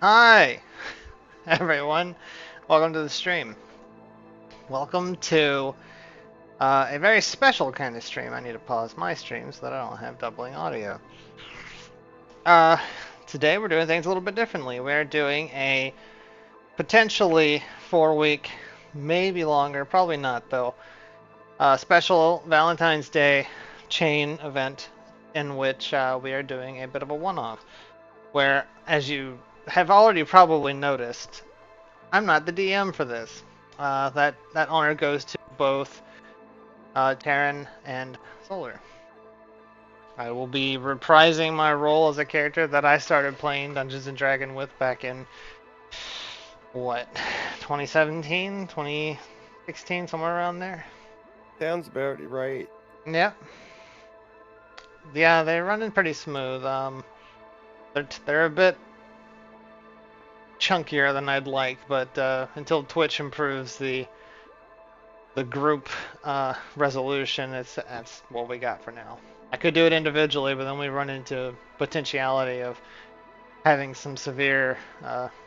Hi, everyone. Welcome to the stream. Welcome to a very special kind of stream. I need to pause my stream so that I don't have doubling audio. Uh, Today we're doing things a little bit differently. We're doing a potentially 4-week, maybe longer, probably not though, special Valentine's Day chain event in which we are doing a bit of a one-off. Where, as you have already probably noticed, I'm not the DM for this. That honor goes to both Terran and Solar. I will be reprising my role as a character that I started playing Dungeons and Dragons with back in what 2017, 2016, somewhere around there. Sounds about right. Yeah, yeah, they're running pretty smooth. They're a bit chunkier than I'd like, but until Twitch improves the group resolution, that's what we got for now. I could do it individually, but then we run into potentiality of having some severe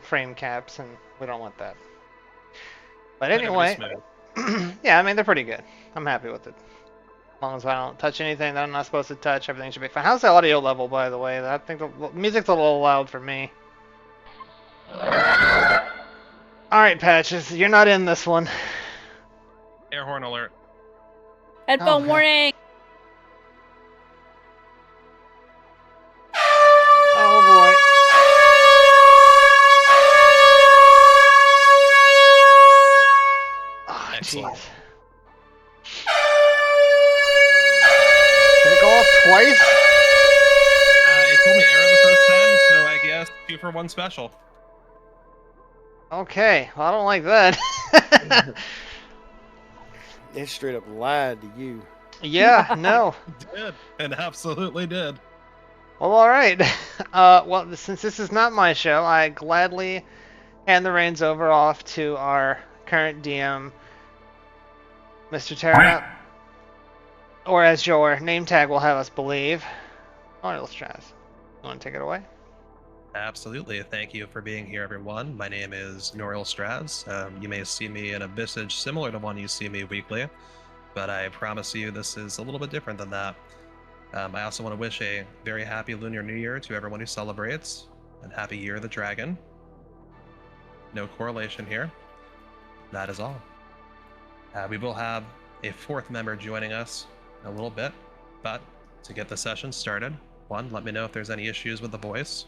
frame caps, and we don't want that. But anyway, yeah, I mean, they're pretty good. I'm happy with it. As long as I don't touch anything that I'm not supposed to touch, everything should be fine. How's the audio level, by the way? I think the music's a little loud for me. Alright, Patches, you're not in this one. Air horn alert. Headphone warning! Oh boy. Oh, jeez. Did it go off twice? It told me error the first time, so I guess 2 for 1 special. Okay, well, I don't like that. It straight up lied to you. Yeah, no. Did. It absolutely did. Well, alright. Well, since this is not my show, I gladly hand the reins off to our current DM, Mr. Terra, or as your name tag will have us believe, Norjeon. You want to take it away? Absolutely. Thank you for being here, everyone. My name is Norjeon. You may see me in a visage similar to one you see me weekly, but I promise you this is a little bit different than that. I also want to wish a very happy Lunar New Year to everyone who celebrates, and happy Year of the Dragon. No correlation here. That is all. We will have a 4th member joining us in a little bit, but to get the session started, one, let me know if there's any issues with the voice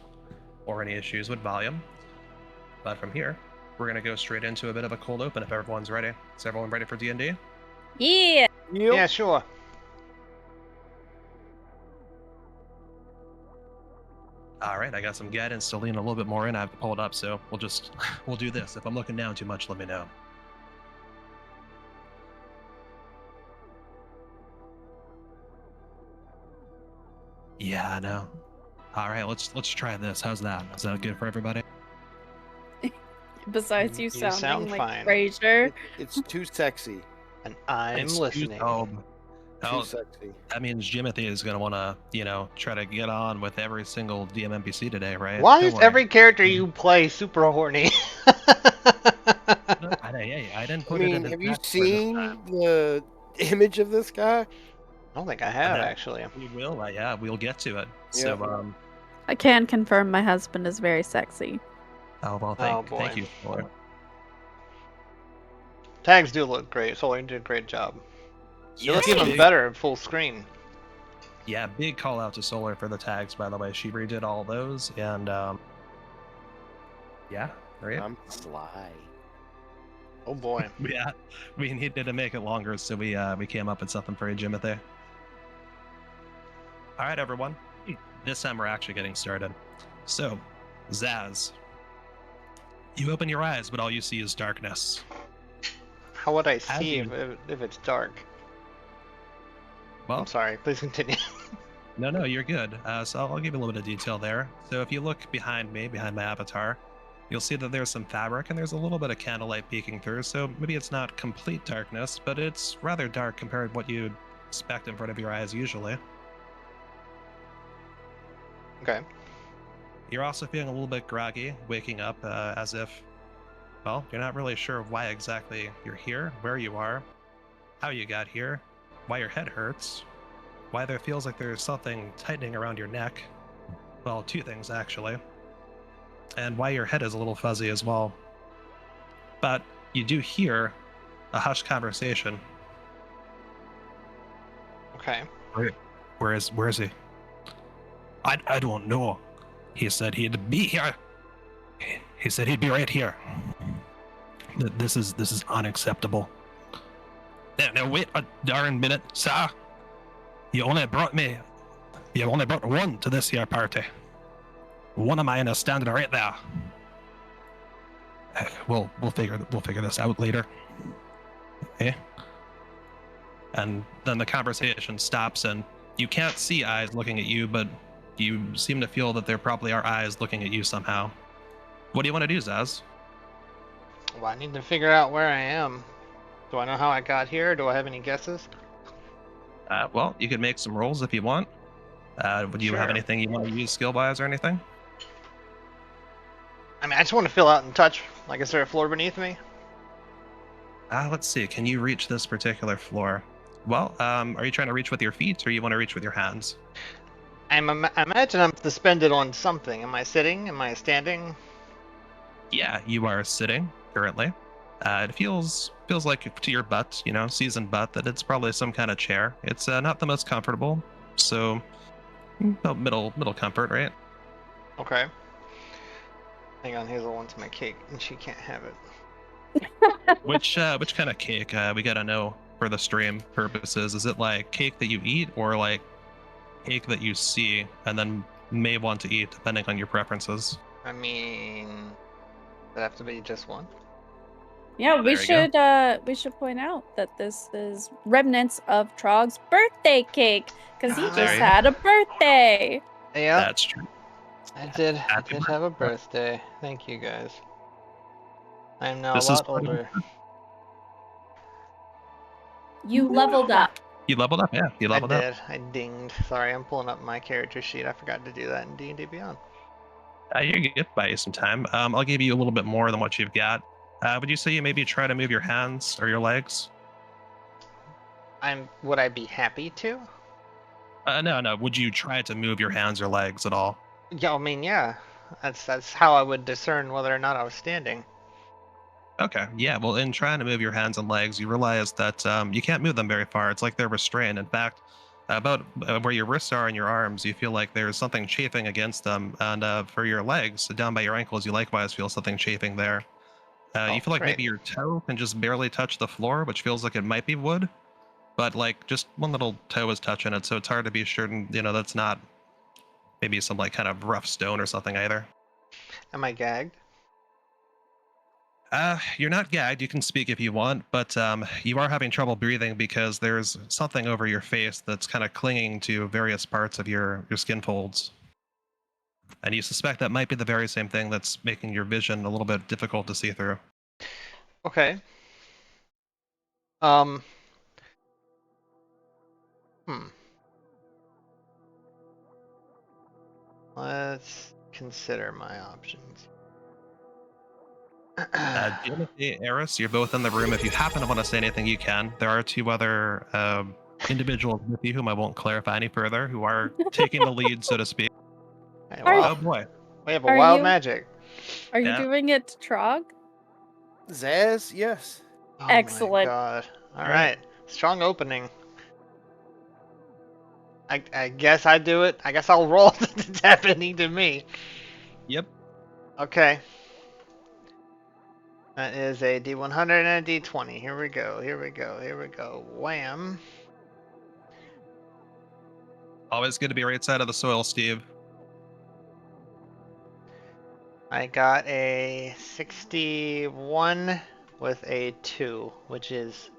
or any issues with volume. But from here, we're going to go straight into a bit of a cold open if everyone's ready. Is everyone ready for D&D? Yeah! Yep. Yeah, sure. All right, I got some guidance to lean a little bit more in. I have to pull it up, so we'll do this. If I'm looking down too much, let me know. Yeah, I know. All right, let's try this. How's that? Is that good for everybody? Besides You sounding sound like fine. Frasier. It's too sexy. And I'm It's listening. Too Oh, sexy. that means Jimothy is going to want to, try to get on with every single DM NPC today, right? Why Don't is worry. every character you play super horny? No, I didn't I put it mean, in. have you seen the image of this guy? I don't think I have, actually. We will. Yeah, we'll get to it. Yeah. So, I can confirm my husband is very sexy. oh well, Oh, thank boy. you for it. Tags do look great. Solar did a great job. You look Yes, even big- better at full screen. Yeah, big call out to Solar for the tags, by the way. She redid all those, and yeah, there you go. I'm sly. Oh boy. Yeah, we needed to make it longer, so we came up with something for you, Jimothy. All right, everyone. This time we're actually getting started. So, Zaz, you open your eyes, but all you see is darkness. How would I Have see you- if it's dark? Well, I'm sorry. Please continue. no, you're good. So I'll give you a little bit of detail there. So if you look behind me, behind my avatar, you'll see that there's some fabric and there's a little bit of candlelight peeking through. So maybe it's not complete darkness, but it's rather dark compared to what you'd expect in front of your eyes usually. Okay. You're also feeling a little bit groggy, waking up as if, well, you're not really sure why exactly you're here, where you are, how you got here, why your head hurts, why there feels like there's something tightening around your neck. Well, two things actually. And why your head is a little fuzzy as well. But you do hear a hushed conversation. Okay. Where is he? I don't know. He said he'd be here. He said he'd be right here. This is unacceptable. Now wait a darn minute, sir. You only brought one to this here party. One of mine is standing right there. We'll figure this out later. Eh? And then the conversation stops, and you can't see eyes looking at you, but you seem to feel that there probably are eyes looking at you somehow. What do you want to do, Zaz? Well, I need to figure out where I am. Do I know how I got here? Do I have any guesses? Well, you could make some rolls if you want. Would you have Sure. anything you want to use skill-wise or anything? I mean, I just want to feel out and touch. Like, is there a floor beneath me? Let's see. Can you reach this particular floor? Well, are you trying to reach with your feet, or you want to reach with your hands? I imagine I'm suspended on something. Am I sitting? Am I standing? Yeah, you are sitting currently. It feels like to your butt, seasoned butt, that it's probably some kind of chair. It's not the most comfortable, so about middle comfort, right? Okay. Hang on, Hazel wants my cake, and she can't have it. Which kind of cake? We gotta know for the stream purposes. Is it like cake that you eat, or like cake that you see and then may want to eat, depending on your preferences? I mean, does it have to be just one? Yeah, we There you should point out that this is remnants of Trog's birthday cake because he Ah. just There you had a birthday. Yeah, That's true. I did. I Happy did have a birthday. Thank you, guys. I am now This a is lot older. You leveled up. You leveled up, yeah. You I leveled up. did. I dinged. Sorry, I'm pulling up my character sheet. I forgot to do that in D&D Beyond. You're good. Buy you some time. I'll give you a little bit more than what you've got. Would you say you maybe try to move your hands or your legs? Would I be happy to? No. Would you try to move your hands or legs at all? Yeah, I mean, yeah. That's how I would discern whether or not I was standing. Okay. Yeah. Well, in trying to move your hands and legs, you realize that you can't move them very far. It's like they're restrained. In fact, about where your wrists are and your arms, you feel like there's something chafing against them. And for your legs, down by your ankles, you likewise feel something chafing there. You feel like great. maybe your toe can just barely touch the floor, which feels like it might be wood. But like just one little toe is touching it, so it's hard to be certain, that's not maybe some like kind of rough stone or something either. Am I gagged? You're not gagged. You can speak if you want, but you are having trouble breathing because there's something over your face that's kind of clinging to various parts of your skin folds. And you suspect that might be the very same thing that's making your vision a little bit difficult to see through. Okay. Let's consider my options. Timothy, Eris, you're both in the room. If you happen to want to say anything, you can. There are two other individuals with you whom I won't clarify any further, who are taking the lead, so to speak. Hey, Are wow, Oh boy. we have a Are wild you- magic. Are you Yeah. doing it to Trog? Zaz, yes. Oh Excellent. my god. Alright. Strong opening. I guess I do it. I guess I'll roll it's happening to me. Yep. Okay. That is a D100 and a D20. Here we go. Here we go. Here we go. Wham. Always good to be right side of the soil, Steve. I got a 61 with a 2, which is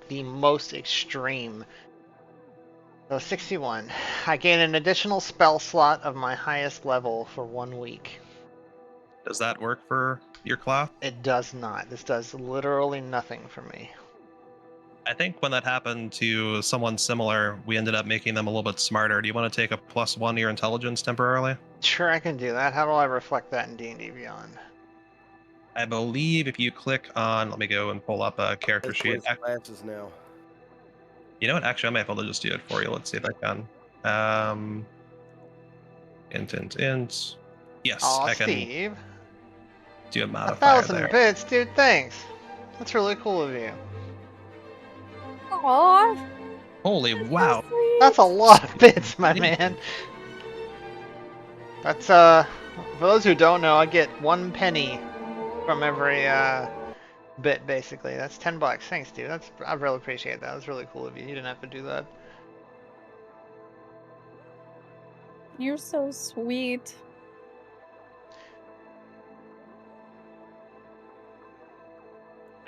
the most extreme. So 61. I gain an additional spell slot of my highest level for 1 week. Does that work for your cloth? It does not. This does literally nothing for me. I think when that happened to someone similar, we ended up making them a little bit smarter. Do you want to take a +1 to your intelligence temporarily? Sure, I can do that. How do I reflect that in D&D Beyond? I believe if you click on, let me go and pull up a character Let's sheet. close classes now. You know what? Actually, I might be able to just do it for you. Let's see if I can. Int. Yes, Aw, I can Steve. do a modifier 1,000 there. bits, dude, thanks. That's really cool of you. Aw, Holy that's wow! so sweet. That's a lot of bits, my man. That's, for those who don't know, I get 1 penny from every, bit, basically. That's $10. Thanks, dude. I really appreciate that. That's really cool of you. You didn't have to do that. You're so sweet.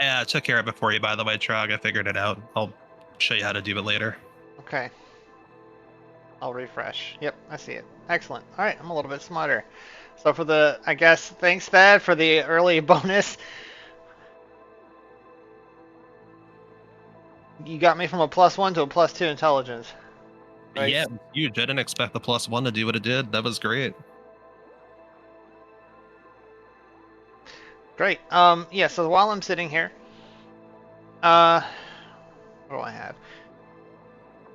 I took care of it for you, by the way, Trog. I figured it out. I'll show you how to do it later. Okay. I'll refresh. Yep, I see it. Excellent. All right, I'm a little bit smarter. So for the, I guess, thanks, Thad, for the early bonus. You got me from a +1 to a +2 intelligence. Nice. Yeah, huge. I didn't expect the +1 to do what it did. That was great. Great. Yeah, so while I'm sitting here, what do I have?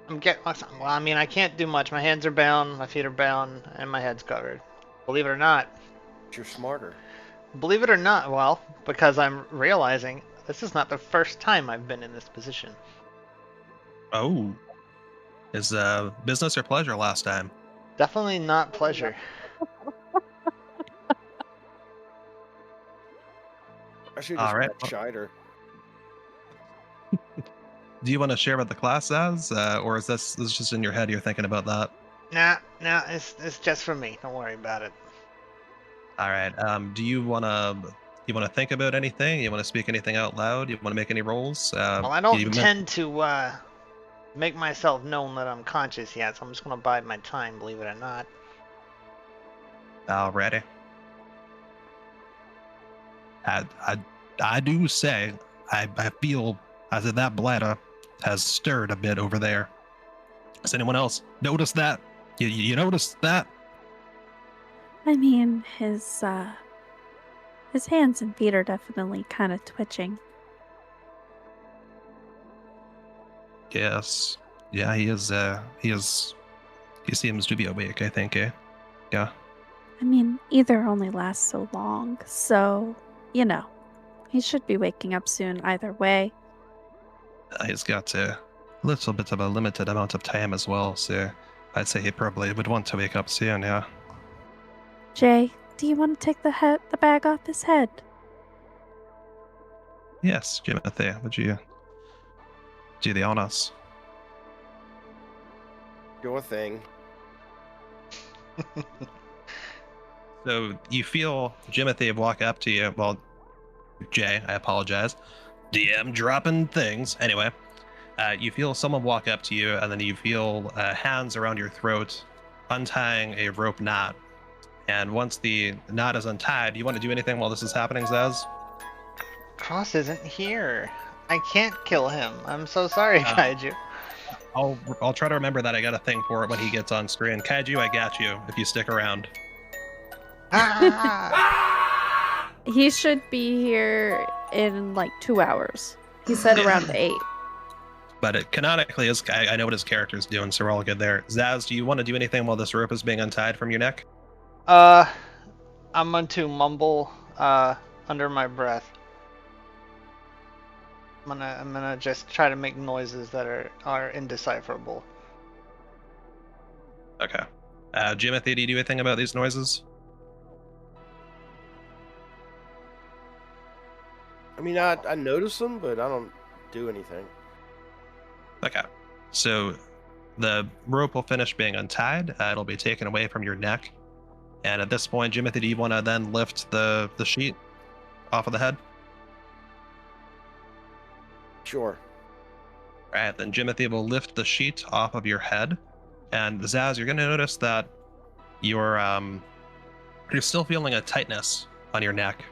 Well, I mean, I can't do much. My hands are bound, my feet are bound, and my head's covered. Believe it or not. You're smarter. Believe it or not, well, because I'm realizing this is not the first time I've been in this position. Oh. Is business or pleasure last time? Definitely not pleasure. I should All just right. got shider. Do you want to share what the class says, or is this just in your head? You're thinking about that. Nah, it's just for me. Don't worry about it. All right. Do you want to think about anything? You want to speak anything out loud? You want to make any rolls? Well, I don't tend to make myself known that I'm conscious yet, so I'm just gonna bide my time. Believe it or not. Alrighty. I do say I feel as if that bladder has stirred a bit over there. Has anyone else noticed that? You noticed that? I mean, his hands and feet are definitely kind of twitching. Yes. Yeah, he is. He seems to be awake, I think, eh? Yeah. I mean, either only lasts so long, so, you know, he should be waking up soon either way. He's got a little bit of a limited amount of time as well, so I'd say he probably would want to wake up soon, yeah. Jay, do you want to take the bag off his head? Yes, Timothy, would you do the honors? Your thing. So you feel Jimothy walk up to you. Well, Jay, I apologize. DM dropping things. Anyway, you feel someone walk up to you, and then you feel hands around your throat, untying a rope knot. And once the knot is untied, you want to do anything while this is happening, Zaz? Cross isn't here. I can't kill him. I'm so sorry, Kaiju. I'll try to remember that. I got a thing for it when he gets on screen. Kaiju, I got you if you stick around. Ah! He should be here in like 2 hours. He said around 8. But it canonically is. I know what his character's doing, so we're all good there. Zaz, do you want to do anything while this rope is being untied from your neck? I'm going to mumble under my breath. I'm gonna just try to make noises that are indecipherable. Okay. Jimothy, do you do anything about these noises? I mean, I notice them, but I don't do anything. Okay. So the rope will finish being untied. It'll be taken away from your neck. And at this point, Jimothy, do you want to then lift the sheet off of the head? Sure. All right, then Jimothy will lift the sheet off of your head. And Zaz, you're going to notice that you're still feeling a tightness on your neck.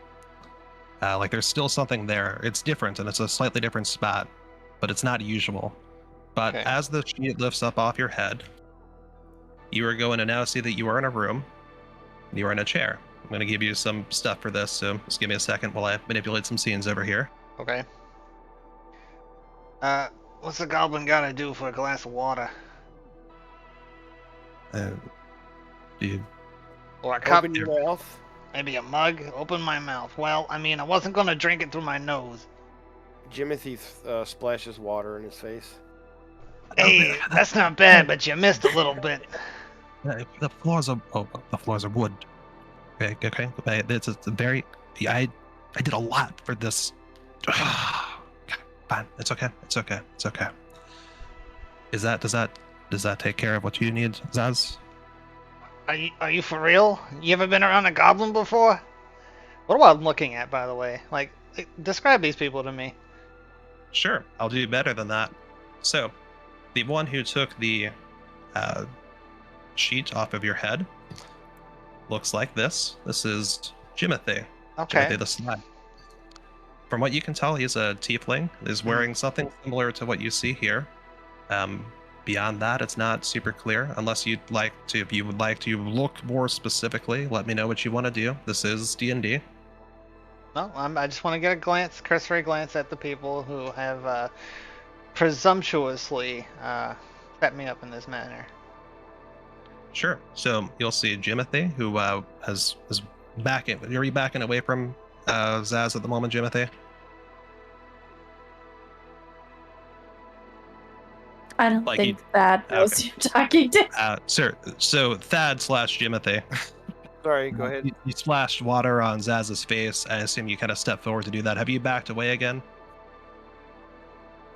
Like there's still something there. It's different, and it's a slightly different spot, but it's not usual. But Okay. as the sheet lifts up off your head, you are going to now see that you are in a room. you're in a chair. I'm going to give you some stuff for this, so just give me a second while I manipulate some scenes over here. Okay. What's the goblin gotta do for a glass of water? Do you, Or a cup? Open your mouth. Maybe a mug? Open my mouth. Well, I mean, I wasn't gonna drink it through my nose. Jimothy splashes water in his face. Hey, that's not bad, but you missed a little bit. the floors are wood. Okay. It's a very. I did a lot for this. Fine. It's okay. Does that take care of what you need, Zaz? Are you for real? You ever been around a goblin before? What am I looking at, by the way? Like, describe these people to me. Sure, I'll do better than that. So, the one who took the sheet off of your head looks like this. This is Jimothy. Okay. Jimothy the Slide. From what you can tell, he's a tiefling. He's wearing something similar to what you see here. Beyond that, it's not super clear. Unless you'd like to, if you would like to look more specifically, let me know what you want to do. This is D&D. No, I just want to get a cursory glance at the people who have presumptuously set me up in this manner. Sure. So you'll see Jimothy, who is backing. Are you backing away from Zaz at the moment, Jimothy? I don't Like think Thad knows okay. you're talking to. Sir. So Thad / Jimothy. Sorry, go ahead. You splashed water on Zaz's face. I assume you kind of stepped forward to do that. Have you backed away again?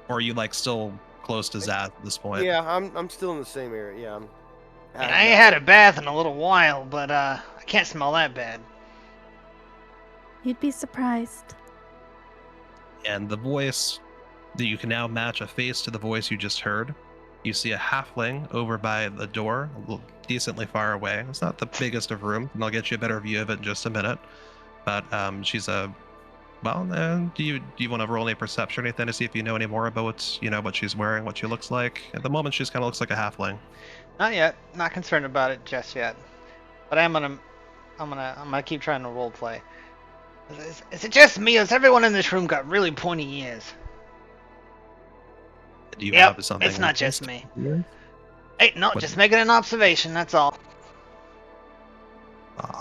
Or are you like still close to Zaz at this point? Yeah, I'm still in the same area. Yeah, I ain't had a bath in a little while, but I can't smell that bad. You'd be surprised. And the voice that you can now match a face to the voice you just heard. You see a halfling over by the door, a little decently far away. It's not the biggest of rooms, and I'll get you a better view of it in just a minute. But she's a well. Do you want to roll any perception or anything to see if you know any more about what she's wearing, what she looks like? At the moment, she kind of looks like a halfling. Not yet. Not concerned about it just yet. But I'm gonna keep trying to role play. Is it just me, or has everyone in this room got really pointy ears? Do you Yep, have something? it's not just me. Yeah. Hey, no, just making an observation. That's all.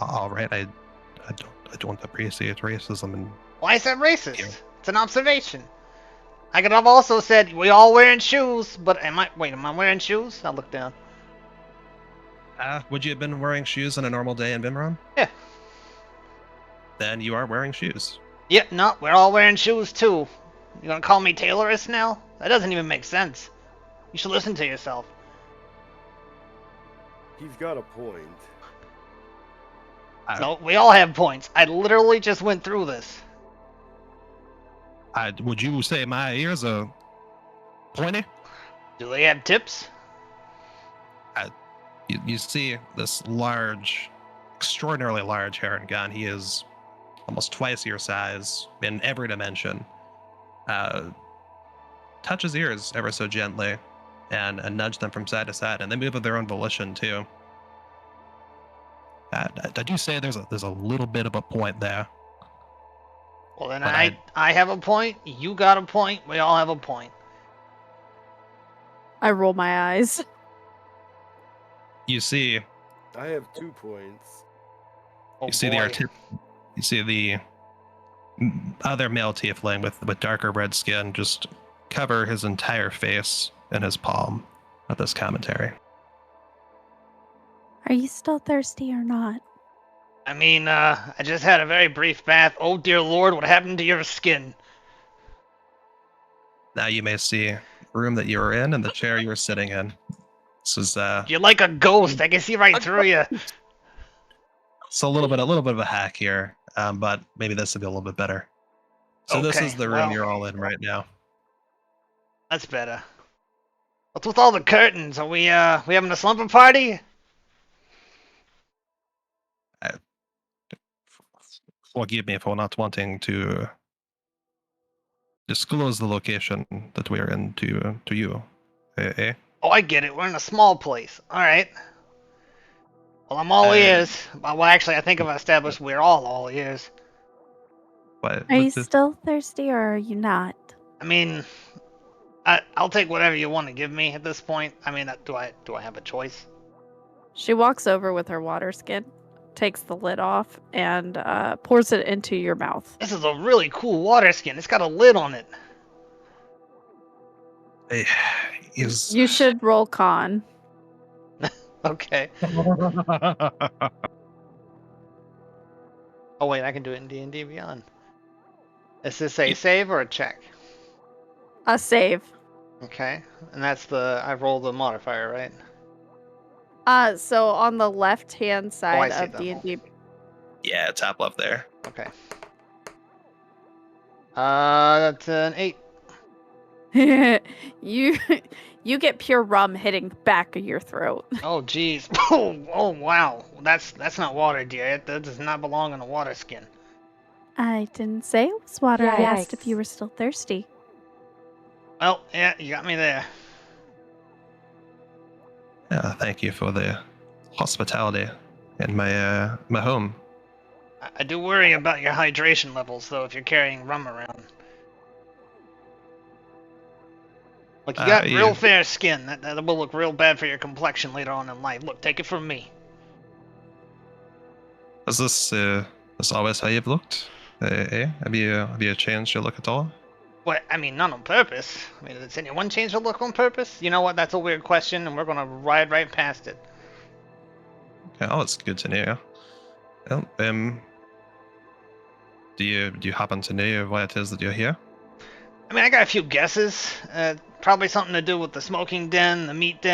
All right, I don't appreciate racism and Why is that racist? Yeah. It's an observation. I could have also said we all wearing shoes, but am I wearing shoes? I'll look down. Would you have been wearing shoes on a normal day in Vinron? Yeah. Then you are wearing shoes. Yeah, no, we're all wearing shoes too. You gonna call me Taylorist now? That doesn't even make sense. You should listen to yourself. He's got a point. No, we all have points. I literally just went through this. Would you say my ears are pointy? Do they have tips? You see this large, extraordinarily large heron gun. He is almost twice your size in every dimension. Touch his ears ever so gently and nudge them from side to side, and they move of their own volition too. I do say there's a little bit of a point there. Well, then But I have a point. You got a point. We all have a point. I roll my eyes. You see, I have 2 points. Oh, you see boy. you see the other male tiefling with darker red skin just cover his entire face in his palm at this commentary. Are you still thirsty or not? I mean, I just had a very brief bath. Oh dear Lord, what happened to your skin? Now you may see the room that you were in and the chair you were sitting in. This is You're like a ghost. I can see right through you. it's a little bit of a hack here, but maybe this will be a little bit better. So this Okay, is the room well. you're all in right now. That's better. What's with all the curtains? Are we having a slumber party? Forgive me for not wanting to disclose the location that we're in to you. Eh? Oh, I get it. We're in a small place. All right. Well, I'm all ears. Well, actually, I think I've established we're all ears. What? Are you still thirsty or are you not? I mean, I'll take whatever you want to give me at this point. I mean, do I have a choice? She walks over with her water skin, takes the lid off, and pours it into your mouth. This is a really cool water skin. It's got a lid on it. Hey, is... You should roll con. Okay. Oh wait, I can do it in D&D Beyond. Is this a save or a check? A save. Okay, and that's I roll the modifier, right? So on the left-hand side see of them. D&D. Yeah, top left there. Okay. That's an 8. You get pure rum hitting the back of your throat. Oh jeez. Oh wow. That's not water, dear. That does not belong in a water skin. I didn't say it was water. I asked if you were still thirsty. Well, yeah, you got me there. Yeah, thank you for the hospitality in my my home. I do worry about your hydration levels, though, if you're carrying rum around. Look, you got real fair skin. That will look real bad for your complexion later on in life. Look, take it from me. Is this always how you've looked? Have you changed your look at all? What? I mean, not on purpose. I mean, does anyone change their look on purpose? You know what? That's a weird question, and we're gonna ride right past it. Okay, oh, it's good to know. Well, do you happen to know why it is that you're here? I mean, I got a few guesses. Probably something to do with the smoking den, the meat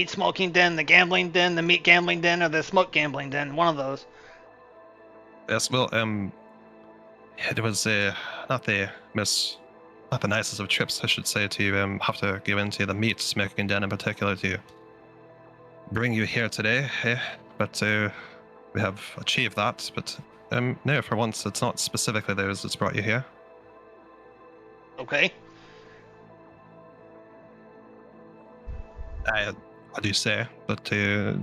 smoking den, the gambling den, the meat gambling den, or the smoke gambling den. One of those. Yes, well, it was not the nicest of trips, I should say, to have to go into the meat smoking den in particular to bring you here today. But we have achieved that. But no, for once, it's not specifically those that's brought you here. Okay. I do say, but yeah,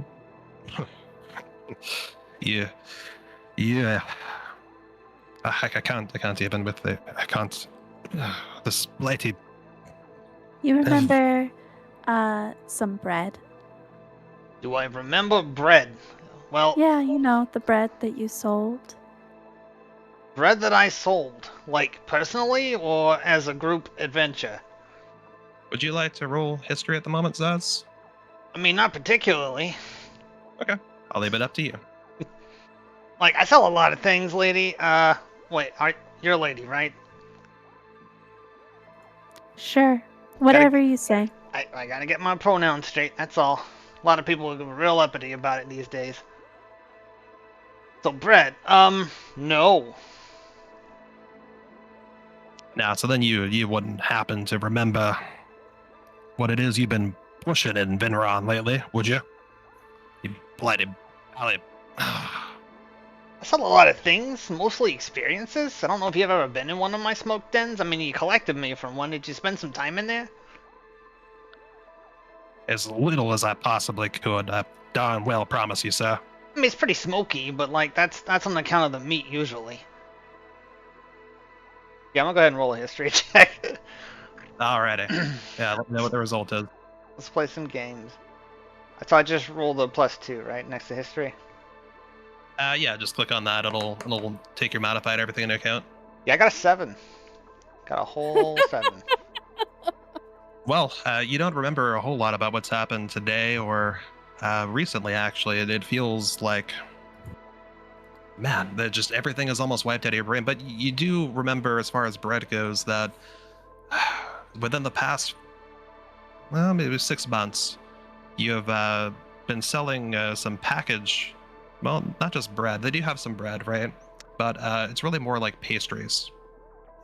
I can't even with the I can't. This lady. You remember some bread? Do I remember bread? Well, yeah, you know, the bread that you sold. Bread that I sold, like personally or as a group adventure? Would you like to roll history at the moment, Zaz? I mean, not particularly. Okay, I'll leave it up to you. Like, I sell a lot of things, lady. Wait, you're a lady, right? Sure. Whatever you say. I gotta get my pronouns straight, that's all. A lot of people are real uppity about it these days. So, bread. No. Now, so then you wouldn't happen to remember what it is you've been pushing in Vinron lately, would you? You blighted... I sell a lot of things, mostly experiences. I don't know if you've ever been in one of my smoke dens. I mean, you collected me from one. Did you spend some time in there? As little as I possibly could. I darn well promise you, sir. I mean, it's pretty smoky, but like that's on account of the meat usually. Yeah, I'm gonna go ahead and roll a history check. Alrighty. Yeah, let me know what the result is. Let's play some games. So I just rolled a +2, right, next to history? Yeah, just click on that. It'll take your modified everything into account. Yeah, I got a 7. Got a whole 7. Well, you don't remember a whole lot about what's happened today or recently, actually. It feels like, man, that just everything is almost wiped out of your brain. But you do remember, as far as bread goes, that within the past, well, maybe 6 months, you have been selling some package. Well, not just bread. They do have some bread, right? But it's really more like pastries.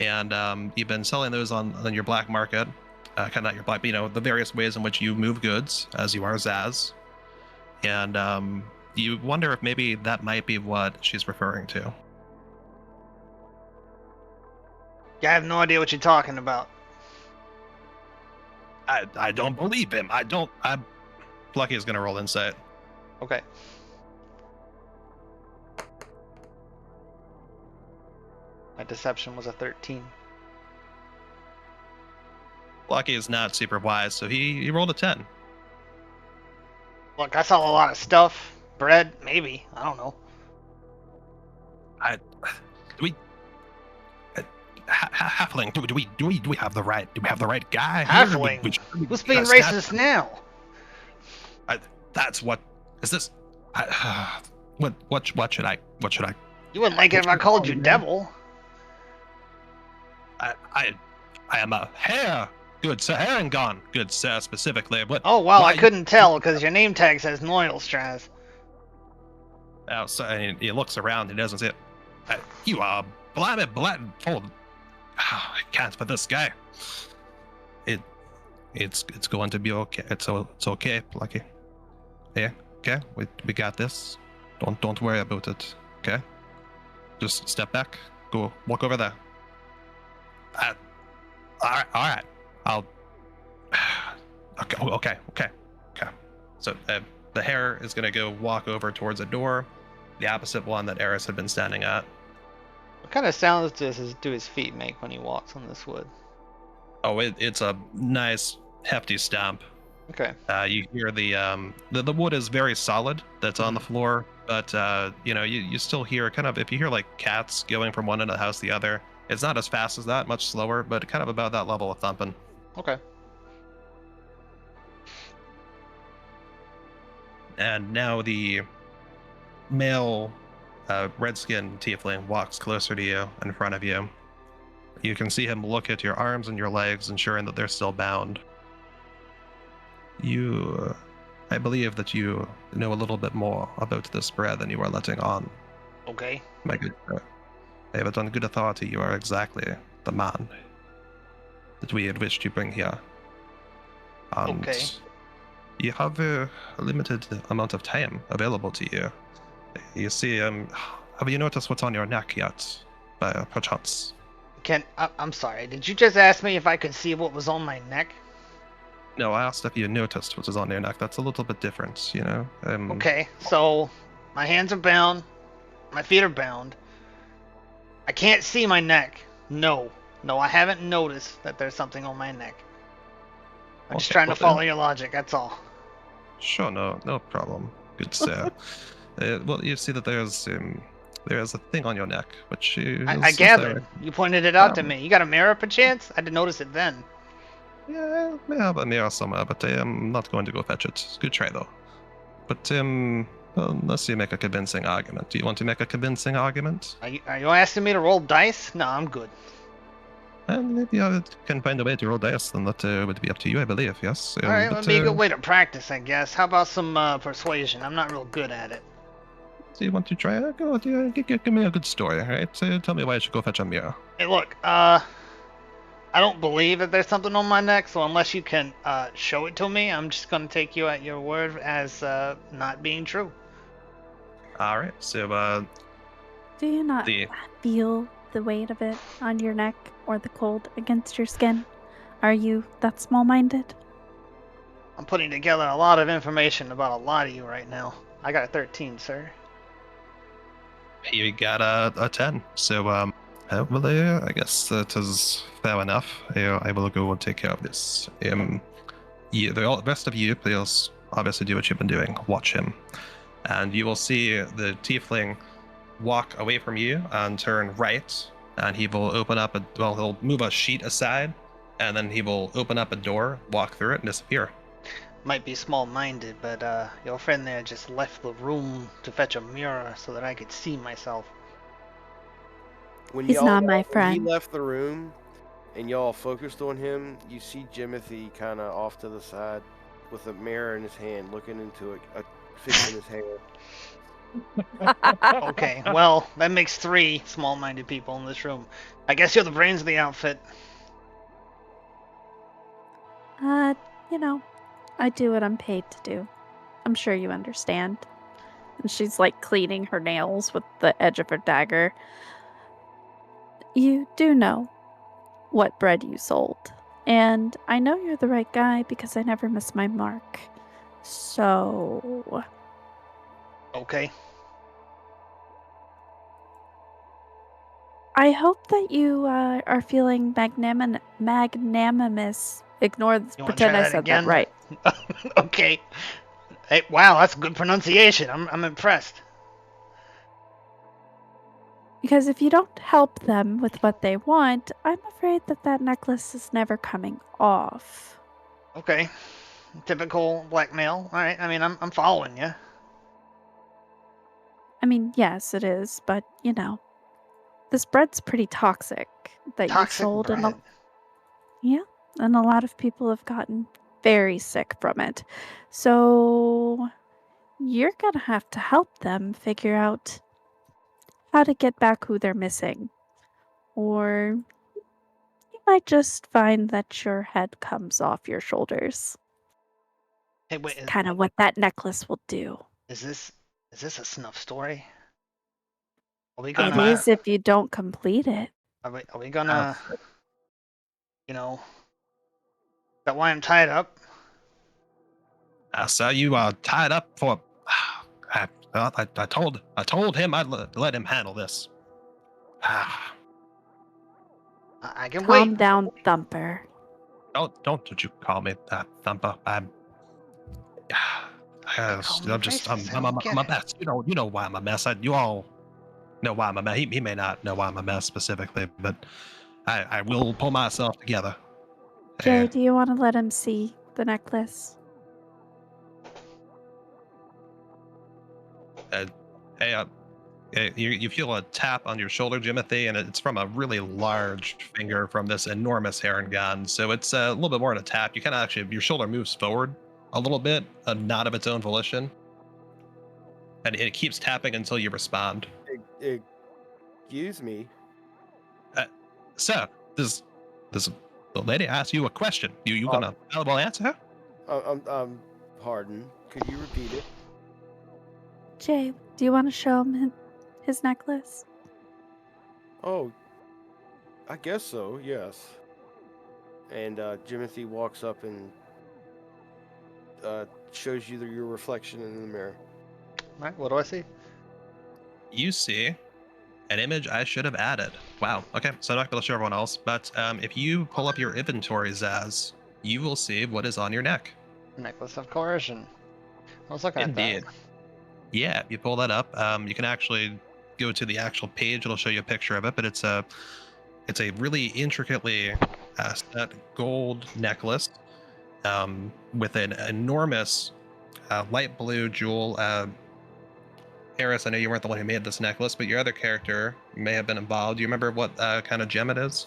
And you've been selling those on your black market. Kind of not your black, but, you know, the various ways in which you move goods, as you are Zaz. And you wonder if maybe that might be what she's referring to. Yeah, I have no idea what you're talking about. I don't believe him. Plucky is going to roll insight. Okay. deception was a 13. Plucky is not super wise, so he rolled a 10. Look, I saw a lot of stuff. Bread, maybe. I don't know. Halfling, do we have the right guy here? Halfling? Who's being racist now? That's what is this? What should I? You wouldn't like it if I called you devil. I am a hare. Good sir, Harengon. Good sir, specifically. But Oh well, I couldn't tell because your name tag says Norjeon Straz. Oh, so he looks around. He doesn't see it. You are blimey, full. I can't for this guy. It's going to be okay. It's okay, Plucky. Yeah, okay. We got this. Don't worry about it. Okay. Just step back. Go walk over there. All right. I'll. Okay. So the hare is gonna go walk over towards a door, the opposite one that Eris had been standing at. What kind of sounds do his feet make when he walks on this wood? Oh, it's a nice hefty stomp. Okay. You hear the wood is very solid that's on the floor, but you still hear kind of, if you hear like cats going from one end of the house to the other, it's not as fast as that, much slower, but kind of about that level of thumping. Okay. And now the male redskin tiefling walks closer to you, in front of you. You can see him look at your arms and your legs, ensuring that they're still bound. I believe that you know a little bit more about this bread than you are letting on. Okay. My good sir. I have it on good authority you are exactly the man that we had wished to bring here. And okay. You have a limited amount of time available to you. You see, have you noticed what's on your neck yet, by perchance? I'm sorry, did you just ask me if I could see what was on my neck? No, I asked if you noticed what is on your neck. That's a little bit different, you know? Okay, so my hands are bound, my feet are bound. I can't see my neck. No, I haven't noticed that there's something on my neck. I'm just trying to follow your logic, that's all. Sure, no problem. Good sir. Well, you see that there's a thing on your neck, which I gathered. You pointed it out to me. You got a mirror, perchance? I didn't notice it then. Yeah, I may have a mirror somewhere, but I am not going to go fetch it. Good try, though. But, unless you make a convincing argument. Do you want to make a convincing argument? Are you asking me to roll dice? No, I'm good. And if you can find a way to roll dice, then that would be up to you, I believe, yes. Alright, that'd be a good way to practice, I guess. How about some persuasion? I'm not real good at it. So you want to try it? Go, give me a good story, alright? Tell me why I should go fetch a mirror. Hey, look, I don't believe that there's something on my neck, so unless you can show it to me, I'm just going to take you at your word as not being true. Alright, so, Do you not feel the weight of it on your neck or the cold against your skin? Are you that small-minded? I'm putting together a lot of information about a lot of you right now. I got a 13, sir. You got a 10, so, well, I guess that is fair enough. I will go and take care of this. The rest of you, please obviously do what you've been doing. Watch him. And you will see the tiefling walk away from you and turn right, and he will open up he'll move a sheet aside, and then he will open up a door, walk through it, and disappear. Might be small-minded, but your friend there just left the room to fetch a mirror so that I could see myself. When He's not my friend. When he left the room and y'all focused on him, you see Jimothy kind of off to the side with a mirror in his hand, looking into it, fixing his hair. Okay, well, that makes 3 small-minded people in this room. I guess you're the brains of the outfit. I do what I'm paid to do. I'm sure you understand. And she's like cleaning her nails with the edge of her dagger. You do know what bread you sold. And I know you're the right guy because I never miss my mark. So... Okay. I hope that you are feeling magnanimous. Ignore this. You want to try Pretend I that said that again? right. Okay. Hey, wow, that's good pronunciation. I'm impressed. Because if you don't help them with what they want, I'm afraid that necklace is never coming off. Okay. Typical blackmail. All right. I mean, I'm following you. I mean, yes, it is, but this bread's pretty toxic that you've Toxic sold, and bread. yeah, and a lot of people have gotten very sick from it. So you're gonna have to help them figure out how to get back who they're missing, or you might just find that your head comes off your shoulders. Hey, wait. It's kind of what that necklace will do. Is this a snuff story? Are we It gonna? is if you don't complete it. Are we gonna? You know. That why I'm tied up? So you are tied up for. I told him I'd let him handle this. I can wait. Calm down, Thumper. Don't you call me Thumper. I'm Call me racist. I I'm don't get a it. mess. You know why I'm a mess. You all know why I'm a mess. He may not know why I'm a mess specifically, but I will pull myself together. Jay, do you want to let him see the necklace? Hey, you feel a tap on your shoulder, Jimothy, and it's from a really large finger from this enormous heron gun. So it's a little bit more than a tap. You kind of actually, your shoulder moves forward a little bit, not of its own volition. And it keeps tapping until you respond. Excuse me. Sir, this the lady asked you a question. You gonna valuable answer her? Pardon. Could you repeat it? Jay, do you want to show him his necklace? Oh, I guess so, yes. And Jimothy walks up and shows you your reflection in the mirror. Right, what do I see? You see an image I should have added. Wow. Okay, so I'm not going to show everyone else, but if you pull up your inventory, Zaz, you will see what is on your neck. Necklace of coercion. I was looking Indeed. at that. Yeah, you pull that up. You can actually go to the actual page. It'll show you a picture of it, but it's a really intricately set gold necklace with an enormous light blue jewel. Harris, I know you weren't the one who made this necklace, but your other character may have been involved. Do you remember what kind of gem it is?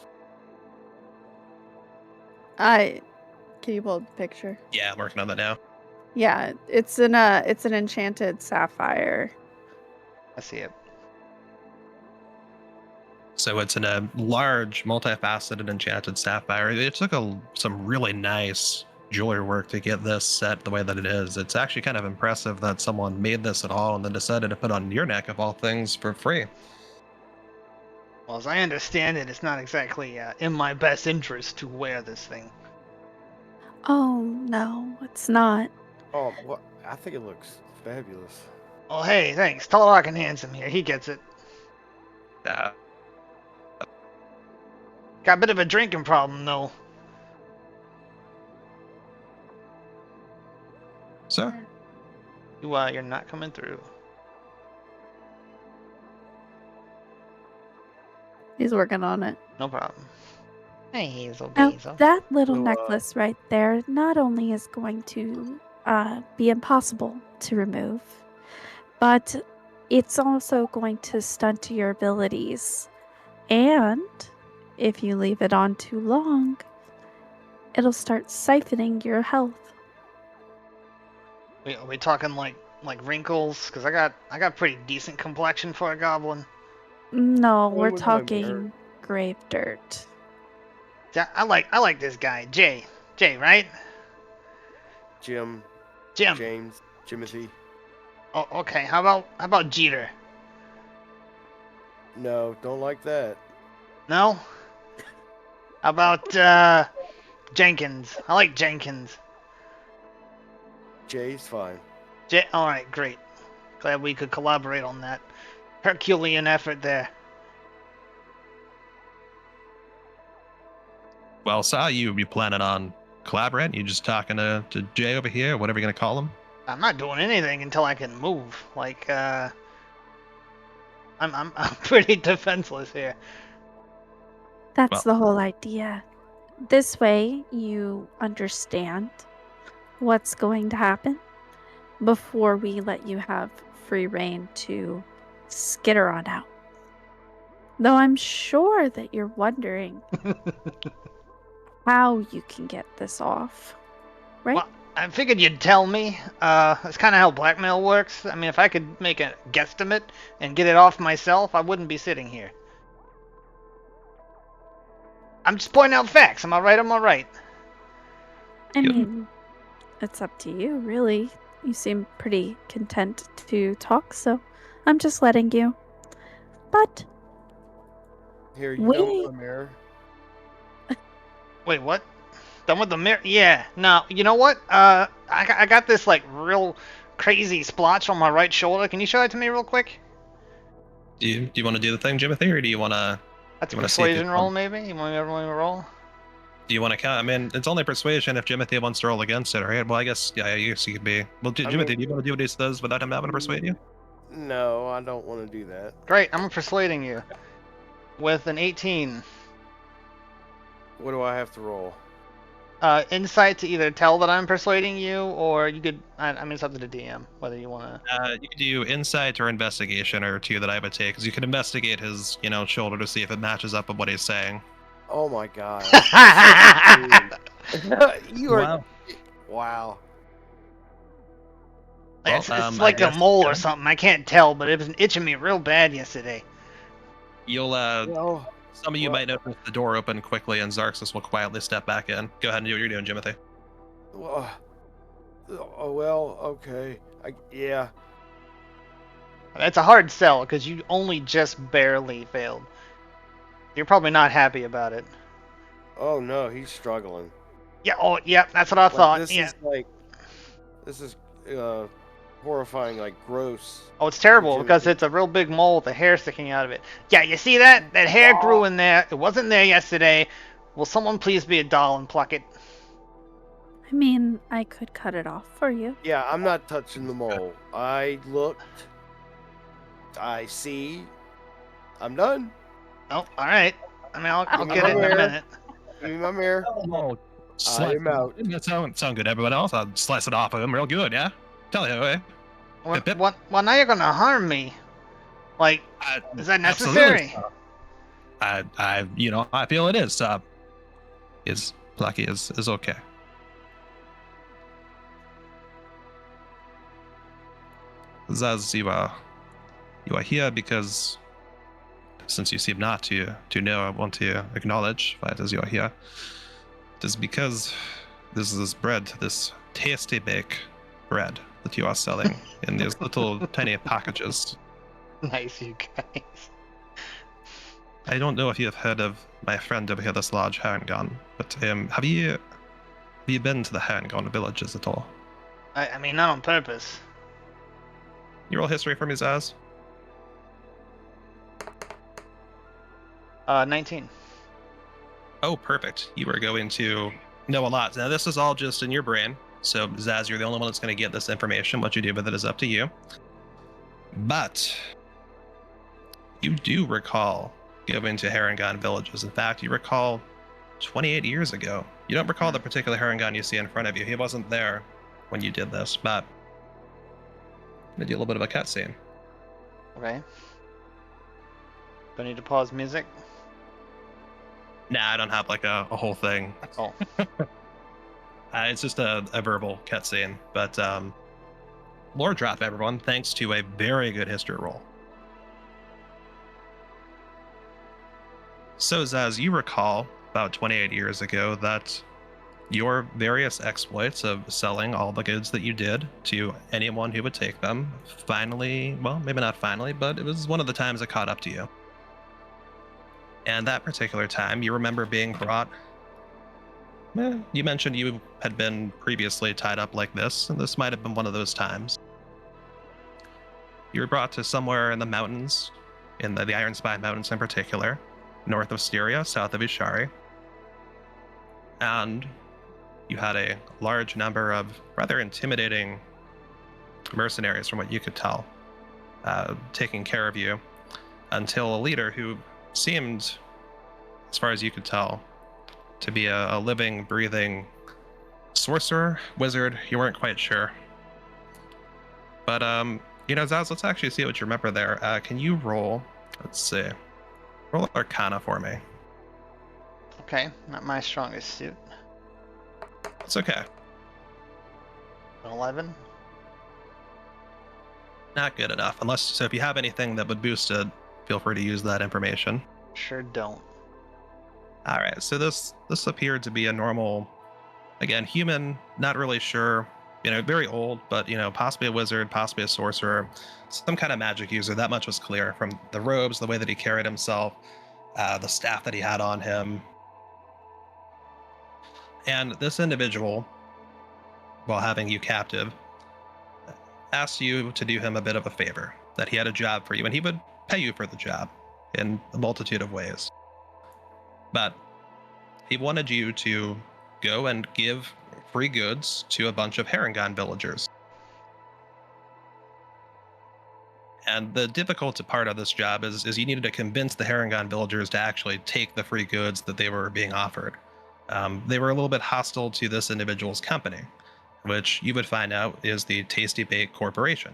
Can you pull up the picture? Yeah, I'm working on that now. Yeah, it's an enchanted sapphire. I see it. So it's in a large, multifaceted, enchanted sapphire. It took some really nice jewelry work to get this set the way that it is. It's actually kind of impressive that someone made this at all and then decided to put on your neck of all things for free. Well, as I understand it, it's not exactly in my best interest to wear this thing. Oh, no, it's not. Oh, well, I think it looks fabulous. Oh, hey, thanks. Tall, Rock, and Handsome here. He gets it. Got a bit of a drinking problem, though. Sir? You're not coming through. He's working on it. No problem. Hey, Hazel Now, Basil. that little So, necklace right there not only is going to be impossible to remove, but it's also going to stunt your abilities. And if you leave it on too long, it'll start siphoning your health. Wait, are we talking like wrinkles? Because I got pretty decent complexion for a goblin. No, we're look at my mirror. talking grave dirt. Yeah, I like this guy, Jay. Jay, right? Jim, Jim. James, Jimothy. Oh, okay. How about Jeter? No, don't like that. No? How about Jenkins? I like Jenkins. Jay's fine. All right, great. Glad we could collaborate on that Herculean effort there. Well, saw you planning on collaborating? You just talking to Jay over here, whatever you're gonna call him? I'm not doing anything until I can move. Like, I'm pretty defenseless here. That's Well- the whole idea. This way, you understand what's going to happen before we let you have free reign to skitter on out. Though I'm sure that you're wondering how you can get this off, right? Well, I figured you'd tell me. That's kind of how blackmail works. I mean, if I could make a guesstimate and get it off myself, I wouldn't be sitting here. I'm just pointing out facts. Am I right? Am I right? I Yep. mean, it's up to you, really. You seem pretty content to talk, so I'm just letting you. But Here, you We- done with the mirror? Wait, what? Done with the mirror? Yeah. No, you know what? I got this like real crazy splotch on my right shoulder. Can you show it to me real quick? Do you want to do the thing, Jimothy, or do you want to? That's a You wanna see if persuasion it's roll, on- maybe. You want me to roll? Do you want to count? I mean, it's only persuasion if Jimothy wants to roll against it, right? Well, I guess yeah, I guess you could be. Well, I Jimothy, mean- do you want to do what he says without him having to persuade you? No, I don't want to do that. Great. I'm persuading you with an 18. What do I have to roll? Insight to either tell that I'm persuading you, or you could. I mean, it's up to the DM whether you want to. You could do insight or investigation, or two that I would take, because you could investigate his, shoulder to see if it matches up with what he's saying. Oh my god. It's You are. Wow. Wow. it's I like a guess- mole or something. I can't tell, but it was itching me real bad yesterday. You'll Well, some of you well- might notice the door open quickly, and Xarxus will quietly step back in. Go ahead and do what you're doing, Jimothy. oh well. Okay. Yeah. It's a hard sell because you only just barely failed. You're probably not happy about it. Oh no, he's struggling. Yeah. Oh, yeah. That's what I Like, thought. this Yeah. is like. This is horrifying. Like gross. Oh, it's terrible Jimmy. because it's a real big mole with the hair sticking out of it. Yeah, you see that? That hair grew in there. It wasn't there yesterday. Will someone please be a doll and pluck it? I mean, I could cut it off for you. Yeah, I'm not touching the mole. I looked. I see. I'm done. Oh, all right. I mean, I'll I'm get it in a aware. minute. Give me my mirror. Oh, I am out. That sound good, everyone else. I'll slice it off of him real good, yeah? Tell you, eh? Well, now you're gonna harm me. Like, is that necessary? Absolutely. I feel it is. Is Plucky is okay. Zaz, you are here because, since you seem not to know, I want to acknowledge that as you are here. It is because this is this bread, this tasty bake bread that you are selling in these little tiny packages. Nice, you guys. I don't know if you have heard of my friend over here, this large Herringon, but have you been to the Herringon villages at all? I mean, not on purpose. You roll history for me, Zaz? 19. Oh, perfect. You are going to know a lot. Now, this is all just in your brain, so Zaz, you're the only one that's going to get this information. What you do with it is up to you. But you do recall going to Herringon villages. In fact, you recall 28 years ago. You don't recall the particular Herringon you see in front of you. He wasn't there when you did this, but I'm going to do a little bit of a cutscene. Okay. Do I need to pause music? Nah, I don't have like a whole thing. Oh. It's just a verbal cutscene, but lore drop, everyone, thanks to a very good history roll. So, Zaz, you recall about 28 years ago that your various exploits of selling all the goods that you did to anyone who would take them finally, well, maybe not finally, but it was one of the times it caught up to you. And that particular time, you remember being brought. You mentioned you had been previously tied up like this, and this might have been one of those times. You were brought to somewhere in the mountains, in the Iron Spine Mountains in particular, north of Styria, south of Ishari. and you had a large number of rather intimidating mercenaries, from what you could tell, taking care of you, until a leader who seemed, as far as you could tell, to be a living, breathing sorcerer, wizard. You weren't quite sure. But, Zaz, let's actually see what you remember there. Can you roll, let's see, roll Arcana for me. Okay, not my strongest suit. It's okay. 11. Not good enough. So if you have anything that would boost it, feel free to use that information. Sure don't. All right, so this appeared to be a normal, again, human, not really sure, very old, but, possibly a wizard, possibly a sorcerer, some kind of magic user. That much was clear from the robes, the way that he carried himself, the staff that he had on him. And this individual, while having you captive, asked you to do him a bit of a favor, that he had a job for you, and he would pay you for the job in a multitude of ways. But he wanted you to go and give free goods to a bunch of Harengon villagers. And the difficult part of this job is you needed to convince the Harengon villagers to actually take the free goods that they were being offered. They were a little bit hostile to this individual's company, which you would find out is the Tasty Bake Corporation.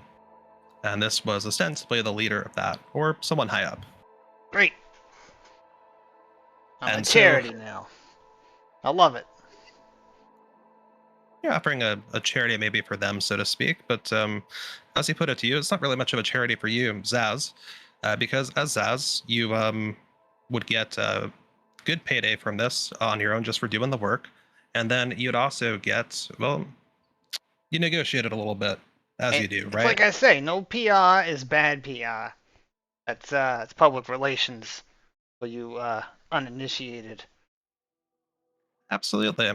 And this was ostensibly the leader of that, or someone high up. Great. I'm And a charity now. I love it. You're offering a charity maybe for them, so to speak, but as he put it to you, it's not really much of a charity for you, Zaz, because as Zaz, you would get a good payday from this on your own just for doing the work, and then you'd also get, well, you negotiate it a little bit, as you do, It's right? like I say, no PR is bad PR. That's public relations for you uninitiated. Absolutely.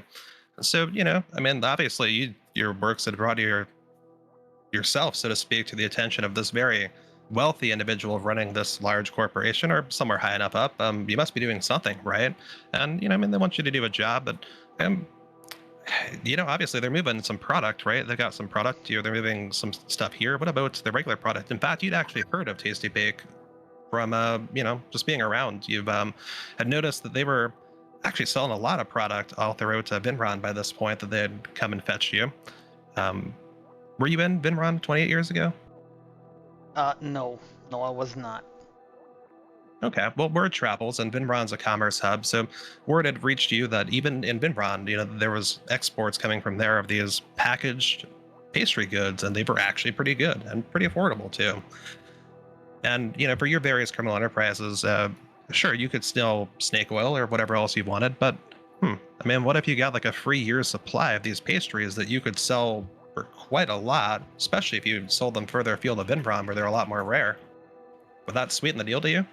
So, obviously your works had brought yourself, so to speak, to the attention of this very wealthy individual running this large corporation or somewhere high enough up. You must be doing something, right? And, they want you to do a job, but, obviously they're moving some product, right? They've got some product here. They're moving some stuff here. What about the regular product? In fact, you'd actually heard of Tasty Bake from, just being around. You've had noticed that they were actually selling a lot of product all throughout Vinron by this point, that they had come and fetched you. Were you in Vinron 28 years ago? No, I was not. Okay, well, word travels, and Vinron's a commerce hub, so word had reached you that even in Vinron, there was exports coming from there of these packaged pastry goods, and they were actually pretty good and pretty affordable too. And for your various criminal enterprises, sure, you could still snake oil or whatever else you wanted, but what if you got like a free year's supply of these pastries that you could sell for quite a lot, especially if you sold them further afield of Vinron, where they're a lot more rare? Would that sweeten the deal to you?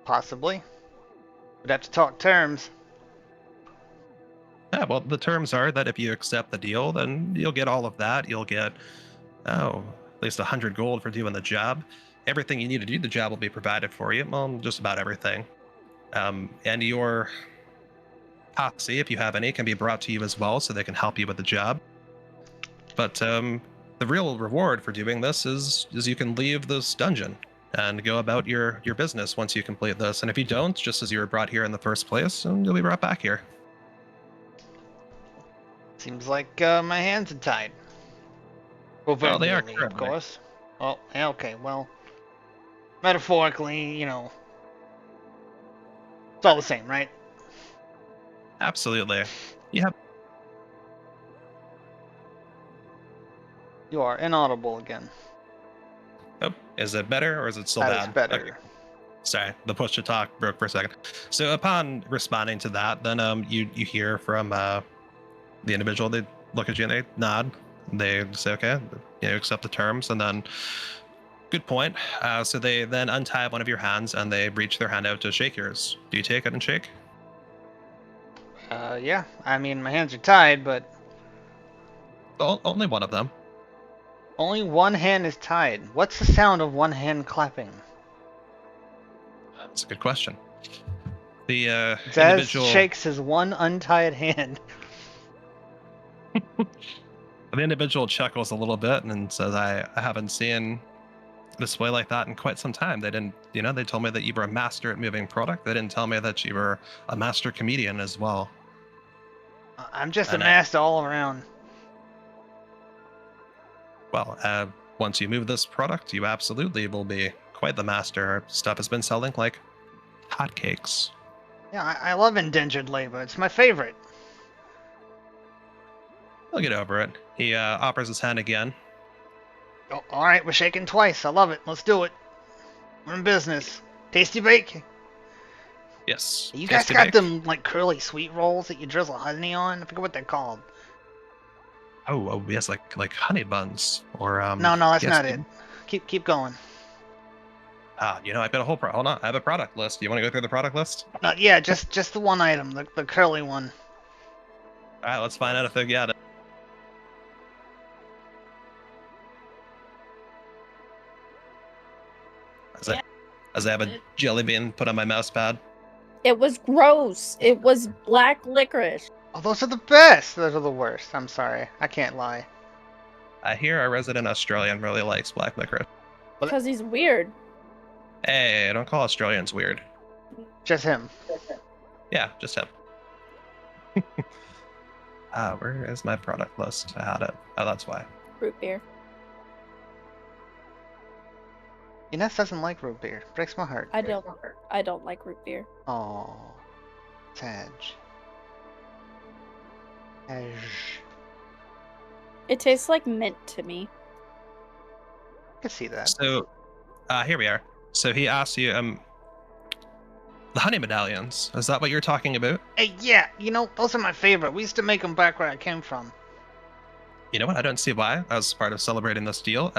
Possibly. We'd have to talk terms. Yeah, well, the terms are that if you accept the deal, then you'll get all of that. You'll get, at least 100 gold for doing the job. Everything you need to do the job will be provided for you. Well, just about everything. And your posse, if you have any, can be brought to you as well, so they can help you with the job. But the real reward for doing this is you can leave this dungeon and go about your business once you complete this. And if you don't, just as you were brought here in the first place, you'll be brought back here. Seems like my hands are tied. Well, they are Proverbially, of currently. course. Oh, okay, well, metaphorically, it's all the same, right? Absolutely. You have. You are inaudible again. Oh, is it better or is it still That bad? is better. Okay. Sorry, the push to talk broke for a second. So upon responding to that, then you hear from the individual. They look at you and they nod. They say, okay, accept the terms, and then good point. So they then untie one of your hands and they reach their hand out to shake yours. Do you take it and shake? Yeah. I mean, my hands are tied, but Only one of them. only one hand is tied. What's the sound of one hand clapping? That's a good question. The Zaz individual shakes his one untied hand. the individual chuckles a little bit and says, I haven't seen a display like that in quite some time. They didn't, they told me that you were a master at moving product. They didn't tell me that you were a master comedian as well. I'm just a And master all around. Well, once you move this product, you absolutely will be quite the master. Our stuff has been selling like hotcakes. Yeah, I love indentured labor. It's my favorite. I'll get over it. He offers his hand again. Oh, all right, we're shaking twice. I love it. Let's do it. We're in business. Tasty bake. Yes. You guys tasty got bake. them like curly sweet rolls that you drizzle honey on? I forget what they're called. Oh, yes, like honey buns or No, that's yes, not it. Keep going. I've got a whole hold on. I have a product list. You want to go through the product list? Yeah, just the one item, the curly one. All right, let's find out if they got it. As I have a jelly bean put on my mouse pad. It was gross. It was black licorice. Oh, those are the best. Those are the worst. I'm sorry. I can't lie. I hear our resident Australian really likes black licorice. Because he's weird. Hey, don't call Australians weird. Just him. Yeah, just him. Where is my product list? I had it. Oh, that's why. Root beer. Ines doesn't like root beer. Breaks my heart. I don't like root beer. Oh, Taj. It tastes like mint to me. I can see that. So, here we are. So he asks you, the honey medallions. Is that what you're talking about? Hey, yeah, those are my favorite. We used to make them back where I came from. You know what? I don't see why. As part of celebrating this deal,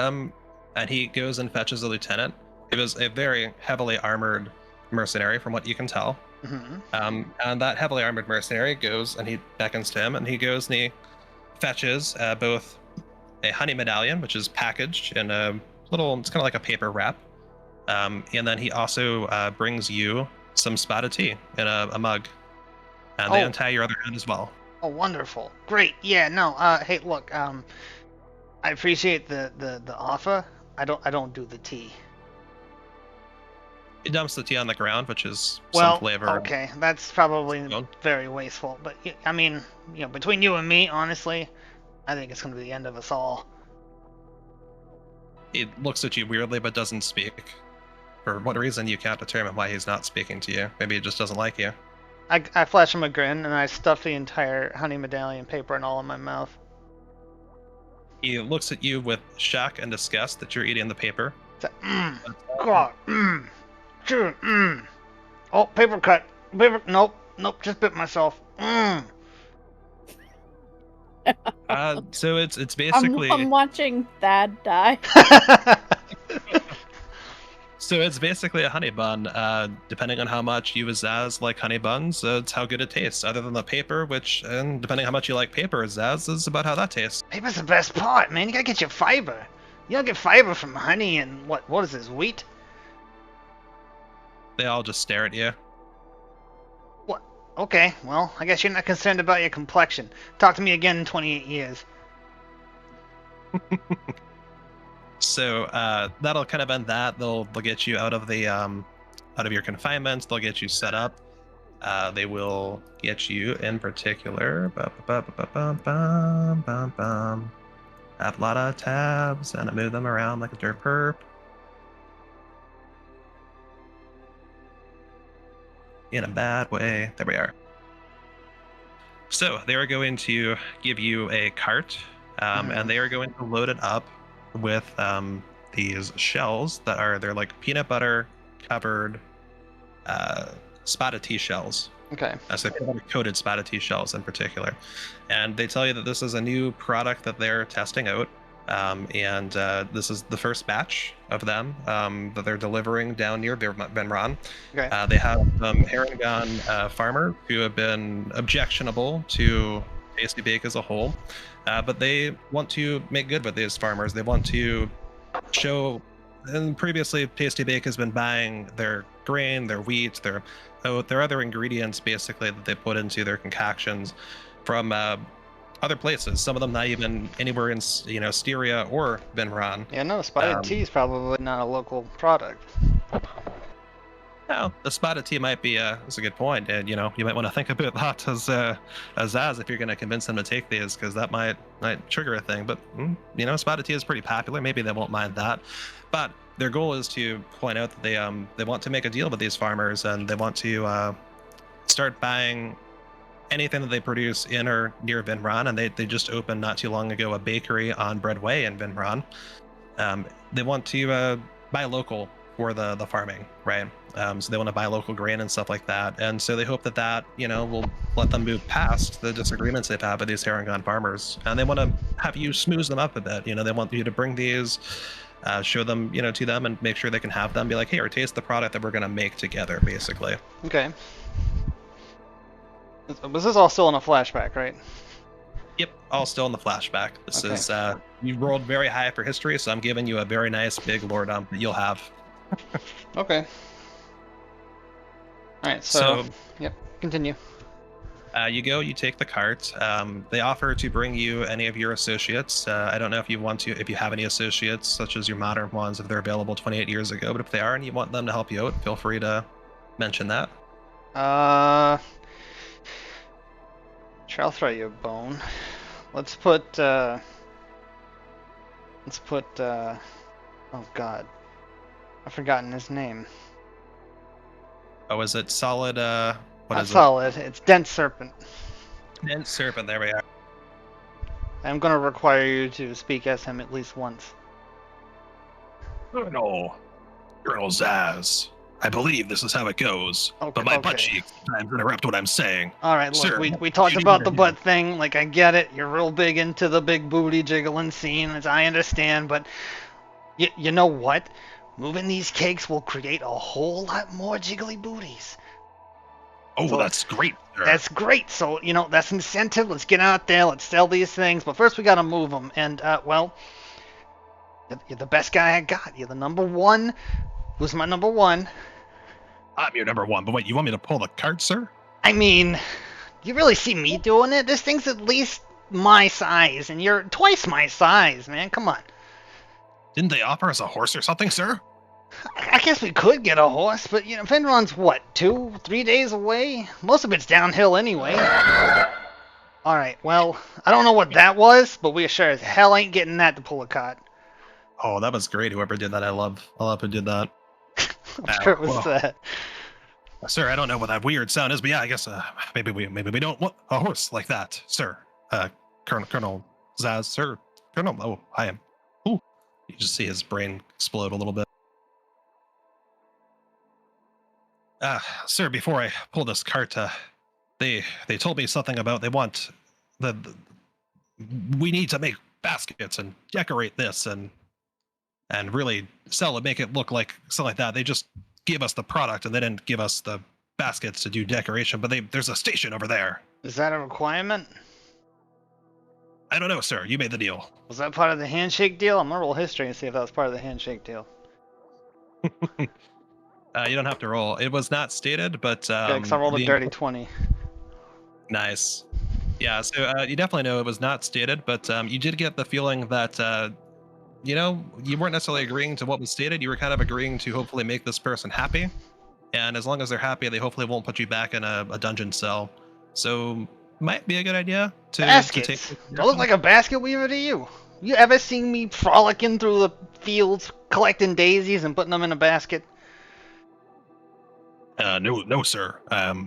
and he goes and fetches a lieutenant. He was a very heavily armored mercenary, from what you can tell. Mm-hmm. And that heavily armored mercenary goes and he beckons to him, and he goes and he fetches both a honey medallion, which is packaged in a little, it's kind of like a paper wrap, and then he also brings you some spotted tea in a mug, and they untie your other hand as well. Oh, wonderful. Great. Yeah, no, hey, look, I appreciate the offer. I don't do the tea. He dumps the tea on the ground, which is Well, some flavor. okay, that's probably Stone. very wasteful. But I mean, between you and me, honestly, I think it's gonna be the end of us all. He looks at you weirdly but doesn't speak. For what reason, you can't determine why he's not speaking to you. Maybe he just doesn't like you. I flash him a grin and I stuff the entire honey medallion paper and all in my mouth. He looks at you with shock and disgust that you're eating the paper. It's God, sure, Oh, paper cut. Nope, just bit myself. So it's basically I'm watching Thad die. so it's basically a honey bun. Depending on how much you as Zaz like honey buns, it's how good it tastes. Other than the paper, which, and depending how much you like paper, Zaz, is about how that tastes. Paper's the best part, man. You gotta get your fiber. You don't get fiber from honey and what is this, wheat? They all just stare at you. What? Okay, well, I guess you're not concerned about your complexion. Talk to me again in 28 years. So that'll kind of end that. They'll get you out of the out of your confinement. They'll get you set up. They will get you in particular. I have a lot of tabs and I move them around like a dirt perp. In a bad way. There we are. So they are going to give you a cart, and they are going to load it up with these shells they're like peanut butter covered spotted tea shells. Okay. So peanut butter coated spotted tea shells in particular, and they tell you that this is a new product that they're testing out, and this is the first batch of them that they're delivering down near Vinron. Okay. They have Harangon farmers who have been objectionable to Tasty Bake as a whole, but they want to make good with these farmers. They want to show, and previously Tasty Bake has been buying their grain, their wheat, their oat, their other ingredients basically that they put into their concoctions from other places. Some of them not even anywhere in Styria or Vinron. Yeah, no, spotted tea is probably not a local product. No, the spotted tea might be is a good point, and you might want to think about that as Zaz if you're going to convince them to take these, because that might trigger a thing. But spotted tea is pretty popular. Maybe they won't mind that. But their goal is to point out that they want to make a deal with these farmers, and they want to start buying anything that they produce in or near Vinron. And they just opened not too long ago a bakery on Breadway in Vinron. They want to buy local for the farming, right? So they want to buy local grain and stuff like that, and so they hope that will let them move past the disagreements they've had with these Harengon farmers, and they want to have you smooth them up a bit. They want you to bring these, show them to them, and make sure they can have them. Be like, hey, or taste the product that we're going to make together, basically. Okay. Was this all still in a flashback, right? Yep, all still in the flashback. This Okay. is you rolled very high for history, so I'm giving you a very nice big lore dump that you'll have. Okay. Alright, so yep, continue. You take the cart. They offer to bring you any of your associates. I don't know if you have any associates, such as your modern ones, if they're available 28 years ago, but if they are and you want them to help you out, feel free to mention that. Sure, I'll throw you a bone. Let's put, oh god. I've forgotten his name. Oh, is it Solid, Not is Solid, it's Dense Serpent. it? Dense Serpent, there we are. I'm gonna require you to speak as him at least once. Colonel Zaz. I believe this is how it goes. Okay, But my butt okay. cheeks sometimes interrupt what I'm saying. Alright, look, Sir, we talked you about need the to- butt thing, like I get it, you're real big into the big booty jiggling scene, as I understand, but you know what? Moving these cakes will create a whole lot more jiggly booties. Oh, So- that's great, sir. That's great, so, that's incentive, let's get out there, let's sell these things, but first we gotta move them, and, well, you're the best guy I got, you're the number one. Who's my number one? I'm your number one, but wait, you want me to pull the cart, sir? I mean, you really see me doing it? This thing's at least my size, and you're twice my size, man. Come on. Didn't they offer us a horse or something, sir? I guess we could get a horse, but, Vinron's what, 2-3 days away? Most of it's downhill anyway. Alright, well, I don't know what that was, but we sure as hell ain't getting that to pull a cart. Oh, that was great. Whoever did that, I love who did that. I'm sure it was well. that. Sir, I don't know what that weird sound is, but yeah, I guess maybe we don't want a horse like that, sir. Colonel Zaz, sir. Colonel, oh, I am. Ooh, you just see his brain explode a little bit. Sir, before I pull this cart, they told me something about we need to make baskets and decorate this and really sell it, make it look like something like that. They just gave us the product and they didn't give us the baskets to do decoration, but there's a station over there. Is that a requirement? I don't know, sir. You made the deal. Was that part of the handshake deal? I'm gonna roll history and see if that was part of the handshake deal. You don't have to roll. It was not stated, but Okay, 'cause I rolled a dirty 20. Nice. Yeah, so you definitely know it was not stated, but you did get the feeling that you weren't necessarily agreeing to what was stated. You were kind of agreeing to hopefully make this person happy, and as long as they're happy, they hopefully won't put you back in a dungeon cell. So might be a good idea to Baskets. take. Do I look like a basket weaver to you? You ever seen me frolicking through the fields, collecting daisies and putting them in a basket? No, sir. I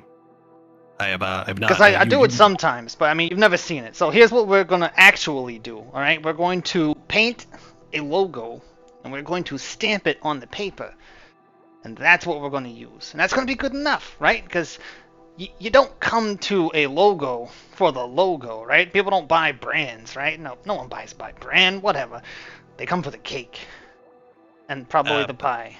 have not. Because I do it sometimes, but I mean, you've never seen it. So here's what we're going to actually do, alright? We're going to paint a logo, and we're going to stamp it on the paper. And that's what we're going to use. And that's going to be good enough, right? Because you don't come to a logo for the logo, right? People don't buy brands, right? No one buys by brand, whatever. They come for the cake. And probably the pie.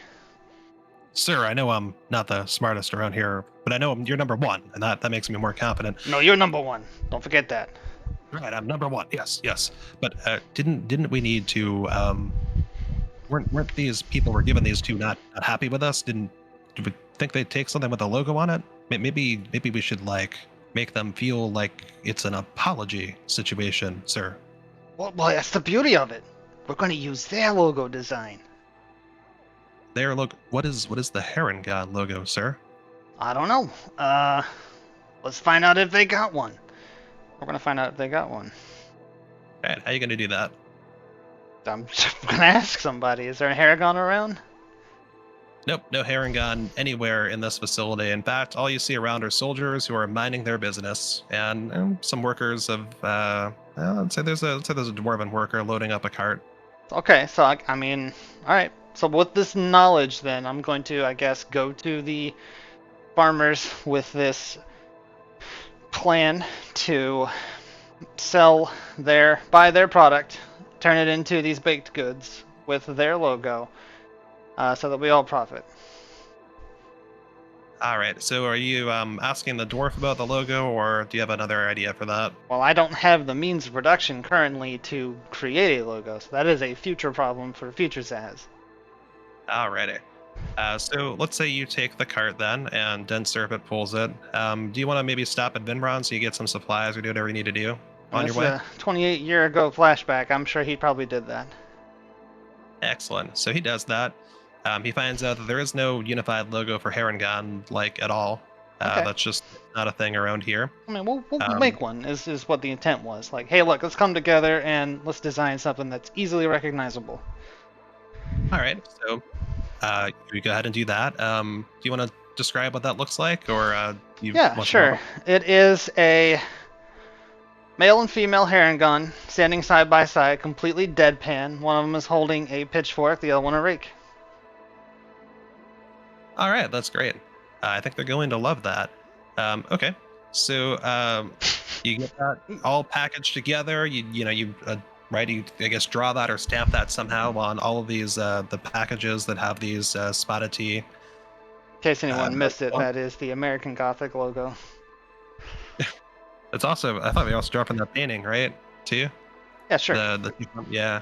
Sir, I know I'm not the smartest around here, but I know you're number one, and that makes me more confident. No, you're number one. Don't forget that. Right, I'm number one. Yes. But didn't we need to? Weren't these people we're giving these to not happy with us? Didn't think think they'd take something with a logo on it? Maybe we should like make them feel like it's an apology situation, sir. Well, that's the beauty of it. We're going to use their logo design. Their logo. What is the Heron God logo, sir? I don't know. Let's find out if they got one. We're going to find out if they got one. All right, how are you going to do that? I'm going to ask somebody. Is there a Haragon around? Nope, no Heron God anywhere in this facility. In fact, all you see around are soldiers who are minding their business, and some workers of. I'd say there's a dwarven worker loading up a cart. Okay, so I mean, all right. So with this knowledge, then I'm going to, I guess, go to the farmers with this plan to buy their product, turn it into these baked goods with their logo, so that we all profit. All right. So are you asking the dwarf about the logo, or do you have another idea for that? Well, I don't have the means of production currently to create a logo, so that is a future problem for future Zaz. Alrighty. So let's say you take the cart then, and Den Serpent pulls it. Do you want to maybe stop at Vinron so you get some supplies or do whatever you need to do on your way? This is a 28-year-ago flashback. I'm sure he probably did that. Excellent. So he does that. He finds out that there is no unified logo for Heron like at all. Okay. That's just not a thing around here. I mean, we'll make one, is what the intent was. Like, hey, look, let's come together and let's design something that's easily recognizable. All right. So we go ahead and do that. Do you want to describe what that looks like, or Yeah, sure. It is a male and female Haragon standing side by side, completely deadpan. One of them is holding a pitchfork, the other one a rake. All right, that's great. I think they're going to love that. Okay, so you get that all packaged together. You I guess draw that or stamp that somehow on all of these the packages that have these spotted tea. In case anyone missed it, that is the American Gothic logo. It's also, I thought we also dropped in that painting, right? Too. Yeah, sure. Yeah.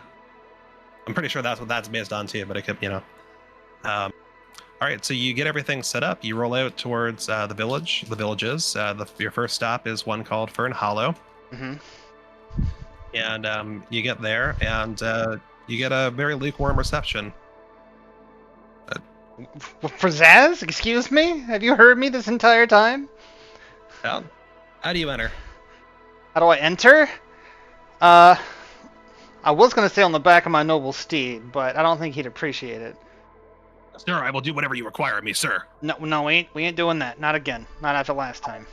I'm pretty sure that's what that's based on too, but it could, all right, so you get everything set up. You roll out towards the villages. Your first stop is one called Fern Hollow. Mm-hmm. And you get there, and you get a very lukewarm reception. For Zaz? Excuse me? Have you heard me this entire time? Well, how do you enter? How do I enter? I was going to say on the back of my noble steed, but I don't think he'd appreciate it. Sir, I will do whatever you require of me, sir. No, we ain't doing that. Not again. Not after last time.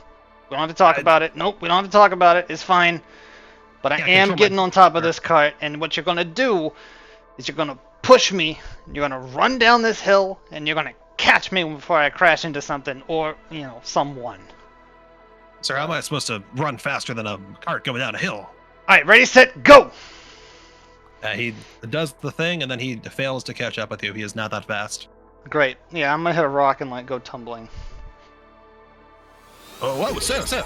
We don't have to talk about it. Nope, we don't have to talk about it. It's fine. But I am getting on top of this cart, and what you're going to do is you're going to push me, you're going to run down this hill, and you're going to catch me before I crash into something or, someone. Sir, how am I supposed to run faster than a cart going down a hill? All right, ready, set, go! He does the thing, and then he fails to catch up with you. He is not that fast. Great. Yeah, I'm going to hit a rock and, go tumbling. Oh, whoa, sir.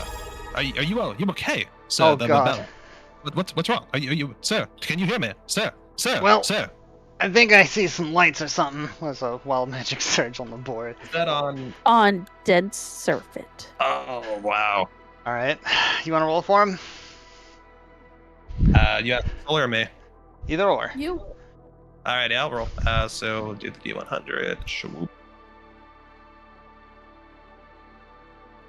Are you okay? Sir, oh, God. What's wrong? Are you, sir? Can you hear me, sir? Well, sir. I think I see some lights or something. There's a wild magic surge on the board. Is that on? On Dead Serpent. Oh, wow. All right. You want to roll for him? You have to roll or me? Either or. You. All right, I'll roll. So we'll do the D100. Shwoop.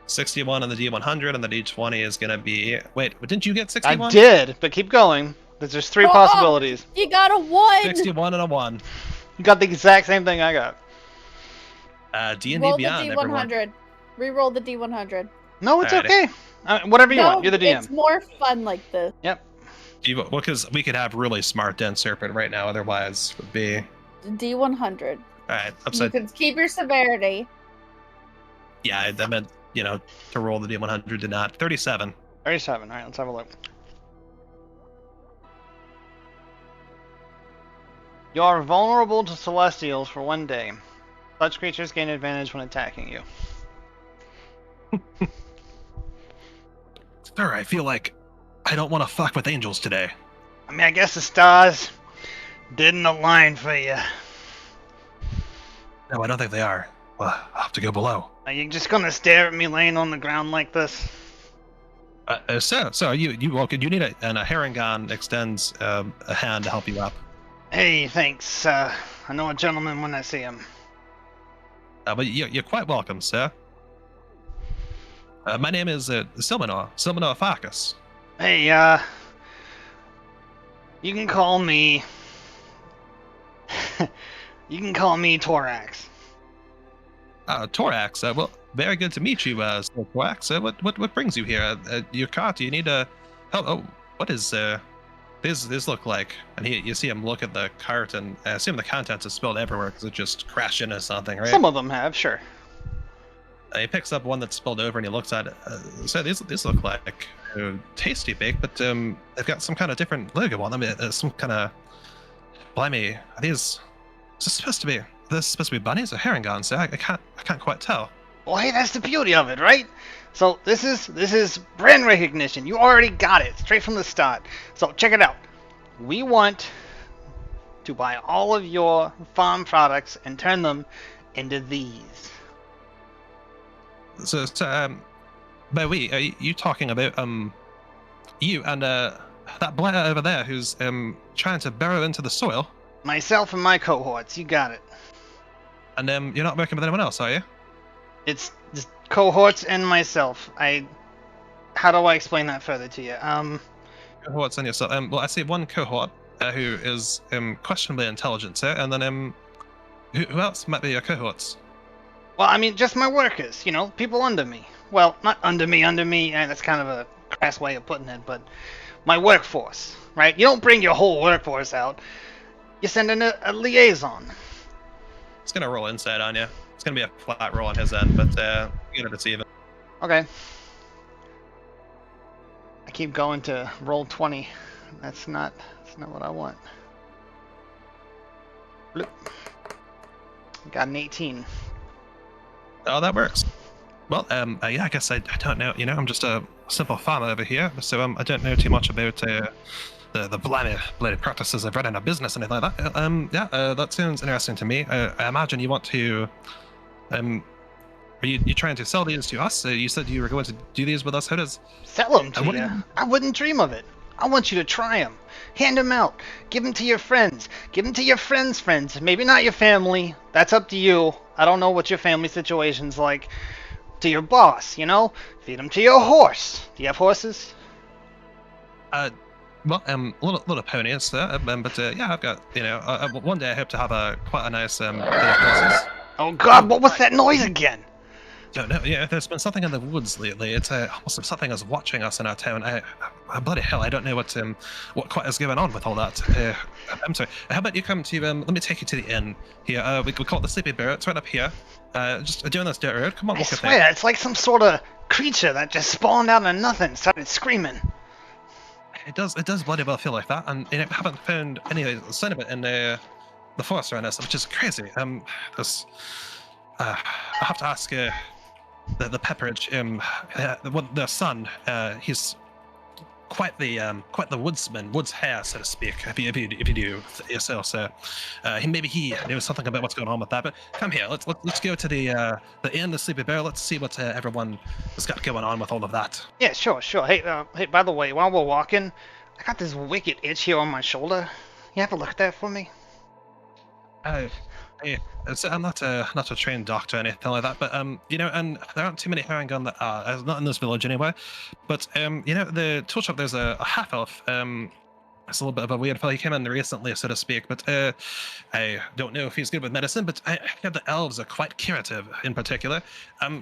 61 on the D100, and the D20 is going to be... Wait, didn't you get 61? I did, but keep going. There's three possibilities. You got a 1! 61 and a 1. You got the exact same thing I got. D&D Roll Beyond, the D100. everyone. Reroll the D100. No, it's Alrighty. okay. Whatever you want. You're the DM. It's more fun like this. Yep. Well, because we could have really smart Den Serpent right now, otherwise it would be... D100. Alright, You upside... can keep your severity. Yeah, I meant, to roll the D100 did not. 37. 37. All right, let's have a look. You are vulnerable to celestials for 1 day. Such creatures gain advantage when attacking you. Sir, I feel like I don't want to fuck with angels today. I mean, I guess the stars didn't align for you. No, I don't think they are. Well, I'll have to go below. Are you just gonna stare at me laying on the ground like this? Sir, you walk in. You need and a Harangon extends a hand to help you up. Hey, thanks. I know a gentleman when I see him. But you're quite welcome, sir. My name is Silmanor Farkas. Hey, you can call me... you can call me Torax. Torax, well, very good to meet you, Sir Torax. What brings you here? Your cart, do you need a... Oh, what is this look like? And you see him look at the cart, and I assume the contents are spilled everywhere because it just crashed into something, right? Some of them have, sure. He picks up one that's spilled over and he looks at it. So these look like tasty bake, but they've got some kind of different logo on them. Some kind of... Blimey, are these... Is this supposed to be... This supposed to be bunnies or herringons? I can't quite tell. Well, hey, that's the beauty of it, right? So this is brand recognition. You already got it straight from the start. So check it out. We want to buy all of your farm products and turn them into these. So by we, are you talking about you and that blighter over there who's trying to burrow into the soil? Myself and my cohorts. You got it. And you're not working with anyone else, are you? It's just cohorts and myself. How do I explain that further to you? Cohorts and yourself. Well, I see one cohort who is questionably intelligent, sir, and then who else might be your cohorts? Well, I mean, just my workers, people under me. Well, not under me, that's kind of a crass way of putting it, but my workforce, right? You don't bring your whole workforce out. You send in a liaison. It's going to roll inside on you. It's going to be a flat roll on his end, but you're going to deceive it. Okay. I keep going to roll 20. That's not what I want. Bloop. Got an 18. Oh, that works. Well, yeah, I guess I don't know. I'm just a simple farmer over here, so I don't know too much about the bloody practices of running a business and anything like that. That sounds interesting to me. I imagine you want to. Are you trying to sell these to us? You said you were going to do these with us. How does... Sell them to you? I wouldn't dream of it. I want you to try them. Hand them out. Give them to your friends. Give them to your friends' friends. Maybe not your family. That's up to you. I don't know what your family situation's like. To your boss, Feed them to your horse. Do you have horses? Well, little ponies, sir. But yeah, I've got, one day I hope to have quite a nice bit of horses. Oh God, what was that noise again? Don't know. Yeah, there's been something in the woods lately. It's almost something is watching us in our town. Bloody hell, I don't know what quite is going on with all that. I'm sorry. How about you come to let me take you to the inn here. We call it the Sleepy Bear. It's right up here. Just doing this dirt road. Come on, I walk it swear, there. it's like some sort of creature that just spawned out of nothing and started screaming. It does bloody well feel like that, and I haven't found any sign of it in the forest around us, which is crazy. I have to ask the Pepperidge, the son. He's quite the woods hare, so to speak. If you do yourself, so maybe he knows something about what's going on with that. But come here, let's go to the inn, the Sleepy Bear. Let's see what everyone has got going on with all of that. Yeah, sure. Hey, by the way, while we're walking, I got this wicked itch here on my shoulder. You have to look at that for me? I'm not a trained doctor or anything like that, but and there aren't too many Harangon that are, not in this village anyway. But the tool shop, there's a half elf. It's a little bit of a weird fellow. He came in recently, so to speak, but I don't know if he's good with medicine. But I hear the elves are quite curative, in particular.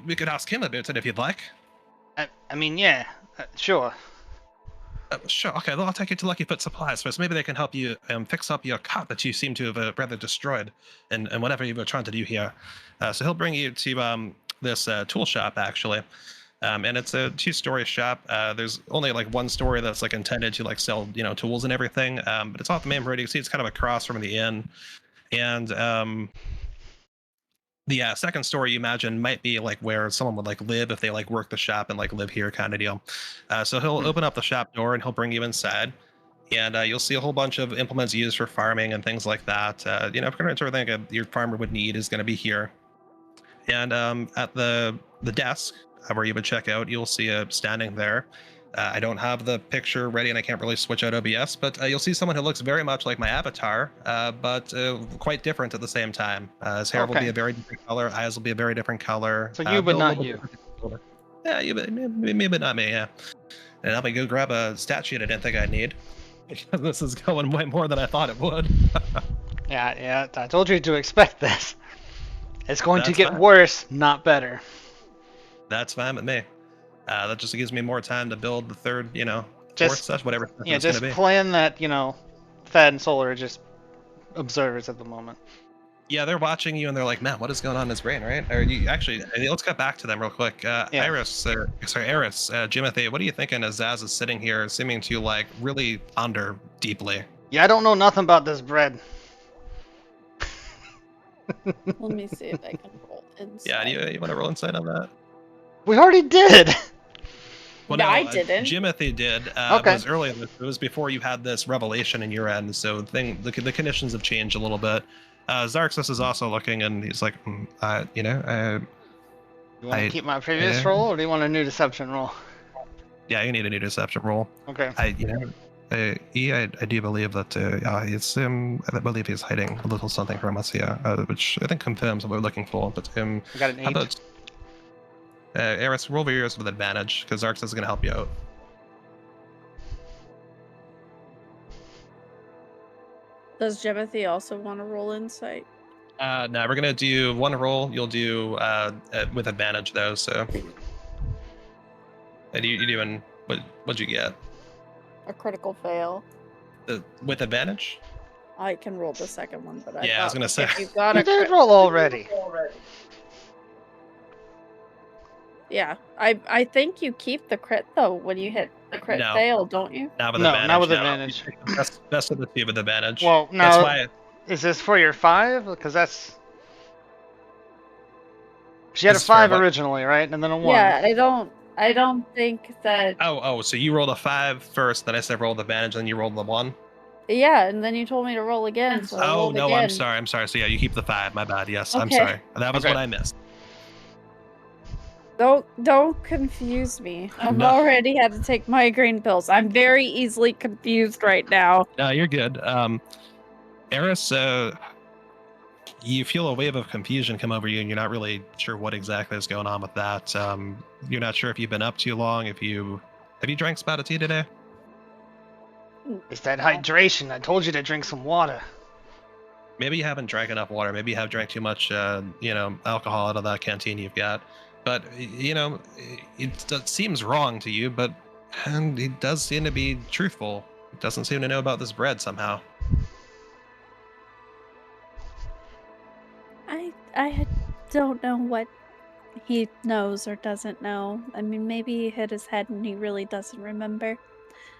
We could ask him about it if you'd like. I mean, yeah, sure. Sure. Okay. Well, I'll take you to Lucky Foot Supplies first. Maybe they can help you fix up your cart that you seem to have rather destroyed and whatever you were trying to do here. So he'll bring you to this tool shop actually, and it's a 2-story shop. There's only like one story that's like intended to like sell tools and everything. But it's off the main road. You can see it's kind of across from the inn, and the second story you imagine might be like where someone would like live if they like work the shop and like live here kind of deal. So he'll open up the shop door and he'll bring you inside, and you'll see a whole bunch of implements used for farming and things like that. Pretty much everything your farmer would need is going to be here. And at the desk where you would check out, you'll see a standing there. I don't have the picture ready, and I can't really switch out OBS, but you'll see someone who looks very much like my avatar, but quite different at the same time. His hair will be Okay. a very different color, eyes will be a very different color. So you, but a not little you. bit- Yeah, you, but me, but not me. Yeah. And I'm gonna go grab a stat sheet I didn't think I'd need, because this is going way more than I thought it would. Yeah, I told you to expect this. It's going to That's get fine. worse, not better. That's fine with me. That just gives me more time to build the third, fourth Just session, whatever session Yeah, it's gonna just be. plan that, Thad and Solar are just observers at the moment. Yeah, they're watching you and they're like, man, what is going on in his brain, right? Or you actually, let's get back to them real quick. Eris, Jimothy, what are you thinking as Zaz is sitting here, seeming to like really ponder deeply? Yeah, I don't know nothing about this bread. Let me see if I can roll inside. Yeah, you want to roll insight on that? We already did. Well, No, no, I didn't. Jimothy did. Okay. It was earlier. It was before you had this revelation in your end, so the conditions have changed a little bit. Xarxus is also looking, and he's like, You want to keep my previous yeah. roll, or do you want a new deception roll? yeah, you need a new deception roll. Okay. I do believe that I believe he's hiding a little something from us here, which I think confirms what we're looking for. But I got an 8. how about Eris, roll over yours with advantage, because Xarxus is going to help you out. Does Jimothy also want to roll insight? No, we're gonna do one roll. You'll do with advantage though. So, and you doing what'd you get? A critical fail. With advantage? I can roll the second one, but Yeah, I was gonna say. if you got You a did roll already. Yeah, I think you keep the crit though when you hit the crit No. fail, don't you? Not with No, advantage. not with no. advantage. Best of the two with advantage. Well, That's now, why. is this for your 5? Because that's... She had a This is for 5 what? originally, right? And then a 1. Yeah, I don't think that. Oh, so you rolled a 5 first, then I said roll the advantage, then you rolled the 1. Yeah, and then you told me to roll again, so I Oh rolled no, again. I'm sorry. So yeah, you keep the 5. My bad. Yes, I'm Okay. sorry. That was Okay. what I missed. Don't confuse me. I've No. already had to take migraine pills. I'm very easily confused right now. No, you're good. Eris, you feel a wave of confusion come over you, and you're not really sure what exactly is going on with that. You're not sure if you've been up too long. Have you drank spout of tea today? It's that hydration. I told you to drink some water. Maybe you haven't drank enough water. Maybe you have drank too much, alcohol out of that canteen you've got. But it seems wrong to you, and he does seem to be truthful. He doesn't seem to know about this bread somehow. I don't know what he knows or doesn't know. I mean, maybe he hit his head and he really doesn't remember.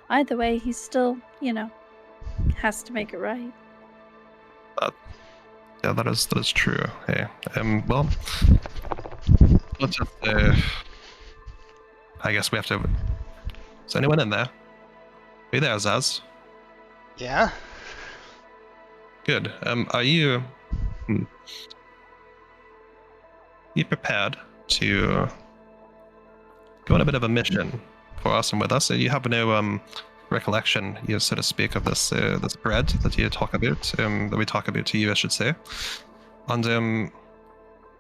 Either way, he still, has to make it right. Yeah, that is true. Hey, well, let's just. I guess we have to. Is anyone in there? Are you there, Zaz? Yeah? Good. Are you? You prepared to go on a bit of a mission for us and with us? You have no recollection, so to speak, of this bread that you talk about, that we talk about to you, I should say. And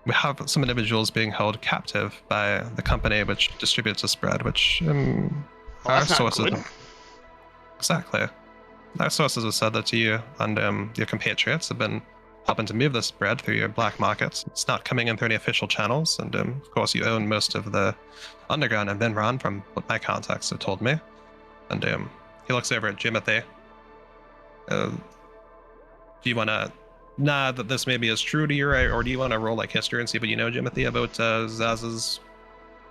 we have some individuals being held captive by the company which distributes this bread, which Well, that's not sources good. exactly. Our sources have said that you and your compatriots have been helping to move this bread through your black markets. It's not coming in through any official channels, and of course you own most of the underground in Vinron, from what my contacts have told me. And he looks over at Jimothy. Do you want to nod that this maybe is true to you, or do you want to roll like history and see what you know, Jimothy, about Zaz's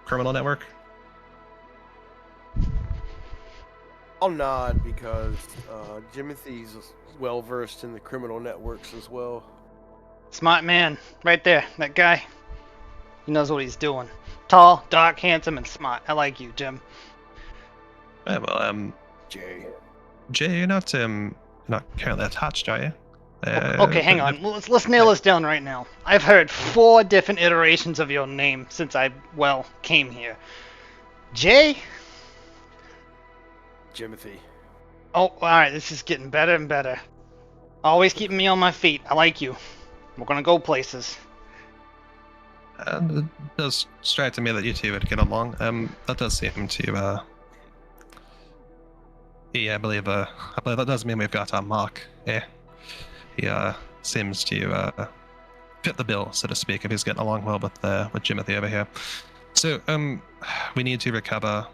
criminal network? I'll nod because Jimothy's well versed in the criminal networks as well. Smart man. Right there. That guy. He knows what he's doing. Tall, dark, handsome, and smart. I like you, Jim. Well, Jay. Jay, you're not currently attached, are you? Okay, hang on. Let's nail this down right now. I've heard 4 different iterations of your name since I, well, came here. Jay? Jimothy. Oh, alright, this is getting better and better. Always keeping me on my feet. I like you. We're gonna go places. And it does strike to me that you two would get along. That does seem to, yeah, I believe that does mean we've got our mark. Yeah. He, seems to, fit the bill, so to speak, if he's getting along well with Jimothy over here. So, we need to recover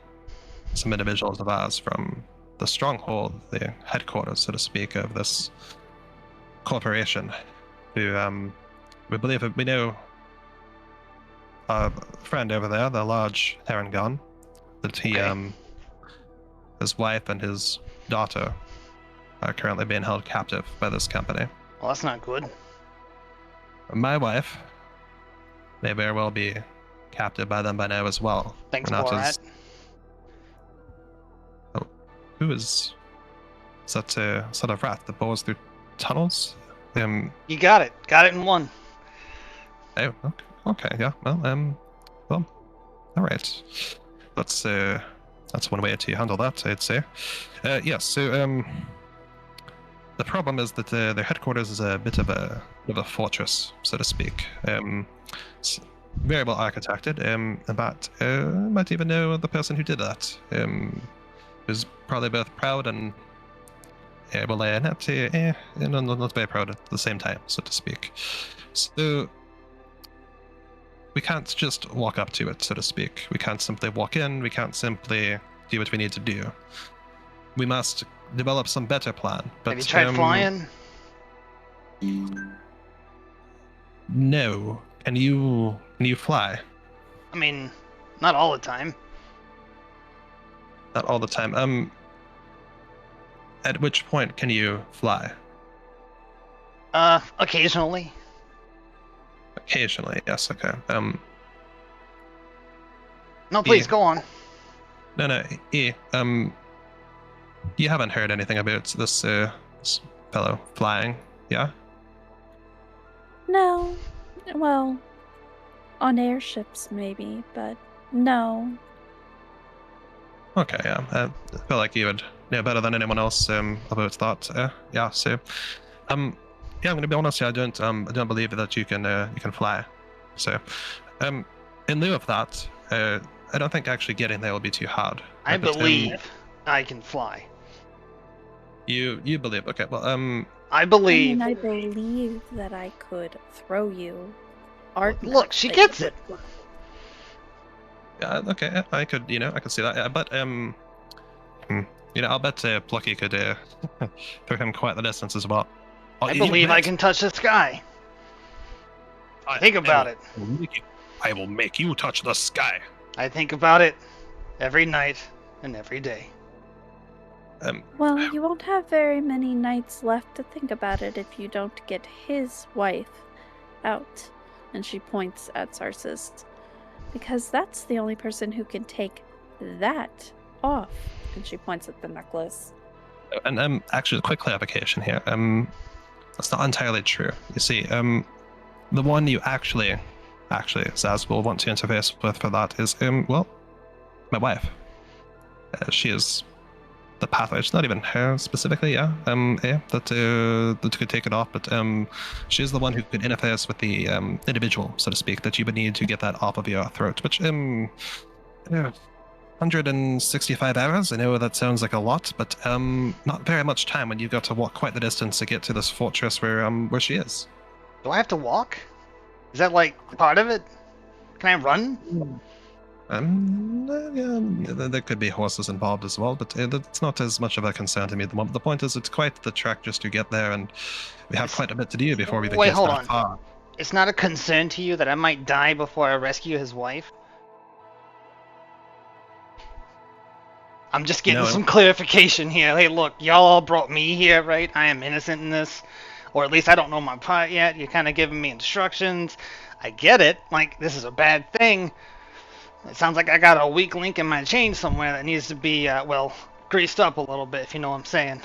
some individuals of ours from the stronghold, the headquarters, so to speak, of this corporation, who, we believe we know our friend over there, the large heron gun, that he, Okay. his wife and his daughter are currently being held captive by this company. Well, that's not good. My wife may very well be captive by them by now as well. Thanks, We're not Borat. as- Oh, who is that? Sort of rat that bores through tunnels? You got it. Got it in one. Oh, okay, yeah. Well, all right. That's one way to handle that, I'd say. Yes. So, the problem is that their headquarters is a bit of a fortress, so to speak. It's very well architected. But might even know the person who did that. Who's probably both proud and not very proud at the same time, so to speak. So we can't just walk up to it, so to speak. We can't simply walk in. We can't simply do what we need to do. We must develop some better plan. But, Have you tried flying? No. Can you fly? I mean, not all the time. Not all the time. At which point can you fly? Occasionally. Occasionally, yes. Okay. No, please, Yeah. go on. No. You haven't heard anything about this fellow flying, yeah? No. Well, on airships maybe, but no. Okay, yeah. I feel like you would know better than anyone else about that. Yeah. So, yeah, I'm gonna be honest. Yeah, I don't believe that you can fly. So, in lieu of that, I don't think actually getting there will be too hard. I But, believe I can fly. you believe? Okay. Well, I I believe. mean, I believe that I could throw you. Look, she gets it. yeah. Okay. I could see that. Yeah, but I'll bet Plucky could throw him quite the distance as well. I believe I can touch the sky. Think about it. I will make you touch the sky. I think about it every night and every day. Well, you won't have very many nights left to think about it if you don't get his wife out. And she points at Sarsis. Because that's the only person who can take that off. And she points at the necklace. And actually, a quick clarification here. That's not entirely true. You see, the one you actually, Zaz will want to interface with for that is, my wife. She is the pathway. It's not even her specifically, that could take it off, but she is the one who could interface with the individual, so to speak, that you would need to get that off of your throat, which, 165 hours. I know that sounds like a lot, but not very much time when you've got to walk quite the distance to get to this fortress where she is. Do I have to walk? Is that like part of it? Can I run? There could be horses involved as well, but it's not as much of a concern to me at the moment. The point is, it's quite the trek just to get there, and we have quite a bit to do before we even Wait, get hold that on. far. It's not a concern to you that I might die before I rescue his wife? I'm just getting No. some clarification here. Hey, look, y'all all brought me here, right? I am innocent in this. Or at least I don't know my part yet. You're kind of giving me instructions. I get it. Like, this is a bad thing. It sounds like I got a weak link in my chain somewhere that needs to be, greased up a little bit, if you know what I'm saying.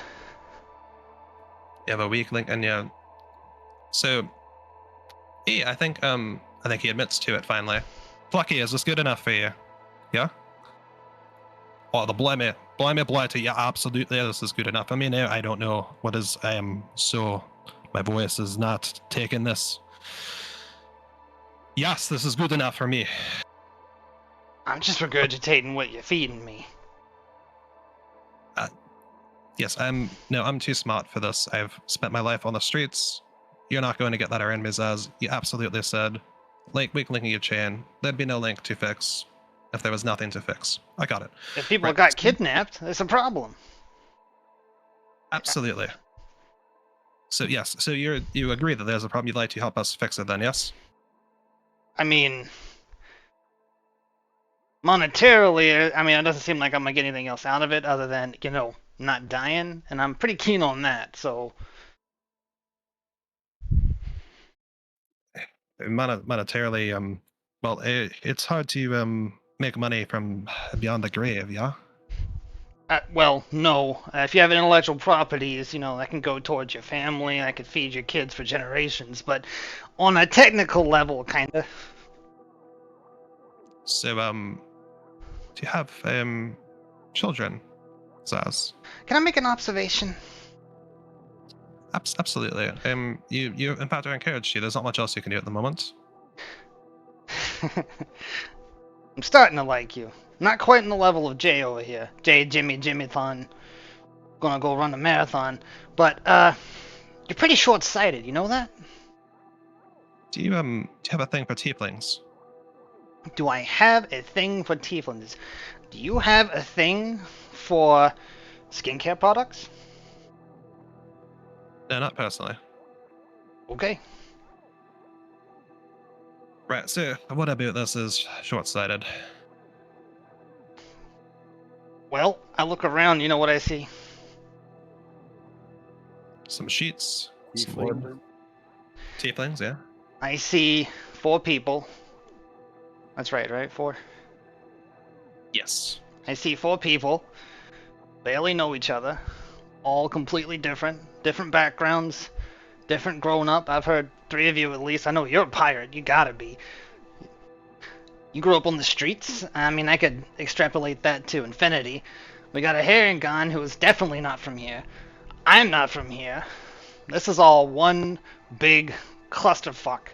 You have a weak link, and So, I think he admits to it finally. Plucky, is this good enough for you? Yeah? Oh, the blimey blighter, yeah, absolutely, this is good enough. I mean, I don't know what is, I am so, my voice is not taking this. Yes, this is good enough for me. I'm just regurgitating what you're feeding me. Yes, I'm too smart for this. I've spent my life on the streets. You're not going to get that around me, Zaz. You absolutely said, like, weak linking your chain. There'd be no link to fix if there was nothing to fix. I got it. If people Right. got kidnapped, there's a problem. Absolutely. So yes, so you agree that there's a problem. You'd like to help us fix it then, yes? I mean, monetarily, I mean, it doesn't seem like I'm gonna get anything else out of it other than, not dying, and I'm pretty keen on that, so... Monetarily, well, it's hard to make money from beyond the grave, yeah? Well, no. If you have intellectual properties, that can go towards your family, that could feed your kids for generations, but on a technical level, kinda. So, do you have children, Zaz? Can I make an observation? Absolutely. You in fact are encouraged to. There's not much else you can do at the moment. I'm starting to like you. Not quite in the level of Jay over here. Jimmy-thon. Gonna go run a marathon. But, you're pretty short-sighted, you know that? Do you have a thing for tieflings? Do I have a thing for tieflings? Do you have a thing for skincare products? No, not personally. Okay. Right, so what about this is short-sighted? Well, I look around, you know what I see? Some sheets, some Tiefling. wood. Tieflings, yeah. I see 4 people. That's right? 4? Yes. I see 4 people. Barely know each other. All completely different. Different backgrounds. Different grown up. I've heard 3 of you at least. I know you're a pirate. You gotta be. You grew up on the streets. I mean, I could extrapolate that to infinity. We got a Herringon who is definitely not from here. I'm not from here. This is all one big clusterfuck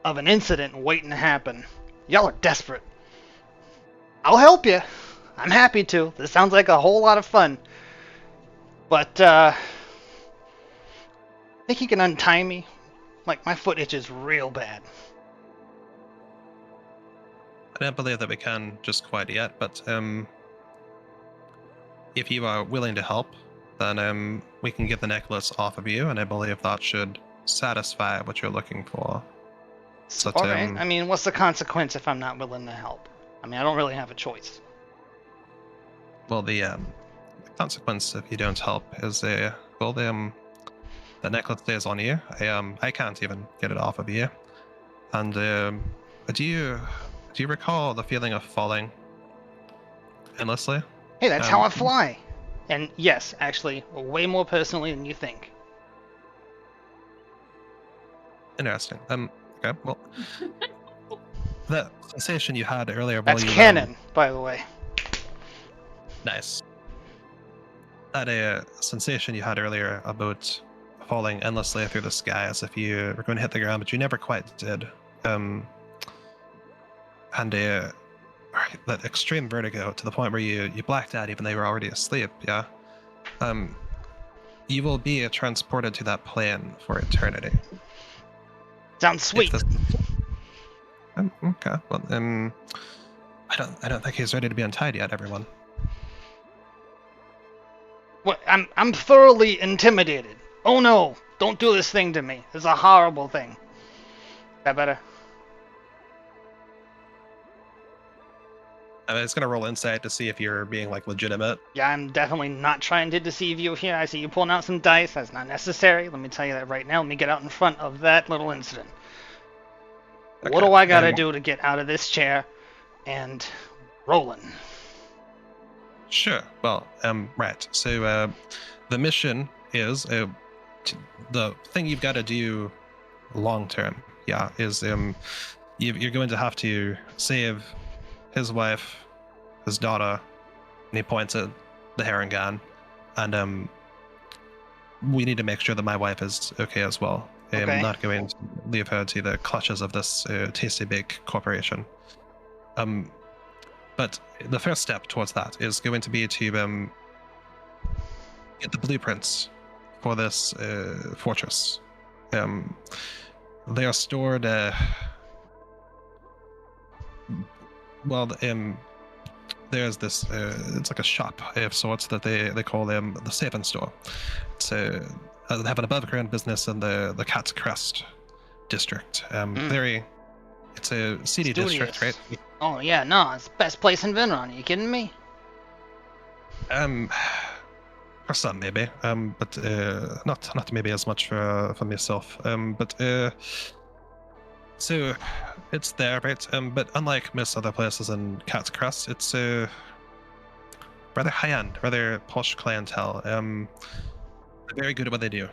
of an incident waiting to happen. Y'all are desperate. I'll help you. I'm happy to. This sounds like a whole lot of fun. But, think you can untie me? Like, my foot itches real bad. I don't believe that we can just quite yet, but if you are willing to help, then we can get the necklace off of you, and I believe that should satisfy what you're looking for. So, Alright, I mean, what's the consequence if I'm not willing to help? I mean, I don't really have a choice. well, the consequence if you don't help is the necklace stays on you. I can't even get it off of you. And do you recall the feeling of falling endlessly? Hey, that's how I fly. And yes, actually, way more personally than you think. Interesting. Okay, well, the sensation you had earlier. That's while you, canon, by the way. Nice. That sensation you had earlier about falling endlessly through the sky as if you were going to hit the ground, but you never quite did. And that extreme vertigo to the point where you blacked out even though you were already asleep. Yeah. You will be transported to that plane for eternity. Sounds sweet. Okay. Well, I don't think he's ready to be untied yet, everyone. What? I'm thoroughly intimidated. Oh no! Don't do this thing to me. It's a horrible thing. That better? I was gonna roll insight to see if you're being like legitimate. Yeah, I'm definitely not trying to deceive you here. I see you pulling out some dice. That's not necessary. Let me tell you that right now. Let me get out in front of that little incident. Okay. What do I gotta do to get out of this chair and rolling? Sure. Well, right. So the mission is the thing you've got to do long term, yeah, is you're going to have to save his wife, his daughter, and he points at the Harengan, and we need to make sure that my wife is okay as well. I'm Okay. not going to leave her to the clutches of this tasty bake corporation. But the first step towards that is going to be to get the blueprints for this fortress. They are stored. There's this. It's like a shop of sorts that they call them the Saving Store. They have an above ground business in the Cat's Crest district. It's a seedy district, Studious. right? Oh yeah, no, it's the best place in Vinron. Are you kidding me? For some maybe, but not maybe as much for myself. So it's there, right? But unlike most other places in Cat's Crest, it's rather high-end, rather posh clientele. They're very good at what they do.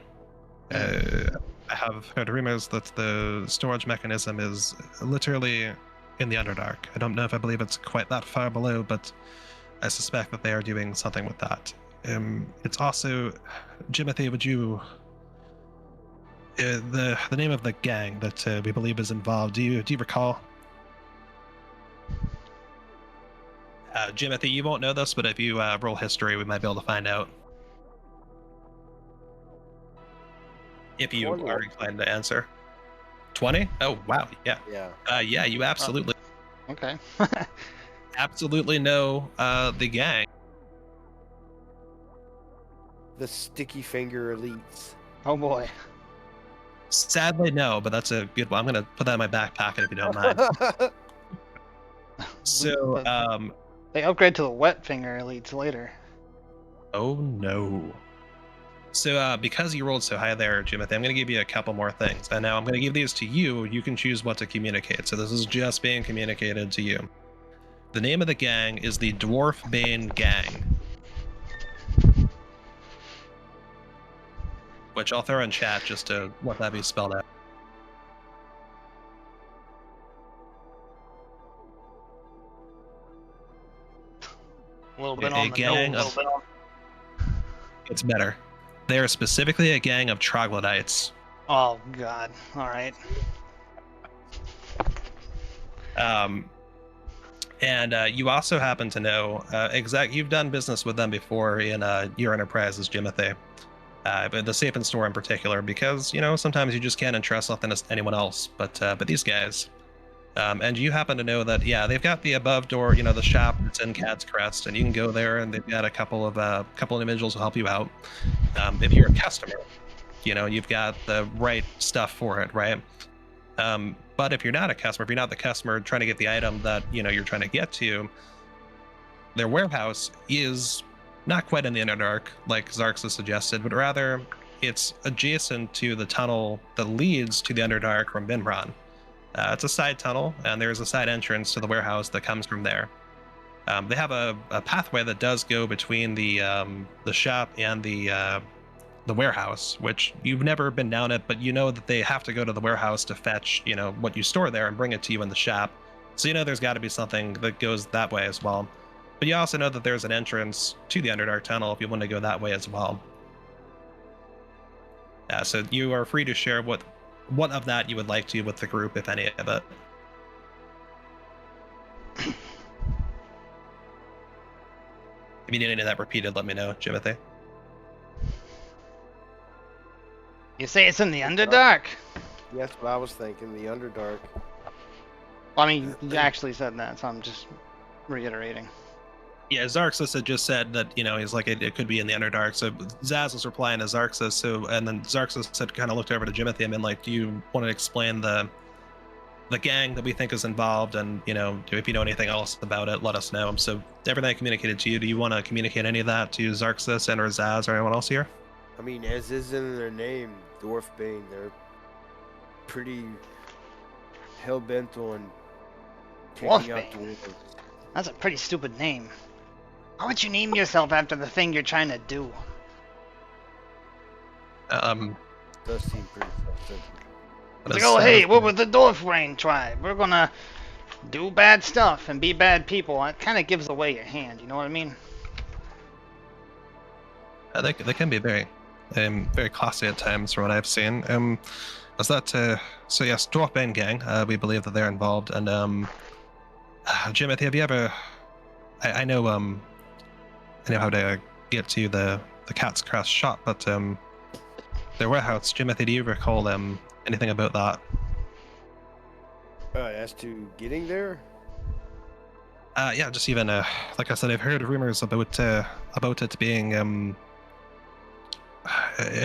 I have heard rumors that the storage mechanism is literally in the Underdark. I don't know if I believe it's quite that far below, but I suspect that they are doing something with that. It's also, Jimothy, would you... the name of the gang that we believe is involved, do you recall? Jimothy, you won't know this, but if you roll history, we might be able to find out. If you 20. are inclined to answer. 20? Oh, wow, yeah. Yeah. Yeah, you absolutely, Okay. absolutely know the gang. The Sticky Finger Elites. Oh boy. Sadly, no, but that's a good one. I'm going to put that in my back pocket if you don't mind. So, They upgrade to the wet finger elites later. oh no. So, because you rolled so high there, Jimothy, I'm going to give you a couple more things. And now I'm going to give these to you. You can choose what to communicate. So this is just being communicated to you. The name of the gang is the Dwarf-bane Gang. Which I'll throw in chat just to let that be spelled out. A little bit A on the gang nose. of... It's better. They are specifically a gang of troglodytes. Oh god. All right. And you also happen to know you've done business with them before in your enterprises, Jimothy. But the Safe and Store in particular, because sometimes you just can't entrust something to anyone else. But these guys, and you happen to know that they've got the above door, the shop that's in Cat's Crest, and you can go there, and they've got a couple of individuals who help you out. If you're a customer, you've got the right stuff for it, right? But if you're not a customer, if you're not the customer trying to get the item that you're trying to get to, their warehouse is not quite in the Underdark, like Zarxus suggested, but rather it's adjacent to the tunnel that leads to the Underdark from Vinron. It's a side tunnel, and there's a side entrance to the warehouse that comes from there. They have a pathway that does go between the shop and the warehouse, which you've never been down it, but you know that they have to go to the warehouse to fetch, what you store there and bring it to you in the shop. So there's got to be something that goes that way as well. But you also know that there's an entrance to the Underdark Tunnel if you want to go that way as well. So you are free to share what of that you would like to with the group, if any of it. If you need any of that repeated, let me know, Jimothy. You say it's in the Underdark? That's what I was thinking, the Underdark. Well, I mean, you actually said that, so I'm just reiterating. Yeah, Zarxus had just said that, he's like, it could be in the Underdark. So Zaz was replying to Zarxus, and then Zarxus had kind of looked over to Jimothy and been like, do you want to explain the gang that we think is involved? And, if you know anything else about it, let us know. So everything I communicated to you, do you want to communicate any of that to Zarxus and or Zaz or anyone else here? I mean, as is in their name, Dwarf-bane, they're pretty hell-bent on taking out Dwarf-bane? dwarves. That's a pretty stupid name. Why would you name yourself after the thing you're trying to do? Does seem pretty self-centered. It's like, oh hey, we're with the Dorfrain tribe. We're gonna do bad stuff and be bad people. It kind of gives away your hand. You know what I mean? They can be very classy at times, from what I've seen. Is that so? Yes, Trogbane gang. We believe that they're involved. And Jimothy, have you ever? I know how to get to the Cat's Crest shop, but their warehouse. Jimothy, do you recall anything about that? As to getting there? Yeah, just even like I said, I've heard rumors about it being in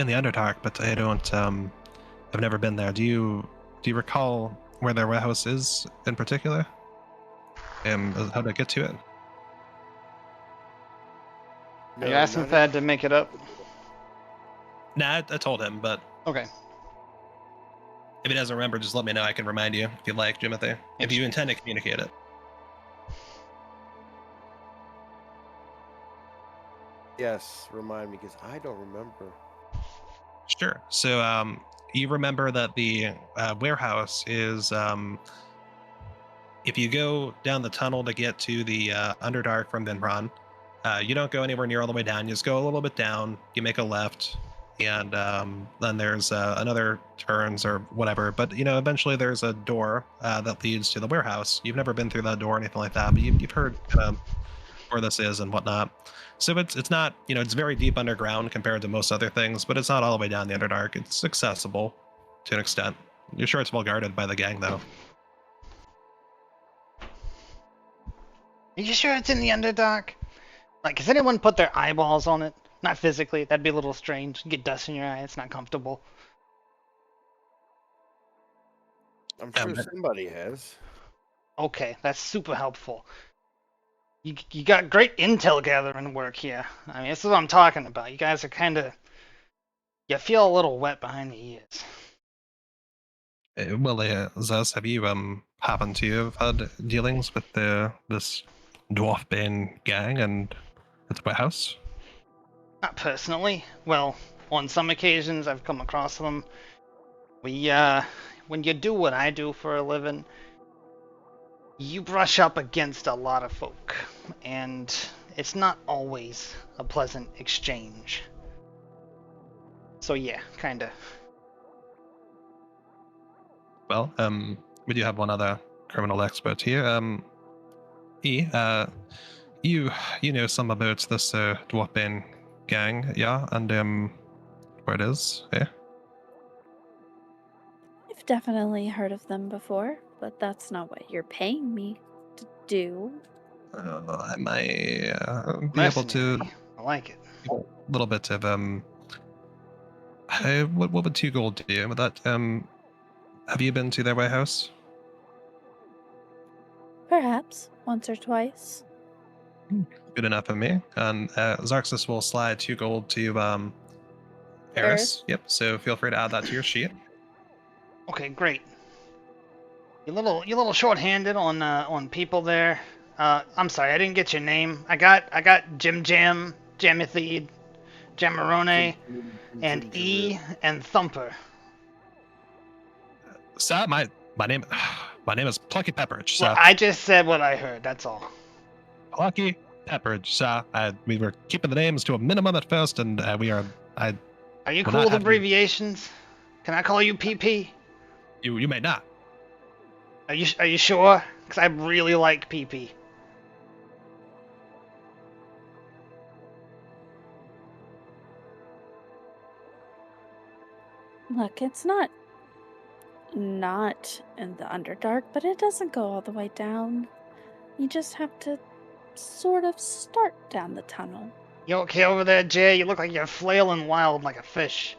the Underdark, but I don't. I've never been there. Do you recall where their warehouse is in particular? How to get to it? Are you asking Thad to make it up? Nah, I told him, but Okay. if he doesn't remember, just let me know. I can remind you if you like, Jimothy. If you intend to communicate it. Yes, remind me, because I don't remember. Sure. So, you remember that the warehouse is, if you go down the tunnel to get to the Underdark from Vinron, you don't go anywhere near all the way down. You just go a little bit down. You make a left, and then there's another turns or whatever. But eventually there's a door that leads to the warehouse. You've never been through that door or anything like that, but you've heard where this is and whatnot. So it's not, it's very deep underground compared to most other things, but it's not all the way down the Underdark. It's accessible to an extent. You're sure it's well guarded by the gang, though. Are you sure it's in the Underdark? Like, has anyone put their eyeballs on it? Not physically. That'd be a little strange. You get dust in your eye. It's not comfortable. I'm sure somebody has. Okay, that's super helpful. You got great intel gathering work here. I mean, this is what I'm talking about. You guys are kind of... You feel a little wet behind the ears. Well, Zaz, have you happened to have had dealings with this Dwarfbane gang and its warehouse? Not personally. Well, on some occasions I've come across them. When you do what I do for a living, you brush up against a lot of folk, and it's not always a pleasant exchange. So yeah, kinda. Well, we do have one other criminal expert here. E, you know some about this Dwarfbane gang, yeah, and where it is, yeah? I've definitely heard of them before, but that's not what you're paying me to do. I might be able to. Mercenary. I like it. A little bit of what would 2 gold do? Would that have you been to their warehouse? Perhaps once or twice. Good enough for me. And Xarxis will slide 2 gold to Eris. Yep. So feel free to add that to your sheet. Okay, great. You're a little short-handed on people there. I'm sorry, I didn't get your name. I got Jim Jam, Jamithid, Jamarone, and E and Thumper. Sir, my name is Plucky Pepperidge, sir. Well, I just said what I heard. That's all. Plucky Pepperidge, sir. We were keeping the names to a minimum at first, and we are. Are you cool with abbreviations? Can I call you PP? You may not. Are you sure? Because I really like PP. Look, it's not in the Underdark, but it doesn't go all the way down. You just have to sort of start down the tunnel. You okay over there, Jay? You look like you're flailing wild like a fish.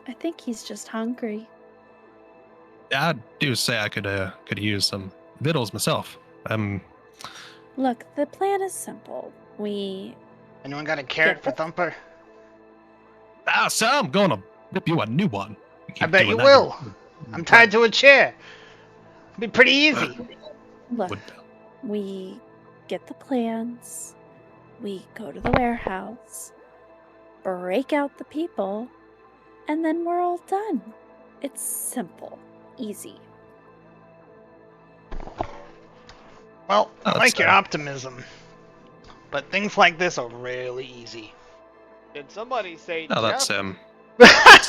I think he's just hungry. I do say I could use some victuals myself. Look, the plan is simple. Anyone got a carrot for Thumper? Sir, I'm gonna rip you a new one. I bet you will. I'm tied to a chair. It'll be pretty easy. Look, we get the plans, we go to the warehouse, break out the people, and then we're all done. It's simple. Easy. Well, I Oh, like your sorry. optimism, but things like this are really easy. Did somebody say Oh, Jeff? that's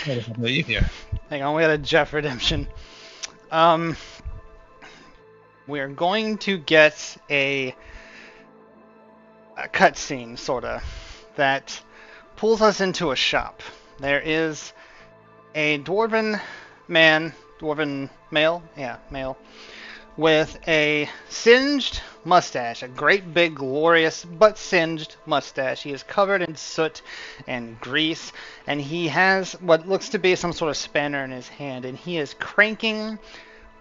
what about you here? Hang on, we had a Jeff redemption. We're going to get a cutscene, sorta, that pulls us into a shop. There is a dwarven male, with a singed mustache, a great big glorious but singed mustache. He is covered in soot and grease, and he has what looks to be some sort of spanner in his hand, and he is cranking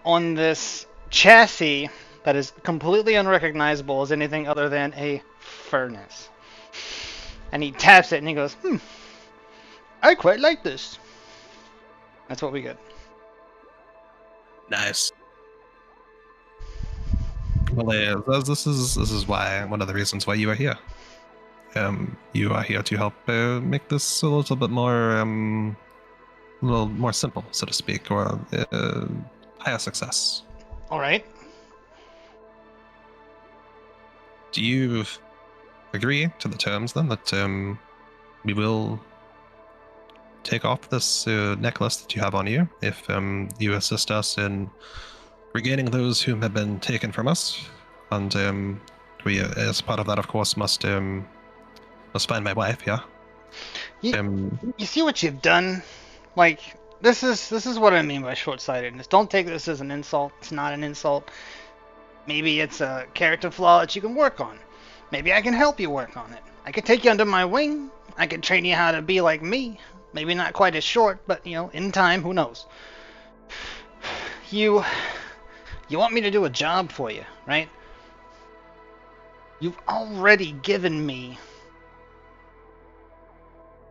on this chassis that is completely unrecognizable as anything other than a furnace. And he taps it and he goes, I quite like this. That's what we get. Nice. Well, this is why one of the reasons why you are here. You are here to help make this a little bit more, simple, so to speak, or higher success. All right. Do you agree to the terms then that we will take off this necklace that you have on you if you assist us in regaining those whom have been taken from us, and we, as part of that, of course, must find my wife. Yeah. You see what you've done? Like, this is what I mean by short-sightedness. Don't take this as an insult. It's not an insult. Maybe it's a character flaw that you can work on. Maybe I can help you work on it. I could take you under my wing. I could train you how to be like me. Maybe not quite as short, but, in time, who knows? You want me to do a job for you, right? You've already given me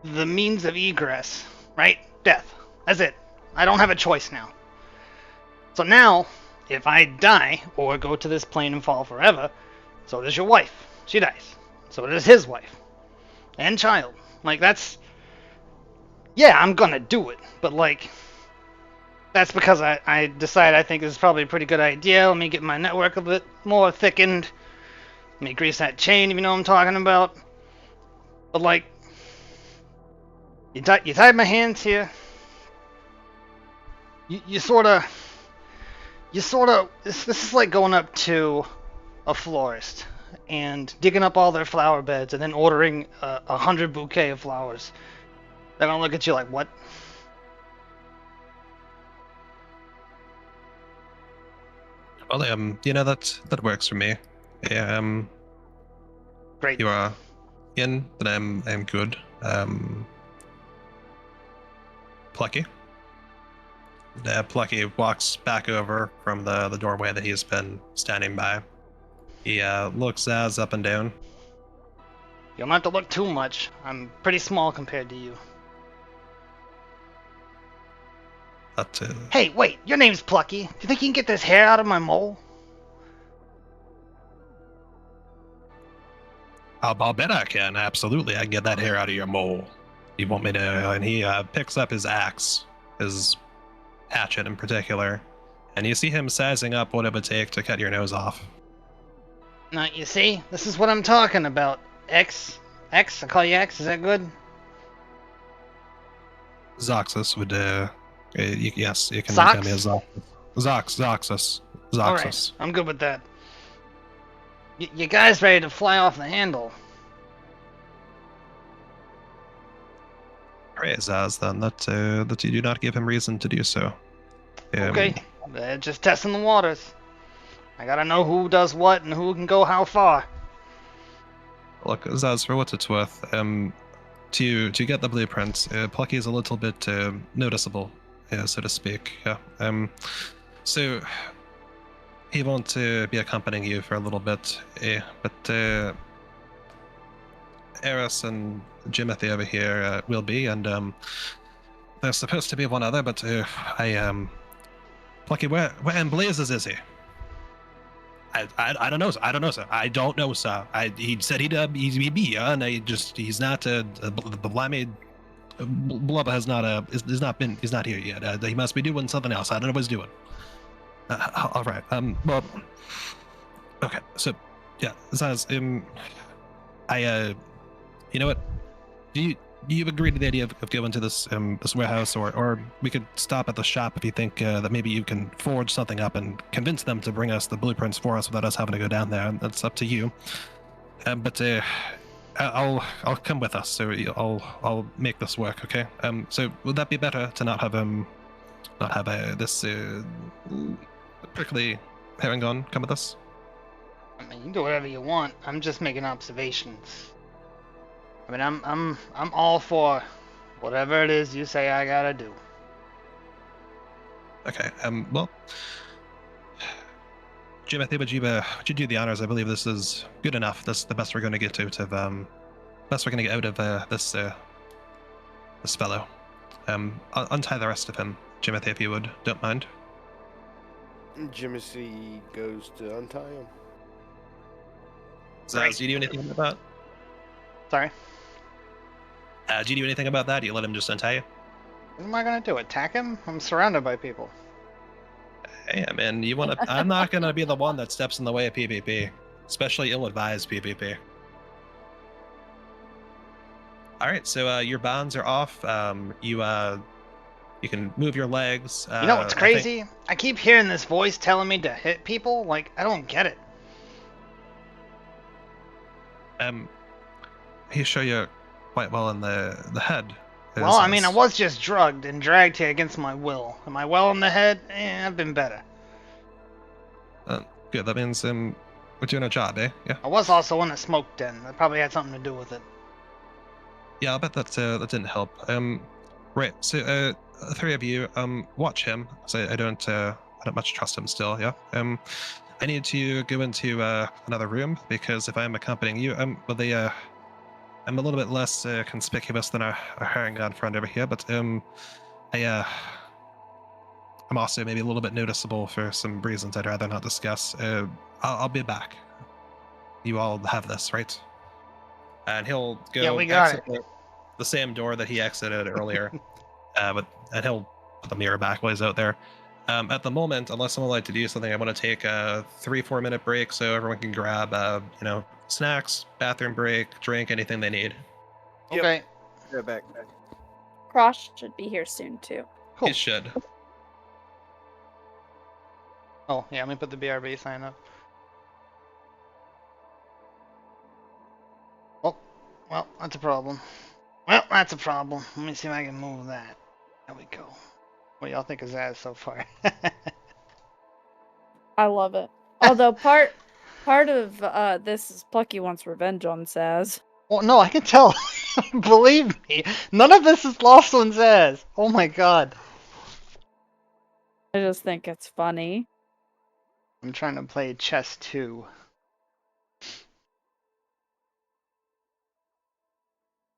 the means of egress, right? Death. That's it. I don't have a choice now. So now, if I die or go to this plane and fall forever, so does your wife. She dies. So does his wife. And child. Like, that's... Yeah, I'm gonna do it. But, like... That's because I decide I think this is probably a pretty good idea. Let me get my network a bit more thickened. Let me grease that chain, if you know what I'm talking about. But, like... You tied my hands here. You sort of... This is like going up to a florist and digging up all their flower beds and then ordering 100 bouquet of flowers. They're gonna look at you like, what? Well, that works for me. Yeah, Great. you are in, then I'm good. Plucky. Plucky walks back over from the doorway that he's been standing by. He looks Zaz up and down. You don't have to look too much. I'm pretty small compared to you. That, Hey, wait, your name's Plucky. Do you think you can get this hair out of my mole? I'll bet I can. Absolutely, I can get that hair out of your mole. You want me to? And he picks up his axe, his hatchet in particular, and you see him sizing up what it would take to cut your nose off. Now, you see, this is what I'm talking about. X, I call you X. Is that good? Zoxus would. Yes, you can Zox? call me a Zoxus. All right, I'm good with that. You guys ready to fly off the handle? Great, Zaz, then that you do not give him reason to do so. Okay, just testing the waters. I gotta know who does what and who can go how far. Look, Zaz, for what it's worth, to get the blueprints, Plucky is a little bit noticeable, so to speak. Yeah. So he won't be accompanying you for a little bit, but Eris and Jimothy over here will be, and there's supposed to be one other, but Plucky, where in blazes is he? I don't know, sir. I don't know, sir. He said he'd be here, and he's not. Blimey, Blubber has not is not here yet. He must be doing something else. I don't know what he's doing. All right. Well. Okay. So, yeah. Zaz, you know what? Do you agree to the idea of going to this this warehouse, or we could stop at the shop if you think that maybe you can forge something up and convince them to bring us the blueprints for us without us having to go down there. That's up to you. But I'll come with us, so I'll make this work. Okay. So would that be better to not have this prickly herringon come with us? I mean, you can do whatever you want. I'm just making observations. I mean, I'm all for whatever it is you say I gotta do. Okay. Well, Jimothy, would you do the honors? I believe this is good enough. That's the best we're going to get best we're going to get out of this fellow. Untie the rest of him, Jimothy, if you would, don't mind. Jimothy goes to untie him. Zaz, do you do anything about that? Sorry. Do you do anything about that? Do you let him just untie you? What am I gonna do? Attack him? I'm surrounded by people. Hey, man, you want to? I'm not going to be the one that steps in the way of PvP, especially ill-advised PvP. All right, so your bonds are off. You can move your legs. You know what's crazy? I keep hearing this voice telling me to hit people. Like, I don't get it. He show you quite well in the head. Well, I mean, I was just drugged and dragged here against my will. Am I well in the head? I've been better. Good. That means we're doing our job, eh? Yeah. I was also in a smoke den. That probably had something to do with it. Yeah, I'll bet that didn't help. Right. So the three of you watch him. So I don't much trust him still. Yeah. I need to go into another room because if I'm accompanying you, I'm a little bit less conspicuous than our herringon friend over here, but I'm also maybe a little bit noticeable for some reasons I'd rather not discuss. I'll be back. You all have this, right? And he'll go Yeah, we got exit the same door that he exited earlier, and he'll put the mirror back while he's out there. At the moment, unless someone would like to do something, I want to take a 3-4 minute break so everyone can grab, snacks, bathroom break, drink, anything they need. Yep. Okay. Go back. Cross should be here soon too. Cool. He should. Oh, yeah, let me put the BRB sign up. Oh, well, that's a problem. Well, that's a problem. Let me see if I can move that. There we go. What do y'all think of Zaz so far? I love it. Although part of this is Plucky wants revenge on Zaz. Well, no, I can tell. Believe me, none of this is lost on Zaz. Oh my god. I just think it's funny. I'm trying to play chess too.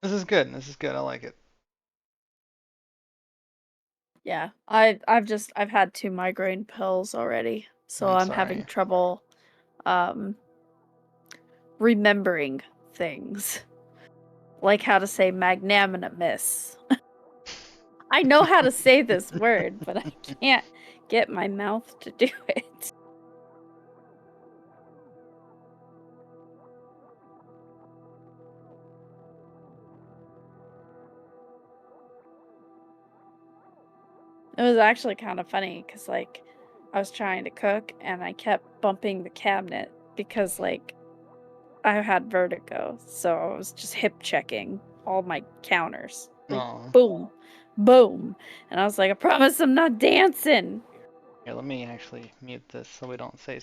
This is good. This is good. I like it. Yeah, I've had 2 migraine pills already, so I'm having sorry. trouble remembering things. Like how to say magnanimous. I know how to say this word, but I can't get my mouth to do it. It was actually kind of funny because, like, I was trying to cook and I kept bumping the cabinet because, like, I had vertigo. So I was just hip checking all my counters. Like, Oh. boom, boom. And I was like, I promise I'm not dancing. Here, let me actually mute this so we don't say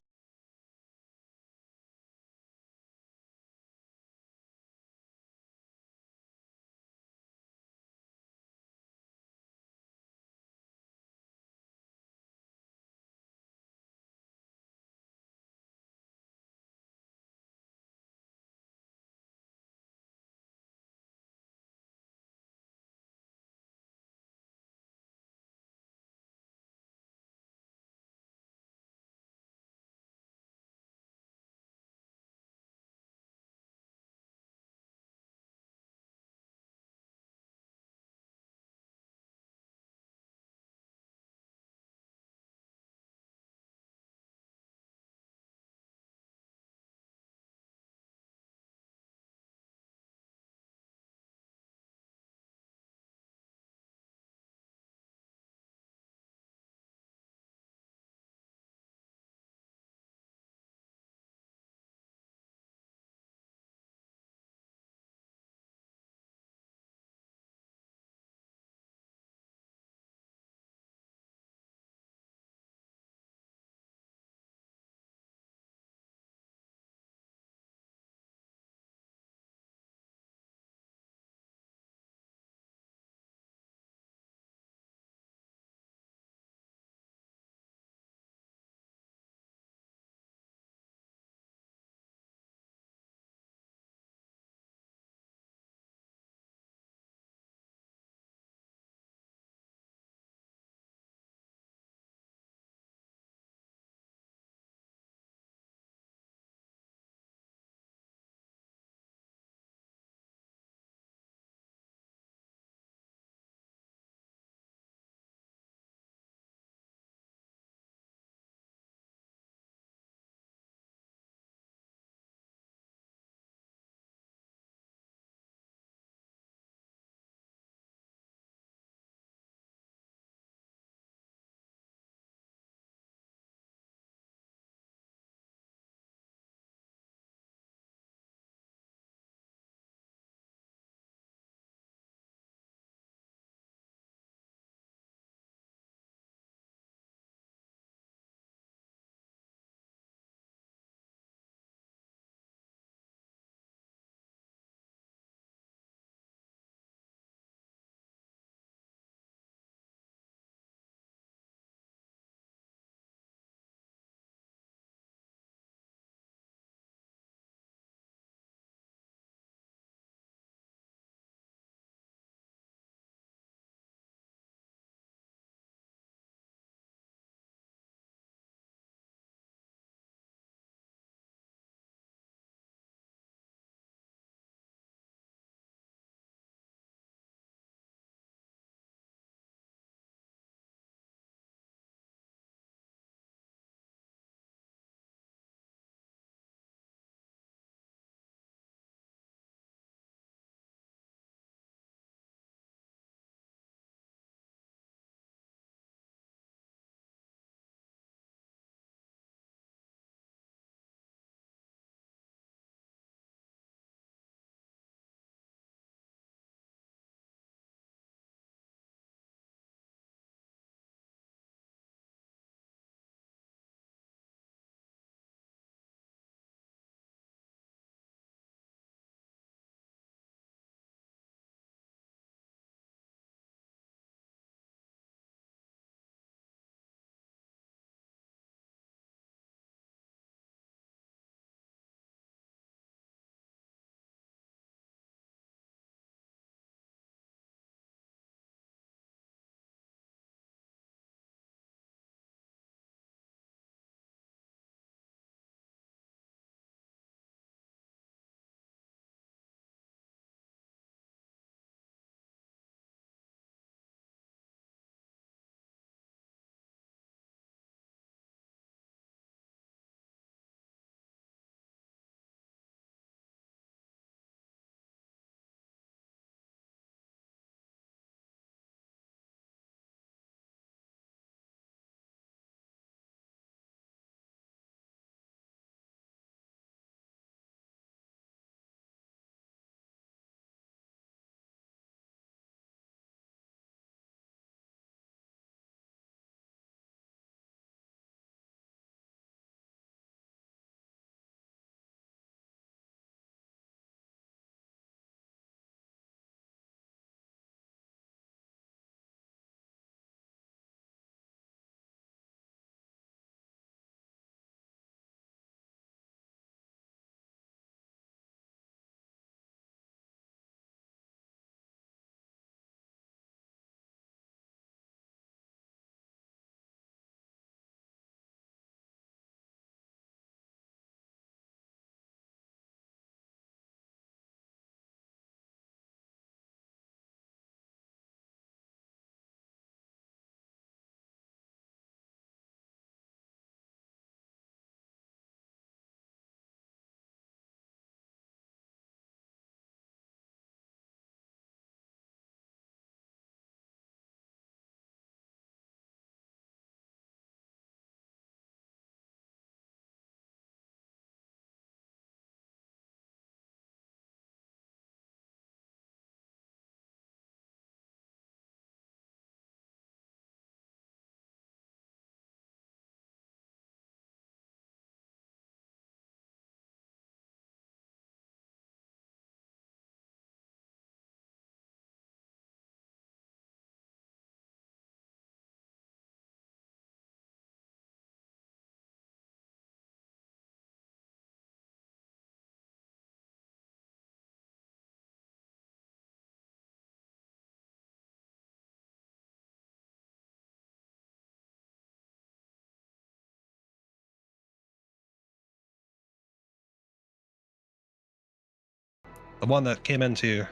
The one that came into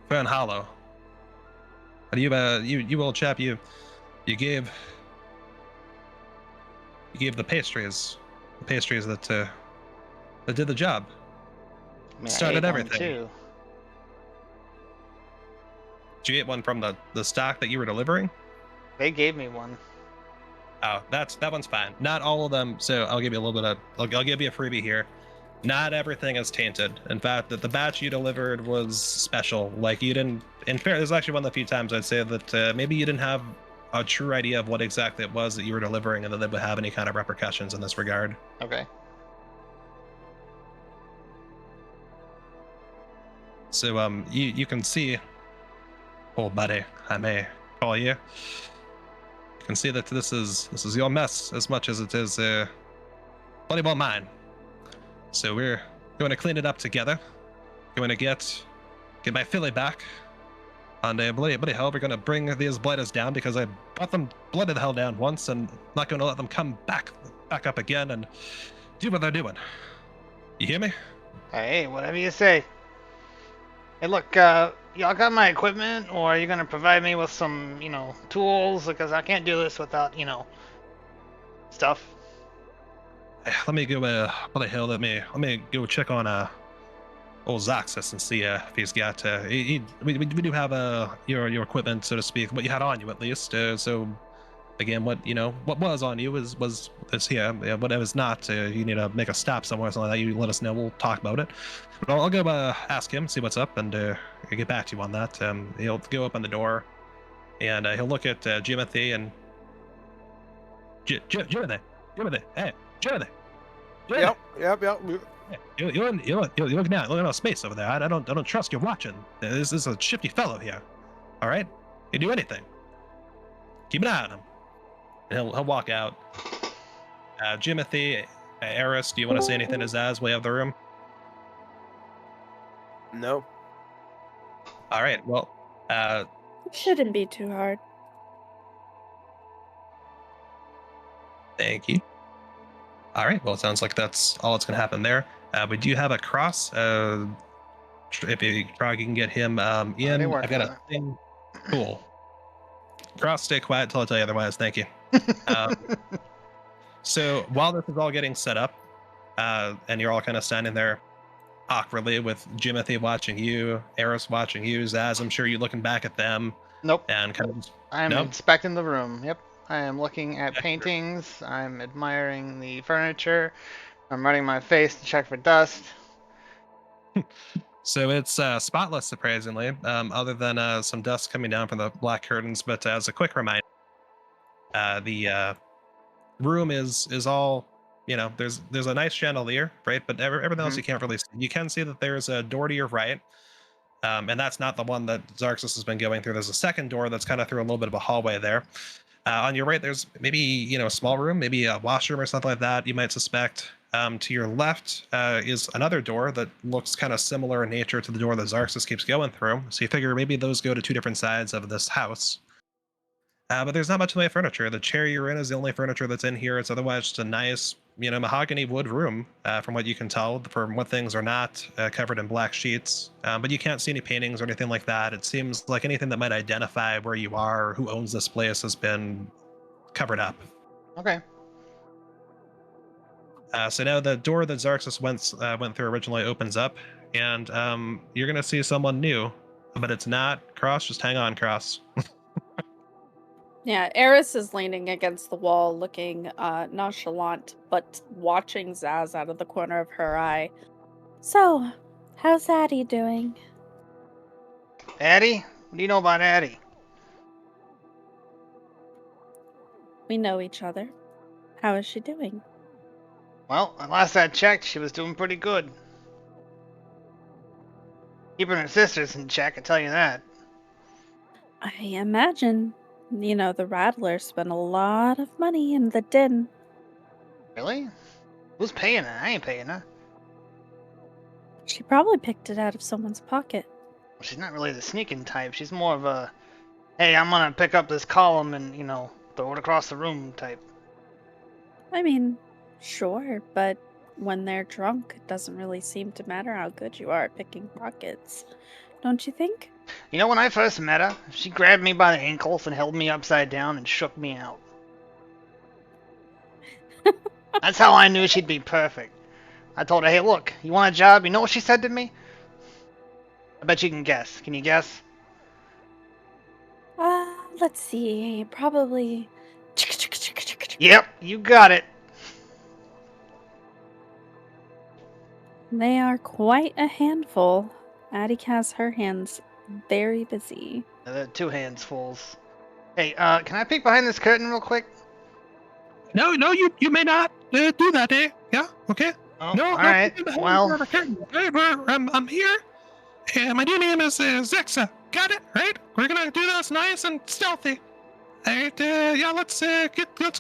Fern Hollow. And you old chap, you gave the pastries that did the job. I mean, I Started ate one everything. too. Did you get one from the stock that you were delivering? They gave me one. Oh, that one's fine. Not all of them. So I'll give you a little bit of. I'll give you a freebie here. Not everything is tainted. In fact, that the batch you delivered was special. Like you didn't. In fair, there's actually one of the few times I'd say that maybe you didn't have a true idea of what exactly it was that you were delivering, and that they would have any kind of repercussions in this regard. Okay. So you can see, old buddy, I may call you. You can see that this is your mess as much as it is bloody well mine. So we're going to clean it up together. Going to get my filly back. And bloody hell, we're going to bring these blighters down because I brought them bloody the hell down once, and not going to let them come back up again and do what they're doing. You hear me? Hey, whatever you say. Hey, look, y'all got my equipment, or are you gonna provide me with some, tools? Because I can't do this without, stuff. Let me go. Bloody hell, let me go check on old Zoxus and see if he's got. We do have your equipment, so to speak. What you had on you, at least. So again, what was on you is here. Yeah, whatever's not, you need to make a stop somewhere, something like that. You let us know. We'll talk about it. But I'll go ask him, see what's up, and I'll get back to you on that. He'll go open the door, and he'll look at Jimothy and Jimothy, hey, Jimothy. Yep. You're looking at space over there. I don't trust your watching. This is a shifty fellow here. All right, you do anything. Keep an eye on him. And he'll walk out. Jimothy, Eris, do you want to say anything to Zaz way out of the room? No. All right. Well, It shouldn't be too hard. thank you. All right. Well, it sounds like that's all that's going to happen there. We do have a cross. If you can get him in, I've got a thing. Cool. Cross, stay quiet until I tell you otherwise. Thank you. So while this is all getting set up, and you're all kind of standing there awkwardly with Jimothy watching you, Eris watching you, Zaz, I'm sure you're looking back at them. Nope. And kind of. I'm Nope. inspecting the room. Yep. I am looking at paintings. I'm admiring the furniture. I'm running my face to check for dust. So it's spotless, surprisingly, other than some dust coming down from the black curtains. But as a quick reminder, the room is all, there's a nice chandelier, right? But everything else you can't really see. You can see that there's a door to your right, and that's not the one that Zarxus has been going through. There's a second door that's kind of through a little bit of a hallway there. On your right, there's maybe a small room, maybe a washroom or something like that, you might suspect. To your left is another door that looks kind of similar in nature to the door that Zarxus keeps going through. So you figure maybe those go to two different sides of this house. But there's not much in the way of furniture. The chair you're in is the only furniture that's in here. It's otherwise just a nice, mahogany wood room, from what you can tell. From what things are not covered in black sheets. But you can't see any paintings or anything like that. It seems like anything that might identify where you are or who owns this place has been covered up. Okay. So now the door that Zarxus went through originally opens up, and you're going to see someone new, but it's not Cross. Just hang on, Cross. Yeah, Eris is leaning against the wall, looking nonchalant, but watching Zaz out of the corner of her eye. So, how's Addie doing? Addie? What do you know about Addie? We know each other. How is she doing? Well, last I checked, she was doing pretty good. Keeping her sisters in check, I tell you that. I imagine, the Rattler spent a lot of money in the den. Really? Who's paying her? I ain't paying her. She probably picked it out of someone's pocket. Well, she's not really the sneaking type. She's more of a, hey, I'm gonna pick up this column and, throw it across the room type. I mean, sure, but when they're drunk, it doesn't really seem to matter how good you are at picking pockets. Don't you think? You know, when I first met her, she grabbed me by the ankles and held me upside down and shook me out. That's how I knew she'd be perfect. I told her, hey, look, you want a job? You know what she said to me? I bet you can guess. Can you guess? Let's see. Probably. Yep, you got it. They are quite a handful. Addie has her hands very busy. Two handsfuls. Hey, can I peek behind this curtain real quick? No, you may not do that, eh? Yeah, okay. Oh, No, all right. Well, I'm here. My new name is Zexa. Got it, right? We're gonna do this nice and stealthy. All right, yeah, let's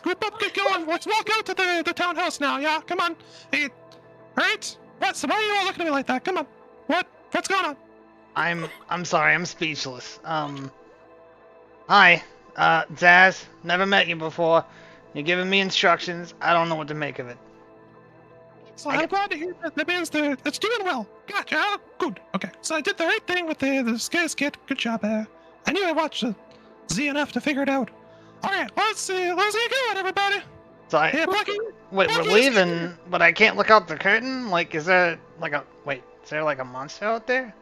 group up, get going. Let's walk out to the townhouse now. Yeah, come on. Hey, all right. Why are you all looking at me like that? Come on. What's going on? I'm sorry, I'm speechless. Hi, Zaz. Never met you before. You're giving me instructions. I don't know what to make of it. So I'm glad to hear that means it's doing well. Gotcha. Oh, good. Okay. So I did the right thing with the Skies kit. Good job. I knew I watched Z enough to figure it out. All right. Let's get going, everybody. So Yeah, Plucky. wait, we're leaving, but I can't look out the curtain? Like, is there like a monster out there?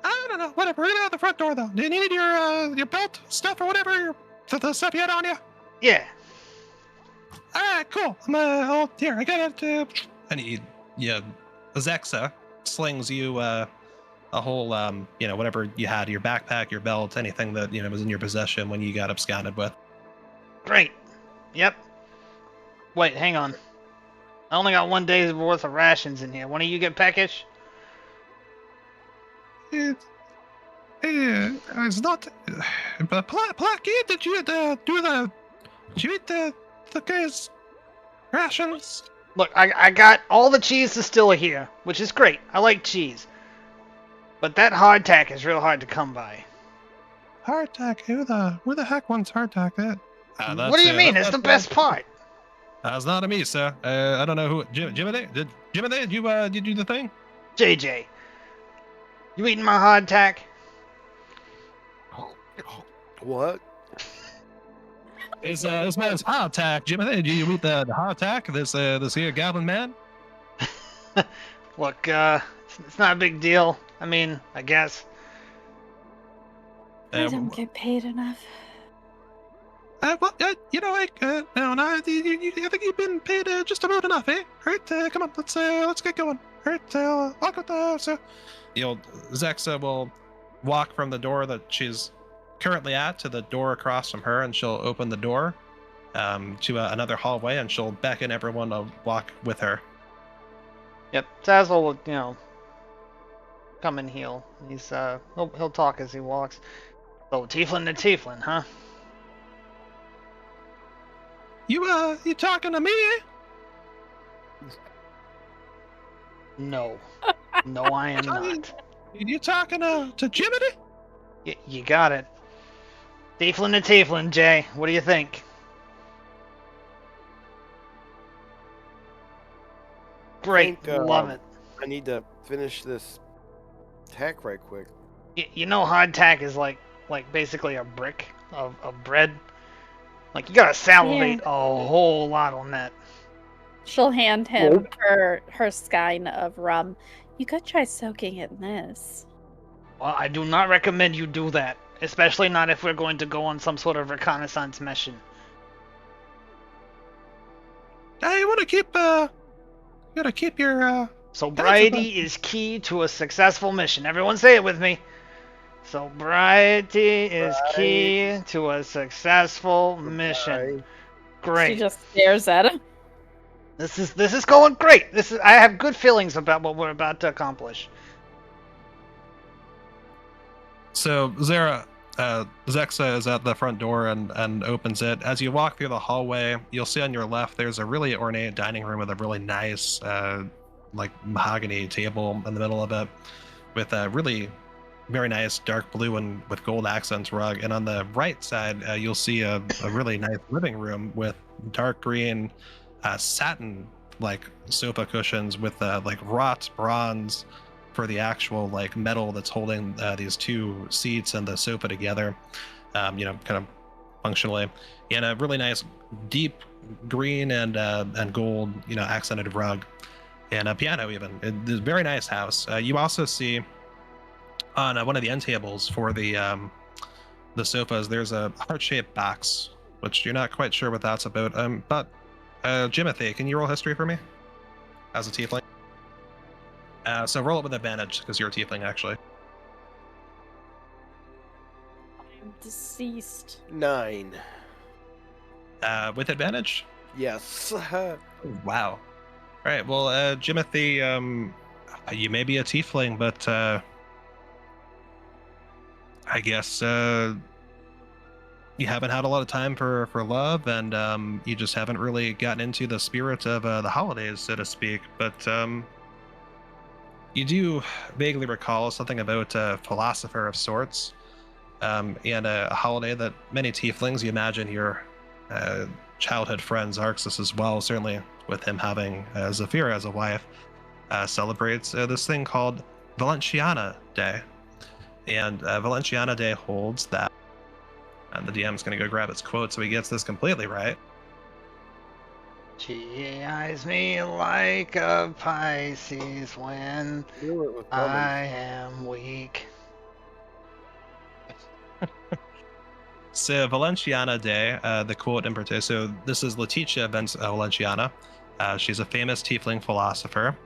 I don't know. Whatever. We're gonna out the front door, though. Do you need your belt stuff or whatever? The stuff you had on you? Yeah. All right, cool. Here, I got it. And Zexa slings you a whole, whatever you had, your backpack, your belt, anything that, was in your possession when you got absconded with. Great. Yep. Wait, hang on. I only got 1 day's worth of rations in here. One of you get peckish? It's not. But Plucky, did you eat the guy's rations? Look, I got all the cheese distiller here, which is great. I like cheese. But that hardtack is real hard to come by. Hardtack? Who the heck wants hardtack? What do you mean? It's the best part. That's not me, sir. I don't know who. Jimmy, did you do the thing? JJ, you eating my hardtack? What? This man's hardtack, Jimmy. Did you eat the hardtack? This here goblin man? Look, it's not a big deal. I mean, I guess. I don't get paid enough. I think you've been paid just about enough, eh? All right, come on, let's get going. All right, walk with Zexa will walk from the door that she's currently at to the door across from her, and she'll open the door to another hallway, and she'll beckon everyone to walk with her. Yep, Zaz will, come and heal. He's he'll talk as he walks. So tieflin to tieflin, huh? You talking to me, eh? No. No, I am not. You talking to Jiminy? You got it. Tieflin to tieflin, Jay. What do you think? Great, love it. I need to finish this tack right quick. You know hardtack is like basically a brick of bread? Like, you gotta salivate a whole lot on that. She'll hand him her skein of rum. You could try soaking it in this. Well, I do not recommend you do that. Especially not if we're going to go on some sort of reconnaissance mission. I want to keep your Sobriety is key to a successful mission. Everyone say it with me. Sobriety is key to a successful mission. Great. She just stares at him. This is going great. I have good feelings about what we're about to accomplish. So Zexa is at the front door and opens it. As you walk through the hallway, you'll see on your left there's a really ornate dining room with a really nice mahogany table in the middle of it, with a really very nice dark blue and with gold accents rug. And on the right side, you'll see a really nice living room with dark green satin like sofa cushions with like wrought bronze for the actual like metal that's holding these two seats and the sofa together, kind of functionally, and a really nice deep green and gold accented rug, and a piano even. It's a very nice house. You also see on one of the end tables for the sofas, there's a heart-shaped box, which you're not quite sure what that's about. But Jimothy, can you roll history for me as a tiefling? So roll it with advantage because you're a tiefling, actually. I'm deceased. 9. With advantage? Yes. Wow. All right. Well, Jimothy, you may be a tiefling, but I guess you haven't had a lot of time for love, and you just haven't really gotten into the spirit of the holidays, so to speak. But you do vaguely recall something about a philosopher of sorts, and a holiday that many tieflings, you imagine your childhood friend Zarxus as well, certainly with him having Zafira as a wife, celebrates this thing called Valentiana Day. And Valentiana Day holds that, and the DM's going to go grab his quote so he gets this completely right. She eyes me like a Pisces when Knew it was coming. I am weak. So Valentiana Day, the quote in particular, so this is Letitia Valenciana. She's a famous tiefling philosopher.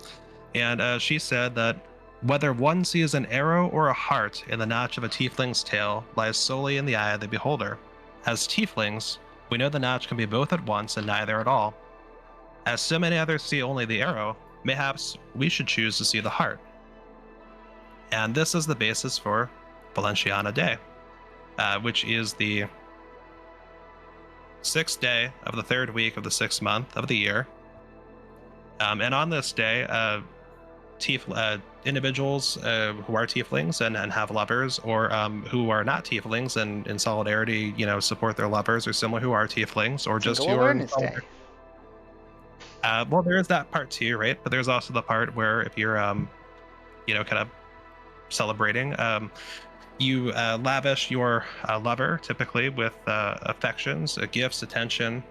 And she said that whether one sees an arrow or a heart in the notch of a tiefling's tail lies solely in the eye of the beholder. As tieflings, we know the notch can be both at once and neither at all. As so many others see only the arrow, mayhaps we should choose to see the heart. And this is the basis for Valentiana Day, which is the 6th day of the 3rd week of the 6th month of the year. And on this day, individuals who are tieflings and have lovers, or who are not tieflings and in solidarity, support their lovers or similar who are tieflings, or just Single who are in Awareness Day. well, there is that part too, right? But there's also the part where if you're, kind of celebrating, you lavish your lover typically with affections, gifts, attention,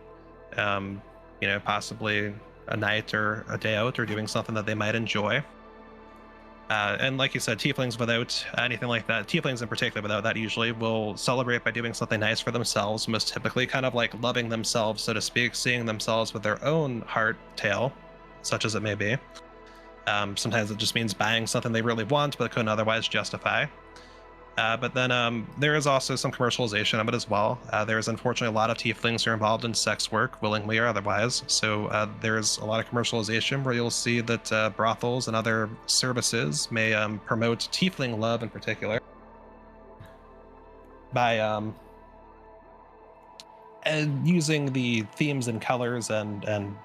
possibly a night or a day out or doing something that they might enjoy. And like you said, tieflings without anything like that, tieflings in particular without that, usually will celebrate by doing something nice for themselves, most typically kind of like loving themselves, so to speak, seeing themselves with their own heart tail, such as it may be. Sometimes it just means buying something they really want but couldn't otherwise justify. But then there is also some commercialization of it as well. There's unfortunately a lot of tieflings who are involved in sex work, willingly or otherwise. So there's a lot of commercialization where you'll see that brothels and other services may promote tiefling love in particular by using the themes and colors and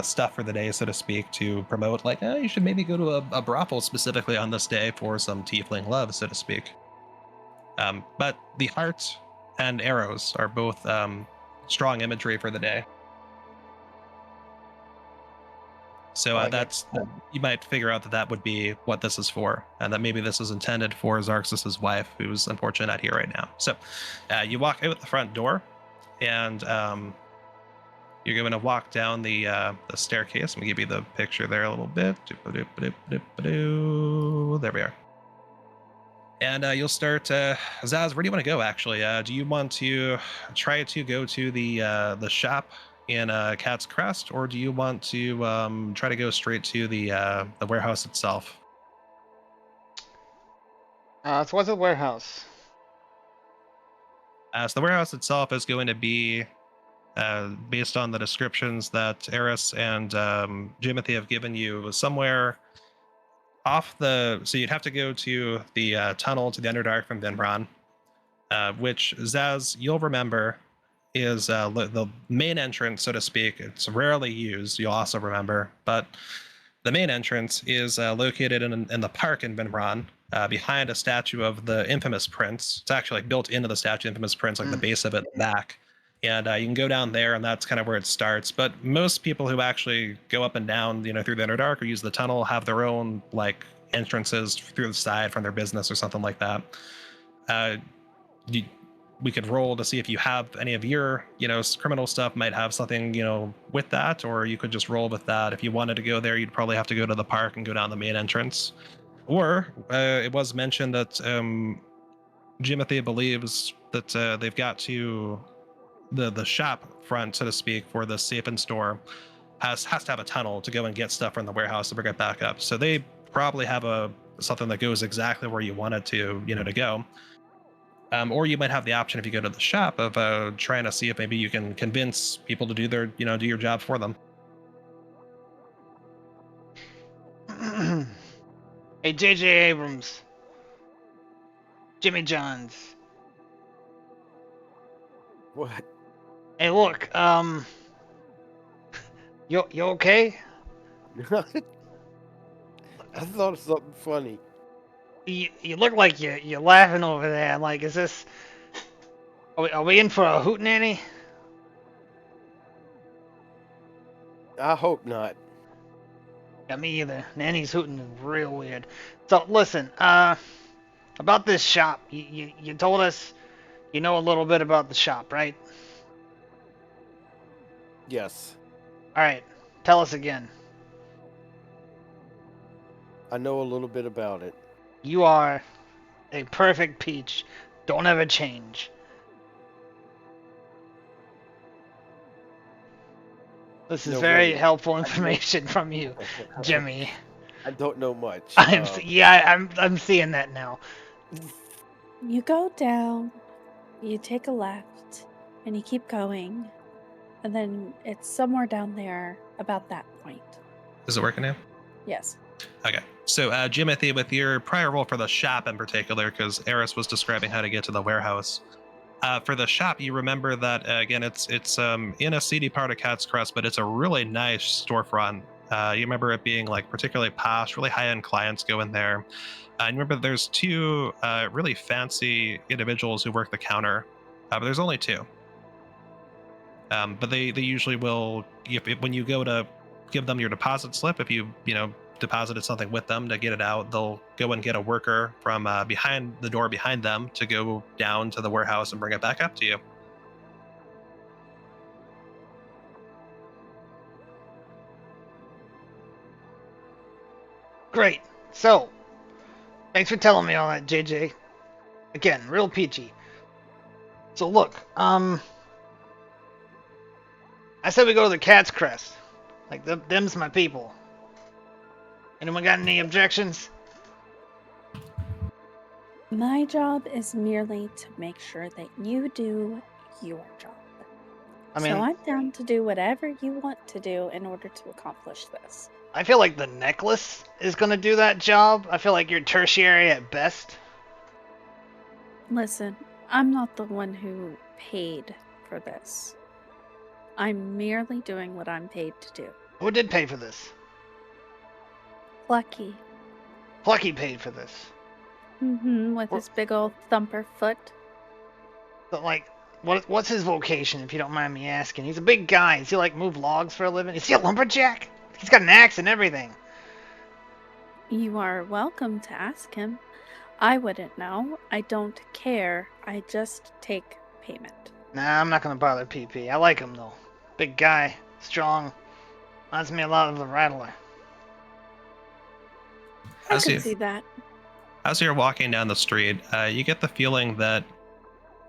stuff for the day, so to speak, to promote like, you should maybe go to a brothel specifically on this day for some tiefling love, so to speak. But the heart and arrows are both strong imagery for the day. So that's you might figure out that would be what this is for, and that maybe this is intended for Zarxus's wife, who's unfortunately not here right now. So you walk out the front door, and you're going to walk down the staircase. Let me give you the picture there a little bit. There we are. And you'll start, Zaz, where do you want to go, actually? Do you want to try to go to the shop in Cat's Crest, or do you want to try to go straight to the warehouse itself? So what's the warehouse? So the warehouse itself is going to be, based on the descriptions that Eris and Jimothy have given you, somewhere off so you'd have to go to the tunnel to the Underdark from Vinron, which, Zaz, you'll remember is the main entrance, so to speak. It's rarely used, you'll also remember, but the main entrance is located in the park in Vinron, behind a statue of the infamous prince. It's actually like built into the statue of the infamous prince, like the base of it back. And you can go down there, and that's kind of where it starts. But most people who actually go up and down, through the Underdark or use the tunnel have their own like entrances through the side from their business or something like that. We could roll to see if you have any of your, criminal stuff might have something, with that, or you could just roll with that. If you wanted to go there, you'd probably have to go to the park and go down the main entrance. Or it was mentioned that Jimothy believes that they've got to the shop front, so to speak, for the safe and store has to have a tunnel to go and get stuff from the warehouse to bring it back up. So they probably have something that goes exactly where you want it to, to go. Or you might have the option if you go to the shop of trying to see if maybe you can convince people to do their, do your job for them. Hey, J.J. Abrams. Jimmy Johns. What? Hey, look, you okay? I thought of something funny. You look like you're laughing over there. Like, is this... Are we in for a hootenanny? I hope not. Yeah, me either. Nanny's hooting is real weird. So, listen, about this shop. You told us you know a little bit about the shop, right? Yes. Alright, tell us again. I know a little bit about it. You are a perfect peach. Don't ever change. This is No very way. helpful information from you, Jimmy. I don't know much. I'm seeing that now. You go down, you take a left, and you keep going. And then it's somewhere down there about that point. Is it working now? Yes. Okay. So, Jimothy, with your prior role for the shop in particular, because Eris was describing how to get to the warehouse. For the shop, you remember that, again, it's in a seedy part of Cat's Crest, but it's a really nice storefront. You remember it being like particularly posh, really high-end clients go in there. And remember there's two really fancy individuals who work the counter, but there's only two. But they usually will, when you go to give them your deposit slip, if you deposited something with them to get it out, they'll go and get a worker from behind the door behind them to go down to the warehouse and bring it back up to you. Great. So, thanks for telling me all that, JJ. Again, real peachy. So look, I said we go to the Cat's Crest. Like, them's my people. Anyone got any objections? My job is merely to make sure that you do your job. I mean, so I'm down to do whatever you want to do in order to accomplish this. I feel like the necklace is going to do that job. I feel like you're tertiary at best. Listen, I'm not the one who paid for this. I'm merely doing what I'm paid to do. Who did pay for this? Plucky. Plucky paid for this. With his big old thumper foot. But like, what's his vocation, if you don't mind me asking? He's a big guy. Does he like move logs for a living? Is he a lumberjack? He's got an axe and everything. You are welcome to ask him. I wouldn't know. I don't care. I just take payment. Nah, I'm not gonna bother PP. I like him though. Big guy, strong. Reminds me a lot of the Rattler. I can see that. As you're walking down the street, you get the feeling that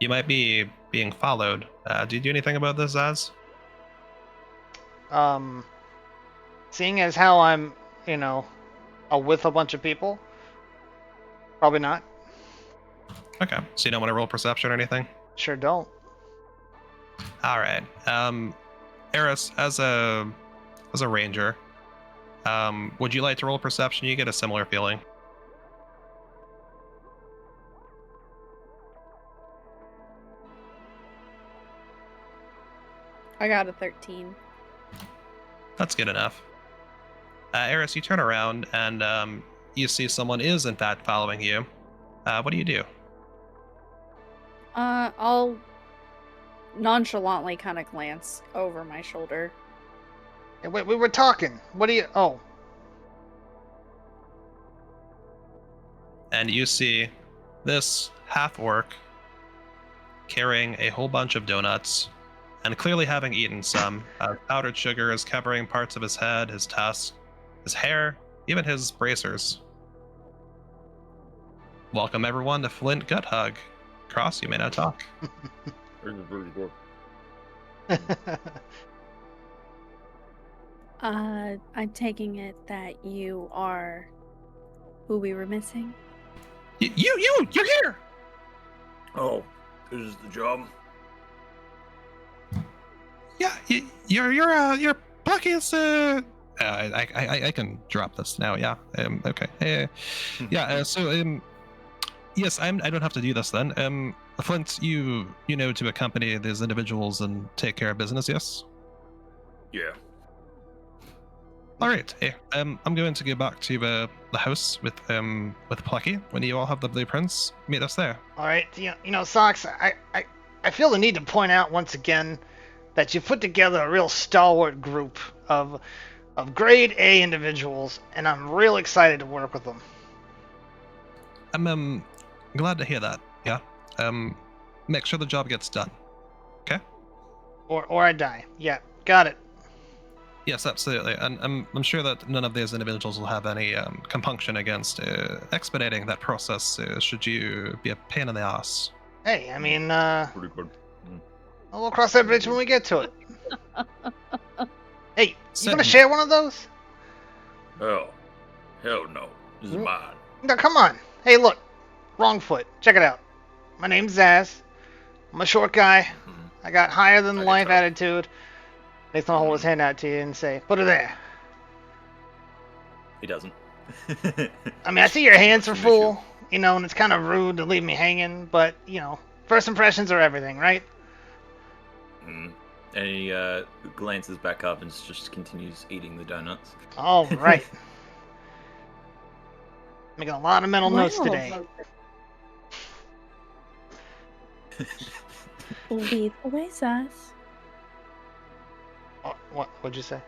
you might be being followed. Do you do anything about this, Zaz? Seeing as how I'm, with a bunch of people, probably not. Okay, so you don't want to roll perception or anything? Sure don't. All right. Eris, as a ranger, would you like to roll perception? You get a similar feeling. I got a 13. That's good enough. Eris, you turn around and you see someone is in fact following you. What do you do? I'll nonchalantly kind of glance over my shoulder. Hey, wait, we were talking. What do you... Oh. And you see this half-orc carrying a whole bunch of donuts and clearly having eaten some. Powdered sugar is covering parts of his head, his tusks, his hair, even his bracers. Welcome everyone to Flint Gut Hug. Cross, you may now talk. I'm taking it that you are who we were missing. You're here! Oh, this is the job. Yeah, you're Plucky's, I can drop this now, yeah. Okay. Yes, I don't have to do this then. Flint, you know to accompany these individuals and take care of business, yes? Yeah. All right. Hey, I'm going to go back to the house with Plucky. When you all have the blueprints, meet us there. All right, Socks, I feel the need to point out once again that you put together a real stalwart group of grade A individuals, and I'm real excited to work with them. I'm glad to hear that. Yeah. Make sure the job gets done. Okay? Or I die. Yeah, got it. Yes, absolutely. And I'm sure that none of these individuals will have any compunction against expediting that process should you be a pain in the ass. Hey, I mean, Pretty good. we'll cross that bridge when we get to it. Hey, you Certainly. gonna share one of those? Hell no. This is mine. No, come on. Hey, look. Wrong foot. Check it out. My name's Zaz. I'm a short guy. I got higher than I can life tell. attitude. Nathan will hold his hand out to you and say, put it there. He doesn't. I mean, I see your hands are What's the issue? full, and it's kind of rude to leave me hanging, but, first impressions are everything, right? And he glances back up and just continues eating the donuts. All right. Making a lot of mental notes Wow. today. Lead the way, Zaz. What'd you say?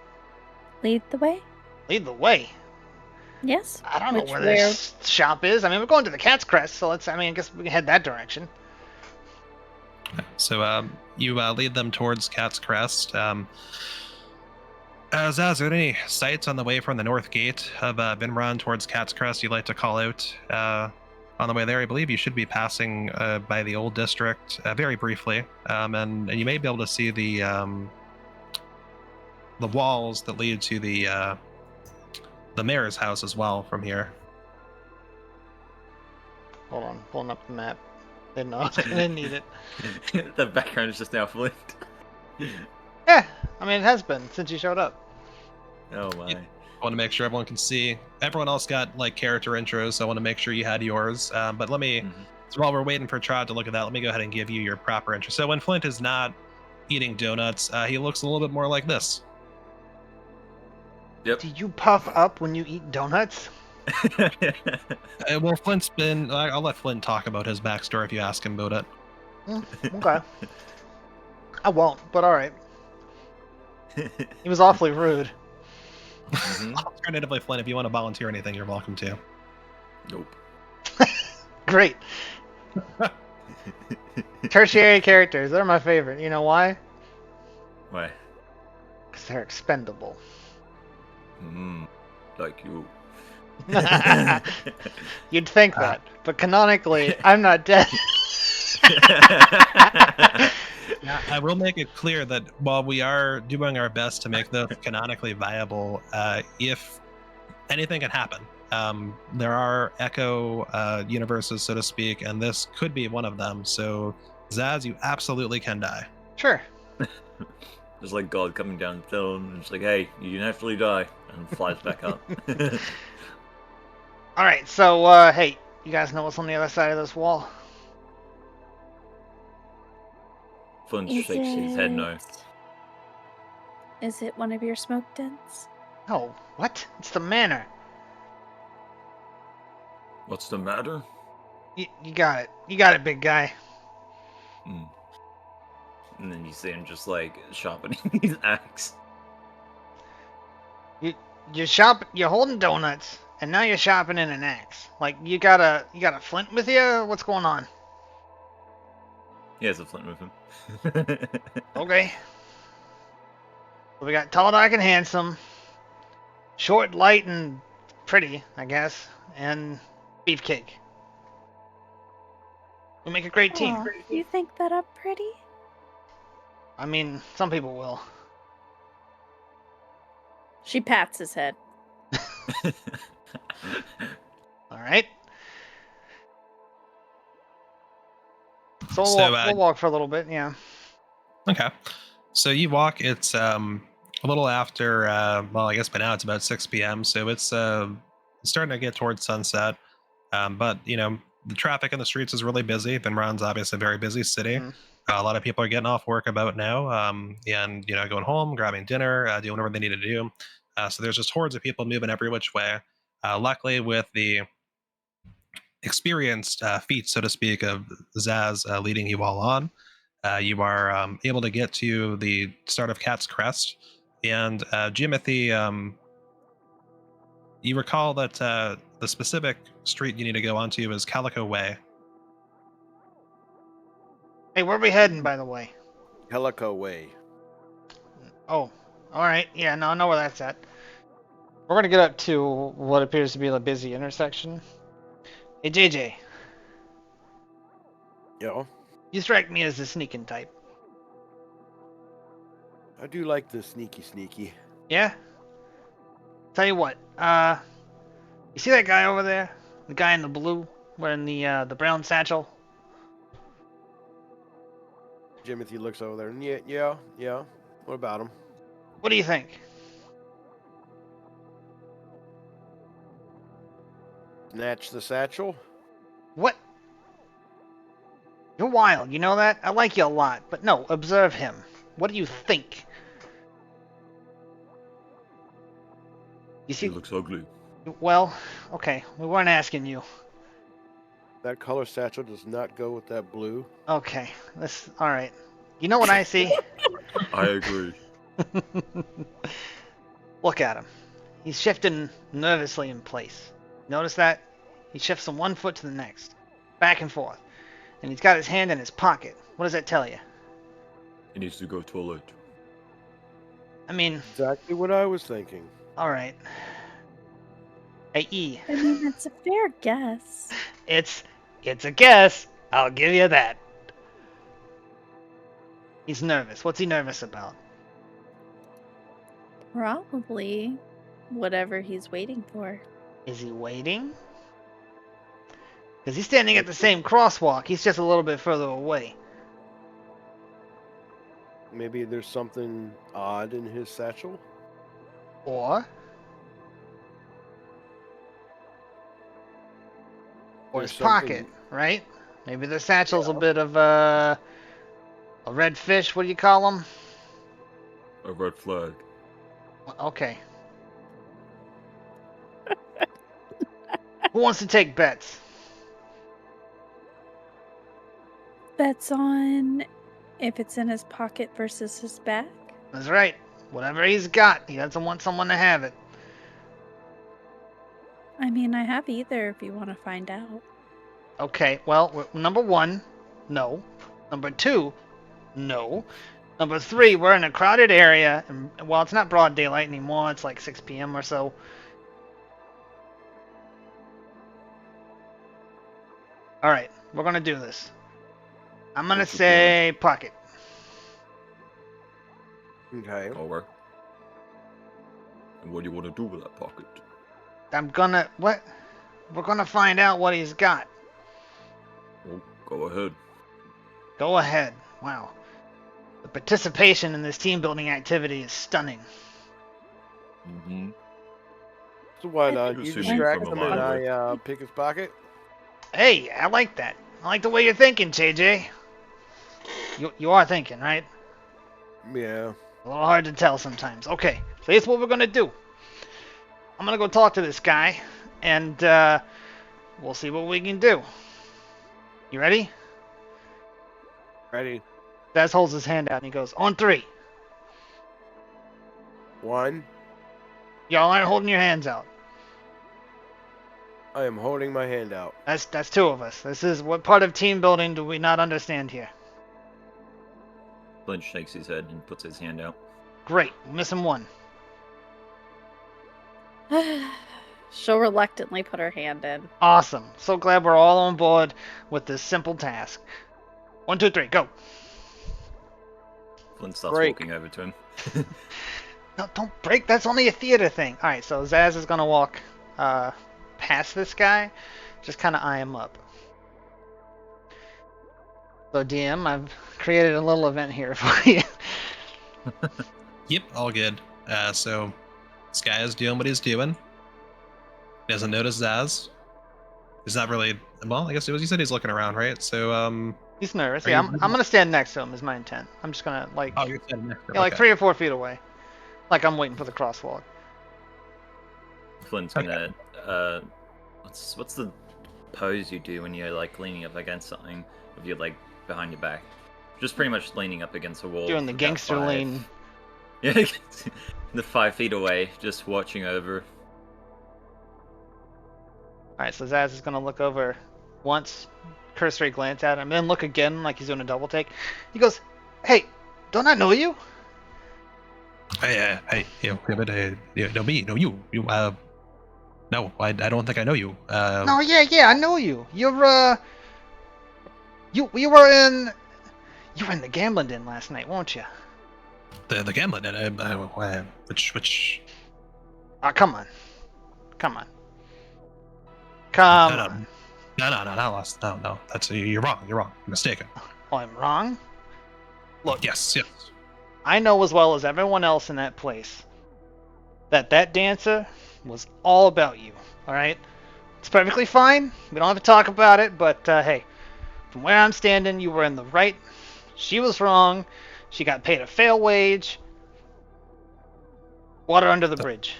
Lead the way. Lead the way. Yes. I don't know Which where way this shop is. I mean, we're going to the Cat's Crest, so I guess we can head that direction. So you lead them towards Cat's Crest. Zaz, are there any sights on the way from the north gate of Vinron towards Cat's Crest you'd like to call out on the way there? I believe you should be passing by the old district very briefly, and you may be able to see the walls that lead to the mayor's house as well from here. Hold on, pulling up the map. Didn't know. Didn't need it. The background is just now flipped. Yeah, I mean, it has been since you showed up. Oh my. I want to make sure everyone can see. Everyone else got character intros, so I want to make sure you had yours. But let me, so while we're waiting for Trod to look at that, let me go ahead and give you your proper intro. So when Flint is not eating donuts, he looks a little bit more like this. Yep. Do you puff up when you eat donuts? Well, Flint's been. I'll let Flint talk about his backstory if you ask him about it. Okay. I won't, but alright. He was awfully rude. Alternatively, Flint, if you want to volunteer anything, you're welcome to. Nope. Great. Tertiary characters, they're my favorite. You know why? Why? Because they're expendable. Like you. You'd think that, but canonically, I'm not dead. Yeah, I will make it clear that while we are doing our best to make this canonically viable, if anything can happen, there are echo universes, so to speak, and this could be one of them. So, Zaz, you absolutely can die. Sure. Just like God coming down the hill and it's like, hey, you naturally die, and flies back up. Alright, so, hey, you guys know what's on the other side of this wall? Flint shakes his head no. Is it one of your smoke dens? No, what? It's the manor. What's the matter? You got it. You got it, big guy. And then you see him just like sharpening his axe. You're holding donuts, and now you're sharpening an axe. Like you got a flint with you? What's going on? He has a flint with him. Okay. We got tall, dark, and handsome. Short, light, and pretty, I guess. And beefcake. We make a great team. Aw, you think that I'm pretty? I mean, some people will. She pats his head. All right. So So, we'll walk for a little bit, yeah. Okay. So you walk. It's a little after. Well, I guess by now it's about 6 p.m. So it's starting to get towards sunset. But the traffic in the streets is really busy. Vinron's obviously a very busy city. Mhm. A lot of people are getting off work about now, and going home, grabbing dinner, doing whatever they need to do. So there's just hordes of people moving every which way. Luckily, with the experienced feat, so to speak, of Zaz leading you all on, you are able to get to the start of Cat's Crest. And Jimothy, you recall that the specific street you need to go onto is Calico Way. Hey, where are we heading, by the way? Calico Way. Oh, all right. Yeah, no, I know where that's at. We're gonna get up to what appears to be a busy intersection. Hey, JJ, Yeah. you strike me as the sneaking type. I do like the sneaky. Yeah? Tell you what, you see that guy over there? The guy in the blue, wearing the brown satchel? Jimothy looks over there. Yeah. What about him? What do you think? Snatch the satchel? What? You're wild, you know that? I like you a lot, but no, observe him. What do you think? You see? He looks ugly. Well, okay, we weren't asking you. That color satchel does not go with that blue. Okay, all right. You know what I see? I agree. Look at him. He's shifting nervously in place. Notice that? He shifts from one foot to the next, back and forth. And he's got his hand in his pocket. What does that tell you? He needs to go toilet. I mean, Exactly what I was thinking. all right. Hey, E. I mean, that's a fair guess. It's a guess. I'll give you that. He's nervous. What's he nervous about? Probably whatever he's waiting for. Is he waiting? Because he's standing at the same crosswalk. He's just a little bit further away. Maybe there's something odd in his satchel? Or There's his something- pocket, right? Maybe the satchel's a bit of a red fish. What do you call them? A red flag. Okay. Who wants to take bets? Bets on if it's in his pocket versus his back. That's right. Whatever he's got, he doesn't want someone to have it. I mean, I have either if you want to find out. Okay, well, number one, no. Number two, no. Number three, we're in a crowded area, and well, it's not broad daylight anymore. It's like 6 p.m. or so. All right, we're gonna do this. I'm gonna What's the say pocket. Okay. Alright. And what do you want to do with that pocket? What? We're gonna find out what he's got. Oh, go ahead. Go ahead. Wow. The participation in this team building activity is stunning. Mm-hmm. So why not? You're You assuming distract from him a and mile away. I pick his pocket? Hey, I like that. I like the way you're thinking, JJ. You are thinking, right? Yeah. A little hard to tell sometimes. Okay, so here's what we're gonna do. I'm gonna go talk to this guy, and we'll see what we can do. You ready? Ready. Zaz holds his hand out and he goes, on 3. 1. Y'all aren't holding your hands out. I am holding my hand out. That's 2 of us. This is what part of team building do we not understand here? Flint shakes his head and puts his hand out. Great. We're missing 1. She'll reluctantly put her hand in. Awesome. So glad we're all on board with this simple task. 1, 2, 3, go. Flint starts Break. walking over to him. No, don't break. That's only a theater thing. All right, so Zaz is going to walk past this guy. Just kind of eye him up. So DM, I've created a little event here for you. Yep, all good. So this guy is doing what he's doing. He doesn't notice Zaz. He's not really. Well, I guess you said he's looking around, right? So He's nervous. Are Yeah, you- I'm going to stand next to him is my intent. I'm just going to, like, oh, you're standing next to him. yeah, like Okay. 3 or 4 feet away. Like I'm waiting for the crosswalk. Flint's gonna what's the pose you do when you're like leaning up against something with your leg behind your back? Just pretty much leaning up against a wall. Doing the about gangster 5. lean. Yeah, the 5 feet away, just watching over. Alright, so Zaz is going to look over once, cursory glance at him, then look again like he's doing a double take. He goes, hey, don't I know you? Hey, but no, me, no, you, no, I don't think I know you. No, yeah, I know you. You're, you were in the gambling den last night, weren't you? the gambling, which, Come on. no, that's you're wrong, you're mistaken. Oh, I'm wrong? Look, Yes. I know as well as everyone else in that place that dancer was all about you, alright? It's perfectly fine. We don't have to talk about it, but hey, from where I'm standing, you were in the right. She was wrong. She got paid a fair wage. Water under the bridge.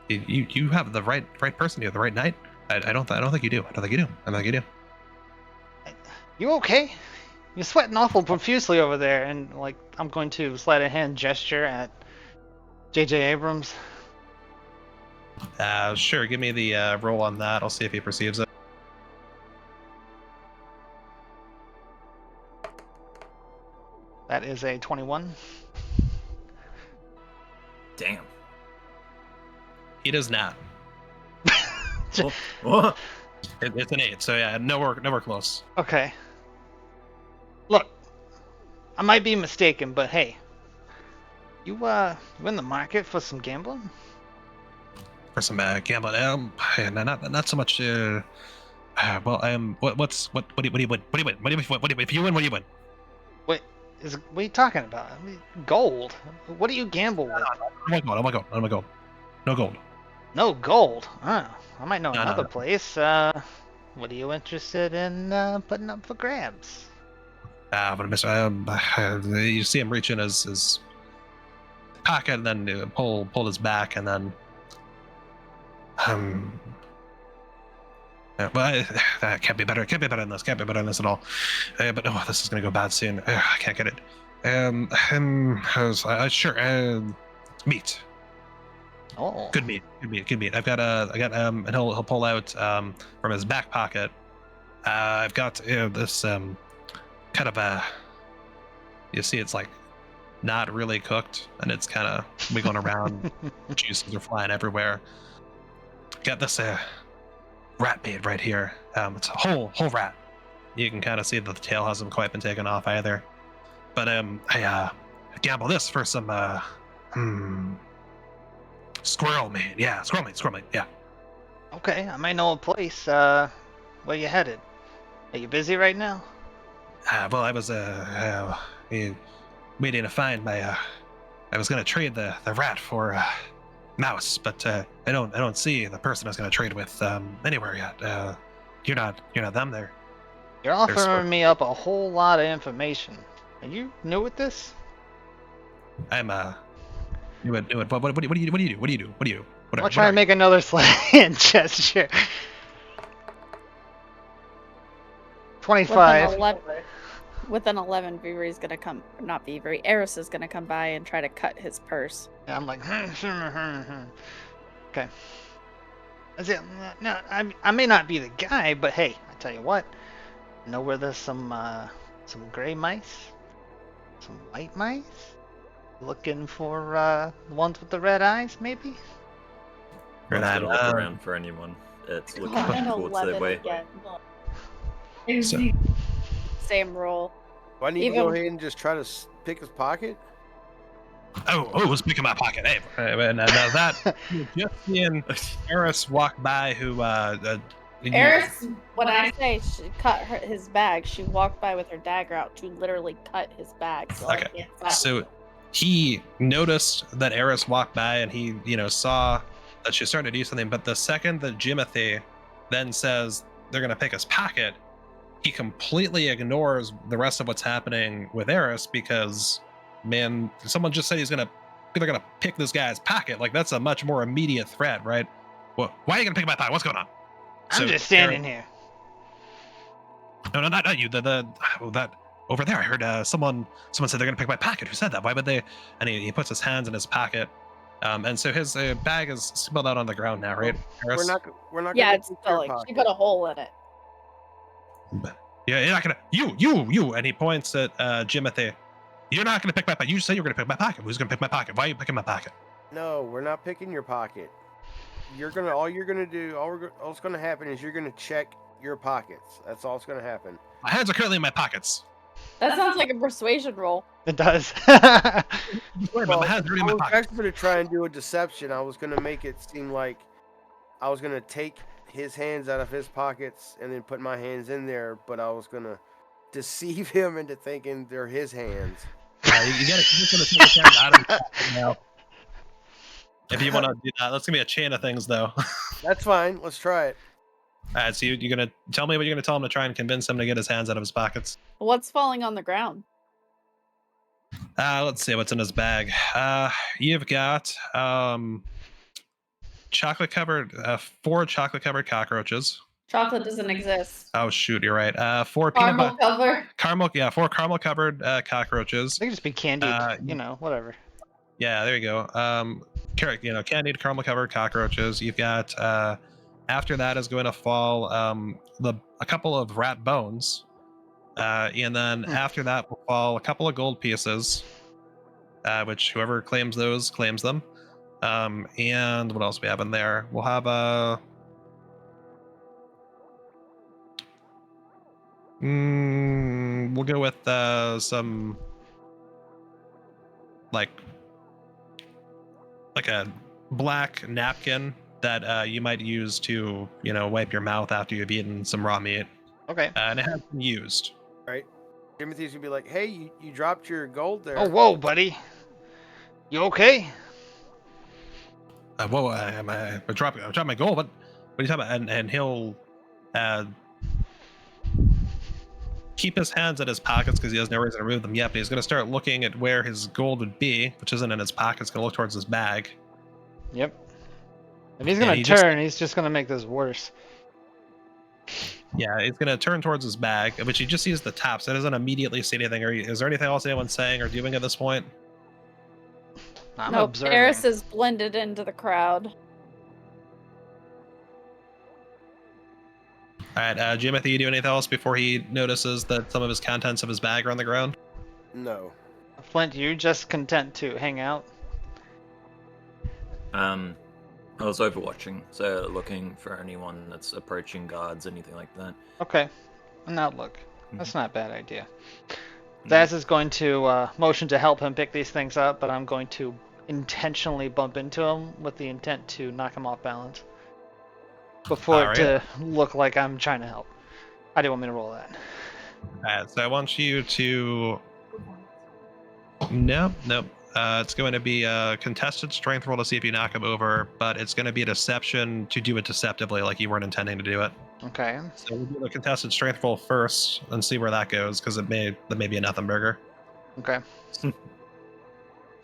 You have the right person. You have the right night. I don't think you do. I don't think you do. You okay? You're sweating awful profusely over there, and like I'm going to sleight of hand gesture at J.J. Abrams. Sure. Give me the roll on that. I'll see if he perceives it. That is a 21. Damn. He does not. What? It's an 8. So yeah, nowhere close. Okay. Look, I might be mistaken, but hey, you in the market for some gambling? For some gambling, not so much. Well, what do you win? If you win, what do you win? What are you talking about? I mean, gold. What do you gamble with? Oh my god. No gold. No gold. I might know No, another no. place. What are you interested in putting up for grabs? But you see him reach in his pocket and then pull his back and then but can't be better than this. Can't be better than this at all. But this is gonna go bad soon. I can't get it. Sure. Meat. Oh. Good meat. I got and he'll pull out from his back pocket. I've got this kind of a. You see, it's like not really cooked, and it's kind of wiggling around. Juices are flying everywhere. Got this rat meat right here. It's a whole rat. You can kind of see that the tail hasn't quite been taken off either. But I gamble this for some squirrel meat. Yeah, squirrel meat. Yeah. Okay, I might know a place. Where you headed? Are you busy right now? Well, I was waiting to find my. I was gonna trade the rat for mouse, but I don't see the person I was gonna trade with anywhere yet. You're not them there. You're offering me up a whole lot of information. Are you new at this? I'm new at what do you do? I'll try and make another sleight of hand gesture. With an 25. 11. with an 11, Vivery's gonna come, not Vivery, Eris is gonna come by and try to cut his purse. And I'm like, okay. That's it. No, I may not be the guy, but hey, I tell you what. Know where there's some gray mice, some white mice. Looking for the ones with the red eyes, maybe. I'm just gonna look around for anyone that's looking towards their way. So, Same roll. Do I need to go ahead and just try to pick his pocket? who's picking my pocket? Hey, now that you just seen Eris walk by, who Eris, when I say she cut his bag, she walked by with her dagger out to literally cut his bag. So Okay, so he noticed that Eris walked by, and he, saw that she's starting to do something. But the second that Jimothy then says they're gonna pick his pocket, he completely ignores the rest of what's happening with Eris because, man, someone just said they're gonna pick this guy's pocket. Like, that's a much more immediate threat, right? Well, why are you gonna pick my pocket? What's going on? I'm just standing here. No, not you. That over there. I heard someone said they're gonna pick my pocket. Who said that? Why would they? And he puts his hands in his pocket, and so his bag is spilled out on the ground now, right? We're not. Yeah, gonna it's pick your filling. She pocket. put a hole in it. Yeah, you're not gonna. You. And he points at Jimothy. You're not gonna pick my pocket. You said you were gonna pick my pocket. Who's gonna pick my pocket? Why are you picking my pocket? No, we're not picking your pocket. All's gonna happen is you're gonna check your pockets. That's all that's gonna happen. My hands are currently in my pockets. That sounds like a persuasion roll. It does. My hands are in I my was pockets. actually gonna try and do a deception. I was gonna make it seem like I was gonna take his hands out of his pockets and then put my hands in there, but I was gonna deceive him into thinking they're his hands. You gotta take his hands out of his pocket now. If you want to do that, that's gonna be a chain of things, though. That's fine. Let's try it. All right, so you're gonna tell me what you're gonna tell him to try and convince him to get his hands out of his pockets. What's falling on the ground? Let's see what's in his bag. You've got four chocolate-covered cockroaches. Chocolate doesn't exist. Oh shoot, you're right. Four peanut Caramel butter, cover. four caramel-covered cockroaches. They can just be candied, whatever. Yeah, there you go. Candied caramel-covered cockroaches. You've got after that is going to fall a couple of rat bones, and then after that will fall a couple of gold pieces, which whoever claims those claims them. And what else we have in there? We'll have we'll go with some like a black napkin that you might use to wipe your mouth after you've eaten some raw meat. Okay. And it has been used. Right? Timothy's gonna be like, "Hey, you dropped your gold there." Oh, whoa, buddy. You okay? Whoa! I dropped my gold. What are you talking about? And he'll keep his hands in his pockets because he has no reason to remove them yet. But he's going to start looking at where his gold would be, which isn't in his pocket. He's going to look towards his bag. Yep. If he's gonna turn, he's just gonna make this worse. Yeah, he's going to turn towards his bag, which he just sees the top, so he doesn't immediately see anything. Is there anything else anyone's saying or doing at this point? I'm Nope, observing. Eris is blended into the crowd. All right, Jimothy, you do anything else before he notices that some of his contents of his bag are on the ground? No. Flint, you just content to hang out? I was overwatching, so looking for anyone that's approaching guards, anything like that. Okay. An outlook. That's not a bad idea. Zaz is going to motion to help him pick these things up, but I'm going to intentionally bump into him with the intent to knock him off balance. Before it to look like I'm trying to help. How do you want me to roll that? Alright, so I want you to... Nope. It's going to be a contested strength roll to see if you knock him over, but it's going to be a deception to do it deceptively, like you weren't intending to do it. Okay. So we'll do the contested strength roll first and see where that goes, because that may be a nothing burger. Okay. So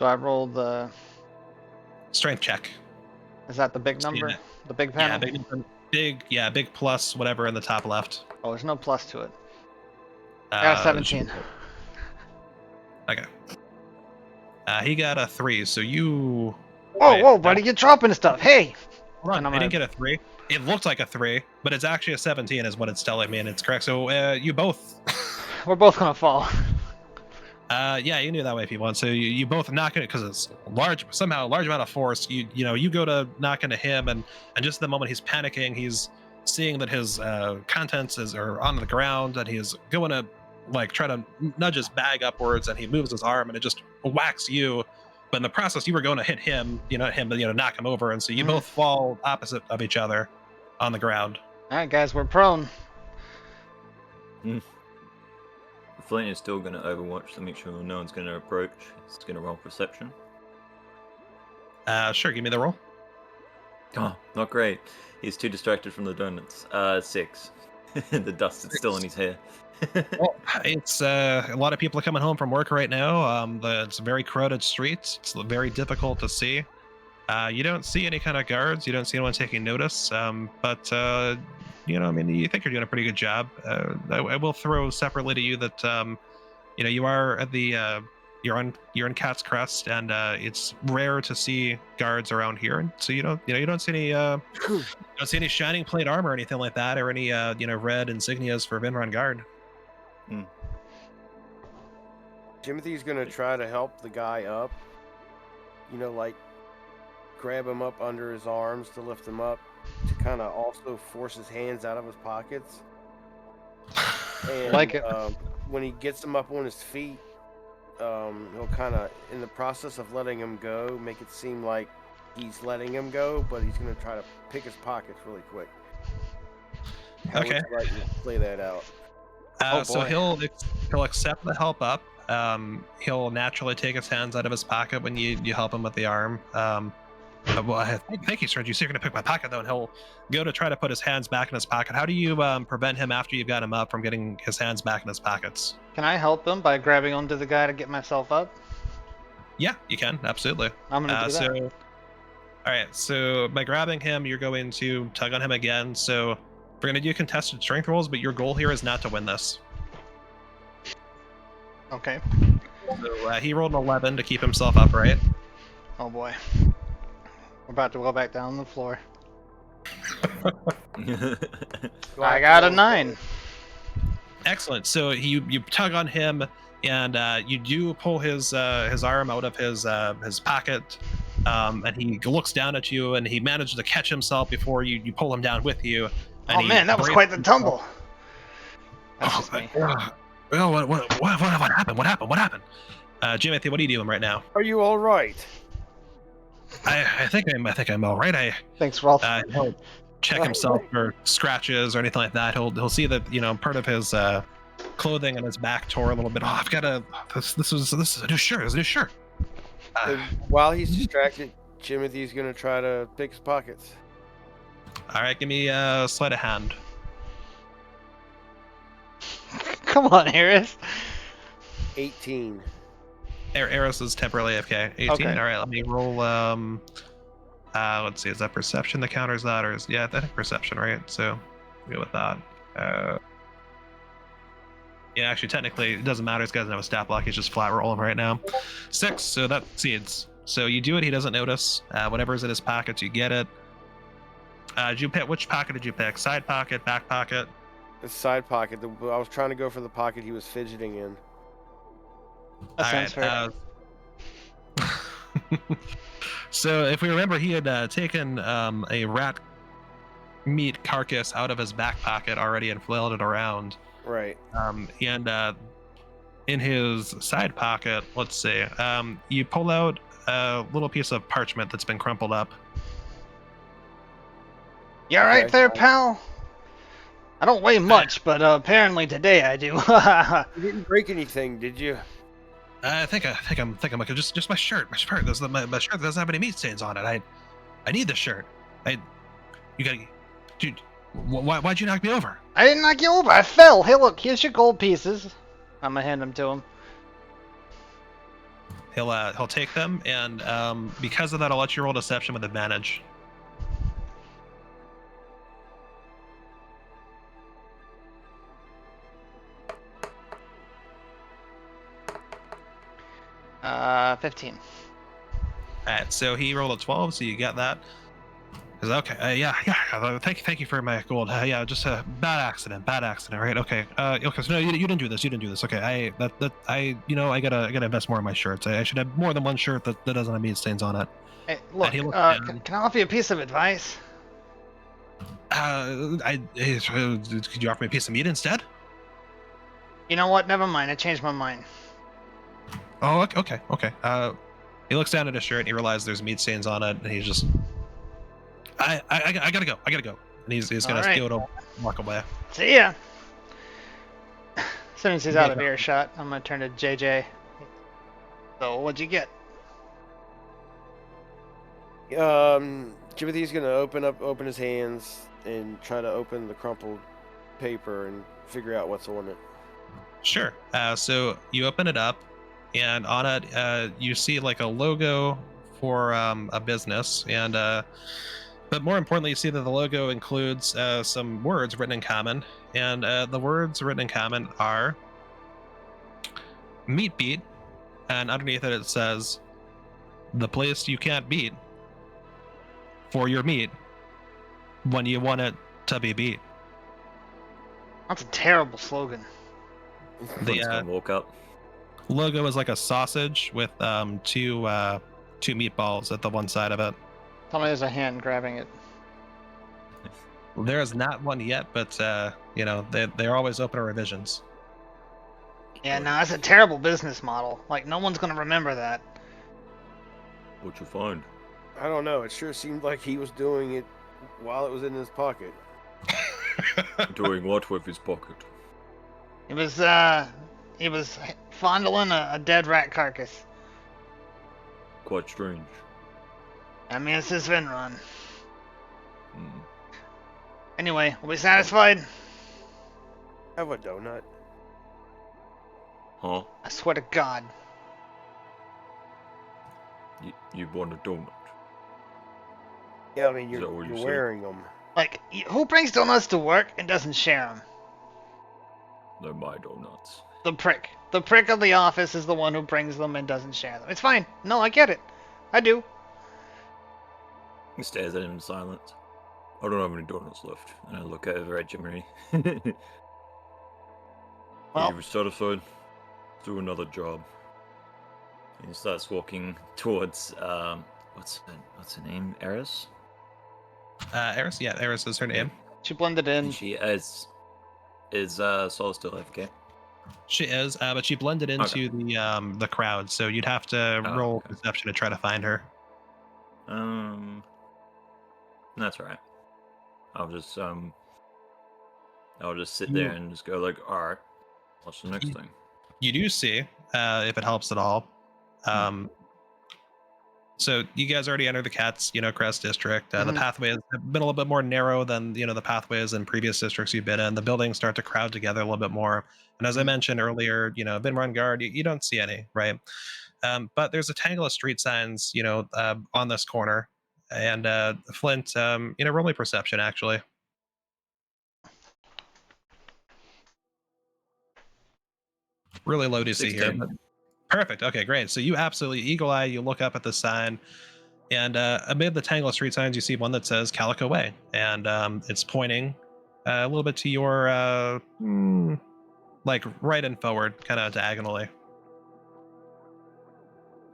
I rolled the... Strength check. Is that the big number? The big panel? Big plus whatever in the top left. Oh, there's no plus to it. I got 17. Okay. He got a 3, so you... Whoa, Wait, whoa, buddy, you're dropping stuff. Hey! Hold And on, I'm I didn't gonna- get a 3. It looked like a 3, but it's actually a 17 is what it's telling me, and it's correct. So you both... We're both gonna fall. Yeah, you knew that way if you want. So you both knock it because it's somehow a large amount of force. You go to knock into him, and just the moment he's panicking, he's seeing that his contents are on the ground, and he's going to like try to nudge his bag upwards, and he moves his arm, and it just whacks you. But in the process, you were going to hit him, knock him over, and so you both fall opposite of each other on the ground. All right, guys, we're prone. Flint is still going to overwatch to make sure no one's going to approach. He's going to roll perception. Sure, give me the roll. Oh, not great. He's too distracted from the donuts. 6. The dust is still in his hair. Well, it's a lot of people are coming home from work right now. It's very crowded streets. It's very difficult to see. You don't see any kind of guards. You don't see anyone taking notice. But you think you're doing a pretty good job. I will throw separately to you that you are at the you're in Cat's Crest, and it's rare to see guards around here. And so you don't see any shining plate armor or anything like that, or any red insignias for Vinron Guard. Timothy's gonna try to help the guy up. Like grab him up under his arms to lift him up, to kind of also force his hands out of his pockets. And Like it. when he gets him up on his feet, he'll kind of, in the process of letting him go, make it seem like he's letting him go, but he's gonna try to pick his pockets really quick. How would Okay. you like to play that out? So boy. he'll accept the help up. He'll naturally take his hands out of his pocket when you help him with the arm. Thank you, sir. You say you're going to pick my pocket, though, and he'll go to try to put his hands back in his pocket. How do you prevent him after you've got him up from getting his hands back in his pockets? Can I help him by grabbing onto the guy to get myself up? Yeah, you can. Absolutely. I'm gonna do that. All right. So by grabbing him, you're going to tug on him again. So we're going to do contested strength rolls, but your goal here is not to win this. Okay. So he rolled an 11 to keep himself upright. Oh boy. We're about to go back down the floor. I got a 9. Excellent. So you tug on him, and you do pull his arm out of his pocket, and he looks down at you, and he manages to catch himself before you pull him down with you. And Oh man, that was quite the tumble. That's Oh, just me. well, what happened? What happened? Jimothy, what are you doing right now? Are you all right? I think I'm all right. Thanks, Rolf. He'll check himself for scratches or anything like that. He'll see that part of his clothing and his back tore a little bit. Oh, I've got this is a new shirt. It's a new shirt. And while he's distracted, Timothy's gonna try to pick his pockets. All right, give me sleight of hand. Come on, Harris. 18. Eris is temporarily AFK. 18. Okay. All right, let me roll. Let's see. Is that perception that counters that, or is I think perception, right? So go with that. Yeah, actually, technically, it doesn't matter. This guy doesn't have a stat block. He's just flat rolling right now. 6. So that succeeds. So you do it. He doesn't notice. Whatever's in his pockets, you get it. Did you pick? Which pocket did you pick? Side pocket, back pocket? The side pocket. I was trying to go for the pocket he was fidgeting in. That sounds fair. So if we remember, he had taken a rat meat carcass out of his back pocket already and flailed it around. Right. And in his side pocket, let's see, you pull out a little piece of parchment that's been crumpled up. You alright Okay. there, pal? I don't weigh much, but apparently today I do. You didn't break anything, did you? I think I'm okay. Just my shirt. My shirt. My shirt doesn't have any meat stains on it. I need this shirt. You gotta, dude. Why'd you knock me over? I didn't knock you over. I fell. Hey, look. Here's your gold pieces. I'm gonna hand them to him. He'll take them, and because of that, I'll let you roll deception with advantage. 15. Alright, so he rolled a 12, so you get that. He's like, okay, yeah, thank you for my gold. Yeah, just a bad accident, right? Okay, okay, so no, you didn't do this. Okay, I gotta invest more in my shirts. I should have more than one shirt that doesn't have meat stains on it. Hey, look, he looked can I offer you a piece of advice? Could you offer me a piece of meat instead? You know what? Never mind. I changed my mind. Oh, okay. He looks down at his shirt and he realizes there's meat stains on it, and he's just, I gotta go. And he's gonna steal it and walk away. See ya. As soon as he's out of earshot, I'm gonna turn to JJ. So, what'd you get? Timothy's gonna open his hands and try to open the crumpled paper and figure out what's on it. Sure. So you open it up, and on it, you see like a logo for a business, and but more importantly, you see that the logo includes some words written in common, and the words written in common are "meat beat," and underneath it says, "The place you can't beat for your meat when you want it to be beat." That's a terrible slogan. The walk up. logo is like a sausage with two meatballs at the one side of it. Tell me there's a hand grabbing it. There is not one yet, but they're always open to revisions. Yeah, no, that's a terrible business model. Like, no one's gonna remember that. What'd you find? I don't know. It sure seemed like he was doing it while it was in his pocket. Doing what with his pocket? He was fondling a dead rat carcass. Quite strange. I mean, it's his Vinron. Hmm. Anyway, are we satisfied? Have a donut. Huh? I swear to God. You want a donut? Yeah, I mean, Is that what you're you said? wearing them. Like, who brings donuts to work and doesn't share them? They're my donuts. The prick. The prick of the office is the one who brings them and doesn't share them. It's fine. No, I get it. I do. He stares at him in silence. I don't have any donuts left. And I look over at Jimmy. Well, You satisfied? Do another job. And he starts walking towards what's her name? Eris? Eris, yeah, Eris is her name. she blended in. And she is Sol still AFK? She is, but she blended into the crowd, so you'd have to roll perception to try to find her. That's alright. I'll just sit there and just go like, alright, what's the next thing? You do see, if it helps at all. So you guys already entered the Cat's, Crest district. The pathways have been a little bit more narrow than, the pathways in previous districts you've been in. The buildings start to crowd together a little bit more. And as I mentioned earlier, Vinron Guard, you don't see any, right? But there's a tangle of street signs, on this corner. And Flint, roll me perception, actually. Really low DC here. 16. But perfect. Okay, great. So you absolutely eagle eye, you look up at the sign, and amid the tangle of street signs, you see one that says Calico Way, and it's pointing a little bit to your like right and forward, kind of diagonally.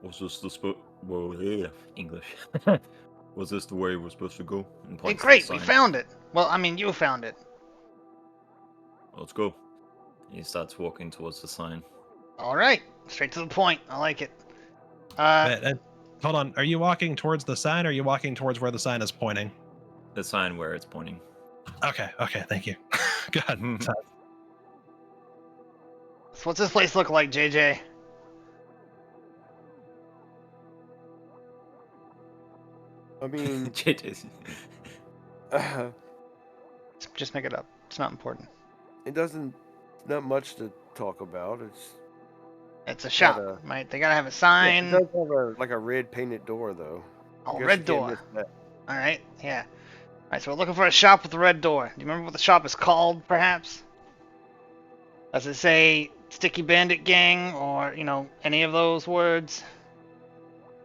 Was this the English? Was this the way we're supposed to go? And Hey, points to the great, we sign. found it. Well, I mean, you found it. Let's go. He starts walking towards the sign. All right, straight to the point. I like it. Hold on. Are you walking towards the sign, or are you walking towards where the sign is pointing? The sign where it's pointing. Okay, thank you. Good. So what's this place look like, JJ? I mean, JJ's. Just make it up. It's not important. it doesn't. Not much to talk about. It's a shop, right? They gotta have a sign. It does have a red painted door though. Oh, I guess red you can't door. miss that. All right, yeah. All right, so we're looking for a shop with a red door. Do you remember what the shop is called, perhaps? Does it say Sticky Bandit Gang or, any of those words?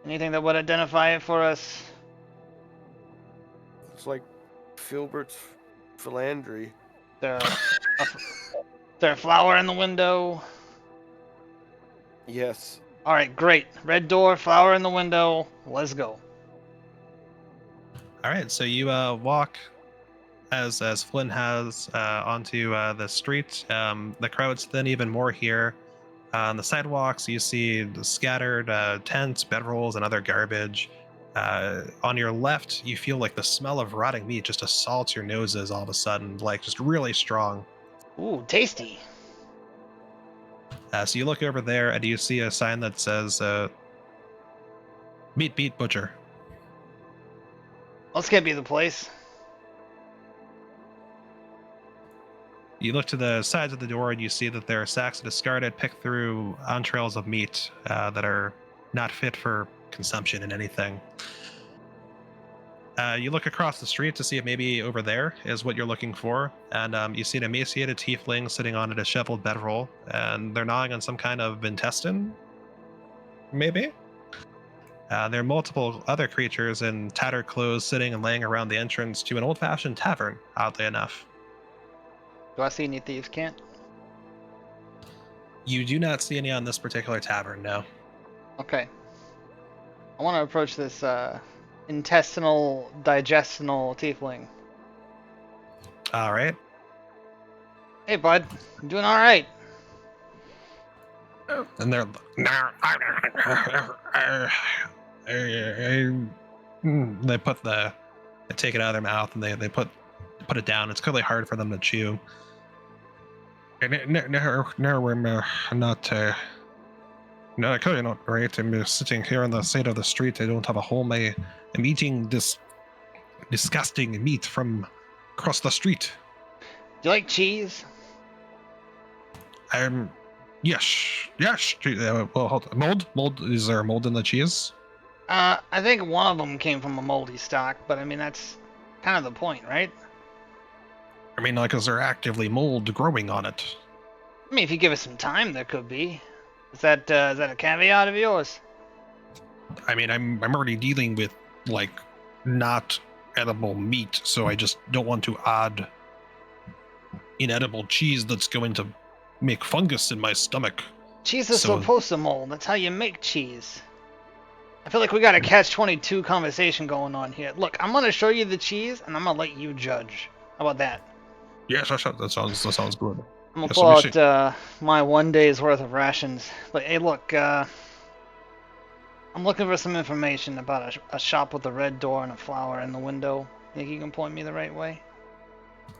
Anything that would identify it for us? It's like Filbert's philandry. Is there a flower in the window? Yes. All right, great. Red door, flower in the window. Let's go. All right, so you walk as Flynn has onto the street. The crowd's thin even more here. On the sidewalks, you see the scattered tents, bedrolls, and other garbage. On your left, you feel like the smell of rotting meat just assaults your noses all of a sudden, like just really strong. Ooh, tasty. So you look over there and you see a sign that says Meat Beat Butcher. This can't be the place. You look to the sides of the door and you see that there are sacks of discarded, picked through entrails of meat that are not fit for consumption in anything. You look across the street to see if maybe over there is what you're looking for, and you see an emaciated tiefling sitting on a disheveled bedroll, and they're gnawing on some kind of intestine, maybe? There are multiple other creatures in tattered clothes sitting and laying around the entrance to an old-fashioned tavern, oddly enough. Do I see any thieves' cant? You do not see any on this particular tavern, no. Okay. I want to approach this intestinal, digestinal tiefling. All right. Hey, bud. I'm doing all right. And they're they take it out of their mouth and they put it down. It's clearly hard for them to chew. No, I'm not. No, clearly not great. I'm sitting here on the side of the street. I don't have a home. I'm eating this disgusting meat from across the street. Do you like cheese? Yes. Well, hold on. Mold. Is there mold in the cheese? I think one of them came from a moldy stock, but I mean that's kind of the point, right? I mean, like, is there actively mold growing on it? I mean, if you give it some time, there could be. Is that a caveat of yours? I mean, I'm already dealing with like not edible meat, so I just don't want to add inedible cheese that's going to make fungus in my stomach. Cheese is supposed to mold. That's how you make cheese. I feel like we got a catch-22 conversation going on here. Look, I'm gonna show you the cheese, and I'm gonna let you judge. How about that? Yes, that sounds good. I'm gonna pull out my 1 day's worth of rations. But hey, look, I'm looking for some information about a shop with a red door and a flower in the window. Think you can point me the right way?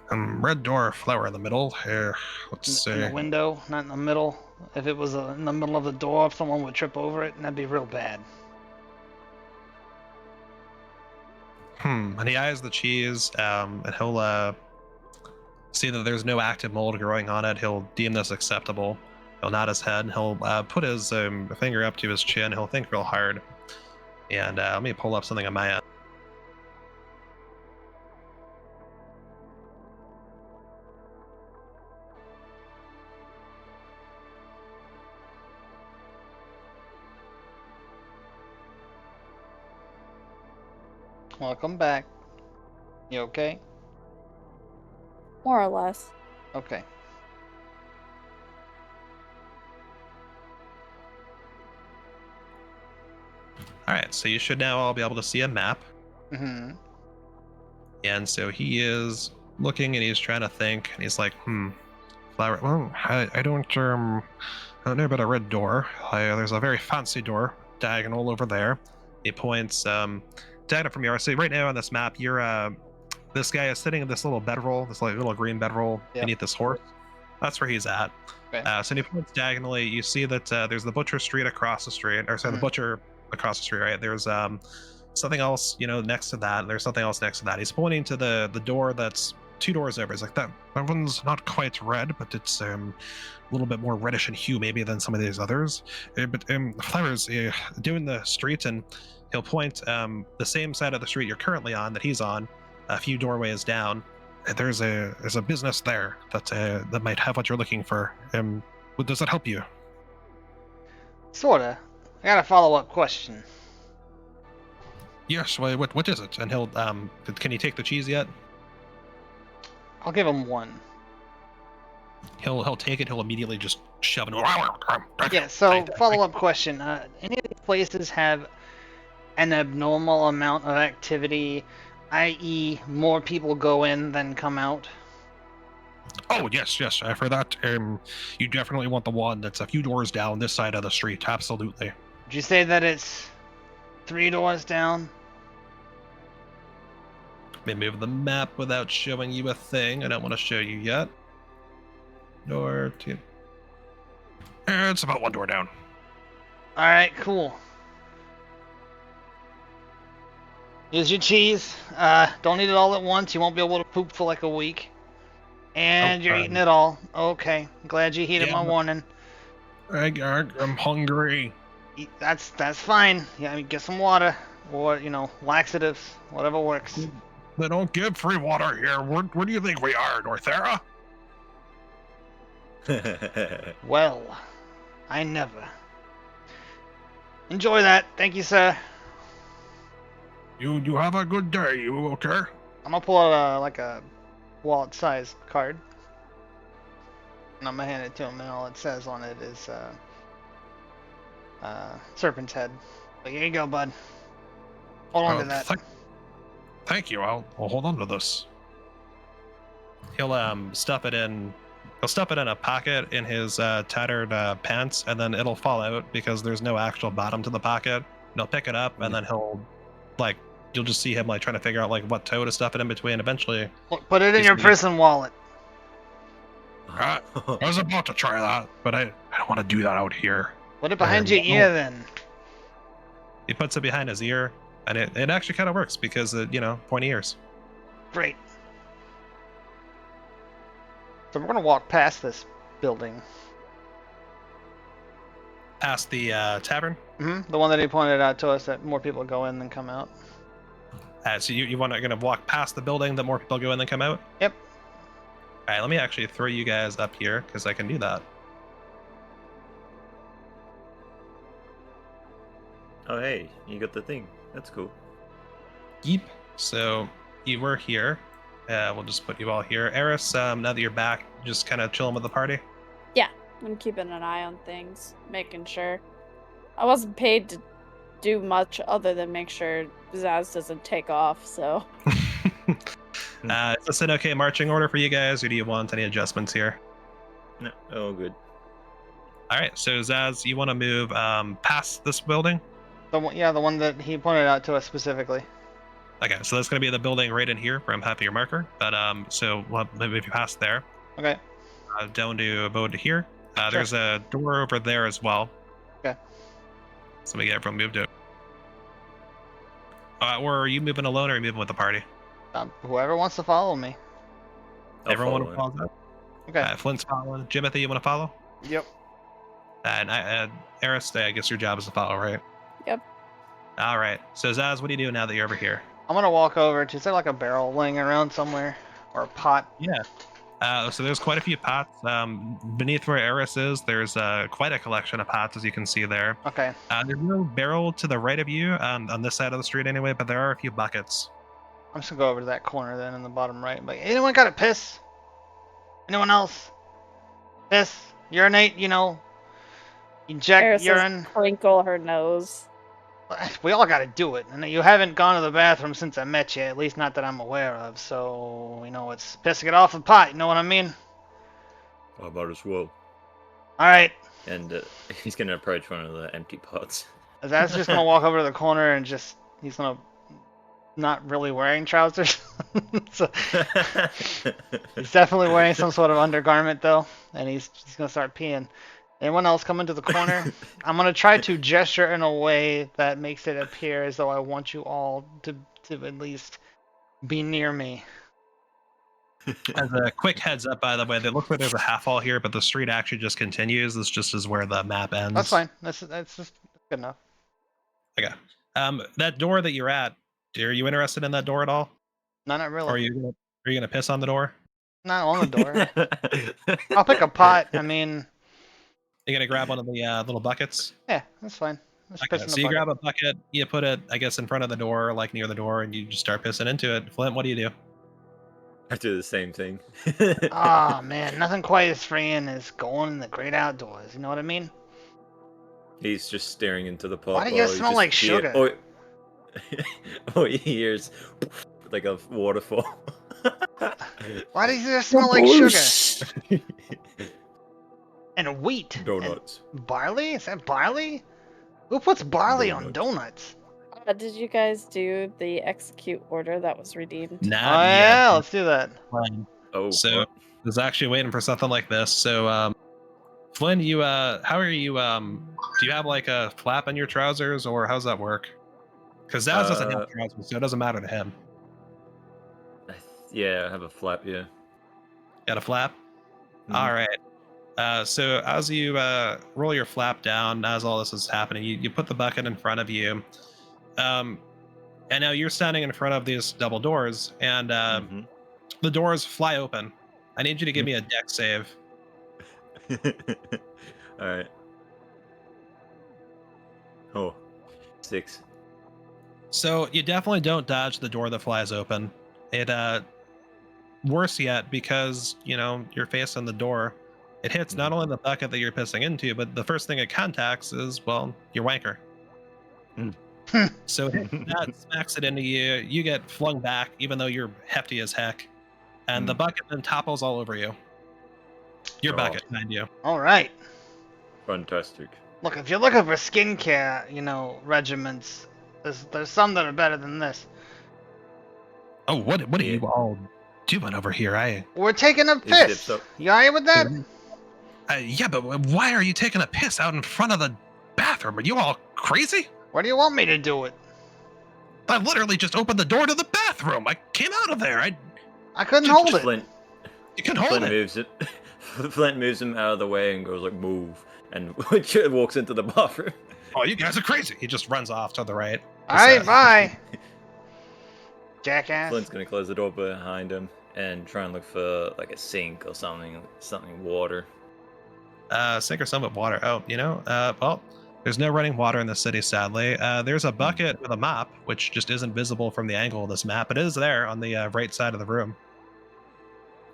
Red door, flower in the middle. Here, let's see. In the window, not in the middle. If it was in the middle of the door, if someone would trip over it, that'd be real bad. And he eyes the cheese, and he'll see that there's no active mold growing on it. He'll deem this acceptable. He'll nod his head, and he'll put his finger up to his chin. He'll think real hard. And let me pull up something on my end. Welcome back. You okay? More or less. Okay. Alright, so you should now all be able to see a map. Mm-hmm. And so he is looking and he's trying to think, and he's like, flower. Well, I don't know about a red door. There's a very fancy door diagonal over there. He points diagonal from yours. So right now on this map, you're this guy is sitting in this little bedroll, this like little green bedroll beneath this horse. That's where he's at. Okay. So when he points diagonally, you see that there's the butcher street across the street, or sorry, the butcher across the street, right? There's something else, next to that, and there's something else next to that. He's pointing to the door that's 2 doors over. He's like, that one's not quite red, but it's a little bit more reddish in hue maybe than some of these others. But flowers doing the street, and he'll point the same side of the street you're currently on that he's on, a few doorways down. There's a business there that might have what you're looking for. Does that help you? Sorta. I got a follow-up question. Yes, what is it? And he'll, can he take the cheese yet? I'll give him one. He'll take it, he'll immediately just shove it. Yeah, so follow-up question. Any of these places have an abnormal amount of activity, i.e. more people go in than come out? Oh, yes, for that, you definitely want the one that's a few doors down this side of the street, absolutely. Would you say that it's 3 doors down? Let me move the map without showing you a thing. I don't want to show you yet. Door 2. It's about 1 door down. Alright, cool. Here's your cheese. Don't eat it all at once. You won't be able to poop for like a week. And you're eating it all. Okay. Glad you heeded my warning. I'm hungry. That's fine. Yeah, I mean, get some water. Or, laxatives. Whatever works. They don't give free water here. Where do you think we are, Northera? Well, I never. Enjoy that. Thank you, sir. You have a good day, you okay? I'm gonna pull out a wallet-sized card. And I'm gonna hand it to him, and all it says on it is Serpent's Head. But here you go, bud. Hold on to that. Thank you. I'll hold on to this. He'll stuff it in. He'll stuff it in a pocket in his tattered pants, and then it'll fall out because there's no actual bottom to the pocket. And he'll pick it up, and then you'll just see him trying to figure out what toe to stuff it in between. Eventually, put it in your person wallet. I was about to try that, but I don't want to do that out here. Put it behind your ear, then. He puts it behind his ear, and it actually kind of works because pointy ears. Great. So we're gonna walk past this building. Past the tavern? Mm-hmm. The one that he pointed out to us that more people go in than come out. So you want to gonna walk past the building that more people go in than come out? Yep. All right, let me actually throw you guys up here because I can do that. Oh hey, you got the thing. That's cool. Yeep. So you were here. We'll just put you all here. Eris, now that you're back, just kind of chilling with the party? Yeah, I'm keeping an eye on things, making sure. I wasn't paid to do much other than make sure Zaz doesn't take off, so. Is this an okay marching order for you guys, or do you want any adjustments here? No, all good. All right, so Zaz, you want to move past this building? The one that he pointed out to us specifically. Okay, so that's going to be the building right in here where I'm having your marker. But so if you pass there, okay, down to about here. Sure. There's a door over there as well. Okay. So we get everyone moved to. Or are you moving alone, or are you moving with the party? Whoever wants to follow me. Everyone want to follow that? Okay. Flint's following. Jimothy, you want to follow? Yep. And Eris, I guess your job is to follow, right? Yep. All right. So Zaz, what do you do now that you're over here? I'm gonna walk over to, is there like a barrel laying around somewhere? Or a pot? Yeah. So there's quite a few pots. Beneath where Eris is, there's quite a collection of pots, as you can see there. Okay. There's no barrel to the right of you, on this side of the street anyway, but there are a few buckets. I'm just gonna go over to that corner then in the bottom right. Like, anyone got a piss? Anyone else? Piss? Urinate, Inject Eris urine? Crinkle her nose. We all gotta do it. And you haven't gone to the bathroom since I met you, at least not that I'm aware of. So, it's pissing it off the pot, you know what I mean? How about as well? Alright. And he's gonna approach one of the empty pots. That's just gonna walk over to the corner and he's gonna not really wearing trousers. So, he's definitely wearing some sort of undergarment though, and he's gonna start peeing. Anyone else come into the corner? I'm gonna try to gesture in a way that makes it appear as though I want you all to at least be near me. As a quick heads up, by the way, it looks like there's a half wall here, but the street actually just continues. This just is where the map ends. That's fine. That's just good enough. Okay. That door that you're at, are you interested in that door at all? No, not really. Or are you gonna piss on the door? Not on the door. I'll pick a pot. I mean, You gonna grab one of the little buckets? yeah, that's fine. Just Okay, piss in so the you bucket. grab a bucket, you put it, I guess, in front of the door, like near the door, and you just start pissing into it. Flint, what do you do? I do the same thing. Ah, man, nothing quite as freeing as going in the great outdoors. You know what I mean? He's just staring into the pot. Why do you smell like sugar? Oh, he hears like a waterfall. Why does it smell like sugar? And wheat. Donuts. And barley? Is that barley? Who puts barley on donuts? Did you guys do the execute order that was redeemed? Oh, Not yeah, yet. let's do that. Oh, So I what? was actually waiting for something like this. So, Flynn, you how are you? Do you have like a flap in your trousers, or how's that work? Because Zaz doesn't have trousers, so it doesn't matter to him. Yeah, I have a flap. Yeah. Got a flap? Mhm. All right. So as you roll your flap down, as all this is happening, you put the bucket in front of you. And now you're standing in front of these double doors, and Mhm. the doors fly open. I need you to give me a dex save. All right. Oh, 6. So you definitely don't dodge the door that flies open. It worse yet, because you're facing the door. It hits not only the bucket that you're pissing into, but the first thing it contacts is, well, your wanker. So that smacks it into you. You get flung back, even though you're hefty as heck, and the bucket then topples all over you. Your bucket behind you. All right. Fantastic. Look, if you're looking for skincare, regimens, there's some that are better than this. Oh, what are you all doing over here? We're taking a piss. You alright with that? Yeah, but why are you taking a piss out in front of the bathroom? Are you all crazy? Why do you want me to do it? I literally just opened the door to the bathroom. I came out of there. I couldn't hold it. Flint. You can hold Flint it. moves it. Flint moves him out of the way and goes like, "Move," and walks into the bathroom. Oh, you guys are crazy. He just runs off to the right. Alright, bye. Jackass. Flint's gonna close the door behind him and try and look for like a sink or something water. Sink or some with water. Oh, well, there's no running water in the city, sadly. There's a bucket with a mop, which just isn't visible from the angle of this map. It is there on the right side of the room.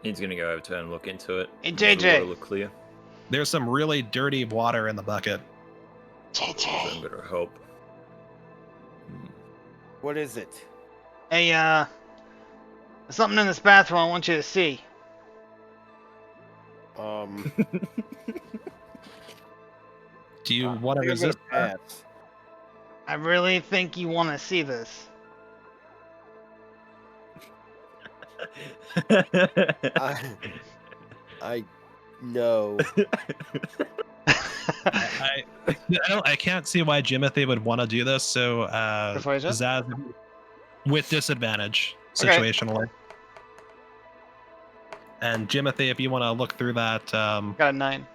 He's gonna go over to it and look into it. Hey, Does the JJ. water look clear? There's some really dirty water in the bucket. So I'm gonna help. What is it? Hey, there's something in this bathroom I want you to see. Do you want to I'm gonna resist that? pass. I really think you want to see this. I know. I can't see why Jimothy would want to do this. So Persuasion? Zaz with disadvantage Okay. situationally. And Jimothy, if you want to look through that, Got a 9.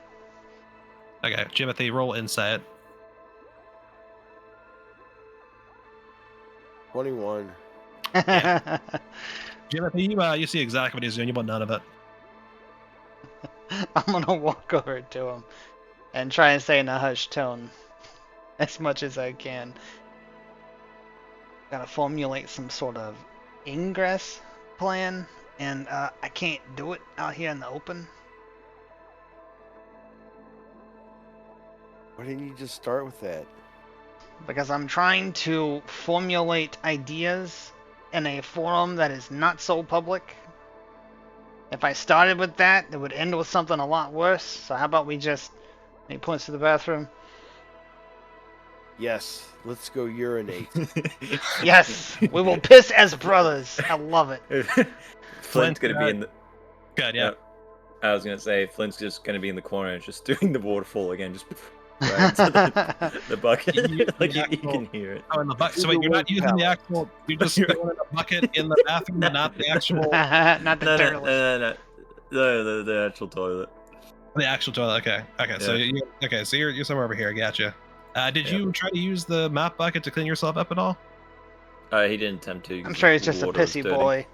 okay, Jimothy, roll insight. 21. Yeah. Jimothy, you see exactly what he's doing. You want none of it. I'm gonna walk over to him and try and say in a hushed tone as much as I can. Gotta formulate some sort of ingress plan, and I can't do it out here in the open. Why didn't you just start with that? Because I'm trying to formulate ideas in a forum that is not so public. If I started with that, it would end with something a lot worse. So how about we just... He points to the bathroom. Yes, let's go urinate. Yes, we will piss as brothers. I love it. Flint's gonna be in the. Good, yeah. I was gonna say Flint's just gonna be in the corner, and just doing the waterfall again, just right into the bucket. Like you can hear it. Oh, in the bucket. So wait, you're not using the actual. You're just throwing in a bucket in the bathroom, but not the actual. Not the dirtless. No, the actual toilet. The actual toilet. Okay. So you're somewhere over here. Gotcha. Did you try to use the mop bucket to clean yourself up at all? He didn't attempt to. I'm sure he's just a water was pissy dirty. boy.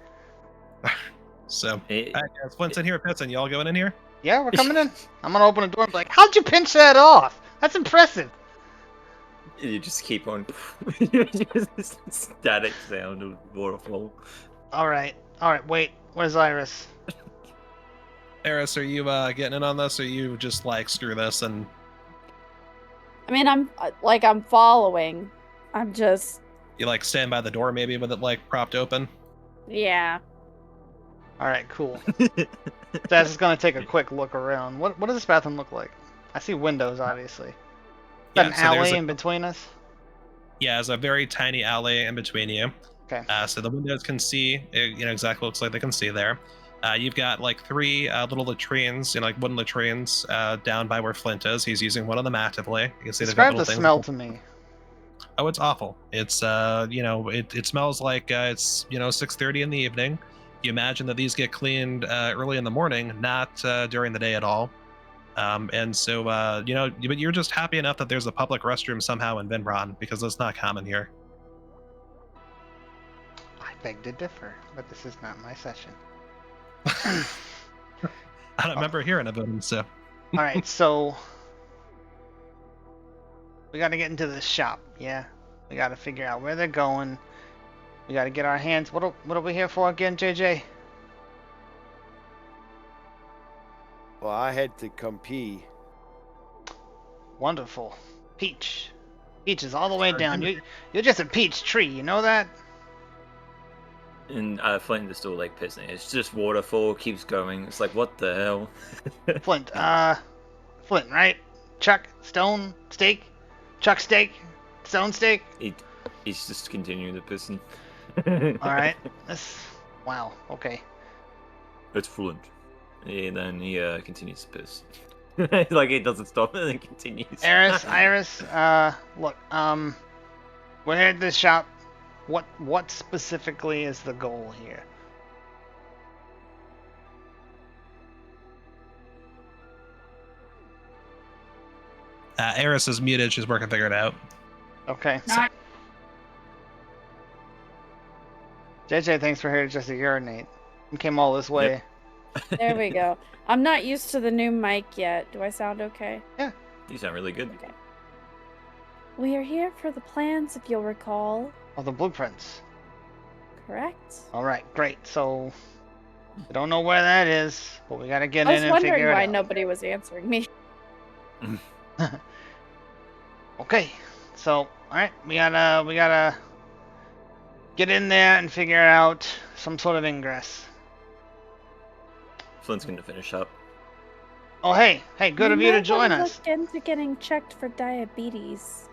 So, He- Flint's in here pissing. Y'all going in here? Yeah, we're coming in. I'm gonna open the door and be like, how'd you pinch that off? That's impressive. You just keep on. Just static sound of waterfall. All right. Wait, where's Iris? Eris, are you getting in on this, or you just like screw this and? I mean, I'm following. I'm just, You like stand by the door maybe with it like propped open? yeah. All right, cool. Zaz is gonna take a quick look around. What does this bathroom look like? I see windows, obviously. Is that an so there's alley in between us? Yeah, there's a very tiny alley in between you. Okay. So the windows can see, exactly looks like they can see there. You've got like 3 little latrines, like wooden latrines down by where Flint is. He's using one of them actively. You can see Describe the little things. smell to me. Oh, it's awful. It's it smells like it's 6:30 in the evening. You imagine that these get cleaned early in the morning, not during the day at all. And so but you're just happy enough that there's a public restroom somehow in Vinron, because that's not common here. I beg to differ, but this is not my session. I don't remember hearing about him, so. All right, so we got to get into this shop. Yeah, we got to figure out where they're going. We got to get our hands. What are we here for again, JJ? Well, I had to come pee. Wonderful. Peach. Peach is all the way down. You're just a peach tree. You know that? And Flint is still like pissing. It's just waterfall, keeps going. It's like, what the hell? Flint. Flint, right? Chuck, stone, steak. Chuck, steak, stone, steak. He's just continuing to pissing. All right. Wow. Okay. It's Flint. And then he continues to piss. Like he doesn't stop and then continues. Iris, look, we're here at this shop. What specifically is the goal here? Eris is muted. She's working to figure it out. Okay. JJ, thanks for here just to urinate. You came all this way. There we go. I'm not used to the new mic yet. Do I sound okay? Yeah. You sound really good. Okay. We are here for the plans, if you'll recall. Oh, the blueprints. Correct? All right, great. So, I don't know where that is, but we gotta get I in was and wondering figure it why out. nobody was answering me. Okay, so all right, we gotta get in there and figure out some sort of ingress. Flint's gonna finish up. Oh, hey, good of you to might join wanna us. Look into getting checked for diabetes.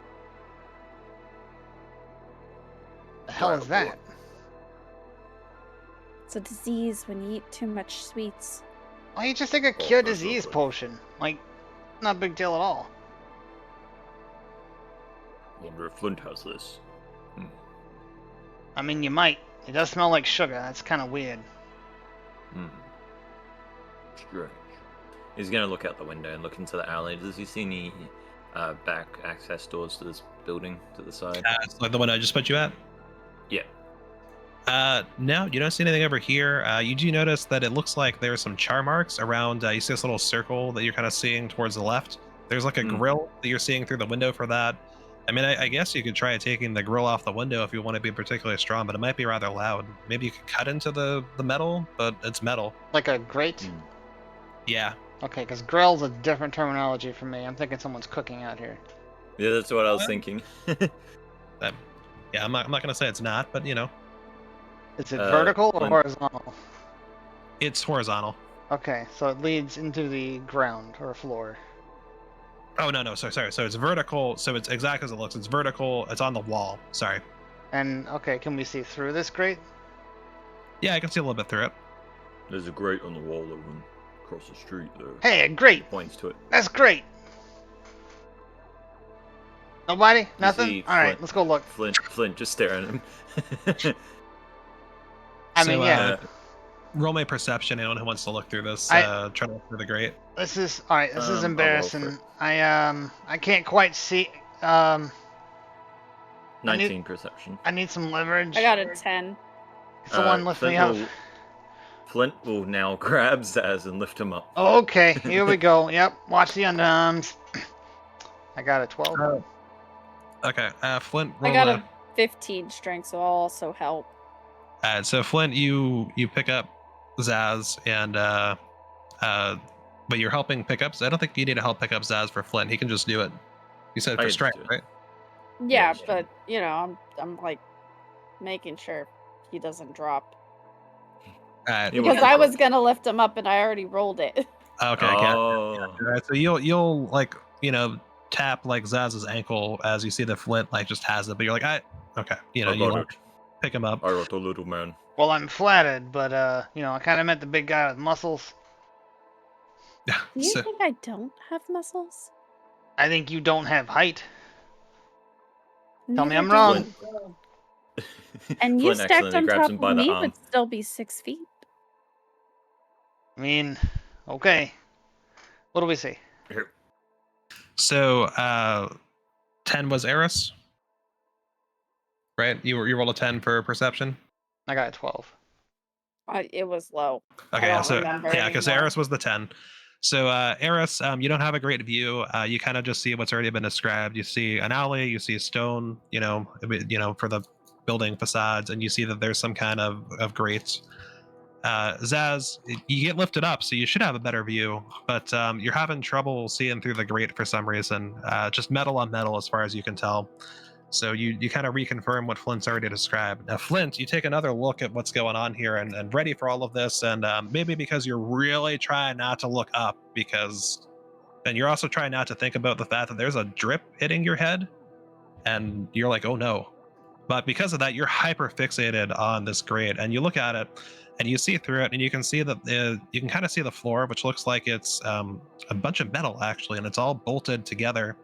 The hell is that? It's a disease when you eat too much sweets. Why don't you just take a cure disease potion? Like, not a big deal at all. Wonder if Flint has this. I mean, you might. It does smell like sugar. That's kind of weird. Strange. He's gonna look out the window and look into the alley. Does he see any back access doors to this building to the side? It's like the one I just put you at? Yeah. No, you don't see anything over here. You do notice that it looks like there are some char marks around. You see this little circle that you're kind of seeing towards the left. There's like a grill that you're seeing through the window for that. I mean, I guess you could try taking the grill off the window if you want to be particularly strong, but it might be rather loud. Maybe you could cut into the metal, but it's metal. Like a grate? Yeah. Okay, because grill's a different terminology for me. I'm thinking someone's cooking out here. Yeah, that's what I was thinking. Yeah, I'm not gonna say it's not, but you know. Is it vertical or horizontal? It's horizontal. Okay, so it leads into the ground or floor. Oh no, sorry. So it's vertical. So it's exactly as it looks. It's vertical. It's on the wall. Sorry. And okay, can we see through this grate? Yeah, I can see a little bit through it. There's a grate on the wall over across the street there. Hey, a grate! Points to it. That's great! Nobody? Nothing? see Alright, Flint- let's go look. Flint just staring at him. I mean, yeah. Roll my perception. Anyone who wants to look through this, I- try to look through the grate. This is alright, this is I'll roll for embarrassing. it. I can't quite see 19 perception. I need some leverage. I got a 10. Someone lift me up. Flint will now grab Zaz and lift him up. Okay, here we go. Yep, watch the underarms. I got a 12. Okay, Flint, I roll got a... a 15 strength, so I'll also help. So Flint, you pick up Zaz, and but you're helping pick up. I don't think you need to help pick up Zaz for Flint. He can just do it. You said I for can just strength, do it. right? Yeah, just but you know, I'm like making sure he doesn't drop. Alright. He Because wants to I was drop. gonna lift him up and I already rolled it. Okay, I got it. Oh. Alright, so you'll like, you know, tap like Zaz's ankle as you see that Flint like just has it, but you're like, okay, you know, I you got don't it. pick him up. I got the little man. Well, I'm flattered, but you know, I kind of meant the big guy with muscles. Do you So, think I don't have muscles? I think you don't have height. Tell me Neither I'm do wrong. you. And you Flint stacked accidentally on grabs top him of by the me arm. would still be 6 feet. I mean, okay. What do we see? Here. so 10 was Eris, right? You rolled a 10 for perception. I got a 12. It was low. Okay, I don't so remember yeah, because anymore. Eris was the 10. So Eris, you don't have a great view. You kind of just see what's already been described. You see an alley, you see stone, you know, for the building facades, and you see that there's some kind of grates. Zaz, you get lifted up, so you should have a better view, but you're having trouble seeing through the grate for some reason. Just metal on metal as far as you can tell. So you kind of reconfirm what Flint's already described. Now, Flint, you take another look at what's going on here and ready for all of this, and maybe because you're really trying not to look up, because then you're also trying not to think about the fact that there's a drip hitting your head, and you're like, oh no. But because of that, you're hyper fixated on this grate, and you look at it, and you see through it, and you can see that you can kind of see the floor, which looks like it's a bunch of metal actually, and it's all bolted together.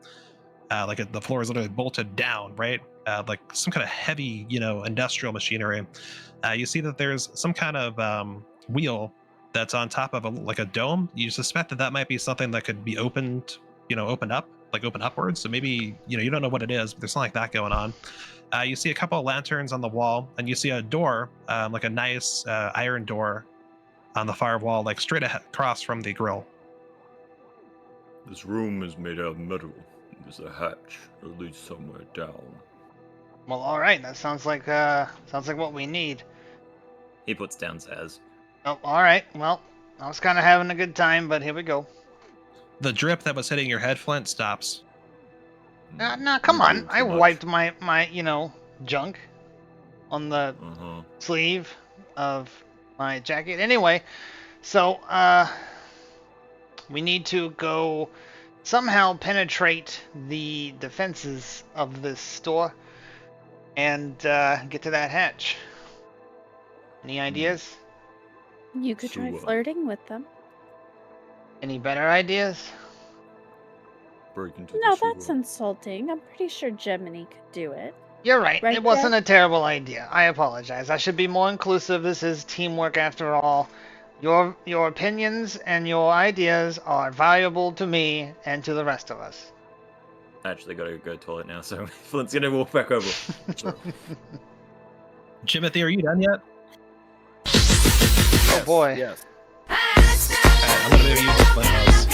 The floor is literally bolted down, right? Like some kind of heavy, industrial machinery. You see that there's some kind of wheel that's on top of a dome. You suspect that might be something that could be opened, opened up, like open upwards. So maybe, you don't know what it is, but there's something like that going on. You see a couple of lanterns on the wall, and you see a door, like a nice iron door on the far wall, like straight across from the grill. This room is made out of metal. There's a hatch that leads somewhere down. Well, all right. That sounds like what we need. He puts down Zaz. Oh, all right. Well, I was kind of having a good time, but here we go. The drip that was hitting your head, Flint, stops. Nah, come You're on. doing I too much. wiped my junk on the Uh-huh. sleeve of my jacket. Anyway, so we need to go somehow penetrate the defenses of this store and get to that hatch. Any ideas? You could try Sure. flirting with them. Any better ideas? Break into the No, sewer. that's insulting. I'm pretty sure Gemini could do it. You're right. Right, It wasn't a terrible idea. I apologize. I should be more inclusive. This is teamwork after all. Your opinions and your ideas are valuable to me and to the rest of us. I actually gotta go to the toilet now, so Flint's gonna walk back over. Jimothy, are you done yet? Oh boy. Yes. I'm gonna maybe use this Flint house.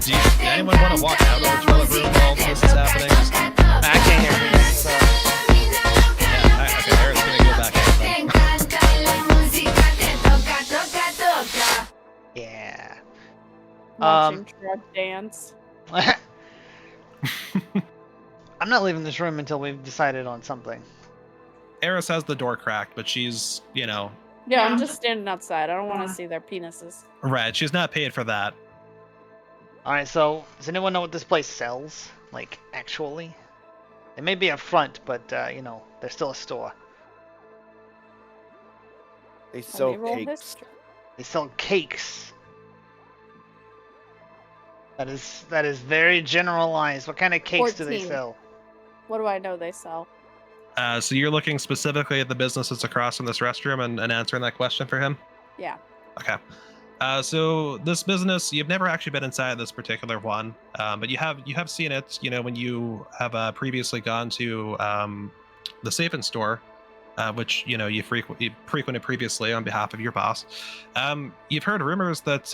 Do anyone want to walk out of the toilet room while this is happening? I can't hear you. So. Yeah, okay, Eric's gonna go back out then. Yeah. Watching drug dance. I'm not leaving this room until we've decided on something. Eris has the door cracked, but she's, Yeah, I'm just standing outside. I don't want to see their penises. right. She's not paid for that. Alright, so does anyone know what this place sells? Like, actually? It may be a front, but, they're still a store. They Let me sell roll cakes. history. They sell cakes. That is very generalized. What kind of cakes do they 14. sell? What do I know they sell? So you're looking specifically at the businesses across from this restroom and answering that question for him? Yeah. Okay. So this business, you've never actually been inside this particular one, but you have seen it, when you have previously gone to the Safe and Store, which you frequented previously on behalf of your boss. You've heard rumors that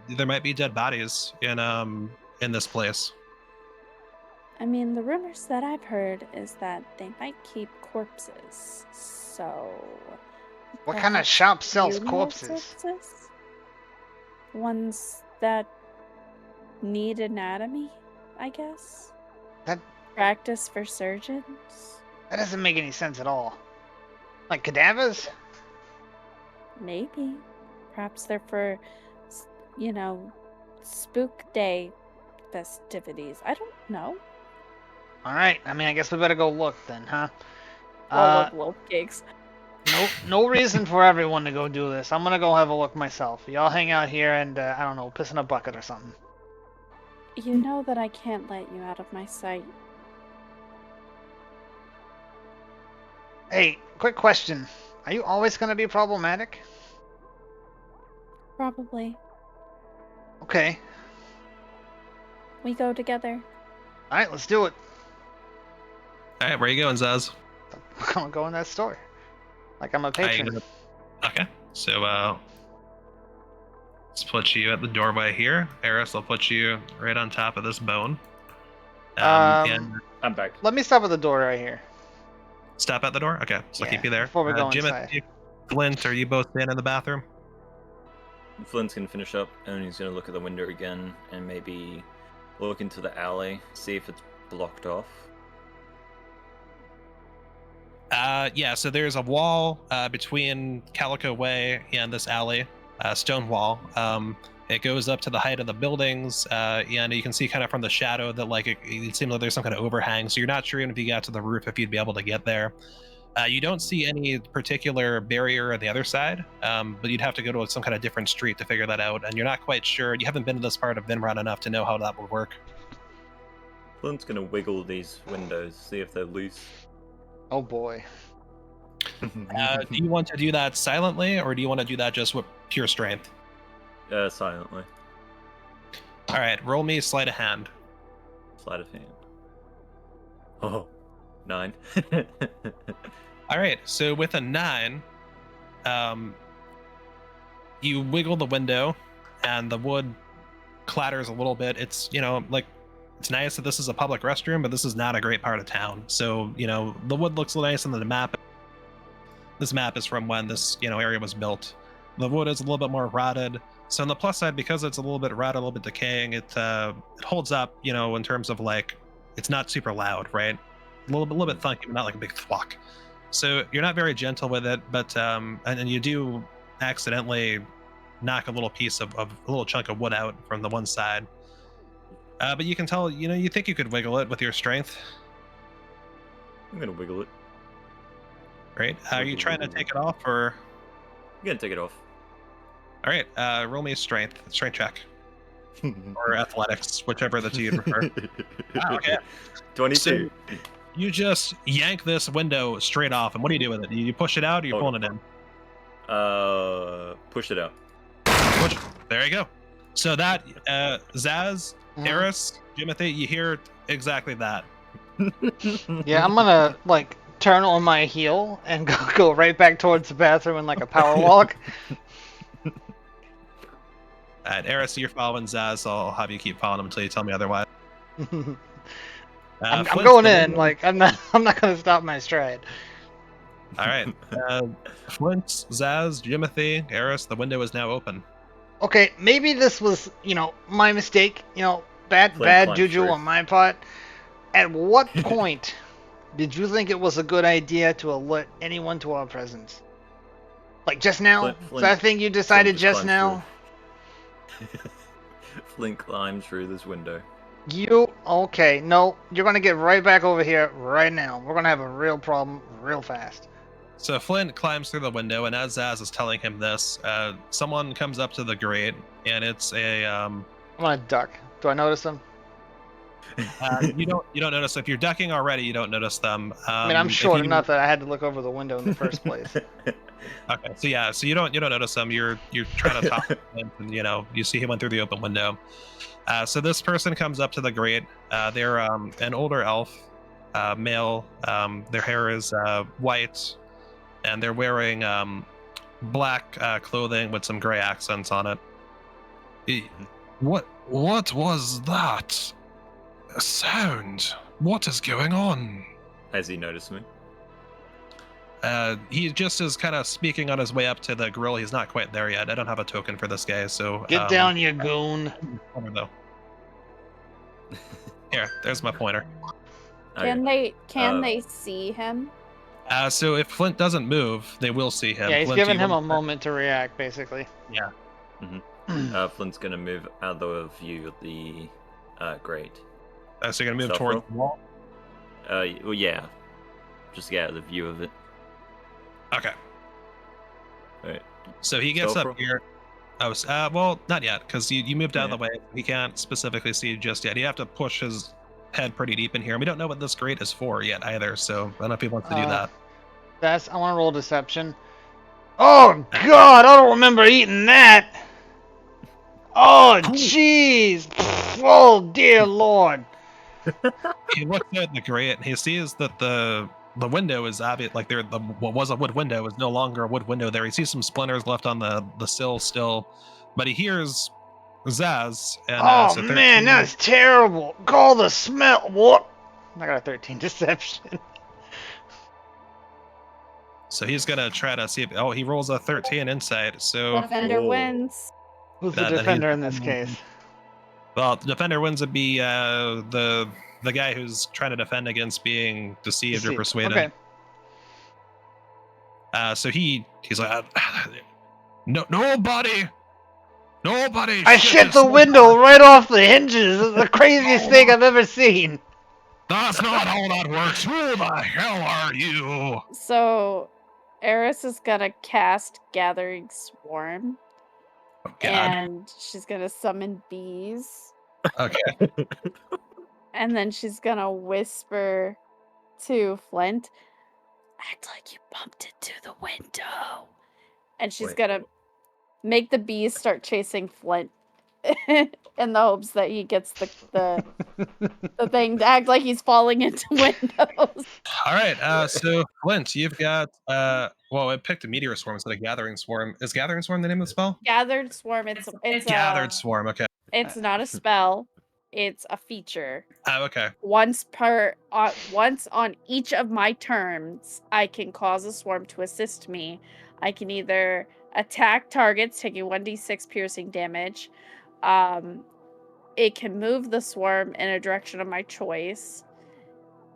there might be dead bodies in this place. I mean, the rumors that I've heard is that they might keep corpses. So. What kind of perhaps shop sells funeral corpses? services? Ones that need anatomy, I guess. That Practice for surgeons. doesn't make any sense at all. Like cadavers? Maybe. Perhaps they're for, spook day festivities. I don't know. All right. I mean, I guess we better go look then, huh? All of loaf cakes. No reason for everyone to go do this. I'm gonna go have a look myself. Y'all hang out here and I don't know, piss in a bucket or something. You know that I can't let you out of my sight. Hey, quick question. Are you always gonna be problematic? Probably. Okay. We go together. All right, let's do it. All right, where you going, Zaz? I'm gonna go in that store. Like I'm a patron. Okay, so let's put you at the doorway here. Eris, I'll put you right on top of this bone. And I'm back. Let me stop at the door right here. stop at the door? Okay, so I'll Yeah, keep you there. before we go Jim, inside. Flint, are you both staying in the bathroom? Flint's gonna finish up, and he's gonna look at the window again, and maybe look into the alley, see if it's blocked off. Yeah, so there's a wall between Calico Way and this alley, stone wall. It goes up to the height of the buildings, and you can see kind of from the shadow that like it seems like there's some kind of overhang. So you're not sure even if you got to the roof if you'd be able to get there. You don't see any particular barrier on the other side, but you'd have to go to some kind of different street to figure that out. And you're not quite sure. You haven't been to this part of Vinron enough to know how that would work. Flint's gonna wiggle these windows, see if they're loose. Oh boy. Do you want to do that silently, or do you want to do that just with pure strength? Silently. All right, roll me sleight of hand. Sleight of hand. Oh, 9. All right, so with a 9, you wiggle the window, and the wood clatters a little bit. It's it's nice that this is a public restroom, but this is not a great part of town. So the wood looks nice on the map. This map is from when this area was built. The wood is a little bit more rotted. So on the plus side, because it's a little bit rotted, a little bit decaying, it holds up. In terms of like, it's not super loud, right? A little bit thunky, but not like a big thwack. So you're not very gentle with it, but and you do accidentally knock a little piece of a little chunk of wood out from the one side. But you can tell, you think you could wiggle it with your strength. I'm gonna wiggle it. Right? Are you trying to take it off, or? I'm gonna take it off. All right, roll me a strength check. Or athletics, whichever the two you prefer. Okay. 22. So you just yank this window straight off, and what do you do with it? You push it out, or you pulling it in? Push it out. Push. There you go. So that, Zaz, Mhm. Eris, Jimothy, you hear exactly that. Yeah, I'm gonna like turn on my heel and go right back towards the bathroom in like a power walk. Alright, Eris, you're following Zaz, so I'll have you keep following him until you tell me otherwise. I'm Flint's going the in. window. Like I'm not gonna stop my stride. All right, Flint, Zaz, Jimothy, Eris, the window is now open. Okay, maybe this was my mistake. Bad climbs juju through. on my part. At what point did you think it was a good idea to alert anyone to our presence? Like just now? Is that a thing you decided just now? Flint climbs through this window. Okay, no, you're gonna get right back over here right now. We're gonna have a real problem real fast. So Flint climbs through the window, and as Zaz is telling him this, someone comes up to the grate, and it's a. I'm gonna duck. Do I notice them? You don't notice if you're ducking already. You don't notice them. I mean, I'm if short you- enough that I had to look over the window in the first place. Okay, so you don't notice them. You're trying to talk to him, and you see he went through the open window. So this person comes up to the grate. They're an older elf, male. Their hair is white, and they're wearing black clothing with some gray accents on it. What was that? A sound? What is going on? Has he noticed me? He just is kind of speaking on his way up to the grill. He's not quite there yet. I don't have a token for this guy, so... Get down, you goon. Though. Here, there's my pointer. Can they see him? So if Flint doesn't move, they will see him. Yeah, he's Flint, giving him a moment to react, basically. Yeah. Flint's gonna move out of the view of the grate. So you're gonna move Stealth towards roll? the wall? Well, yeah. Just get out of the view of it. Okay. Alright. So he gets Stealth up roll? here. Oh, well, not yet, because you moved out of Yeah. the way. He can't specifically see you just yet. You have to push his head pretty deep in here. We don't know what this grate is for yet either, so I don't know if he wants to do that. I want to roll deception. Oh God, I don't remember eating that. Oh jeez. Oh dear Lord. He looks at the grate and he sees that the window is obvious, like what was a wood window is no longer a wood window there. He sees some splinters left on the sill still, but he hears Zaz. And, Oh so man, that's terrible. Call the smell. What? I got a 13 deception. So he's gonna try to see if he rolls a 13 insight. So Defender wins. Who's the Then he's- defender in this case? well, the defender wins would be the guy who's trying to defend against being deceived or persuaded. Okay. So he's like, nobody. I shit the window right off the hinges. It's the craziest thing I've ever seen. That's not how that works. Who the hell are you? So, Eris is gonna cast Gathering Swarm, Oh, God. and she's gonna summon bees, Okay. and then she's gonna whisper to Flint, "Act like you bumped into the window," and she's Wait. gonna make the bees start chasing Flint in the hopes that he gets the thing to act like he's falling into windows. All right. So Flint, you've got well, I picked a meteor swarm instead of gathering swarm. Is gathering swarm the name of the spell? Gathered Swarm. It's Gathered swarm. Okay. It's not a spell. It's a feature. Oh, okay. Once on each of my turns, I can cause a swarm to assist me. I can either attack targets, taking 1d6 piercing damage. It can move the swarm in a direction of my choice,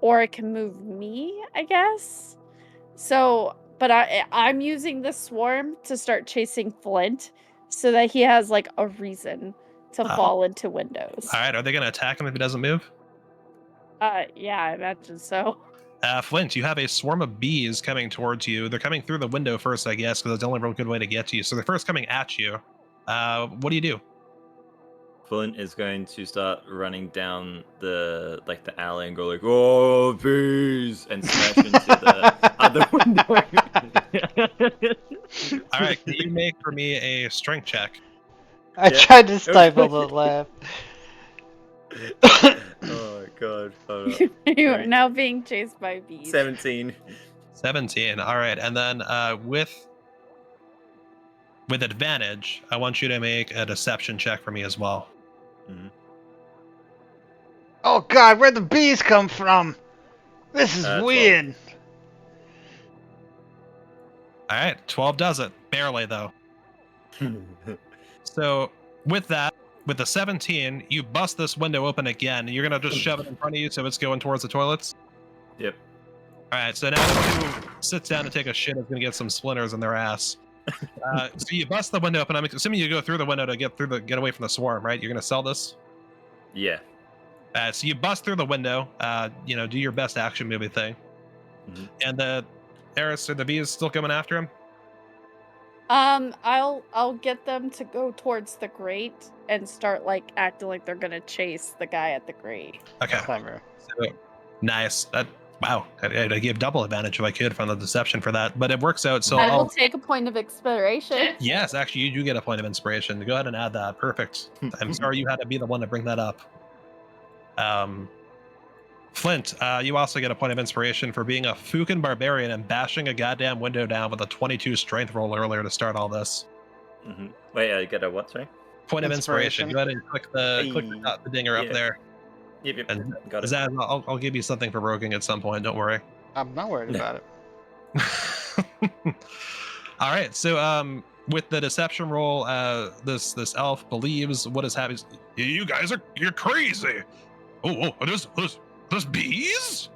or it can move me, I guess. So, but I'm using the swarm to start chasing Flint, so that he has like a reason to fall into windows. All right. Are they going to attack him if he doesn't move? Yeah, I imagine so. Flint, you have a swarm of bees coming towards you. They're coming through the window first, I guess, because it's the only real good way to get to you. So they're first coming at you. What do you do? Flint is going to start running down the alley and go like, "Oh, bees!" and smash into the other window. All right. Can you make for me a strength check? I tried to stifle the laugh. Oh God! You are now being chased by bees. 17. 17. All right. And then with advantage, I want you to make a deception check for me as well. Oh God, where'd the bees come from? This is weird. All right. 12 does it. Barely, though. So with that, with the 17, you bust this window open again. You're going to just shove it in front of you so it's going towards the toilets? Yep. All right, so now who sits down to take a shit is going to get some splinters in their ass. So you bust the window open. I'm assuming you go through the window to get away from the swarm, right? You're going to sell this? Yeah. So you bust through the window, do your best action movie thing. Mm-hmm. And the Eris or the bees still coming after him? I'll get them to go towards the grate and start acting like they're gonna chase the guy at the grate. Okay. Clever. So, nice. Wow. I'd give double advantage if I could from the deception for that, but it works out. So I will take a point of inspiration. Yes, actually, you do get a point of inspiration. Go ahead and add that. Perfect. I'm sorry you had to be the one to bring that up. Flint, you also get a point of inspiration for being a Fukin barbarian and bashing a goddamn window down with a 22 strength roll earlier to start all this. Mm-hmm. Wait, I get a what, sorry? Point of inspiration. Go ahead and click the dinger up there. Yep. And Got it. Zaz, I'll give you something for broking at some point. Don't worry. I'm not worried about it. All right. So with the deception roll, this elf believes what is happening. You guys you're crazy. Oh, there's bees.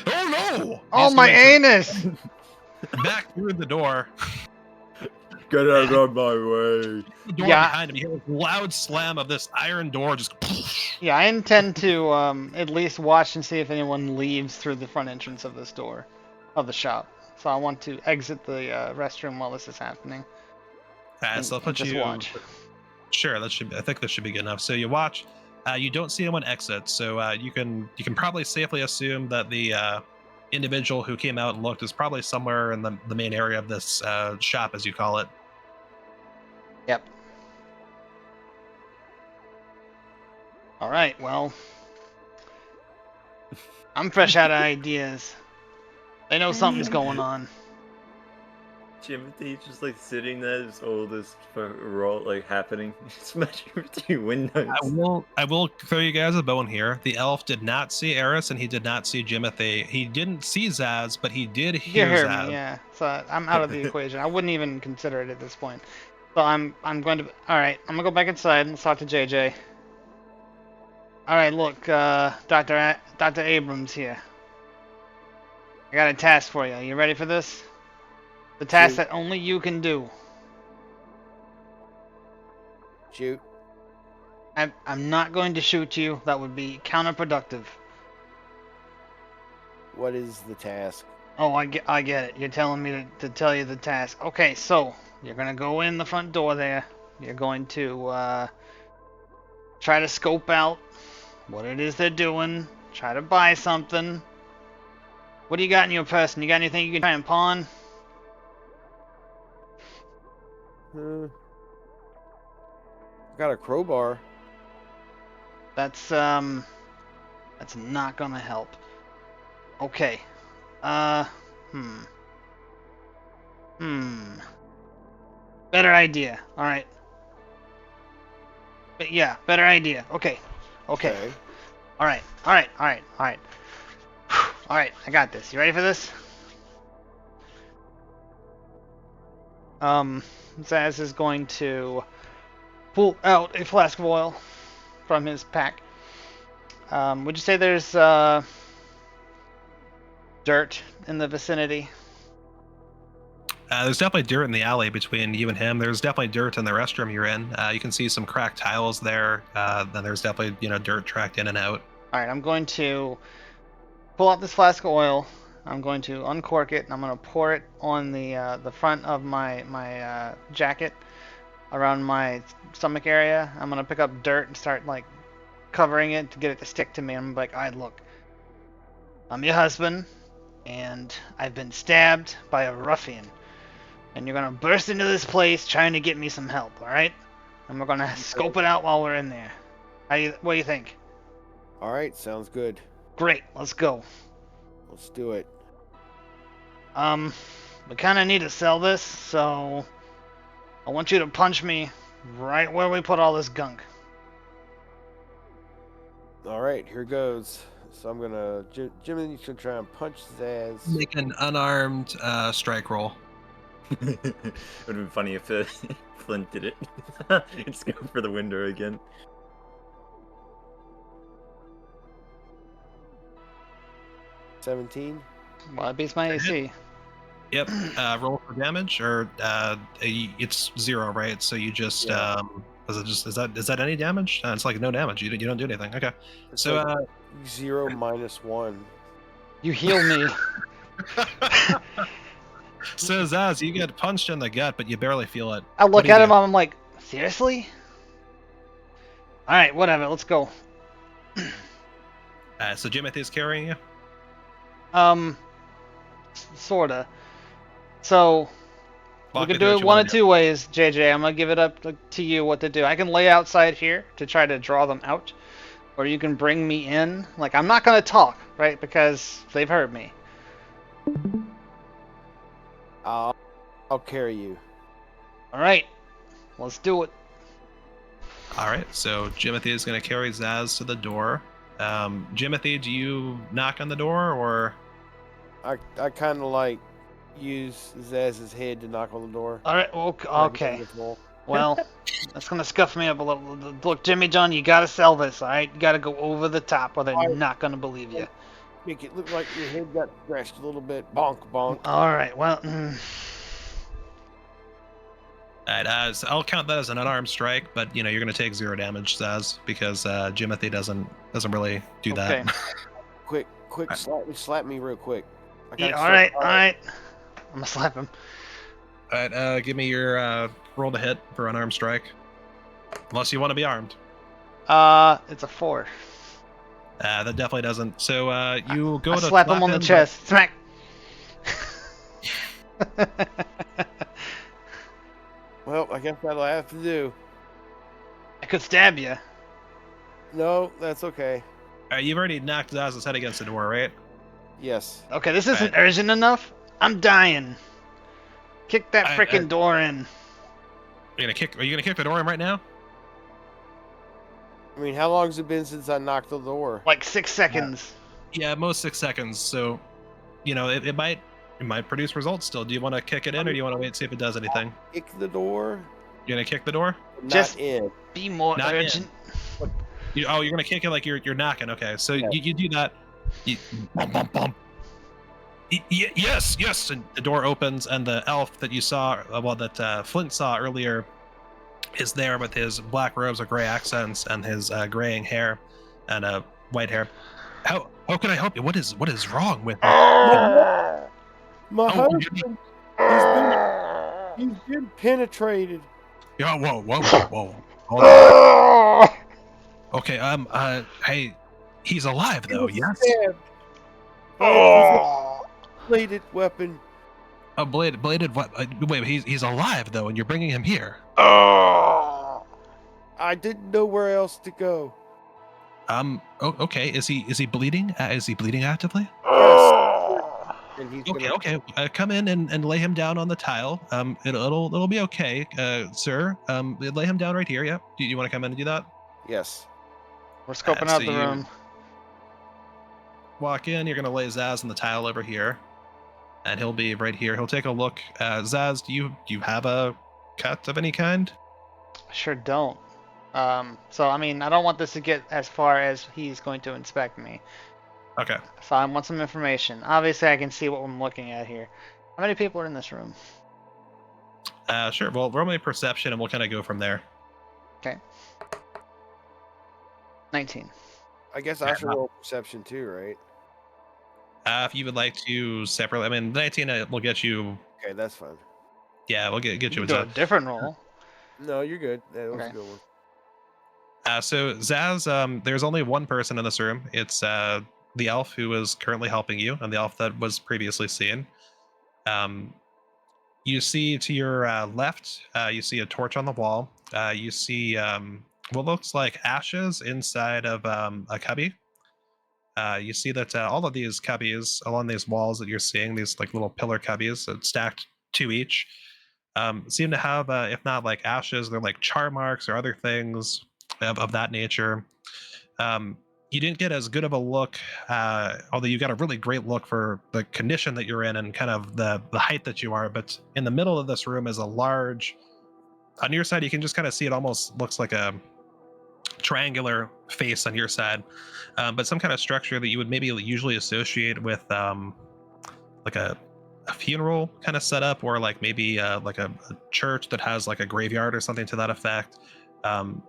Oh no! Oh, He's my going to anus! back through the door. Get out of my way. The door Yeah. behind him. You hear a loud slam of this iron door. Just. Yeah, I intend to at least watch and see if anyone leaves through the front entrance of this door, of the shop. So I want to exit the restroom while this is happening. So I'll put just you. watch. Sure, I think this should be good enough. So you watch. You don't see anyone exit, so you can probably safely assume that the individual who came out and looked is probably somewhere in the main area of this shop, as you call it. Yep. All right, well, I'm fresh out of ideas. They know something's going on. Timothy's just like sitting there, just all this roll like happening, smashing through windows. I will throw you guys a bone here. The elf did not see Eris, and he did not see Jimothy. He didn't see Zaz, but he did You hear hear Zaz. me, yeah. So I'm out of the equation. I wouldn't even consider it at this point. So I'm going to. All right, I'm gonna go back inside and talk to JJ. All right, look, Dr. Abrams here. I got a task for you. You ready for this? The task Shoot. that only you can do. Shoot. I'm not going to shoot you. That would be counterproductive. What is the task? Oh, I get it. You're telling me to tell you the task. Okay, so you're gonna go in the front door there. You're going to try to scope out what it is they're doing. Try to buy something. What do you got in your person? You got anything you can try and pawn? I got a crowbar. That's not gonna help. Okay. Better idea. All right. But yeah, better idea. Okay. Okay. All right. All right. All right. All right. All right. I got this. You ready for this? Zaz is going to pull out a flask of oil from his pack. Would you say there's dirt in the vicinity? There's definitely dirt in the alley between you and him. There's definitely dirt in the restroom you're in. You can see some cracked tiles there. Then there's definitely dirt tracked in and out. All right, I'm going to pull out this flask of oil. I'm going to uncork it, and I'm going to pour it on the front of my jacket, around my stomach area. I'm going to pick up dirt and start like covering it to get it to stick to me. I'm like, all right, look, I'm your husband, and I've been stabbed by a ruffian, and you're going to burst into this place trying to get me some help, all right? And we're going to scope it out while we're in there. What do you think? All right, sounds good. Great, let's go. Let's do it. We kind of need to sell this, so I want you to punch me right where we put all this gunk. All right, here goes. So I'm gonna Jimmy needs to try and punch Zaz. Make an unarmed strike roll. It would have been funny if Flint did it. It's going for the window again. $17. Well, it beats my AC. Yep. Roll for damage, or it's 0, right? So you just Yeah. is that any damage? It's like no damage. You don't do anything. Okay. It's So like 0 minus 1. You heal me. so Zaz, you get punched in the gut, but you barely feel it. I What look do you at him, do? I'm like, seriously? Alright, whatever, let's go. So Jimothy is carrying you. Sorta. So, we Walk could me through do what it you one wanna of two ways, JJ. I'm gonna give it up to you what to do. I can lay outside here to try to draw them out, or you can bring me in. Like, I'm not gonna talk, right? Because they've heard me. I'll carry you. Alright, let's do it. All right. So Jimothy is going to carry Zaz to the door. Jimothy, do you knock on the door or? I kind of like use Zaz's head to knock on the door. All right. Okay. Well, that's gonna scuff me up a little. Look, Jimmy John, you gotta sell this. All right, you gotta go over the top, or they're not gonna believe you. Make it look like your head got scratched a little bit. Bonk, bonk. All right. Well. Alright, so I'll count that as an unarmed strike, but you're gonna take 0 damage, Zaz, because Jimothy doesn't really do that. Okay. Quick, slap me real quick. Yeah, all right. I'm gonna slap him. Alright, give me your roll to hit for unarmed strike. Unless you want to be armed. It's a 4. That definitely doesn't. So you go to slap him on the chest. Smack. Well, I guess that'll have to do. I could stab you. No, that's okay. Alright, you've already knocked Zaz's head against the door, right? Yes. Okay, this isn't urgent enough. I'm dying. Kick that frickin' door in. Are you gonna kick the door in right now? I mean, how long has it been since I knocked on the door? Like 6 seconds. Yeah, most 6 seconds. So, it might produce results still. Do you want to kick it in, or do you want to wait and see if it does anything? Kick the door? You're gonna kick the door? Just in. Be more Not urgent. You're gonna kick it like you're knocking. Okay, so you do that. Bum, bum, bum. Yes, and the door opens, and the elf that you saw, that Flint saw earlier, is there with his black robes of gray accents and his graying hair and white hair. How can I help you? What is wrong with my husband? He's been penetrated. Yeah, whoa. Hold on. Okay, hey, he's alive though, yes? Bladed weapon. A bladed what? Wait, he's alive though, and you're bringing him here. I didn't know where else to go. Okay. Is he bleeding? Is he bleeding actively? Yes. And he's Okay. Come in and lay him down on the tile. It'll be okay, sir. Lay him down right here. Yep. Do you want to come in and do that? Yes. We're scoping out the room. Walk in. You're gonna lay Zaz on the tile over here, and he'll be right here. He'll take a look. Zaz, do you have a cut of any kind? I sure don't. So I mean, I don't want this to get as far as he's going to inspect me. Okay. So I want some information. Obviously, I can see what I'm looking at here. How many people are in this room? Sure. Well, roll me perception, and we'll kind of go from there. Okay. 19. I guess I should roll perception too, right? If you would like to separately, I mean, 19 will get you. Okay, that's fine. Yeah, we'll get you a different roll. No, you're good. That was a good one. So Zaz, there's only one person in this room. It's the elf who is currently helping you, and the elf that was previously seen. You see to your left, you see a torch on the wall. You see what looks like ashes inside of a cubby. You see that all of these cubbies along these walls that you're seeing, these like little pillar cubbies stacked 2 each, seem to have, if not like ashes, they're like char marks or other things of that nature. You didn't get as good of a look, although you got a really great look for the condition that you're in and kind of the height that you are. But in the middle of this room is a large, on your side, you can just kind of see it almost looks like a triangular face on your side, but some kind of structure that you would maybe usually associate with like a funeral kind of setup, or like maybe like a church that has like a graveyard or something to that effect.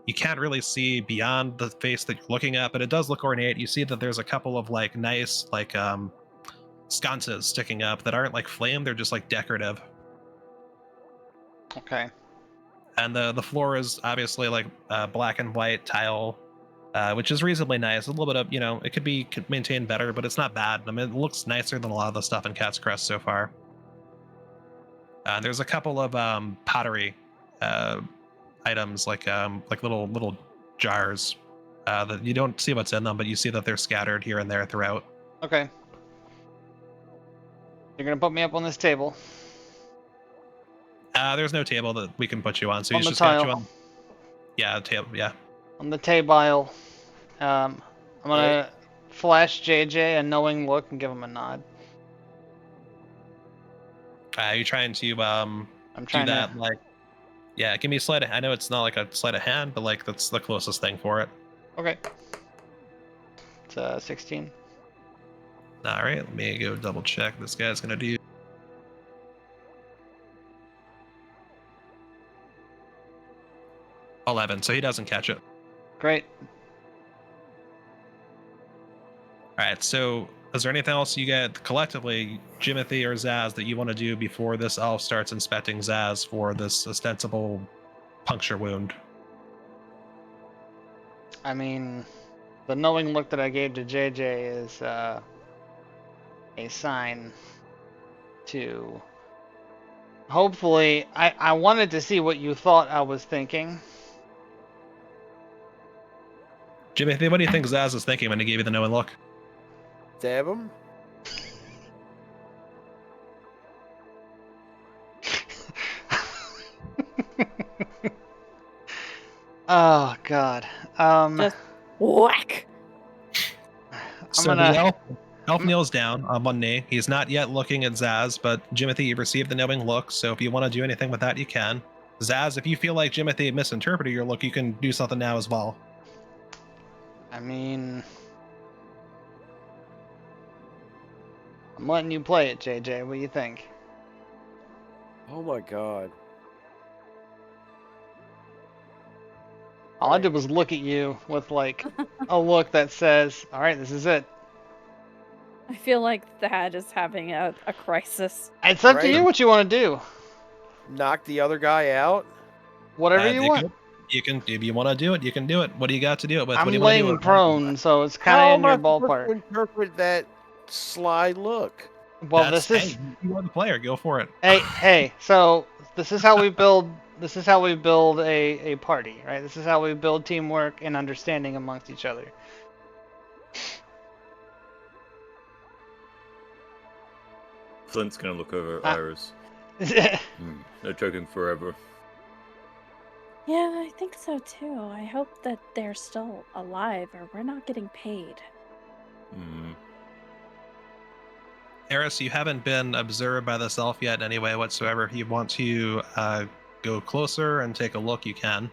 You can't really see beyond the face that you're looking at, but it does look ornate. You see that there's a couple of like nice like sconces sticking up that aren't like flame, they're just like decorative. Okay. And the floor is obviously like black and white tile, which is reasonably nice. A little bit of, it could be maintained better, but it's not bad. I mean, it looks nicer than a lot of the stuff in Cat's Crest so far. There's a couple of pottery items, like little jars that you don't see what's in them, but you see that they're scattered here and there throughout. Okay. You're gonna put me up on this table. There's no table that we can put you on, so on you the just tile. got you on. Yeah, table. Yeah. On the table, I'm I'm gonna flash JJ a knowing look and give him a nod. Are you trying to I'm do trying that to. like? Yeah, give me a sleight of. I know it's not like a sleight of hand, but like that's the closest thing for it. Okay. It's 16. All right, let me go double check. This guy's gonna do 11, so he doesn't catch it. Great. All right, so is there anything else you get collectively, Jimothy or Zaz, that you want to do before this elf starts inspecting Zaz for this ostensible puncture wound? I mean, the knowing look that I gave to JJ is a sign to. Hopefully, I wanted to see what you thought I was thinking. Jimothy, what do you think Zaz is thinking when he gave you the knowing look? Stab him? Oh God. Just whack. So the elf kneels down on one knee. He's not yet looking at Zaz, but Jimothy, you received the knowing look, so if you want to do anything with that, you can. Zaz, if you feel like Jimothy misinterpreted your look, you can do something now as well. I mean, I'm letting you play it, JJ. What do you think? Oh my god. All I did was look at you with like a look that says, "All right, this is it." I feel like Thad is having a crisis. It's up to Right. you what you want to do. Knock the other guy out? Whatever you want. You can, if you want to do it, you can do it. What do you got to do it with? I'm what do you want to do laying with it? prone, so it's How kind of am in your I supposed to ballpark. interpret that sly look? Well, That's- this is. hey, you are the player. Go for it. Hey. So this is how we build. This is how we build a party, right? This is how we build teamwork and understanding amongst each other. Flint's gonna look over at Ah. Iris. They're joking forever. Yeah, I think so too. I hope that they're still alive or we're not getting paid. Eris, you haven't been observed by this elf yet in any way whatsoever. If you want to go closer and take a look, you can.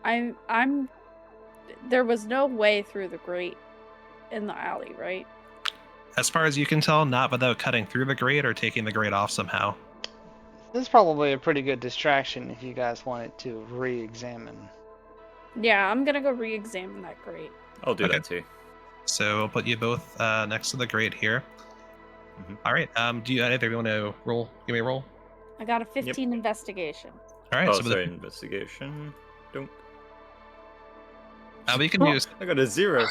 I'm there was no way through the grate in the alley, right? As far as you can tell, not without cutting through the grate or taking the grate off somehow. This is probably a pretty good distraction if you guys wanted to re-examine. Yeah, I'm gonna go re-examine that grate. I'll do Okay. that too. So we'll put you both next to the grate here. Mhm. All right. Do you either of you want to roll? Give me a roll. I got a 15 investigation. All right. Oh, so sorry, investigation. Don't. we can use. I got a 0.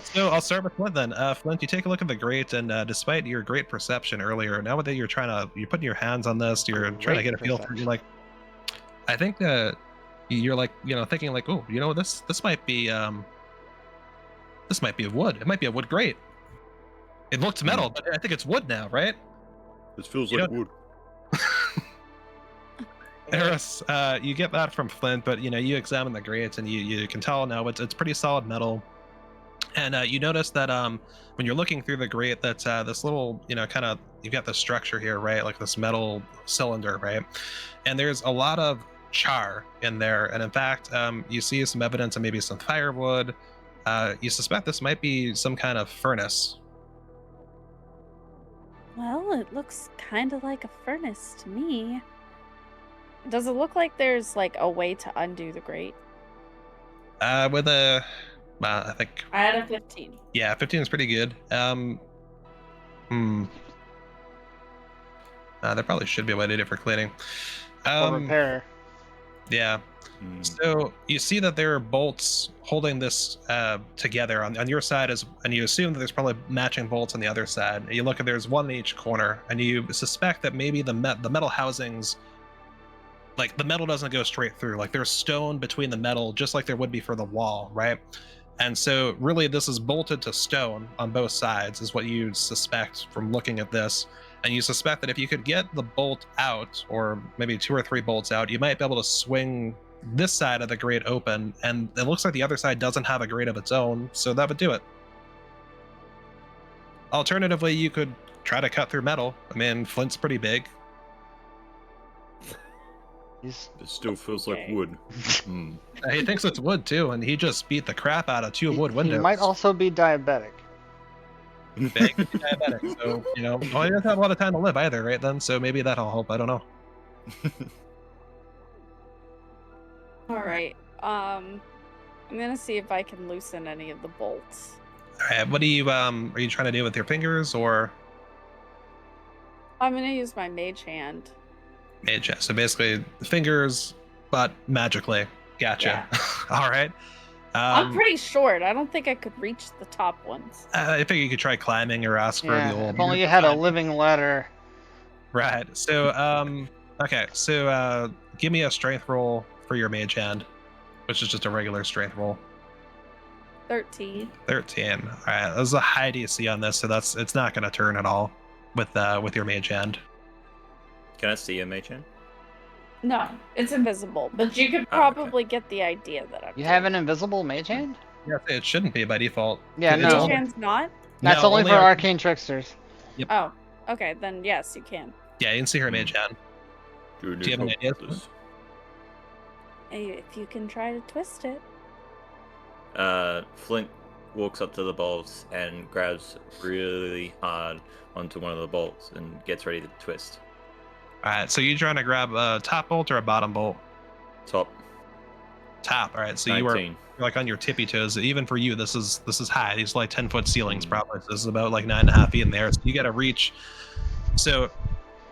So I'll start with Flint then. Flint, you take a look at the grate, and despite your great perception earlier, now that you're putting your hands on this, you're trying to Great get a feel for. perception. You're like, I think that you're like, thinking like, oh, this might be a wood. It might be a wood grate. It looks metal, but I think it's wood now, right? This feels You like know- wood. Eris, you get that from Flint, but you examine the grates and you can tell now it's pretty solid metal. And you notice that when you're looking through the grate, that this little, kind of, you've got the structure here, right? Like this metal cylinder, right? And there's a lot of char in there. And in fact, you see some evidence of maybe some firewood. You suspect this might be some kind of furnace. Well, it looks kind of like a furnace to me. Does it look like there's like a way to undo the grate? With a, I think, I had a 15. yeah, 15 is pretty good. There probably should be a way to do it for cleaning. Or repair. Yeah. So you see that there are bolts holding this together on your side, and you assume that there's probably matching bolts on the other side. You look at there's one in each corner, and you suspect that maybe the metal housings, like the metal doesn't go straight through. Like there's stone between the metal, just like there would be for the wall, right? And so really this is bolted to stone on both sides, is what you suspect from looking at this. And you suspect that if you could get the bolt out, or maybe 2 or 3 bolts out, you might be able to swing this side of the grate open, and it looks like the other side doesn't have a grate of its own, so that would do it. Alternatively, you could try to cut through metal. I mean, flint's pretty big. He's It still feels like Okay. wood. Hmm. He thinks it's wood too, and he just beat the crap out of two wood he windows. might also be diabetic. Big diabetic, so well, he doesn't have a lot of time to live either, right? Then, so maybe that'll help. I don't know. All right. I'm gonna see if I can loosen any of the bolts. All right, what do you are you trying to do with your fingers or I'm gonna use my mage hand. mage? So basically, the fingers, but magically. Gotcha. All right. I'm pretty short. I don't think I could reach the top ones. I figure you could try climbing or ask for the Yeah, old. if only you had a living ladder. Right. So okay. So give me a strength roll for your mage hand, which is just a regular strength roll. 13. 13. All right. There's a high DC on this, so it's not going to turn at all with your mage hand. Can I see your mage hand? No, it's invisible, but you could Oh, okay. probably get the idea that I'm You doing. have an invisible mage hand? Yeah, it shouldn't be by default. Yeah, It's no. Mage only- hand's not? That's no, only for arcane tricksters. Oh, okay, then yes, you can. Yeah, you can see her mage hand. Do you have an idea? Hey, if you can try to twist it. Flint walks up to the bolts and grabs really hard onto one of the bolts and gets ready to twist. All right. So you trying to grab a top bolt or a bottom bolt? Top. Top. All right. So 19. you're like on your tippy toes. Even for you, this is high. These are like 10-foot ceilings probably. So this is about like 9.5 feet in there. So you got to reach. So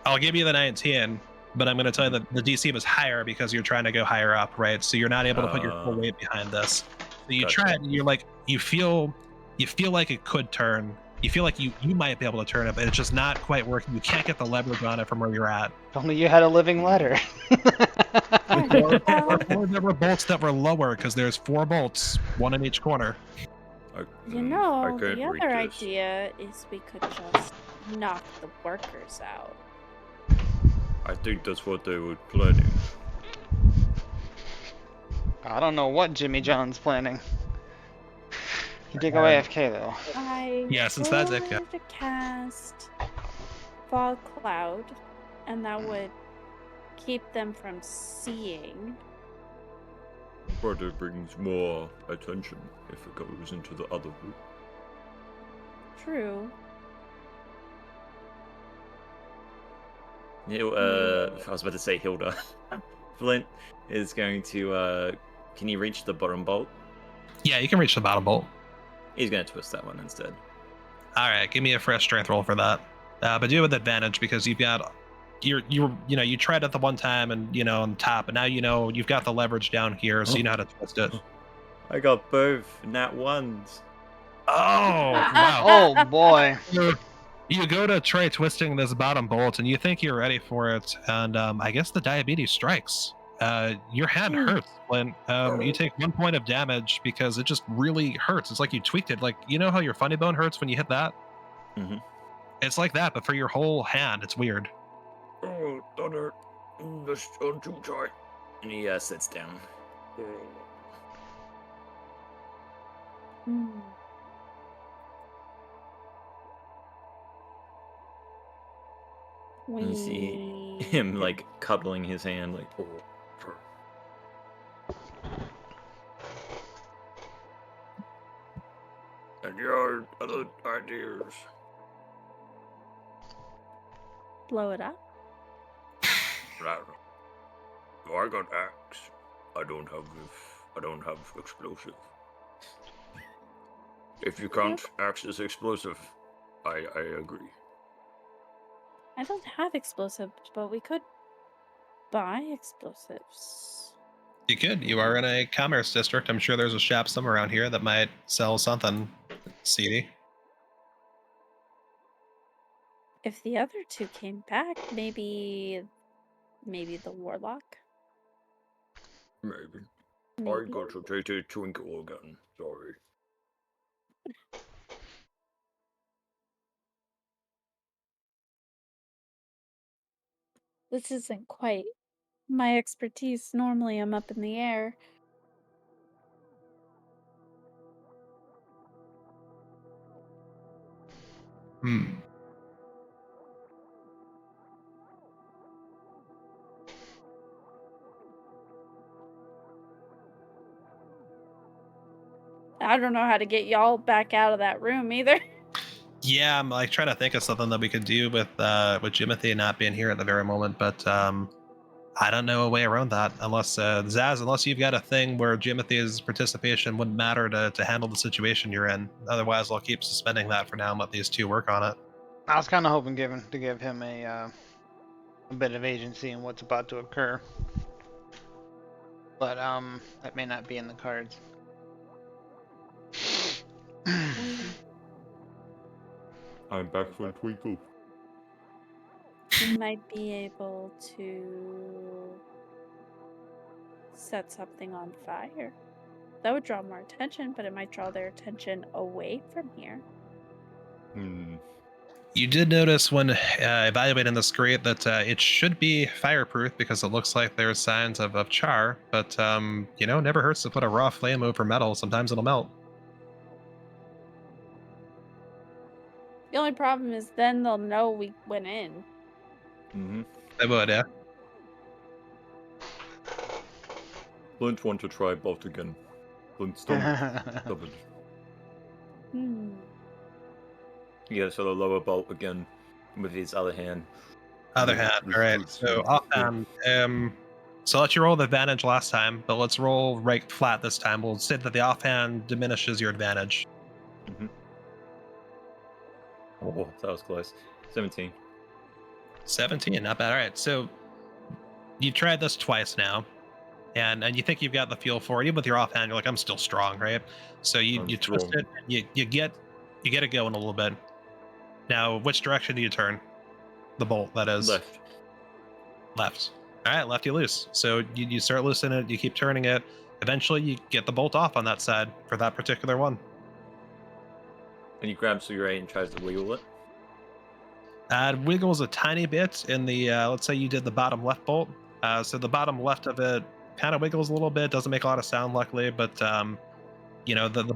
I'll give you the 19, but I'm going to tell you that the DC was higher because you're trying to go higher up, right? So you're not able to put your full weight behind this. So you Gotcha. try it, and you're like, you feel like it could turn. You feel like you might be able to turn it, but it's just not quite working. You can't get the leverage on it from where you're at. If only you had a living ladder. Or there were bolts that were lower because there's 4 bolts, 1 in each corner. You know, I the can't reach other this. idea is we could just knock the workers out. I think that's what they were planning. I don't know what Jimmy John's planning. He did go AFK though. Yeah, since that's it, yeah. to cast fog cloud, and that would keep them from seeing. But it brings more attention if it goes into the other room. True. I was about to say Hilda. Flint is going to, can you reach the bottom bolt? Yeah, you can reach the bottom bolt. He's going to twist that one instead. All right, give me a fresh strength roll for that. But do it with advantage because you've got you tried it the one time and on top, and now you've got the leverage down here, so you know how to twist it. I got both nat ones. Oh wow! Oh boy. You go to try twisting this bottom bolt, and you think you're ready for it, and I guess the diabetes strikes. Your hand hurts, Flint. You take 1 point of damage because it just really hurts. It's like you tweaked it. Like, you know how your funny bone hurts when you hit that? Mm-hmm. It's like that, but for your whole hand. It's weird. Oh, that hurt. That's too tight. And he sits down. Hmm. You see him like cuddling his hand, like. Oh. And your other ideas. Blow it up. Right. I got axe. I don't have explosive. If you can't axe is explosive, I agree. I don't have explosives, but we could buy explosives. You could. You are in a commerce district. I'm sure there's a shop somewhere around here that might sell something seedy. If the other two came back, maybe the warlock. Maybe. Maybe. I got to take a twinkle again. Sorry. This isn't quite My expertise, normally I'm up in the air. Hmm. I don't know how to get y'all back out of that room either. Yeah, I'm like trying to think of something that we could do with Jimothy not being here at the very moment, but I don't know a way around that unless Zaz, unless you've got a thing where Jimothy's participation wouldn't matter to handle the situation you're in. Otherwise, I'll keep suspending that for now and let these two work on it. I was kind of hoping to give him a bit of agency in what's about to occur, but that may not be in the cards. I'm back for a twinkle. We might be able to set something on fire. That would draw more attention, but it might draw their attention away from here. You did notice when evaluating the screen that it should be fireproof because it looks like there's signs of char, but never hurts to put a raw flame over metal. Sometimes it'll melt. The only problem is then they'll know we went in. They would, yeah. Flint want to try bolt again. Flint's stubborn. Yeah, so the lower bolt again with his other hand. Other hand, all right. So offhand, so I'll let you roll the advantage last time, but let's roll right flat this time. We'll say that the offhand diminishes your advantage. Oh, that was close. 17. 17, not bad. All right, so you've tried this twice now, and you think you've got the feel for it. Even with your offhand, you're like, I'm still strong, right? So you twist it, you get it going a little bit. Now, which direction do you turn? The bolt, that is. Left. All right, left you loose. So you start loosening it, you keep turning it. Eventually, you get the bolt off on that side for that particular one. And he grabs your right and tries to wiggle it. Wiggles a tiny bit in the, let's say you did the bottom left bolt. So the bottom left of it kind of wiggles a little bit, doesn't make a lot of sound, luckily, but the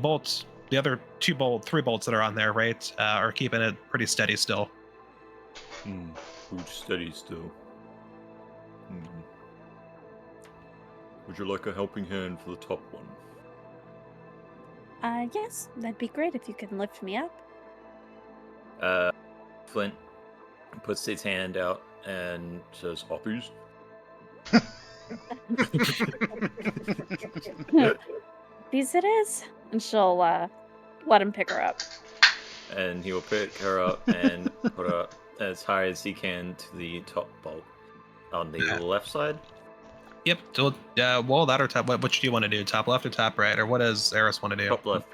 bolts, the other three bolts that are on there, right, are keeping it pretty steady still. Food steady still. Would you like a helping hand for the top one? Yes, that'd be great if you can lift me up. Flint puts his hand out and says, "Hoppies." These it is. And she'll let him pick her up. And he will pick her up and put her as high as he can to the top bolt on the left side. Yep. Wall that or top. Which do you want to do? Top left or top right? Or what does Eris want to do? Top left.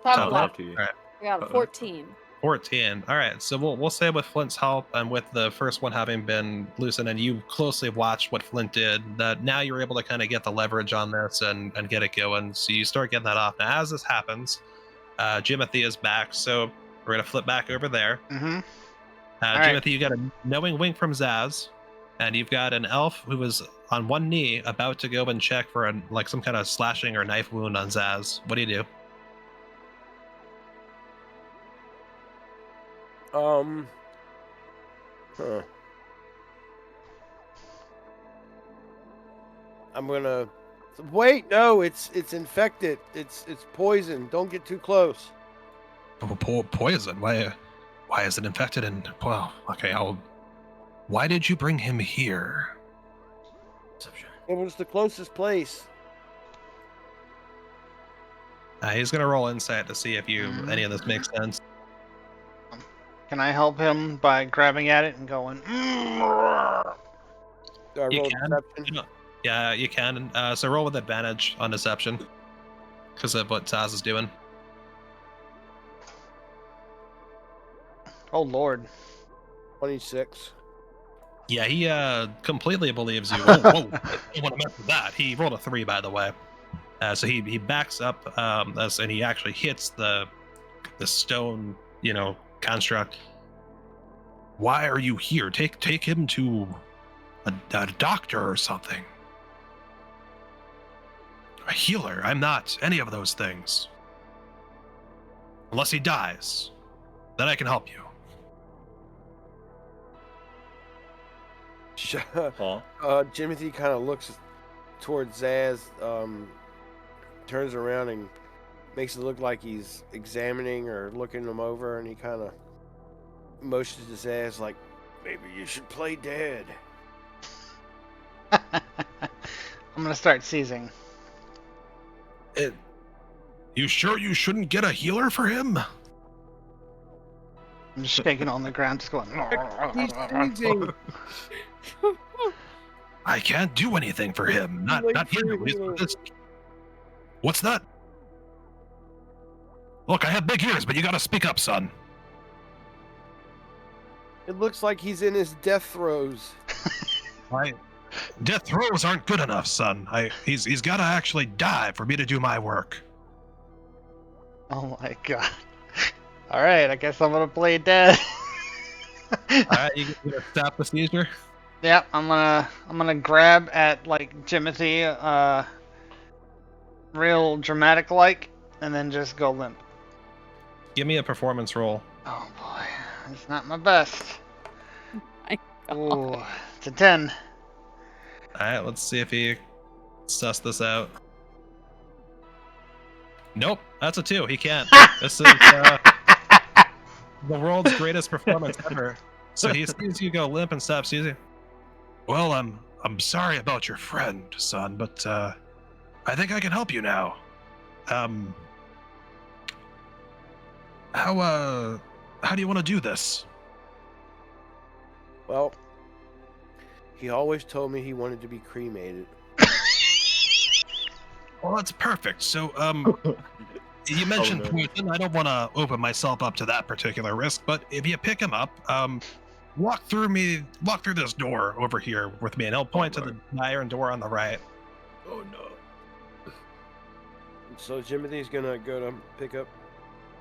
Top left. To you. All right. I got a 14. 14. All right. So we'll say with Flint's help and with the first one having been loosened and you closely watched what Flint did, that now you're able to kind of get the leverage on this and get it going. So you start getting that off. Now, as this happens, Jimothy is back. So we're going to flip back over there. All Jimothy, right. you got a knowing wink from Zaz, and you've got an elf who is on one knee about to go and check for some kind of slashing or knife wound on Zaz. What do you do? I'm gonna wait. No, it's infected. It's poison. Don't get too close. Poison? Why is it infected? And well, okay, why did you bring him here? It was the closest place. He's gonna roll insight to see if any of this makes sense. Can I help him by grabbing at it and going? Do I roll deception? Yeah, you can. So roll with advantage on deception because of what Zaz is doing. Oh Lord. 26. Yeah, he completely believes you. Whoa, you want to mess with that? He rolled a 3, by the way. So he backs up, and he actually hits the stone, construct. Why are you here? Take him to a doctor or something. A healer. I'm not any of those things. Unless he dies, then I can help you. Paul? Jimothy kind of looks towards Zaz, turns around and makes it look like he's examining or looking them over, and he kind of motions to Zaz like, maybe you should play dead. I'm gonna start seizing. You sure you shouldn't get a healer for him? I'm just shaking on the ground, just going. He's seizing. I can't do anything for him. Not here. What's that? Look, I have big ears, but you gotta speak up, son. It looks like he's in his death throes. Death throes aren't good enough, son. He's gotta actually die for me to do my work. Oh my god. Alright, I guess I'm gonna play dead. Alright, you gonna stop the seizure? Yep, I'm gonna grab at like Jimothy, real dramatic like, and then just go limp. Give me a performance roll. Oh boy, it's not my best. My God. Ooh, it's a 10. Alright, let's see if he suss this out. Nope, that's a 2. He can't. This is the world's greatest performance ever. So he sees you go limp and stops seizing. Well, I'm sorry about your friend, son, but I think I can help you now. How do you want to do this? Well, he always told me he wanted to be cremated. Well, that's perfect. So, you mentioned poison. I don't want to open myself up to that particular risk, but if you pick him up, walk through this door over here with me, and he'll point to the iron door on the right. Oh no. So Jimothy's gonna go to pick up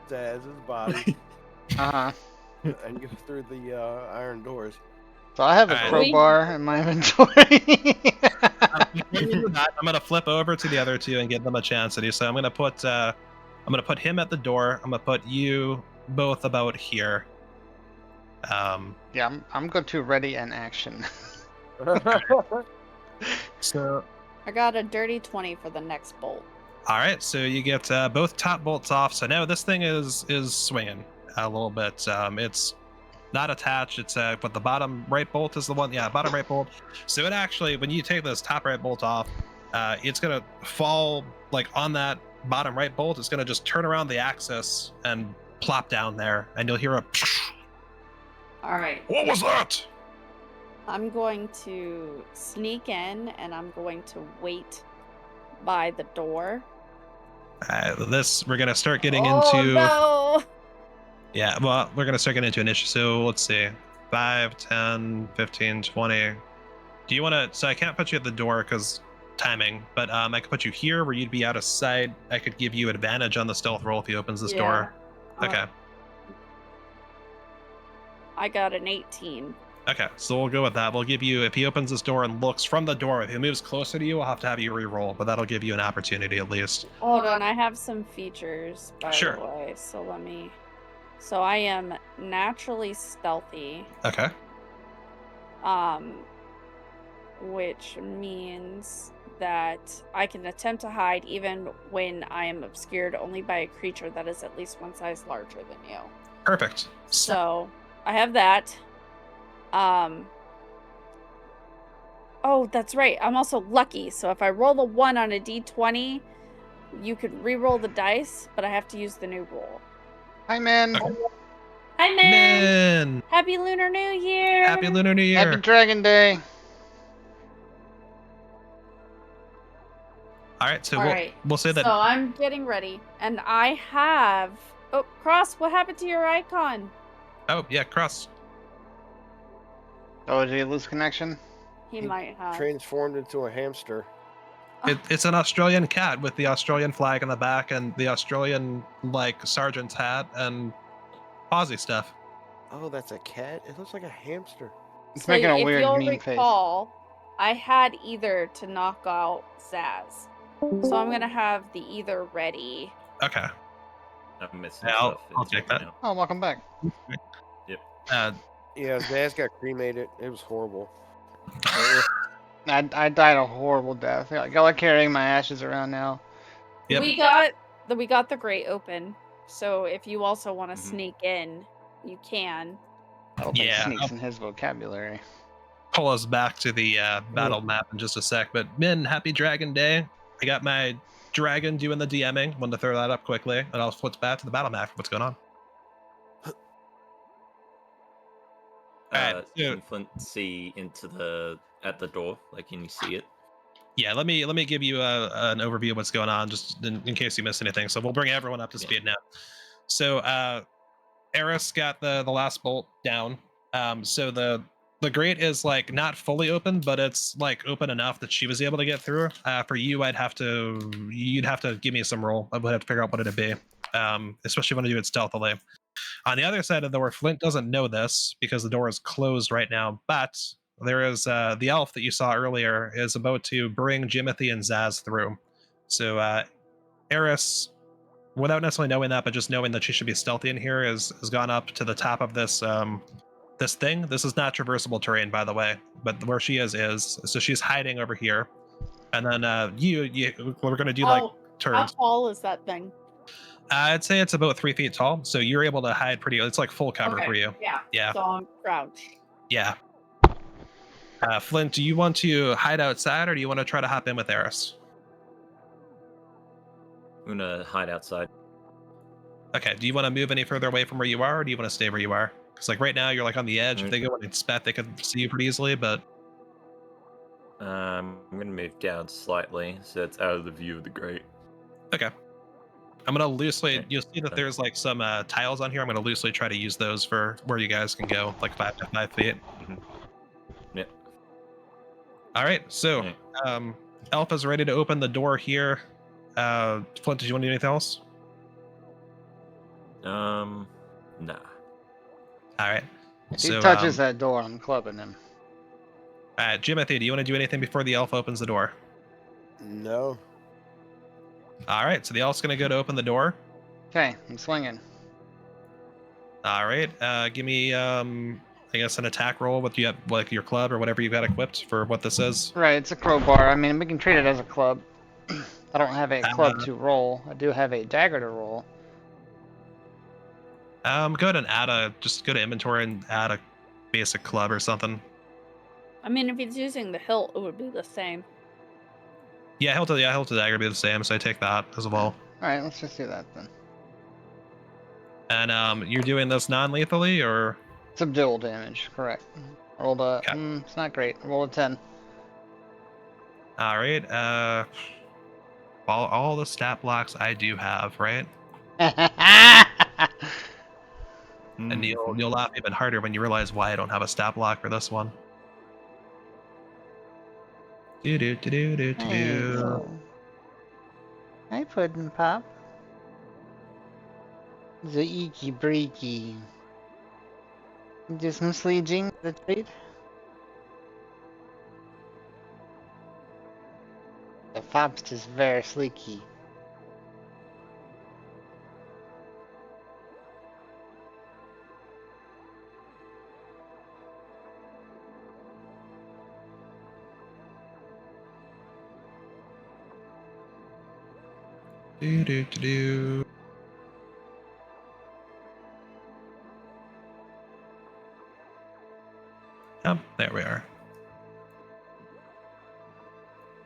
Zaz's body Uh-huh. and go through the iron doors. So I have a Alright. crowbar in my inventory. I'm gonna flip over to the other two and give them a chance to do so. I'm gonna put him at the door. I'm gonna put you both about here. Yeah, I'm good to ready and action. So, I got a dirty 20 for the next bolt. all right. So you get both top bolts off. So now this thing is swinging a little bit. It's not attached. It's but the bottom right bolt is the one. Yeah, bottom right bolt. So it actually, when you take this top right bolt off, it's gonna fall like on that bottom right bolt. It's gonna just turn around the axis and plop down there, and you'll hear a. All right. What was that? I'm going to sneak in and I'm going to wait by the door. This we're gonna start getting Oh, into. no! Yeah, well, we're gonna start getting into an issue. So let's see, 5, 10, 15, 20. Do you want to? So I can't put you at the door because timing, but I could put you here where you'd be out of sight. I could give you advantage on the stealth roll if he opens this door. Okay. I got an 18. Okay, so we'll go with that. We'll give you, if he opens this door and looks from the door, if he moves closer to you, we'll have to have you re-roll, but that'll give you an opportunity at least. Hold on, I have some features, by Sure. the way. So let me. So I am naturally stealthy, Okay. which means that I can attempt to hide even when I am obscured only by a creature that is at least one size larger than you. Perfect. So I have that. Oh, that's right. I'm also lucky. So if I roll a 1 on a d20, you could re-roll the dice, but I have to use the new roll. Hi, man. Okay. Hi, man. Man, Happy Lunar New Year. happy Lunar New Year. Happy Dragon Day. All right, so All we'll, right. we'll say that. So I'm getting ready, and I have. Oh, Cross, what happened to your icon? Oh, yeah, Cross. Oh, did he lose connection? He He might have. Transformed into a hamster. It's an Australian cat with the Australian flag on the back and the Australian, like, sergeant's hat and Aussie stuff. Oh, that's a cat? It looks like a hamster. It's So making a if weird you'll meme face. recall, I had either to knock out Zaz. So I'm gonna have the either ready. Okay. I'm missing Yeah, stuff. I'll into take it that. now. Oh, welcome back. Yep. Yeah, Zaz got cremated. It was horrible. I died a horrible death. I got like carrying my ashes around now. Yep. We got the grate open. So if you also want to sneak in, you can. I don't think Yeah, sneaks in his vocabulary. pull us back to the battle map in just a sec. But Min, happy Dragon Day. I got my dragon doing the DMing. Wanted to throw that up quickly, and I'll flip back to the battle map. What's going on? Alright, Can you Flint see into at the door? Like, can you see it? yeah, let me give you an overview of what's going on, just in case you missed anything. So we'll bring everyone up to speed now. So Eris got the last bolt down. So the grate is like not fully open, but it's like open enough that she was able to get through. For you, you'd have to give me some roll. I would have to figure out what it'd be, especially when you do it stealthily. On the other side of the door, Flint doesn't know this because the door is closed right now, but there is the elf that you saw earlier is about to bring Jimothy and Zaz through. So Eris, without necessarily knowing that, but just knowing that she should be stealthy in here, has gone up to the top of this this thing. This is not traversable terrain, by the way, but where she is. So she's hiding over here. And then we're going to do like turns. How tall is that thing? I'd say it's about 3 feet tall, so you're able to hide pretty. It's like full cover for you. Yeah. So I'm crouched. Yeah. Flint, do you want to hide outside, or do you want to try to hop in with Eris? I'm gonna hide outside. Okay. Do you want to move any further away from where you are, or do you want to stay where you are? Because like right now, you're like on the edge. If they go and inspect, they could see you pretty easily. But I'm gonna move down slightly so it's out of the view of the grate. okay. I'm gonna loosely. Okay. You'll see that there's like some tiles on here. I'm gonna loosely try to use those for where you guys can go, like 5 to 5 feet. Yep. All right. So, Okay. Elf is ready to open the door here. Flint, did you want to do anything else? Nah. All right. If he touches that door, I'm clubbing him. All right, Jimothy, do you want to do anything before the elf opens the door? No. All right. So the elf's gonna go to open the door. Okay, I'm swinging. All right. Give me I guess an attack roll with like your club or whatever you got equipped for what this is. Right, it's a crowbar. I mean, we can treat it as a club. I don't have a club to roll. I do have a dagger to roll. Go ahead and just go to inventory and add a basic club or something. I mean, if he's using the hilt, it would be the same. Yeah, hilt to dagger would be the same, so I take that as well. Alright, let's just do that then. And you're doing this non-lethally, or? Subdual damage, correct. Rolled a... Okay. it's not great. Rolled a 10. Alright, all the stat blocks I do have, right? And you'll laugh even harder when you realize why I don't have a stat block for this one. Hey, hi, Puddin' Pop. The eeky breaky. Do some sleeging the treat. The Fobst is very sleeky. Oh, there we are.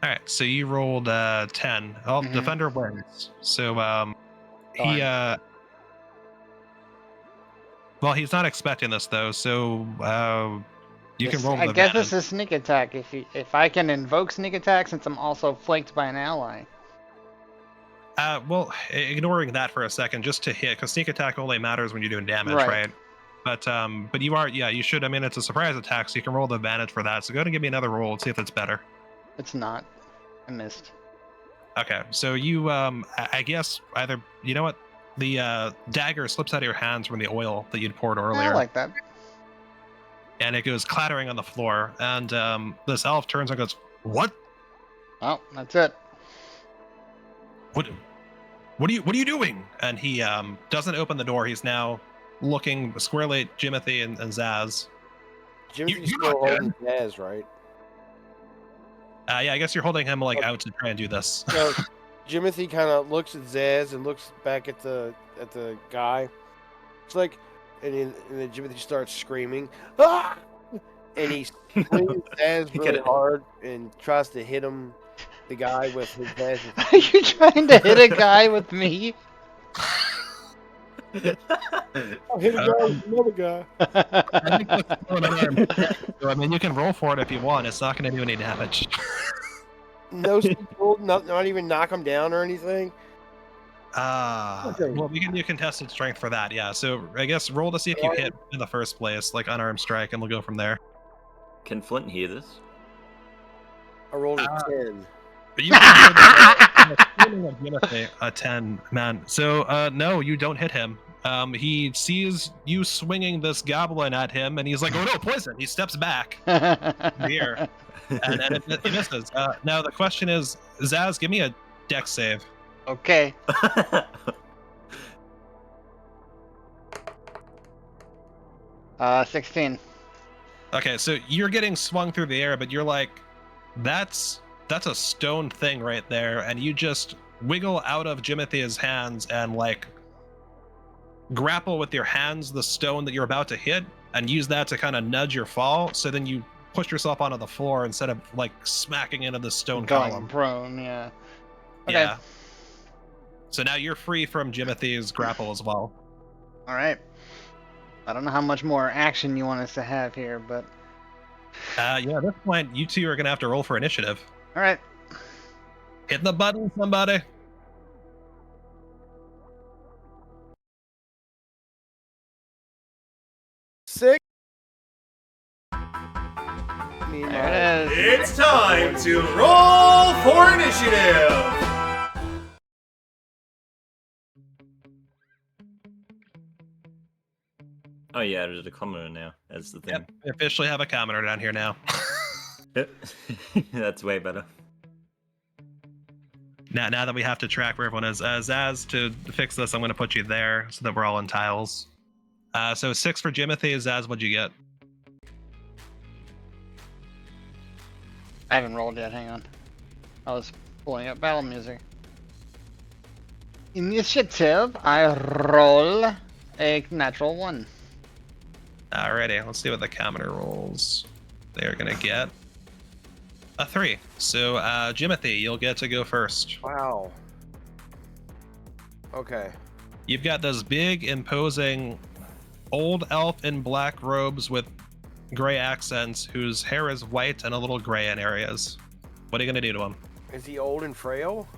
All right, so you rolled 10. Oh, Defender wins. So he well, he's not expecting this though. So you can roll. I guess this is sneak attack. If I can invoke sneak attack, since I'm also flanked by an ally. Well, ignoring that for a second, just to hit, because sneak attack only matters when you're doing damage, right? But you are, yeah, you should. I mean, it's a surprise attack, so you can roll the advantage for that. So go ahead and give me another roll and see if it's better. It's not. I missed. Okay, so you, I guess either, you know what, the dagger slips out of your hands from the oil that you'd poured earlier. I like that. and it goes clattering on the floor. And this elf turns and goes, "What? Well, that's it. What are you doing?" And he doesn't open the door. He's now looking squarely at Jimothy and Zaz. Jimothy's you're still not holding Zaz, right? Yeah, I guess you're holding him like out to try and do this. So Jimothy kind of looks at Zaz and looks back at the guy. It's like, and then Jimothy starts screaming, "Ah!" And he swings Zaz really hard and tries to hit the guy with his Zaz. Are you trying to hit a guy with me? I'll hit a guy with another guy. I think that's still an unarmed strike. So, I mean, you can roll for it if you want. It's not going to do any damage. No people, not even knock him down or anything. Well, we can do contested strength for that, yeah. So I guess roll to see if you hit in the first place, like unarmed strike, and we'll go from there. Can Flint hear this? I rolled a 10. But you can hear a 10, man. So no, you don't hit him. He sees you swinging this goblin at him, and he's like, "Oh no, poison!" He steps back here, and he misses. Now the question is, Zaz, give me a dex save. Okay. 16. Okay, so you're getting swung through the air, but you're like, that's a stone thing right there, and you just wiggle out of Jimothy's hands and like grapple with your hands the stone that you're about to hit, and use that to kind of nudge your fall. So then you push yourself onto the floor instead of like smacking into the stone Going column. prone, yeah. Okay. Yeah. So now you're free from Jimothy's grapple as well. All right. I don't know how much more action you want us to have here, but... Yeah, at this point, you two are going to have to roll for initiative. All right. Hit the button, somebody. Six. There it is. It's time to roll for initiative! Oh yeah, there's a commoner now. That's the thing. Yep, we officially have a commoner down here now. That's way better. Now that we have to track where everyone is, Zaz, to fix this, I'm going to put you there so that we're all in tiles. So 6 for Jimothy. Zaz, what'd you get? I haven't rolled yet, hang on. I was pulling up battle music. Initiative, I roll a natural 1. Alrighty, let's see what the commoner rolls. They're going to get a 3. So, Jimothy, you'll get to go first. Wow. Okay. You've got this big, imposing old elf in black robes with gray accents whose hair is white and a little gray in areas. What are you going to do to him? Is he old and frail?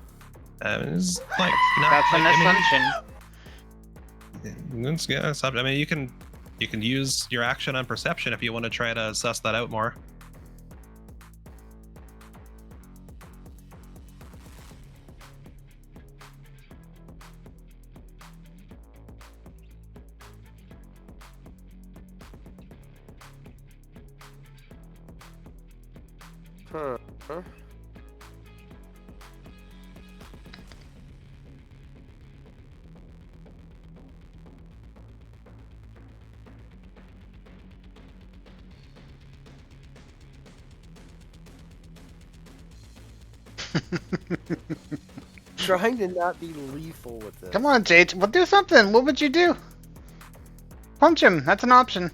It's like, not, That's like, an assumption. I mean, you can use your action on perception if you want to try to suss that out more. Huh. Trying to not be lethal with this. Come on, Jade. Well, do something. What would you do? Punch him. That's an option.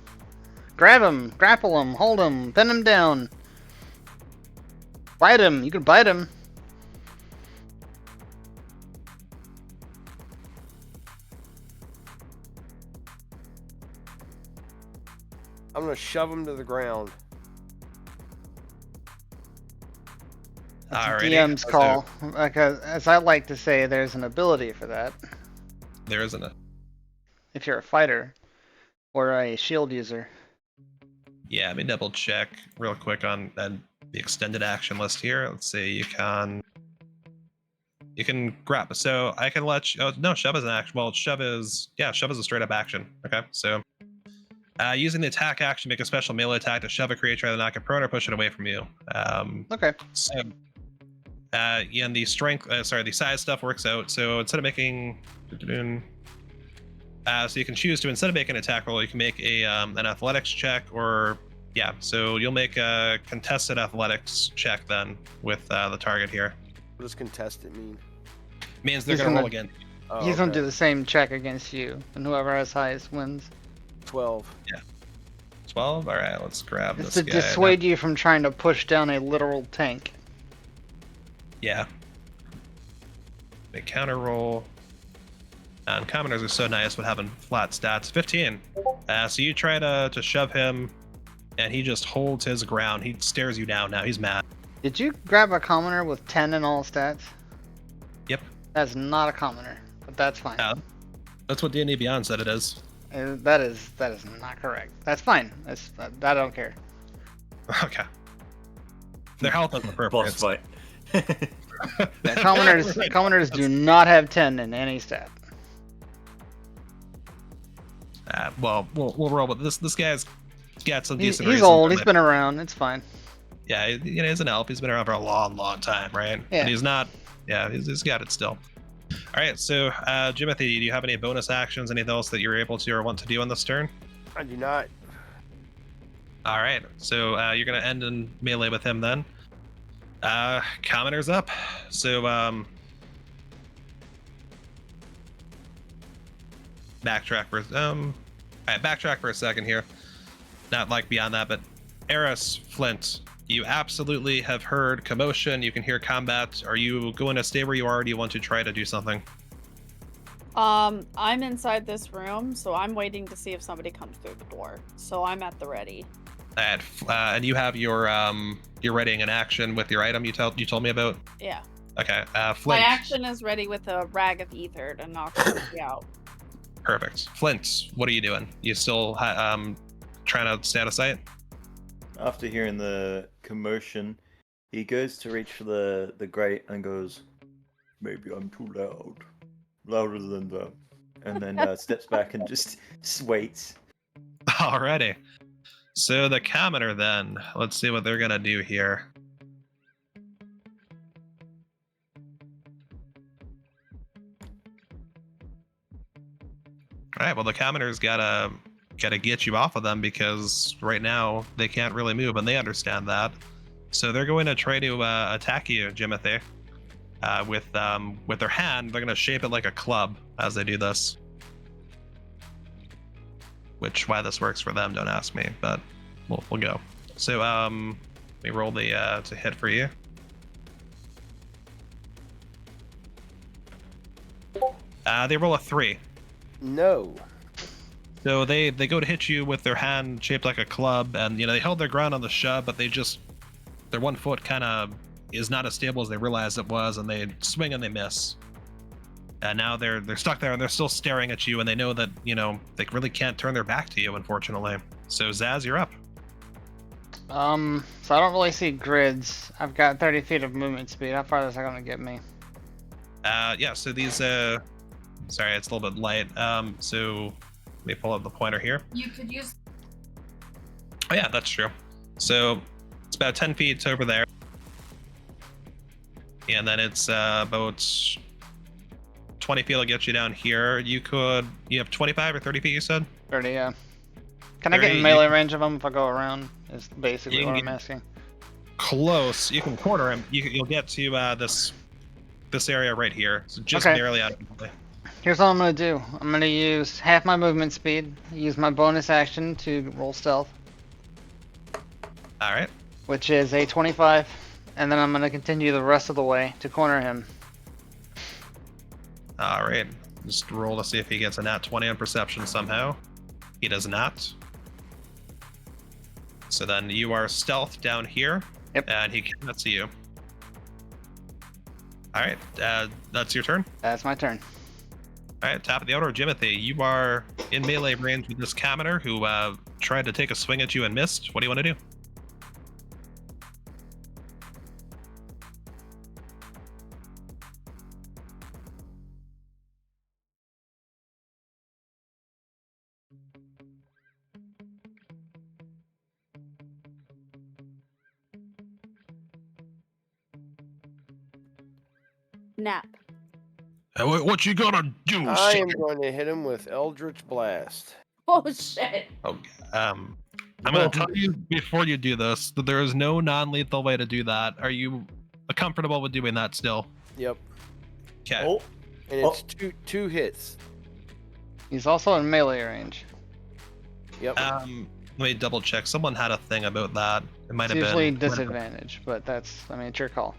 Grab him. Grapple him. Hold him. Pin him down. Bite him. You can bite him. I'm gonna shove him to the ground. That's Alrighty. DM's call. Because, as I like to say, there's an ability for that. There isn't it? If you're a fighter or a shield user. Yeah, let me double check real quick on the extended action list here. Let's see, you can grab. So I can let you, oh no, shove is an action. Well, shove is a straight up action. Okay, so Using the attack action, make a special melee attack to shove a creature, either knock it prone or push it away from you. Okay. So, and the strength, the size stuff works out. So instead of making, so you can choose to, instead of making an attack roll, you can make a an athletics check, or yeah. So you'll make a contested athletics check then with the target here. What does contested mean? Means they're He's gonna gonna- roll again. Oh, He's gonna okay. do the same check against you, and whoever has highest wins. 12. 12. All right, let's grab It's this to guy. dissuade you from trying to push down a literal tank. Yeah. Big counter roll. And commoners are so nice with having flat stats. 15. So you try to shove him, and he just holds his ground. He stares you down now. He's mad. Did you grab a commoner with 10 in all stats? Yep. That's not a commoner, but that's fine. That's what D&D Beyond said it is. That is not correct. That's fine. I don't care. Okay. Their health is appropriate. Boss fight. Yeah, commoners do not have 10 in any stat. Well, we'll roll with this. This guy's got some decent. He's reason old. for He's it. Been around. It's fine. Yeah, he's an elf. He's been around for a long, long time, right? Yeah. But he's not. Yeah, he's got it still. All right, so Jimothy, do you have any bonus actions, anything else that you're able to or want to do on this turn? I do not. All right, so you're gonna end in melee with him then. Commoner's up. So backtrack for all right, backtrack for a second here. Not like beyond that, but Eris, Flint, you absolutely have heard commotion. You can hear combat. Are you going to stay where you are, or do you want to try to do something? I'm inside this room, so I'm waiting to see if somebody comes through the door. So I'm at the ready. And you have your readying an action with your item you told me about. Yeah. Okay. My Flint. action is ready with a rag of ether to knock somebody out. Perfect. Flint, what are you doing? You still trying to stay out of sight? After hearing the commotion, he goes to reach for the grate and goes, "Maybe I'm too loud. Louder than that." And then steps back and just waits. Alrighty. So the commoner then, let's see what they're gonna do here. Alright, well the commoner's gotta get you off of them, because right now they can't really move, and they understand that. So they're going to try to attack you, Jimothy. With their hand, they're gonna shape it like a club as they do this. Which, why this works for them, don't ask me, but we'll go. So we roll the to hit for you. They roll a 3. No. So they go to hit you with their hand shaped like a club, and they held their ground on the shove, but their one foot kind of is not as stable as they realized it was, and they swing and they miss. And now they're stuck there, and they're still staring at you, and they know that they really can't turn their back to you, unfortunately. So Zaz, you're up. So I don't really see grids. I've got 30 feet of movement speed. How far is that gonna get me? Yeah. So these sorry, it's a little bit light. So let me pull up the pointer here. You could use. Oh yeah, that's true. So it's about 10 feet over there. And then it's about 20 feet will get you down here. You have 25 or 30 feet, you said? 30, yeah. Can I get 30, in melee range of them if I go around? Is basically You what can I'm asking. Close. You can corner him. You'll get to this area right here. So just Okay. barely out of play. Here's what I'm gonna do. I'm gonna use half my movement speed, use my bonus action to roll stealth, All right. which is a 25, and then I'm gonna continue the rest of the way to corner him. All right. Just roll to see if he gets a nat 20 on perception somehow. He does not. So then you are stealth down here. Yep. And he cannot see you. All right. That's your turn. That's my turn. All right, top of the order, Jimothy. You are in melee range with this commoner who tried to take a swing at you and missed. What do you want to do? Nap. What you gonna do? I am going to hit him with Eldritch Blast. Oh shit. Okay. I'm gonna tell you before you do this that there is no non-lethal way to do that. Are you comfortable with doing that still? Yep. Okay. Oh, And it's two hits. He's also in melee range. Yep. Let me double check. Someone had a thing about that. It might It's have usually been disadvantage, but that's, I mean, it's your call.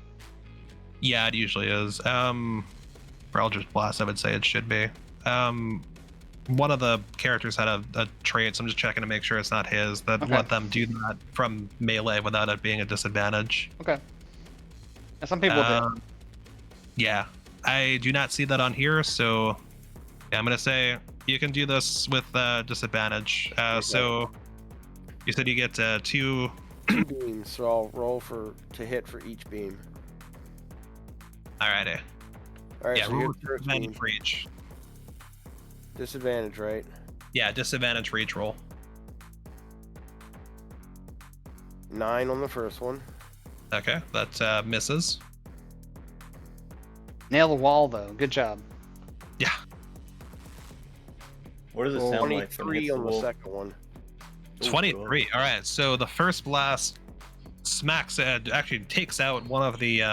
Yeah, it usually is. For Eldritch Blast, I would say it should be. One of the characters had a trait, so I'm just checking to make sure it's not his, that Okay. let them do that from melee without it being a disadvantage. Okay. And some people do. Yeah, I do not see that on here, so yeah, I'm gonna say you can do this with disadvantage. So you said you get 2. 2 beams, so I'll roll to hit for each beam. Alrighty. All right, Yeah, so roll you're with the first beam. disadvantage for each. Disadvantage, right? Yeah, disadvantage for each roll. 9 on the first one. Okay, that misses. Nail the wall, though. Good job. Yeah. what does it sound like when it 23 hits the on the wall? second one. Oh, 23. All right. So the first blast smacks, actually takes out one of the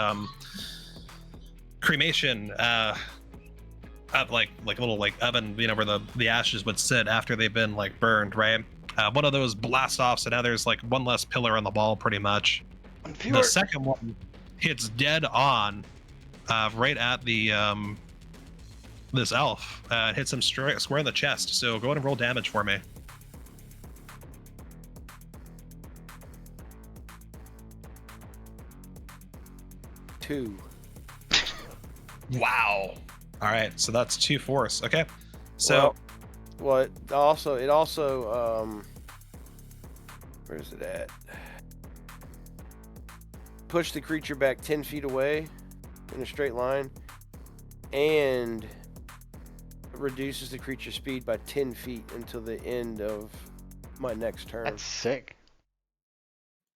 cremation, like a little like oven, where the ashes would sit after they've been like burned, right? One of those blasts off, so now there's like one less pillar on the wall, pretty much. The second one hits dead on, right at the this elf. It hits him square in the chest. So go ahead and roll damage for me. Two. Wow. All right, so that's 2 force. Okay, so Well, it also where's it at? Push the creature back 10 feet away in a straight line, and reduces the creature's speed by 10 feet until the end of my next turn. That's sick.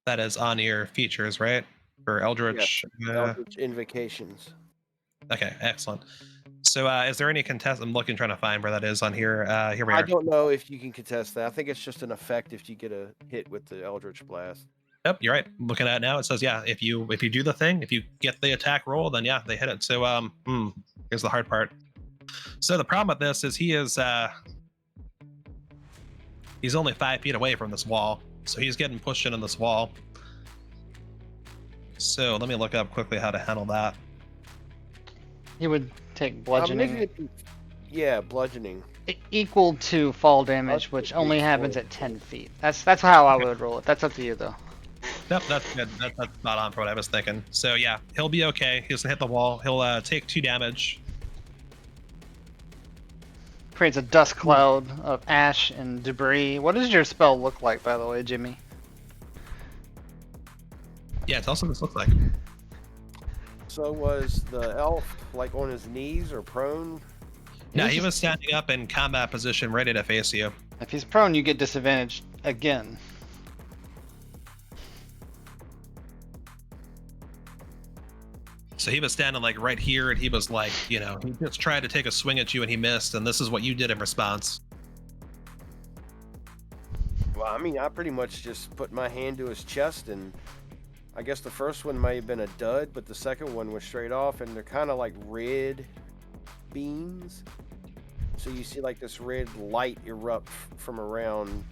that is on your features, right? For Eldritch. Eldritch Invocations. Okay, excellent. So is there any contest? I'm looking, trying to find where that is on here. Here we I are. don't know if you can contest that. I think it's just an effect if you get a hit with the Eldritch Blast. Yep, you're right. Looking at it now, it says, yeah, if you do the thing, if you get the attack roll, then yeah, they hit it. So here's the hard part. So the problem with this is he's only 5 feet away from this wall, so he's getting pushed into this wall. So let me look up quickly how to handle that. He would take bludgeoning Yeah, bludgeoning. equal to fall damage, which only happens at 10 feet. That's how I would roll it. That's up to you, though. Yep, that's good. That's not on for what I was thinking. So yeah, he'll be okay. He's gonna hit the wall. He'll take 2 damage. Creates a dust cloud of ash and debris. What does your spell look like, by the way, Jimmy? Yeah, tell us what this looks like. So was the elf like on his knees or prone? No, he was standing up in combat position, ready to face you. If he's prone, you get disadvantage again. So he was standing like right here, and he was like, he just tried to take a swing at you, and he missed. And this is what you did in response. Well, I mean, I pretty much just put my hand to his chest, and I guess the first one might have been a dud, but the second one was straight off, and they're kind of like red beams. So you see like this red light erupt from around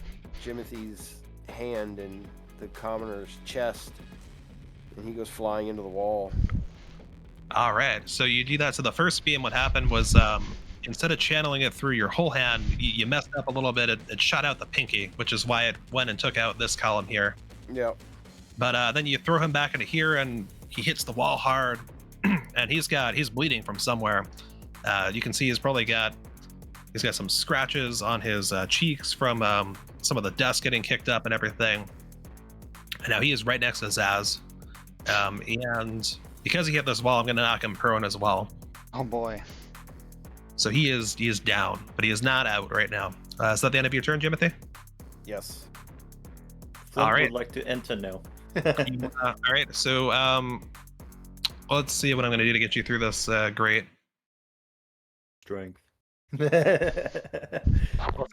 Jimothy's hand and the commoner's chest, and he goes flying into the wall. All right, so you do that. So the first beam, what happened was instead of channeling it through your whole hand, you messed up a little bit. It shot out the pinky, which is why it went and took out this column here. Yeah. But then you throw him back into here, and he hits the wall hard, and he's bleeding from somewhere. You can see he's got some scratches on his cheeks from some of the dust getting kicked up and everything. And now he is right next to Zaz, and because he hit this wall, I'm going to knock him prone as well. Oh boy. So he is down, but he is not out right now. Is that the end of your turn, Jimothy? Yes. Flint All right. would like to enter now. All right, so let's see what I'm going to do to get you through this grate. Strength. Well,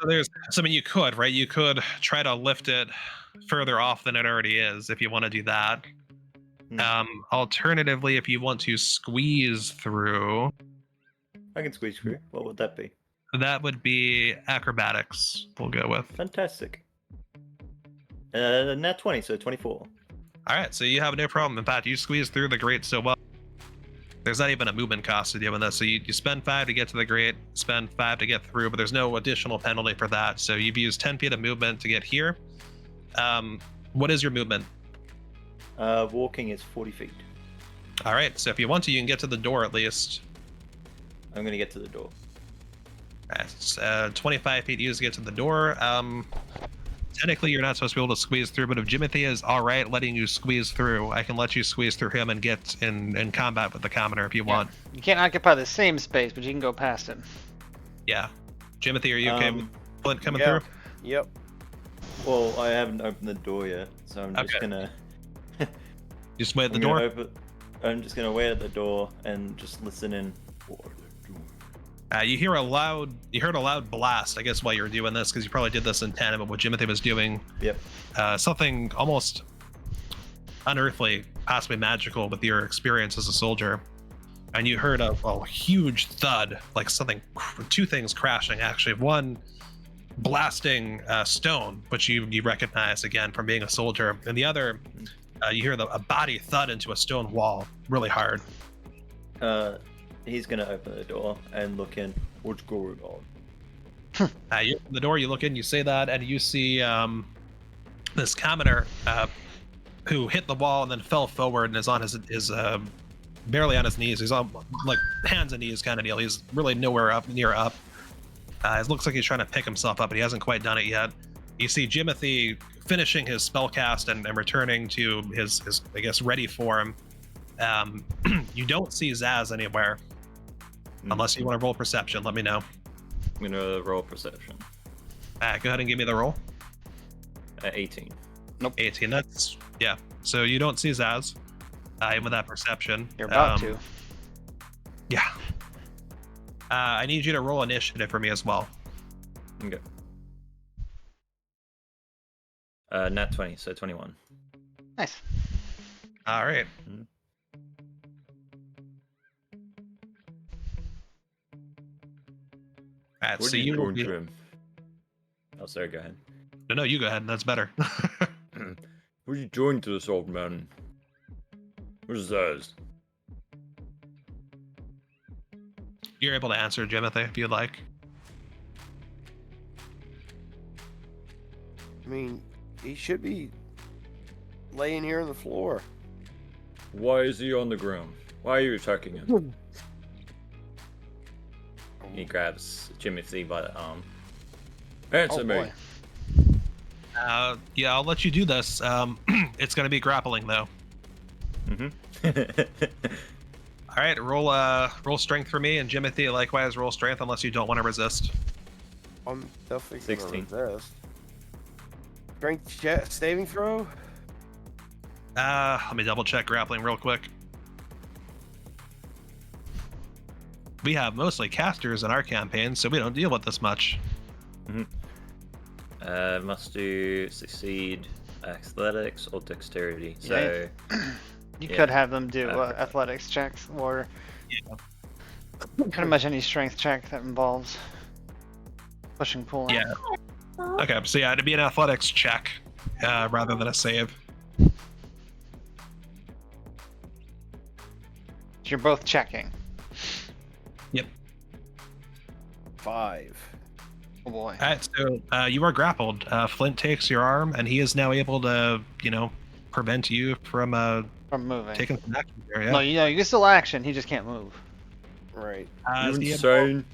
so there's something you could, right? You could try to lift it further off than it already is if you want to do that. Alternatively, if you want to squeeze through, I can squeeze through. What would that be? that would be acrobatics. We'll go with. Fantastic. Nat 20, so 24. All right, so you have no problem. In fact, you squeeze through the grate so well. There's not even a movement cost to doing this. So you spend 5 to get to the grate, spend 5 to get through, but there's no additional penalty for that. So you've used 10 feet of movement to get here. What is your movement? Walking is 40 feet. All right, so if you want to, you can get to the door at least. I'm going to get to the door. It's 25 feet used to get to the door. Technically, you're not supposed to be able to squeeze through, but if Jimothy is all right letting you squeeze through, I can let you squeeze through him and get in combat with the commoner if you want. You can't occupy the same space, but you can go past him. Yeah. Jimothy, are you okay with Flint coming yeah. through? Yep. Well, I haven't opened the door yet, so I'm just Okay. gonna. Just wait at the I'm gonna door? I'm just gonna wait at the door and just listen in. You heard a loud blast, I guess, while you were doing this, because you probably did this in tandem with what Jimothy was doing. Yep. Something almost unearthly, possibly magical with your experience as a soldier. And you heard a huge thud, like two things crashing, actually. One blasting stone, which you recognize again from being a soldier. And the other, you hear a body thud into a stone wall really hard. He's gonna open the door and look in. What's going on? You open the door, you look in, you say that, and you see this commoner who hit the wall and then fell forward and is on his barely on his knees. He's on like hands and knees kind of deal. He's really nowhere near up. It looks like he's trying to pick himself up, but he hasn't quite done it yet. You see Jimothy finishing his spell cast and returning to his I guess ready form. You don't see Zaz anywhere. Unless you want to roll perception, let me know. I'm gonna roll perception. Go ahead and give me the roll. 18. Nope. 18. That's yeah. So you don't see Zaz. Even with that perception. You're about to. Yeah. I need you to roll initiative for me as well. Okay. Nat 20, so 21. Nice. All right. All right, so you will be... Oh, sorry, go ahead. No, you go ahead. That's better. Would you join to this old man? Where's Zaz? You're able to answer, Jimothy, if you'd like. I mean, he should be laying here on the floor. Why is he on the ground? Why are you attacking him? He grabs Jimothy by the arm. Answer me. Boy. Yeah, I'll let you do this. It's going to be grappling, though. All right, roll strength for me, and Jimothy, likewise, roll strength unless you don't want to resist. I'm definitely 16. gonna resist. Strength saving throw? Let me double check grappling real quick. We have mostly casters in our campaign, so we don't deal with this much. Must do succeed athletics or dexterity. So You could have them do athletics checks or pretty much any strength check that involves pushing, pulling. Yeah. Okay, so yeah, it'd be an athletics check rather than a save. You're both checking. Yep. 5. Oh boy. All right, so you are grappled. Flint takes your arm, and he is now able to, prevent you from moving. taking some action there. Yeah. No, you can still action. He just can't move. Right. Is he insane.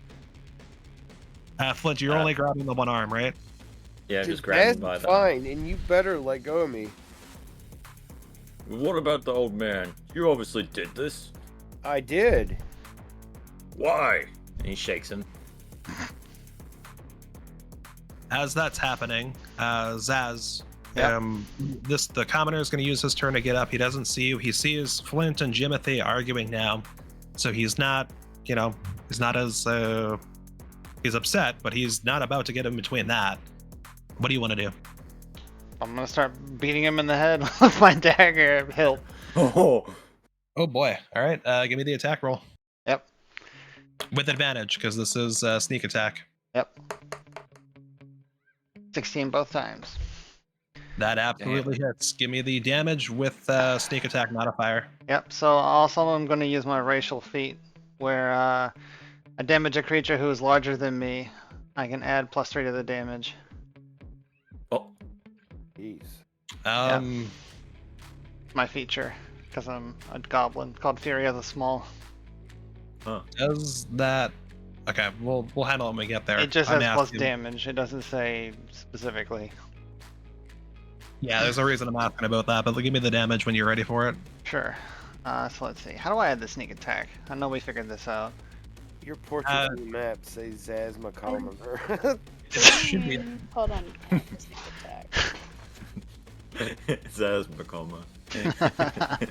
Flint, you're only grabbing the one arm, right? Yeah, Dude, just grab that's him by the fine, and you better let go of me. What about the old man? You obviously did this. I did. Why? And he shakes him. As that's happening, Zaz, Yep. The commoner is going to use his turn to get up. He doesn't see you. He sees Flint and Jimothy arguing now, so he's not, he's not as he's upset, but he's not about to get in between that. What do you want to do? I'm gonna start beating him in the head with my dagger hilt. Oh boy! All right, give me the attack roll. Yep. With advantage, because this is sneak attack. Yep. 16 both times. That absolutely hits. Give me the damage with sneak attack modifier. Yep. So also I'm gonna use my racial feat, where I damage a creature who is larger than me. I can add +3 to the damage. Oh, Jeez. My feature, because I'm a goblin called Fury of the Small. Does that? Okay, we'll handle it when we get there. It just I'm has plus asking- damage. It doesn't say specifically. Yeah, there's a reason I'm asking about that, but give me the damage when you're ready for it. Sure. So let's see. How do I add the sneak attack? I know we figured this out. Your portrait on the map says Zaz Mataz. It should be. Hold on. Sneak attack. Zaz Mataz.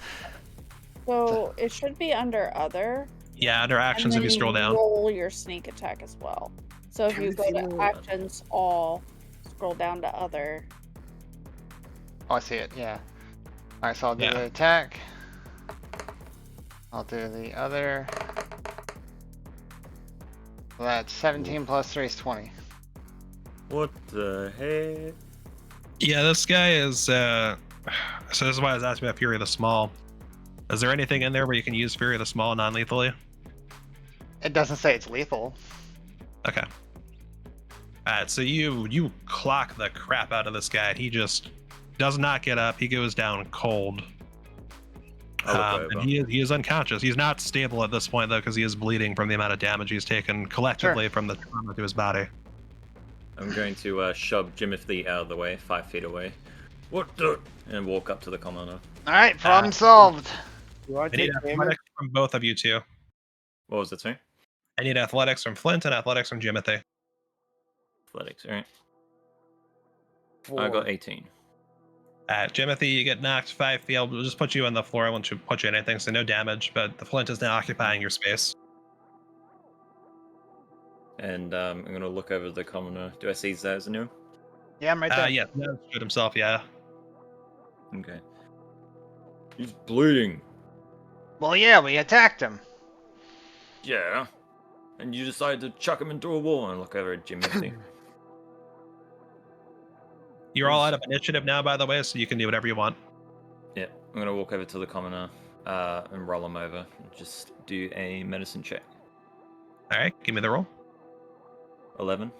So it should be under other. Yeah, under actions and if then you scroll down. Roll your sneak attack as well. So if you go to actions all, scroll down to other. Oh, I see it. Yeah. All right. So I'll do Yeah. the attack. I'll do the other. So that's 17 plus 3 is 20. What the heck? Yeah, this guy is. So this is why I was asking about Fury of the Small. Is there anything in there where you can use Fury of the Small non-lethally? It doesn't say it's lethal. Okay. Alright, so you clock the crap out of this guy. He just does not get up. He goes down cold. And he is unconscious. He's not stable at this point though, because he is bleeding from the amount of damage he's taken collectively from the trauma to his body. I'm going to shove Jimothy out of the way, 5 feet away. What the? And walk up to the commoner. All right. Problem solved. Do I I need take damage? athletics from both of you two. What was it, sorry? I need athletics from Flint and athletics from Jimothy. Athletics, alright. 4. I got 18. Jimothy, you get knocked 5 feet. We'll just put you on the floor. I won't put you in anything, so no damage, but the Flint is now occupying your space. And I'm going to look over the commoner. Do I see Zaz anew? Yeah, I'm right there. Yeah, no, shoot himself, yeah. Okay. He's bleeding. Well, yeah, we attacked him. Yeah. And you decided to chuck him into a wall and look over at Jimothy. You're all out of initiative now, by the way, so you can do whatever you want. Yeah, I'm going to walk over to the commoner and roll him over. Just do a medicine check. Alright, give me the roll. 11.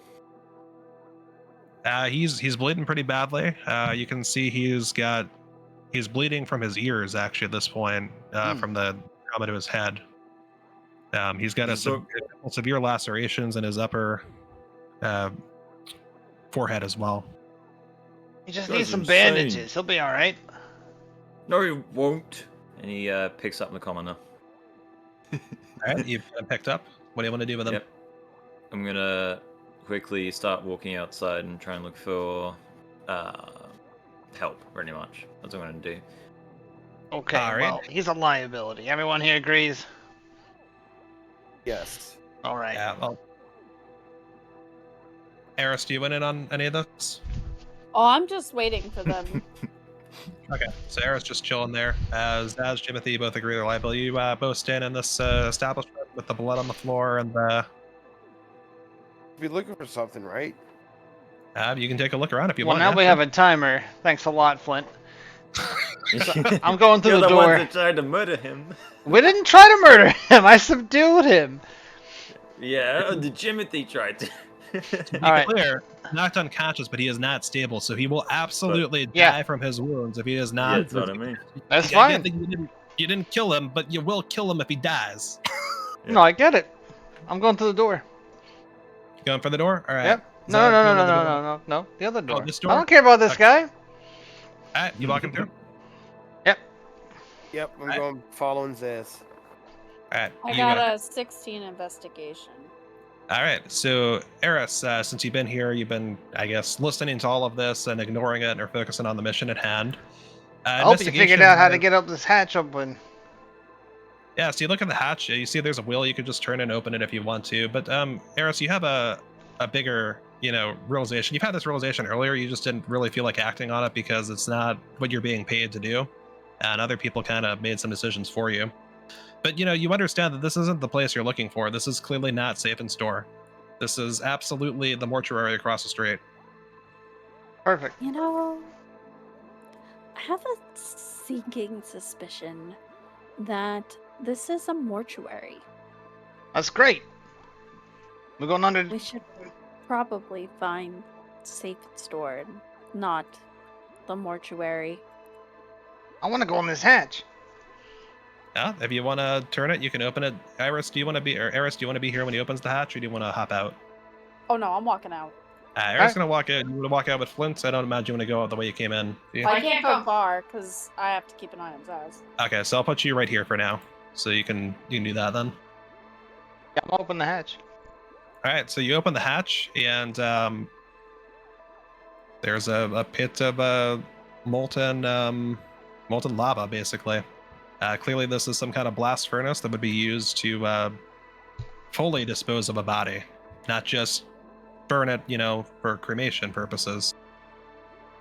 He's bleeding pretty badly. You can see he's bleeding from his ears actually at this point, from the trauma to his head. He's got severe lacerations in his upper forehead as well. He just Guy's needs some insane. bandages. He'll be all right. No, he won't. And he picks up the commoner. Alright, you've got him picked up. What do you want to do with him? Yep. I'm going to quickly start walking outside and try and look for help, pretty much. That's what I'm going to do. Okay, All right. well, he's a liability. Everyone here agrees? Yes. All right. Yeah, well. Eris, do you win in on any of this? Oh, I'm just waiting for them. Okay, so Eris just chilling there. As Jimothy, you both agree they're liable. You both stand in this establishment with the blood on the floor, and Be looking for something, right? you can take a look around if you Well, want. now we have a timer. Thanks a lot, Flint. I'm going through You're the the door. one that tried to murder him. We didn't try to murder him. I subdued him. Yeah, the Jimothy tried to. To be All right. clear, knocked unconscious, but he is not stable, so he will absolutely Yeah. die from his wounds if he is not. Yeah, that's what I mean. That's I get fine. that you didn't kill him, but you will kill him if he dies. No, I get it. I'm going through the door. Going for the door? All right. Yep. Is No, that no, no, going no, to the no, door? no, no, no. The other door. this I door? don't care about this Okay. guy. All right, you walk him through? Yep, I'm Alright. going following Zaz. All right. I you, got a 16 investigation. All right, so Eris, since you've been here, you've been, I guess, listening to all of this and ignoring it or focusing on the mission at hand. I hope you figured out how to get up this hatch open. Yeah, so you look at the hatch, you see there's a wheel, you could just turn and open it if you want to. But Eris, you have a bigger, realization. You've had this realization earlier, you just didn't really feel like acting on it because it's not what you're being paid to do. And other people kind of made some decisions for you. But you understand that this isn't the place you're looking for. This is clearly not safe in store. This is absolutely the mortuary across the street. Perfect. I have a sinking suspicion that this is a mortuary. That's great. We're going under. We should probably find safe and stored, not the mortuary. I want to go in this hatch. Yeah, if you want to turn it, you can open it. Eris, do you want to be here when he opens the hatch, or do you want to hop out? Oh no, I'm walking out. Eris gonna walk out. You want to walk out with Flint? I don't imagine you want to go out the way you came in. I can't go far because I have to keep an eye on Zaz. Okay, so I'll put you right here for now, so you can do that then. Yeah, I'm open the hatch. All right, so you open the hatch, and there's a pit of molten lava, basically. Clearly, this is some kind of blast furnace that would be used to fully dispose of a body, not just burn it, for cremation purposes. Is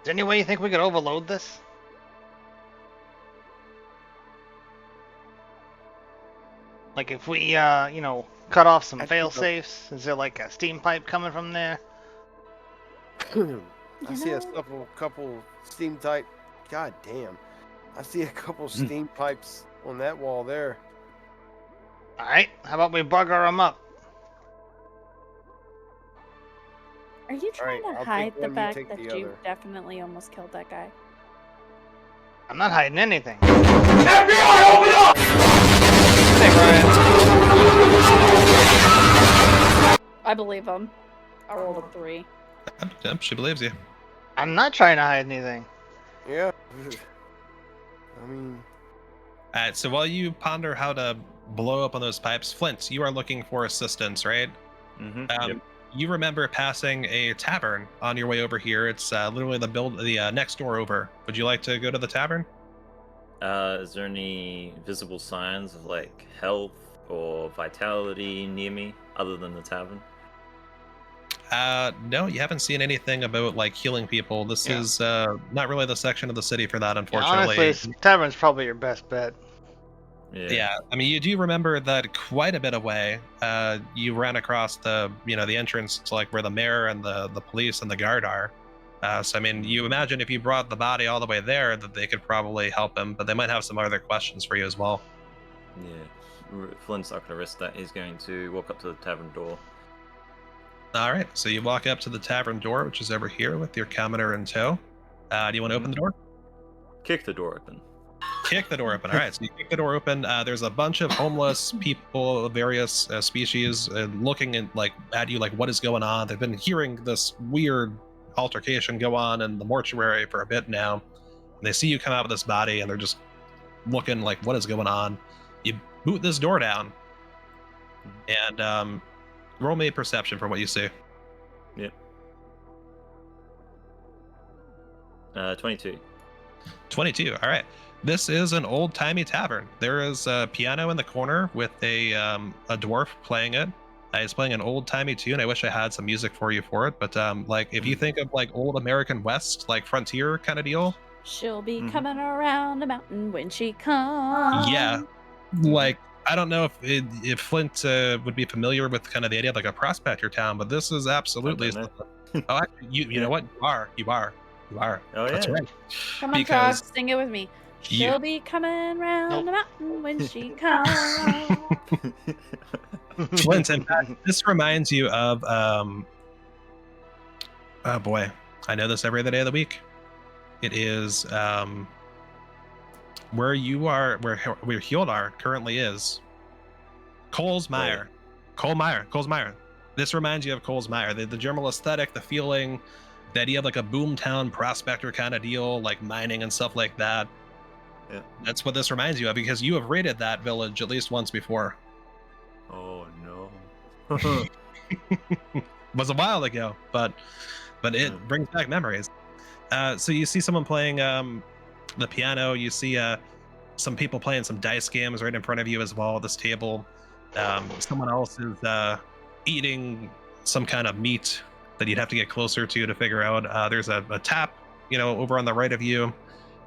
there any way you think we could overload this? Like if we, cut off some fail safes? Is there like a steam pipe coming from there? I see a couple steam type. God damn. I see a couple steam pipes on that wall there. Alright, how about we bugger them up? Are you trying Alright, to I'll hide take the one, you fact take that the you other. definitely almost killed that guy? I'm not hiding anything. FBI, open up! Hey, Brian. I believe him. I rolled a 3. Yep, she believes you. I'm not trying to hide anything. Yeah. I mean, All right, so while you ponder how to blow up on those pipes, Flint, you are looking for assistance, right? Mm-hmm. Yep. You remember passing a tavern on your way over here. It's literally the next door over. Would you like to go to the tavern? Is there any visible signs of like health or vitality near me other than the tavern? No, you haven't seen anything about like healing people. This is not really the section of the city for that, unfortunately. Honestly, this tavern's probably your best bet. Yeah, I mean, you do remember that quite a bit away, you ran across the entrance to like where the mayor and the police and the guard are. So I mean, you imagine if you brought the body all the way there, that they could probably help him, but they might have some other questions for you as well. Yeah, Flint's not gonna risk that. He's going to walk up to the tavern door. All right, so you walk up to the tavern door, which is over here with your commoner in tow. Do you want to open the door? Kick the door open. Kick the door open. All right, so you kick the door open. There's a bunch of homeless people of various species looking at you like, what is going on? They've been hearing this weird altercation go on in the mortuary for a bit now. And they see you come out with this body, and they're just looking like, what is going on? You boot this door down, and roll me a perception for what you see. Yep. 22. 22. All right. This is an old-timey tavern. There is a piano in the corner with a dwarf playing it. He's playing an old-timey tune. I wish I had some music for you for it, but like if you think of like old American West, like frontier kind of deal. She'll be coming around the mountain when she comes. Yeah. Like I don't know if Flint would be familiar with kind of the idea of like a prospector town, but this is absolutely. Oh, actually, you know what? You are. Oh, That's yeah. right. Come on, Because Trog, sing it with me. She'll be coming round the mountain when she comes. Flint, in fact, this reminds you of oh boy, I know this every other day of the week. It is where you are, where Hildar currently is. Coles Mire. Coles Mire. This reminds you of Coles Mire. The general aesthetic, the feeling, the idea of like a boomtown prospector kind of deal, like mining and stuff like that. Yeah. That's what this reminds you of, because you have raided that village at least once before. Oh no. Was a while ago, but it brings back memories. So you see someone playing the piano. You see some people playing some dice games right in front of you as well at this table. Someone else is eating some kind of meat that you'd have to get closer to figure out. There's a tap, over on the right of you,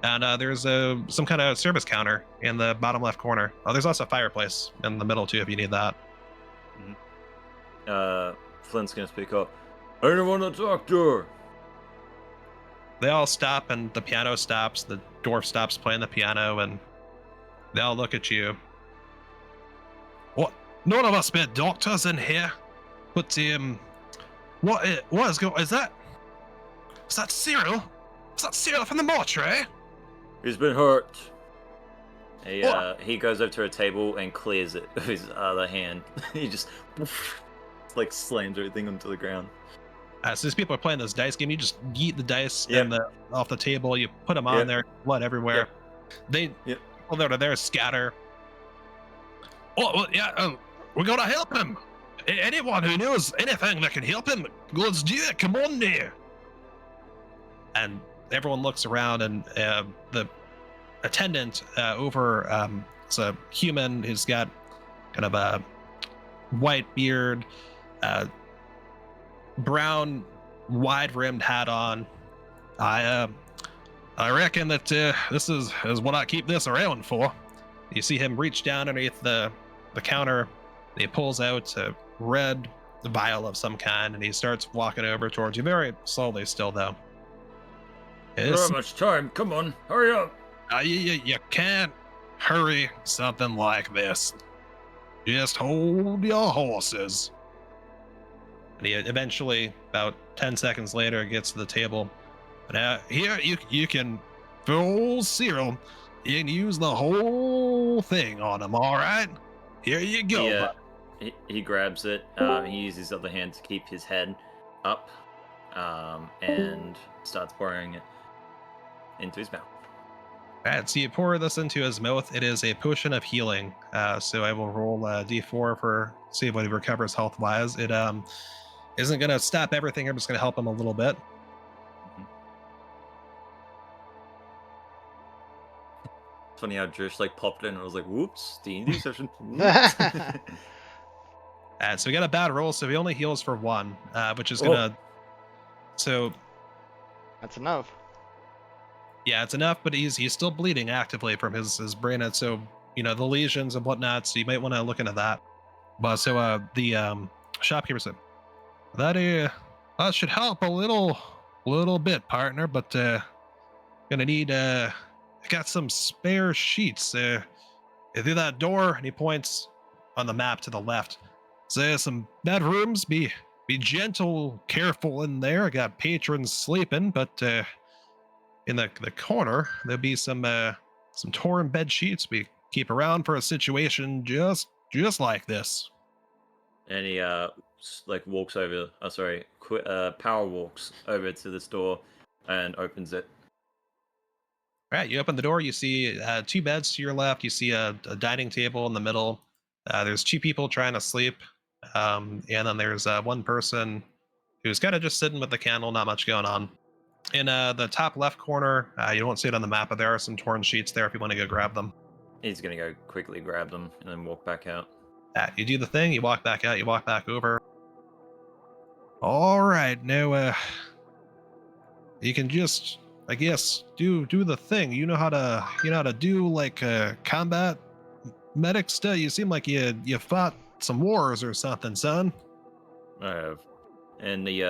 and there's some kind of service counter in the bottom left corner. There's also a fireplace in the middle too if you need that. Flint's gonna speak up. Anyone a doctor? They all stop, and the piano stops. The dwarf stops playing the piano, and they all look at you. What? None of us be doctors in here. But what is going? Is that Cyril? Is that Cyril from the mortuary? He's been hurt. He goes over to a table and clears it with his other hand. He just like slams everything onto the ground. So these people are playing this dice game. You just yeet the dice off the table. You put them on there, blood everywhere. They pull out of there, scatter. Oh, well, yeah, we gotta help him. Anyone who knows anything that can help him, let's do it. Come on there. And everyone looks around, and the attendant over is a human who's got kind of a white beard, brown wide-rimmed hat on. I reckon that this is what I keep this around for. You see him reach down underneath the counter, and he pulls out a red vial of some kind, and he starts walking over towards you, very slowly still though. Not much time. Come on, hurry up. You can't hurry something like this. Just hold your horses. And he eventually, about 10 seconds later, gets to the table. And here, you can, for old Cyril, you can use the whole thing on him, all right? Here you go. He grabs it. He uses his other hand to keep his head up, and starts pouring it into his mouth. All right, so you pour this into his mouth. It is a potion of healing. So I will roll a d4 for see what he recovers health-wise. It isn't going to stop everything. I'm just going to help him a little bit. It's funny how Drish popped in and I was like, whoops, D&D session. So we got a bad roll, so he only heals for 1, which is going to... So... That's enough. Yeah, it's enough, but he's still bleeding actively from his brain. And so, the lesions and whatnot, so you might want to look into that. But so the shopkeeper said, that should help a little bit, partner, but gonna need I got some spare sheets through that door, and he points on the map to the left. So there's some bedrooms. Be gentle, careful in there. I got patrons sleeping, but in the corner there'll be some torn bed sheets we keep around for a situation just like this. And he walks over. Power walks over to this door and opens it. All right, you open the door. You see 2 beds to your left. You see a dining table in the middle. There's 2 people trying to sleep, and then there's 1 person who's kind of just sitting with the candle. Not much going on. In the top left corner, you won't see it on the map, but there are some torn sheets there if you want to go grab them. He's gonna go quickly grab them and then walk back out. You do the thing. You walk back out. You walk back over. All right, now you can just, I guess, do the thing. You know how to do combat medic stuff. You seem like you fought some wars or something, son. I have. And he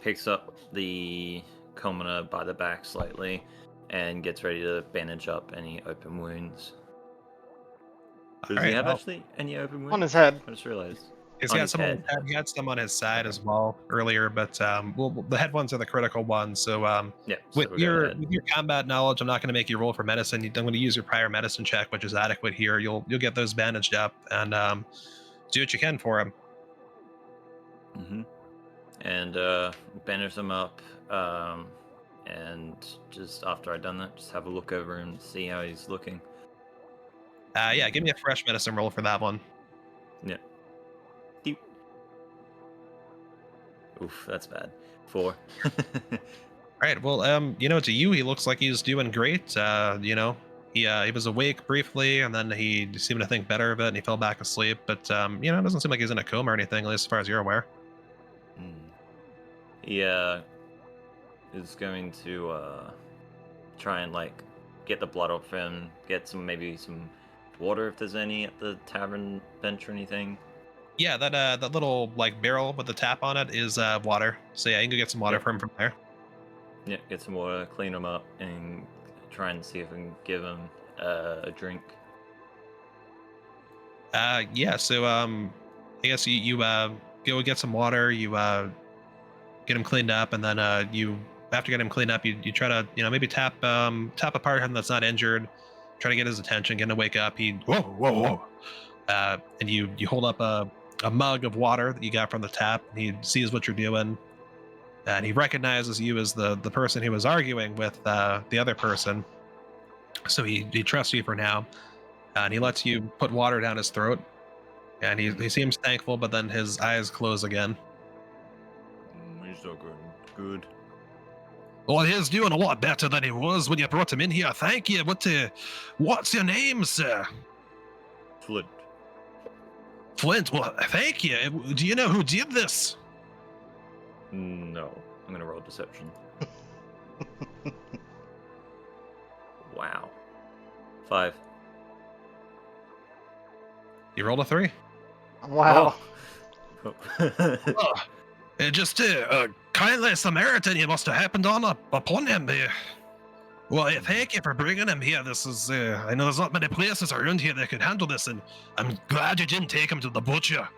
picks up the commoner by the back slightly and gets ready to bandage up any open wounds. Does he have actually any open wounds? On his head. I just realized. He's got some on his head. He had some on his side as well earlier, but the head ones are the critical ones. So with your combat knowledge, I'm not going to make you roll for medicine. I'm going to use your prior medicine check, which is adequate here. You'll get those bandaged up and do what you can for him. Mm-hmm. And bandage them up, and just after I've done that, just have a look over and see how he's looking. Yeah, give me a fresh medicine roll for that one. Yeah. Oof, that's bad. 4. Right. Well, to you, he looks like he's doing great. He was awake briefly, and then he seemed to think better of it, and he fell back asleep. But it doesn't seem like he's in a coma or anything, at least as far as you're aware. He is going to try and get the blood off him, get maybe some water if there's any at the tavern bench or anything. Yeah, that little barrel with the tap on it is water. So yeah, you can go get some water from there. Yeah, get some water, clean him up, and try and see if we can give him a drink. So I guess you go get some water, you get him cleaned up, and then after getting him cleaned up, you try to maybe tap a part of him that's not injured, try to get his attention, get him to wake up. Whoa, and you hold up a mug of water that you got from the tap, and he sees what you're doing, and he recognizes you as the person who was arguing with the other person. So he trusts you for now, and he lets you put water down his throat, and he seems thankful, but then his eyes close again. He's not good. Well, he's doing a lot better than he was when you brought him in here. Thank you. What's your name, sir? Flint. Flint. Well, thank you. Do you know who did this? No. I'm gonna roll deception. Wow. 5. You rolled a 3. Wow. Oh. Just a kindly Samaritan you must have happened upon him. Well, thank you for bringing him here. This is, I know there's not many places around here that could handle this, and I'm glad you didn't take him to the butcher.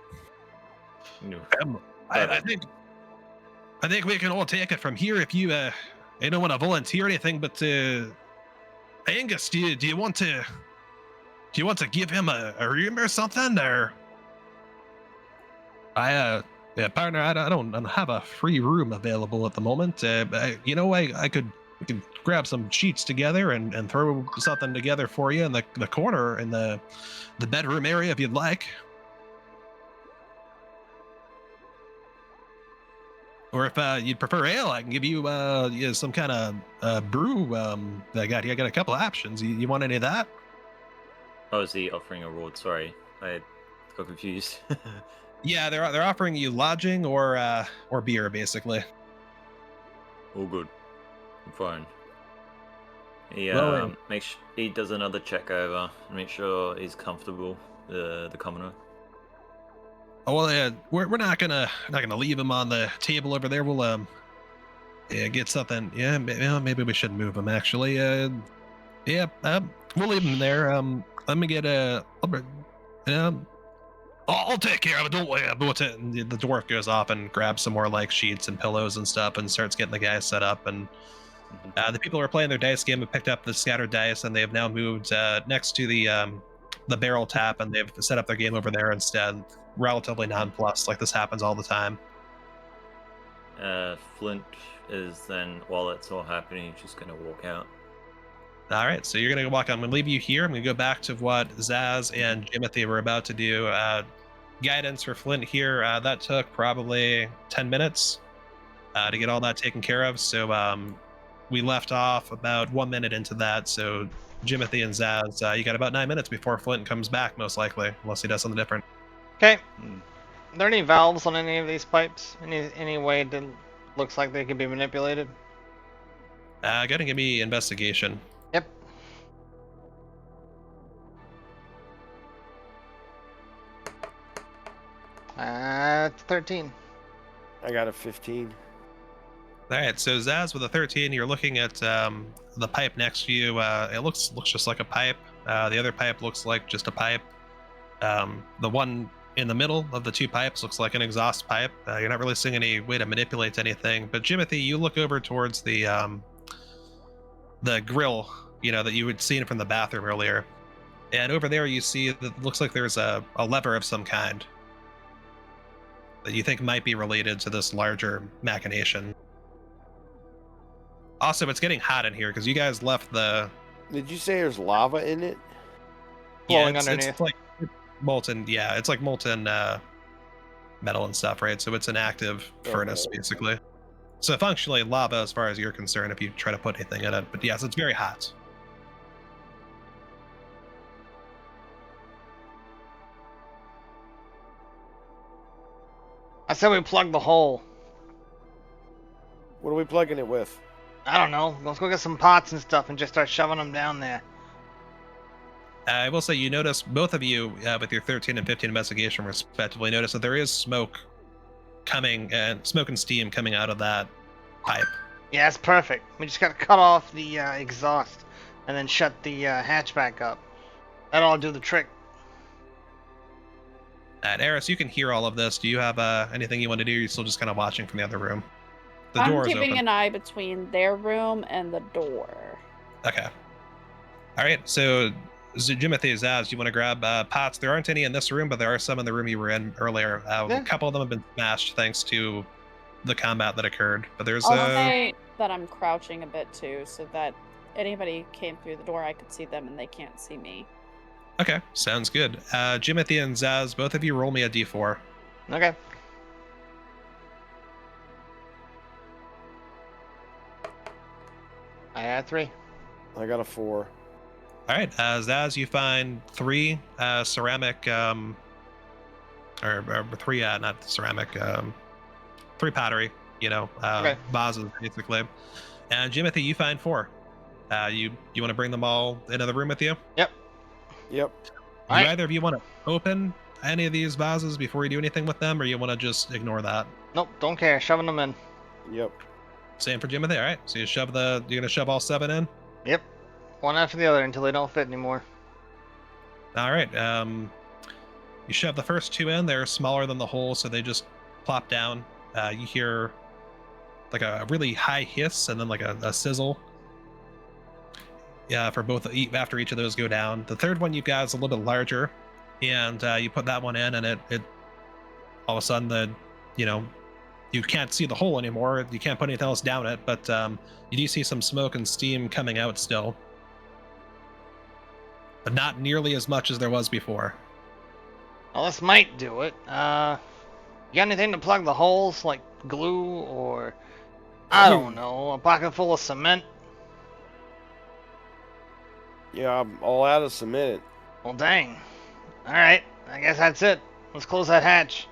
No. I think we can all take it from here if you, I don't want to volunteer or anything, but Angus, do you want to give him a room or something, or? Yeah, partner, I don't have a free room available at the moment. We could grab some sheets together and throw something together for you in the corner in the bedroom area if you'd like. Or if you'd prefer ale, I can give you some kind of brew that I got here. I got a couple of options. You want any of that? Oh, is he offering a reward? Sorry, I got confused. Yeah, they're offering you lodging or beer, basically. All good. I'm fine. He he does another check over, make sure he's comfortable. The commoner. Oh well, we're not gonna leave him on the table over there. We'll get something. Yeah, maybe we should move him actually. We'll leave him there. Let me get I'll take care of it. Don't worry about it. And the dwarf goes off and grabs some more sheets and pillows and stuff and starts getting the guys set up. And the people who are playing their dice game have picked up the scattered dice, and they have now moved next to the barrel tap, and they've set up their game over there instead. Relatively nonplussed, like this happens all the time. Flint is then, while it's all happening, just gonna walk out. All right, so you're gonna walk. I'm gonna leave you here. I'm gonna go back to what Zaz and Jimothy were about to do. Guidance for Flint here. That took probably 10 minutes to get all that taken care of. So we left off about 1 minute into that. So Jimothy and Zaz, you got about 9 minutes before Flint comes back, most likely, unless he does something different. Okay. Are there any valves on any of these pipes? Any way that looks like they could be manipulated? Gotta give me investigation. Yep. It's 13. I got a 15. All right, so Zaz with a 13, you're looking at the pipe next to you. It looks just like a pipe. The other pipe looks like just a pipe. The one in the middle of the two pipes looks like an exhaust pipe. You're not really seeing any way to manipulate anything. But Jimothy, you look over towards the grill, that you had seen from the bathroom earlier, and over there you see that it looks like there's a lever of some kind that you think might be related to this larger machination. Also, it's getting hot in here because you guys left the... Did you say there's lava in it? Flowing it's underneath. like molten. Yeah, it's like molten metal and stuff, right? So it's an active furnace, Okay. basically. So functionally lava as far as you're concerned if you try to put anything in it. But yes, it's very hot. I said we plug the hole. What are we plugging it with? I don't know. Let's go get some pots and stuff and just start shoving them down there. I will say you notice, both of you, with your 13 and 15 investigation respectively, notice that there is smoke coming, and smoke and steam coming out of that pipe. Yeah, it's perfect. We just gotta cut off the exhaust and then shut the hatch back up. That'll do the trick. And Eris, you can hear all of this. Do you have anything you want to do? Or are you still just kind of watching from the other room? The I'm door is keeping open. an eye between their room and the door. Okay. All right. So, Jimothy, Zaz, you want to grab pots? There aren't any in this room, but there are some in the room you were in earlier. Yeah. A couple of them have been smashed thanks to the combat that occurred. But there's I'll say that I'm crouching a bit too, so that anybody came through the door, I could see them and they can't see me. Okay, sounds good. Jimothy and Zaz, both of you roll me a d4. Okay. I had 3. I got a 4. All right, Zaz, you find 3 ceramic, or 3, not ceramic, 3 pottery, Okay. vases, basically. And Jimothy, you find 4. You want to bring them all into the room with you? Yep. Do Alright. either of you want to open any of these vases before you do anything with them, or you want to just ignore that? Nope, don't care. Shoving them in. Yep. Same for Jimothy. All right, so you're gonna shove all 7 in. Yep. One after the other until they don't fit anymore. All right. You shove the first 2 in. They're smaller than the hole, so they just plop down. You hear like a really high hiss and then like a sizzle. Yeah, for both after each of those go down. The third one you got is a little bit larger, and you put that one in, and it all of a sudden you can't see the hole anymore. You can't put anything else down it, but you do see some smoke and steam coming out still, but not nearly as much as there was before. Well, this might do it. You got anything to plug the holes, like glue or, I don't know, a pocket full of cement? Yeah, I'm all out of cement. Well, dang. Alright, I guess that's it. Let's close that hatch.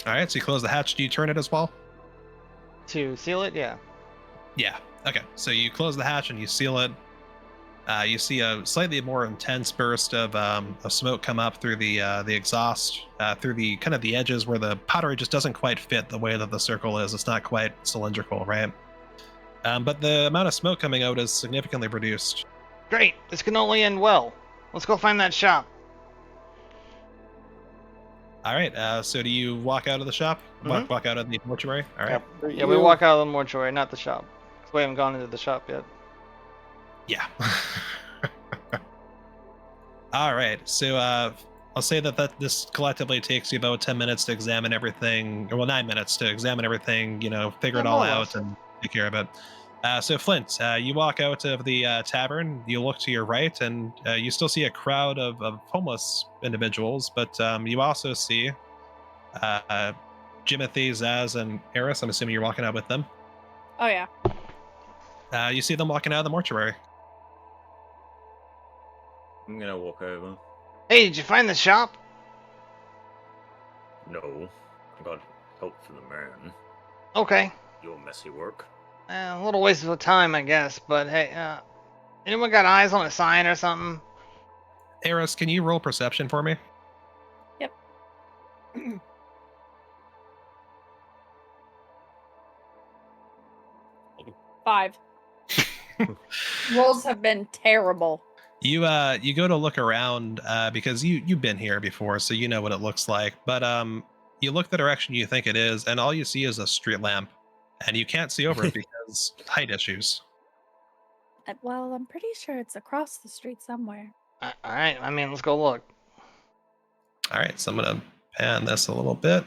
All right, so you close the hatch. Do you turn it as well? To seal it, yeah. Yeah. Okay. So you close the hatch and you seal it. You see a slightly more intense burst of smoke come up through the exhaust, through the kind of the edges where the pottery just doesn't quite fit the way that the circle is. It's not quite cylindrical, right? But the amount of smoke coming out is significantly reduced. Great, this can only end well. Let's go find that shop. All right. So do you walk out of the shop? Mhm. Walk out of the mortuary? All right. Yeah, we walk out of the mortuary, not the shop. 'Cause we haven't gone into the shop yet. Yeah. All right. So I'll say that this collectively takes you about 10 minutes to examine everything, or well, 9 minutes to examine everything, figure it Yeah, all more or out less. and take care of it. So Flint, you walk out of the tavern, you look to your right, and you still see a crowd of homeless individuals, but you also see Jimothy, Zaz, and Eris. I'm assuming you're walking out with them. Oh yeah. You see them walking out of the mortuary. I'm gonna walk over. Hey, did you find the shop? No, I got help from the man. Okay. Your messy work. A little waste of time, I guess, but hey, anyone got eyes on a sign or something? Eris, can you roll perception for me? Yep. 5. Rolls have been terrible. You go to look around because you've been here before, so you know what it looks like. But you look the direction you think it is, and all you see is a street lamp, and you can't see over it because height issues. Well, I'm pretty sure it's across the street somewhere. Alright, I mean, let's go look. All right, so I'm gonna pan this a little bit.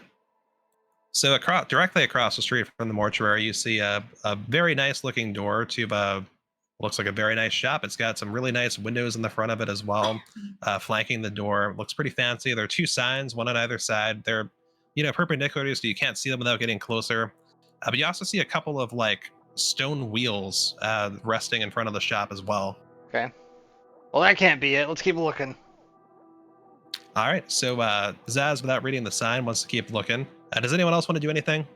So directly across the street from the mortuary, you see a very nice looking door to Looks like a very nice shop. It's got some really nice windows in the front of it as well, flanking the door. Looks pretty fancy. There are 2 signs, one on either side. They're, perpendicular, so you can't see them without getting closer. But you also see a couple of like stone wheels resting in front of the shop as well. Okay. Well, that can't be it. Let's keep looking. All right. So Zaz, without reading the sign, wants to keep looking. Does anyone else want to do anything?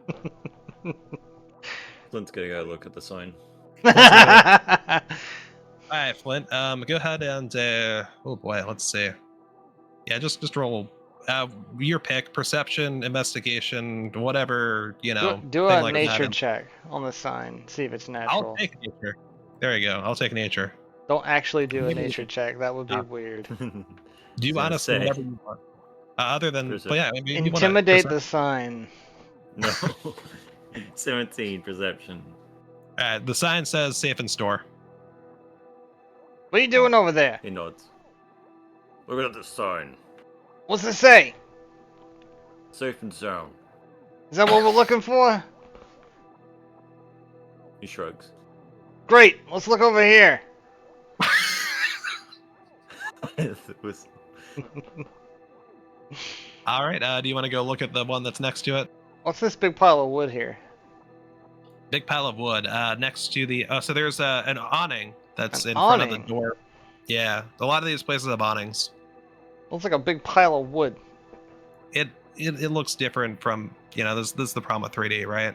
Flint's gonna go look at the sign. All right, Flint. Go ahead and oh boy, let's see. Yeah, just roll your pick: perception, investigation, whatever do thing a like nature that. check on the sign. See if it's natural. I'll take nature. There you go. I'll take nature. Don't actually do a nature check. That would be No. weird. Do you honestly whatever you want? Other than, but yeah, I mean, Intimidate the sign. No. 17 perception. The sign says safe in store. What are you doing over there? He nods. Look at the sign. What's it say? Safe and sound. Is that what we're looking for? He shrugs. Great. Let's look over here. It was- All right. Do you want to go look at the one that's next to it? What's this big pile of wood here? Big pile of wood next to the. So there's an awning that's An in front of awning? the door. Yeah, a lot of these places have awnings. Looks like a big pile of wood. It looks different from this is the problem with 3D, right?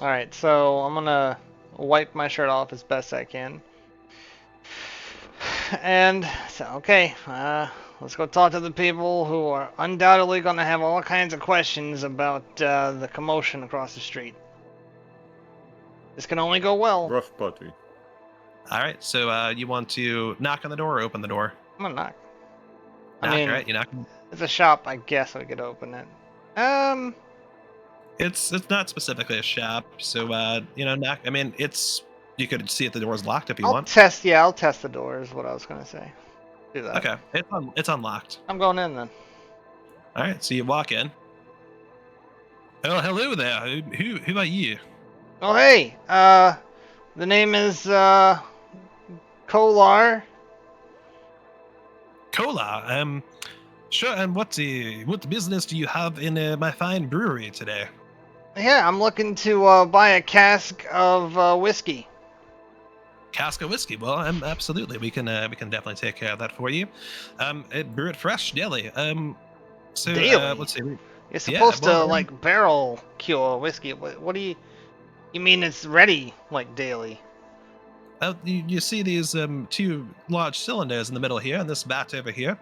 Alright, so I'm gonna wipe my shirt off as best I can. And so, okay, let's go talk to the people who are undoubtedly gonna have all kinds of questions about the commotion across the street. This can only go well. Rough party. All right, so you want to knock on the door or open the door? I'm gonna knock. Knock, I mean, right? You knock. it's a shop. I guess I could open it. It's not specifically a shop, so knock. I mean, you could see if the door's locked if you I'll want. test the door is what I was gonna say. Do that. Okay, it's unlocked. I'm going in then. All right, so you walk in. Oh, hello there. Who are you? Oh hey, the name is Kolar. Cola. Sure. And what business do you have in my fine brewery today? Yeah, I'm looking to buy a cask of whiskey. Cask of whiskey. Well, absolutely. We can definitely take care of that for you. Brew it fresh daily. So Daily? let's see. You're supposed to well, like barrel cure whiskey. What do you? You mean it's ready like daily? You see these 2 large cylinders in the middle here, and this vat over here.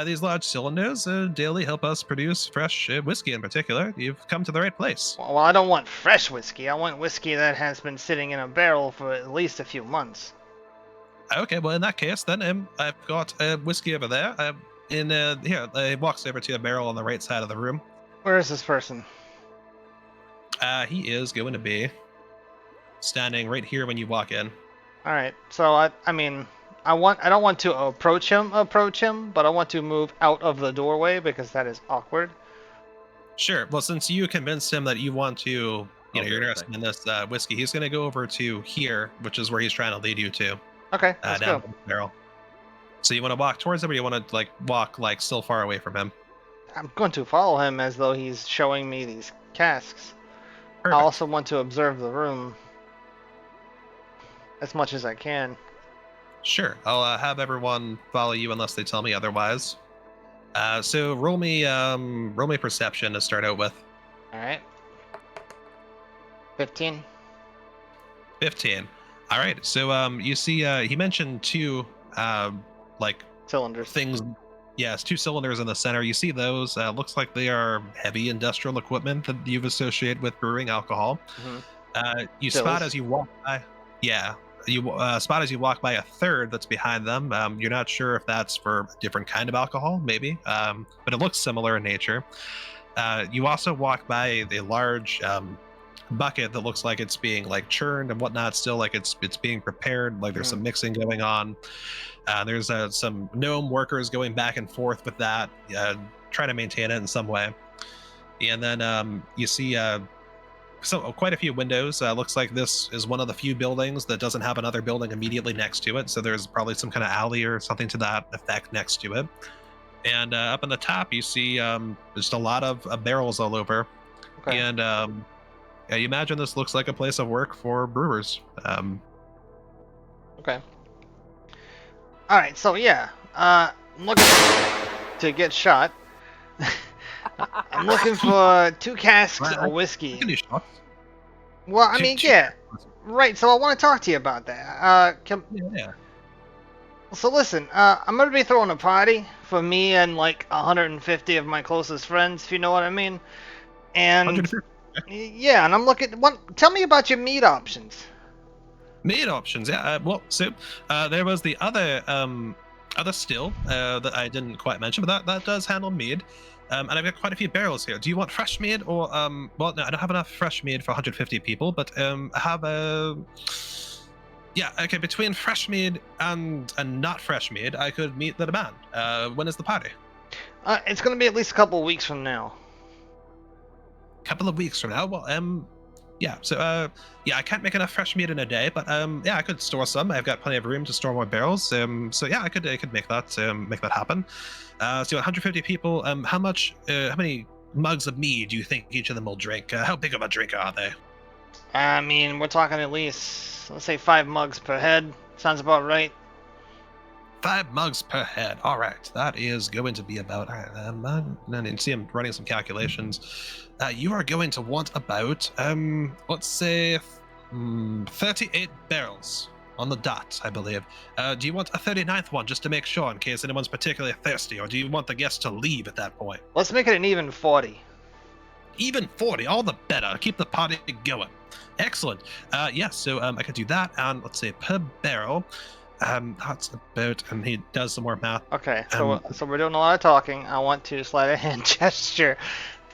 These large cylinders daily help us produce fresh whiskey in particular. You've come to the right place. Well, I don't want fresh whiskey. I want whiskey that has been sitting in a barrel for at least a few months. Okay, well in that case, then I've got whiskey over there. Here, he walks over to a barrel on the right side of the room. Where is this person? He is going to be standing right here when you walk in. All right. So I mean, I don't want to approach him, but I want to move out of the doorway because that is awkward. Sure. Well, since you convinced him that you want to, you're Okay. interested in this whiskey, he's going to go over to here, which is where he's trying to lead you to. Okay, let's down go. the barrel. So you want to walk towards him, or you want to walk still far away from him? I'm going to follow him as though he's showing me these casks. Perfect. I also want to observe the room as much as I can. Sure. I'll have everyone follow you unless they tell me otherwise. So roll me perception to start out with. All right. 15. 15. All right. So you see he mentioned 2 Cylinders. things. Yes, 2 cylinders in the center. You see those? Looks like they are heavy industrial equipment that you've associated with brewing alcohol. You spot as you walk by. Yeah. You spot as you walk by a third that's behind them. You're not sure if that's for a different kind of alcohol, maybe, but it looks similar in nature. You also walk by a large bucket that looks like it's being churned and whatnot, still it's being prepared. There's some mixing going on. There's some gnome workers going back and forth with that, trying to maintain it in some way. And then you see quite a few windows. Looks like this is one of the few buildings that doesn't have another building immediately next to it. So there's probably some kind of alley or something to that effect next to it. And up on the top, you see just a lot of barrels all over. Okay. And yeah, you imagine this looks like a place of work for brewers. Okay. All right. So yeah, I'm looking to get shot. I'm looking for 2 casks of whiskey. You can do shots. Well, I mean, yeah. Right. So I want to talk to you about that. Yeah. So listen, I'm gonna be throwing a party for me and like 150 of my closest friends, if you know what I mean. And 150. yeah, and I'm looking. Tell me about your meat options. Meat options, yeah. Well, so there was the other still that I didn't quite mention, but that does handle mead. And I've got quite a few barrels here. Do you want fresh mead or well, no, I don't have enough fresh mead for 150 people, but I have a. Yeah, okay, between fresh mead and not fresh mead, I could meet the demand. When is the party? It's gonna be at least a couple of weeks from now. Couple of weeks from now? Well, yeah, so, yeah, I can't make enough fresh mead in a day, but, yeah, I could store some. I've got plenty of room to store more barrels, so yeah, I could make that happen. So 150 people, how many mugs of mead do you think each of them will drink? How big of a drinker are they? I mean, we're talking at least, let's say 5 mugs per head. Sounds about right. 5 mugs per head. All right, that is going to be about. And see, I'm running some calculations. You are going to want about, let's say, 38 barrels on the dot, I believe. Do you want a 39th one just to make sure in case anyone's particularly thirsty, or do you want the guests to leave at that point? Let's make it an even 40. Even 40, all the better. Keep the party going. Excellent. Yeah, so I could do that, and let's say per barrel. That's about, and he does some more math. Okay, so we're doing a lot of talking. I want to slide a hand gesture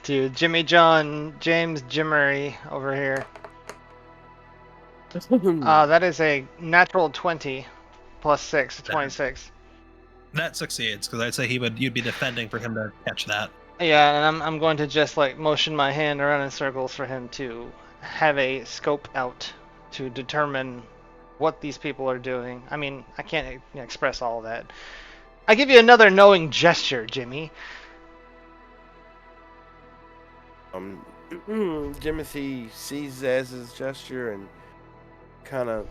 to Jimmy John James Jimmery over here. That is a natural 20 plus 6, 26. That succeeds, because I'd say you'd be defending for him to catch that. Yeah, and I'm going to just like motion my hand around in circles for him to have a scope out to determine what these people are doing. I mean, I can't express all of that. I give you another knowing gesture, Jimmy. Jimothy sees Zaz's gesture and kind of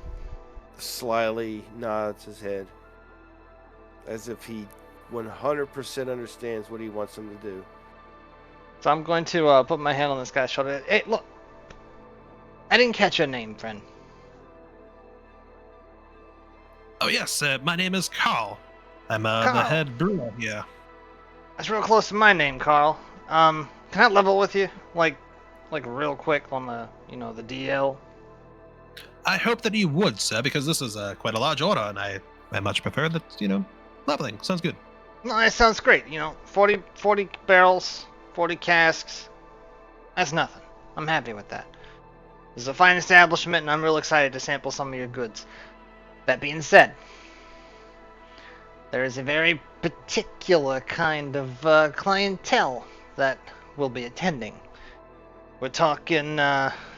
slyly nods his head as if he 100% understands what he wants him to do. So I'm going to put my hand on this guy's shoulder. Hey, look. I didn't catch your name, friend. Oh, yes, my name is Carl. I'm the Carl. head brewer here. That's real close to my name, Carl. Can I level with you? Like real quick on the, the DL? I hope that you would, sir, because this is quite a large order, and I much prefer that, leveling. Sounds good. No, that sounds great. 40 barrels, 40 casks. That's nothing. I'm happy with that. This is a fine establishment, and I'm real excited to sample some of your goods. That being said, there is a very particular kind of clientele that will be attending. We're talking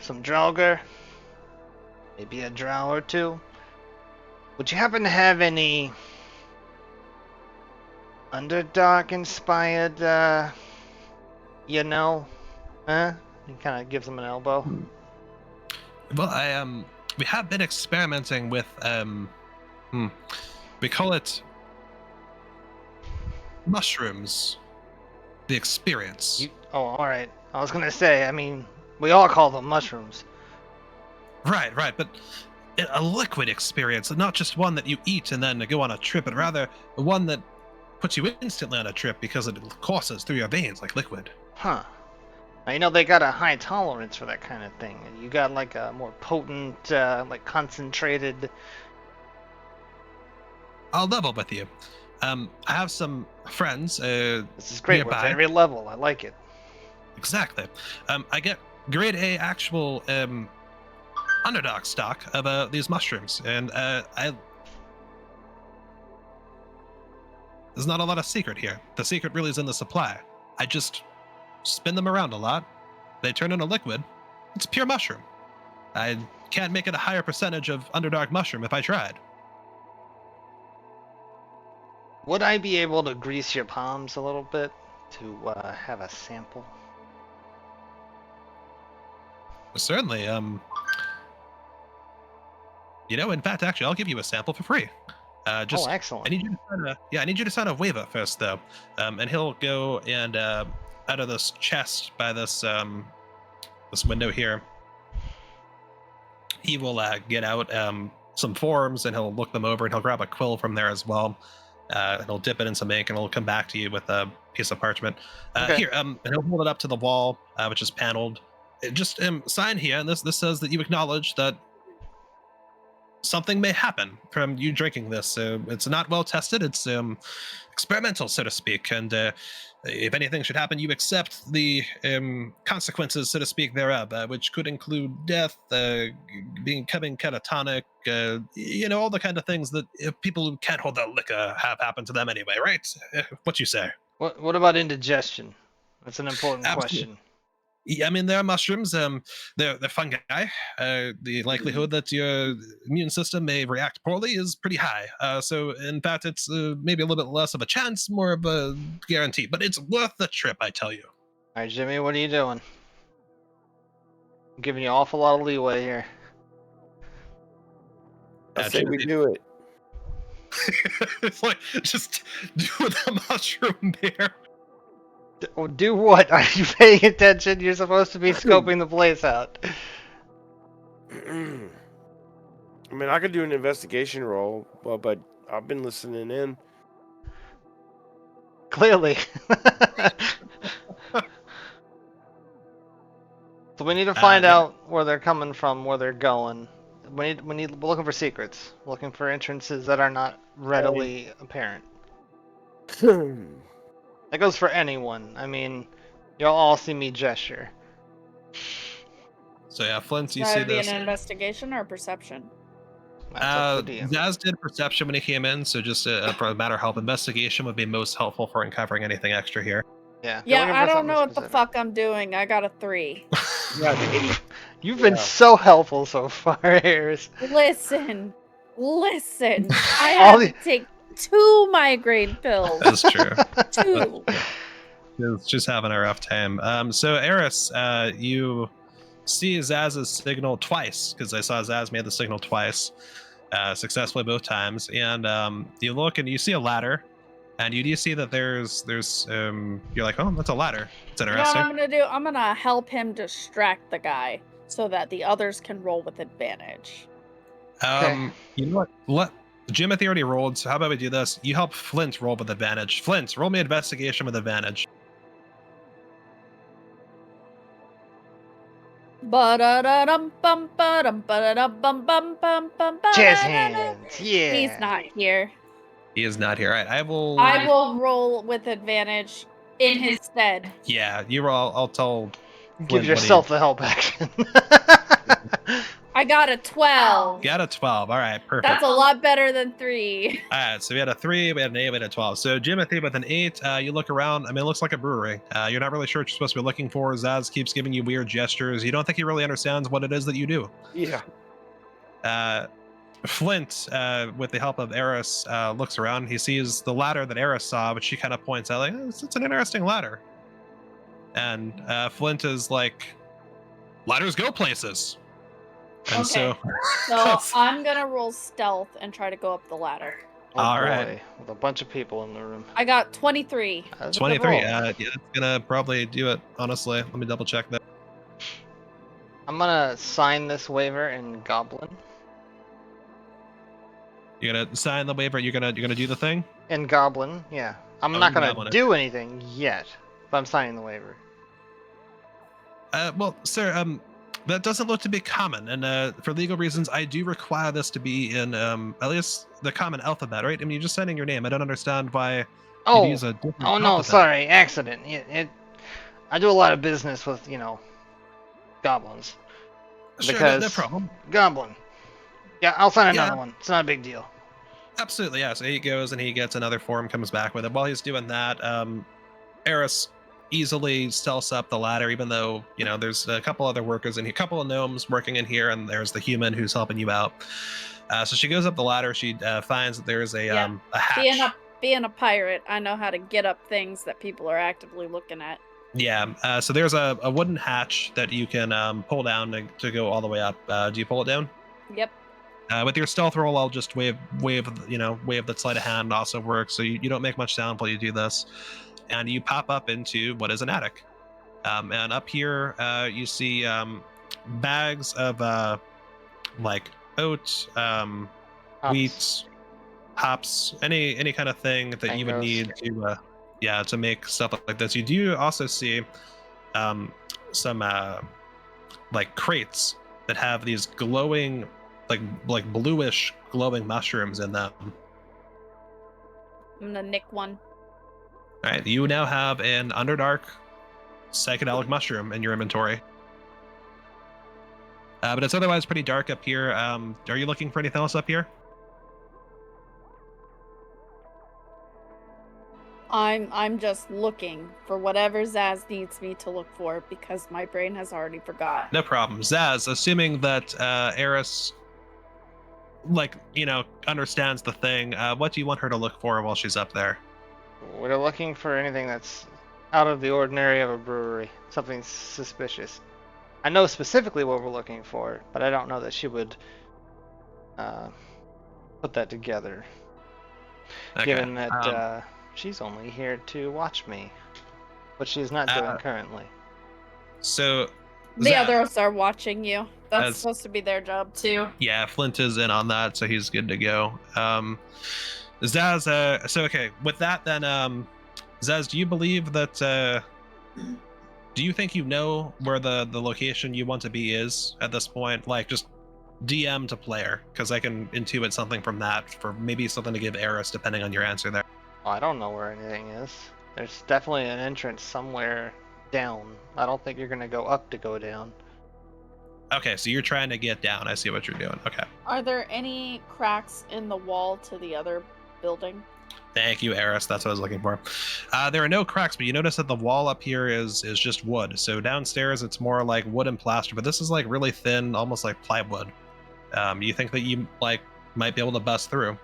some Draugr, maybe a drow or two. Would you happen to have any Underdark-inspired, huh? He kind of gives him an elbow. Well, we have been experimenting with, we call it mushrooms. The experience. Alright. I was gonna say, I mean, we all call them mushrooms. Right, but a liquid experience, not just one that you eat and then go on a trip, but rather one that puts you instantly on a trip because it courses through your veins like liquid. Huh. Now, they got a high tolerance for that kind of thing. You got like a more potent, like concentrated. I'll level with you. I have some friends. This is great. Nearby. We're very level. I like it. Exactly. I get grade A actual Underdog stock of these mushrooms, and there's not a lot of secret here. The secret really is in the supply. I just spin them around a lot. They turn into liquid, It's pure mushroom. I can't make it a higher percentage of Underdark mushroom if I tried. Would I be able to grease your palms a little bit to have a sample? Certainly. In fact, actually, I'll give you a sample for free. Oh, excellent. I need you to sign a waiver first, though. And he'll go and out of this chest by this window here, he will get out some forms and he'll look them over and he'll grab a quill from there as well. And he'll dip it in some ink and he'll come back to you with a piece of parchment. Okay. Here, and he'll hold it up to the wall, which is paneled. Just sign here, and this says that you acknowledge that something may happen from you drinking this. It's not well tested. It's experimental, so to speak. And if anything should happen, you accept the consequences, so to speak, thereof, which could include death, becoming catatonic, all the kind of things that people who can't hold their liquor have happen to them anyway, right? What you say? What about indigestion? That's an important Absolutely. question. Yeah, I mean, there are mushrooms. They're fungi. The likelihood that your immune system may react poorly is pretty high. So, in fact, it's maybe a little bit less of a chance, more of a guarantee. But it's worth the trip, I tell you. All right, Jimmy, what are you doing? I'm giving you an awful lot of leeway here. I say we do it. It's like, just do the mushroom bear. Do what? Are you paying attention? You're supposed to be scoping the place out. I mean, I could do an investigation roll, but I've been listening in. Clearly. So we need to find out where they're coming from, where they're going. We're looking for secrets. We're looking for entrances that are not readily apparent. That goes for anyone. I mean, you'll all see me gesture. So yeah, Flint, you That see would be this. an investigation or perception? That's up to the DM. Zaz did perception when he came in, so just for a matter of help, investigation would be most helpful for uncovering anything extra here. Yeah. Yeah, looking I for don't something know what the specific. fuck I'm doing. I got a 3. You've been so helpful so far, Harris. Listen. I All had to take 2 migraine pills. That's true. 2. It's just having a rough time. So Eris, you see Zaz's signal twice, because I saw Zaz made the signal twice, successfully both times. And you look and you see a ladder, and you do see that there's you're like, oh, that's a ladder. It's You know what interesting. I'm gonna do? I'm gonna help him distract the guy so that the others can roll with advantage. Okay. You know what? Jimothy already rolled, so how about we do this? You help Flint roll with advantage. Flint, roll me investigation with advantage. Jazz hands. Yeah. He's not here. He is not here. All right, I will roll with advantage in his stead. Yeah, you roll. I'll tell. Give Flint what yourself the help action. I got a 12. Got a 12. All right, perfect. That's a lot better than 3. All right, so we had a 3, we had an 8, we had a 12. So Jimothy with an 8, you look around. I mean, it looks like a brewery. You're not really sure what you're supposed to be looking for. Zaz keeps giving you weird gestures. You don't think he really understands what it is that you do. Yeah. Flint, with the help of Eris, looks around. He sees the ladder that Eris saw, but she kind of points out, like, it's an interesting ladder. And Flint is like, ladders go places. And Okay. So I'm gonna roll stealth and try to go up the ladder. All boy, right. with a bunch of people in the room. I got 23. That's a good 23. roll. Yeah, it's gonna probably do it. Honestly, let me double check that. I'm gonna sign this waiver in Goblin. You're gonna sign the waiver. You're gonna do the thing. In Goblin, yeah. I'm Oh, not in gonna Goblin, do anything yet, but I'm signing the waiver. Well, sir, that doesn't look to be common, and for legal reasons, I do require this to be in at least the common alphabet, right? I mean, you're just signing your name. I don't understand why Oh, you'd use a different oh no, alphabet. sorry, accident. I do a lot of business with, goblins. Sure, Because no problem. Goblin. Yeah, I'll sign Yeah. another one. It's not a big deal. Absolutely, yeah. So he goes and he gets another form, comes back with it. While he's doing that, Eris, easily stealths up the ladder, even though, you know, there's a couple other workers in here, a couple of gnomes working in here, and there's the human who's helping you out. So she goes up the ladder. She finds that there's a hatch. Being a pirate, I know how to get up things that people are actively looking at. Yeah. So there's a wooden hatch that you can pull down to go all the way up. Do you pull it down? Yep. With your stealth roll, I'll just wave that sleight of hand also works. So you don't make much sound while you do this, and you pop up into what is an attic. And up here, you see bags of like oats, wheat, hops, any kind of thing that you would need to make stuff like this. You do also see some like crates that have these glowing, like bluish glowing mushrooms in them. I'm gonna nick one. All right, you now have an Underdark psychedelic mushroom in your inventory. But it's otherwise pretty dark up here. Are you looking for anything else up here? I'm just looking for whatever Zaz needs me to look for because my brain has already forgot. No problem. Zaz, assuming that Eris, understands the thing, what do you want her to look for while she's up there? We're looking for anything that's out of the ordinary of a brewery. Something suspicious. I know specifically what we're looking for, but I don't know that she would put that together. Okay. Given that she's only here to watch me, which she's not doing currently. So the others are watching you. That's supposed to be their job too. Yeah, Flint is in on that, so he's good to go. Zaz, so okay, with that then, Zaz, do you believe that, do you think you know where the location you want to be is at this point? Like, just DM to player, because I can intuit something from that for maybe something to give Eris, depending on your answer there. Oh, I don't know where anything is. There's definitely an entrance somewhere down. I don't think you're going to go up to go down. Okay, so you're trying to get down. I see what you're doing. Okay. Are there any cracks in the wall to the other building? Thank you, Eris. That's what I was looking for. There are no cracks, but you notice that the wall up here is just wood. So downstairs, it's more like wood and plaster, but this is like really thin, almost like plywood. You think that you might be able to bust through?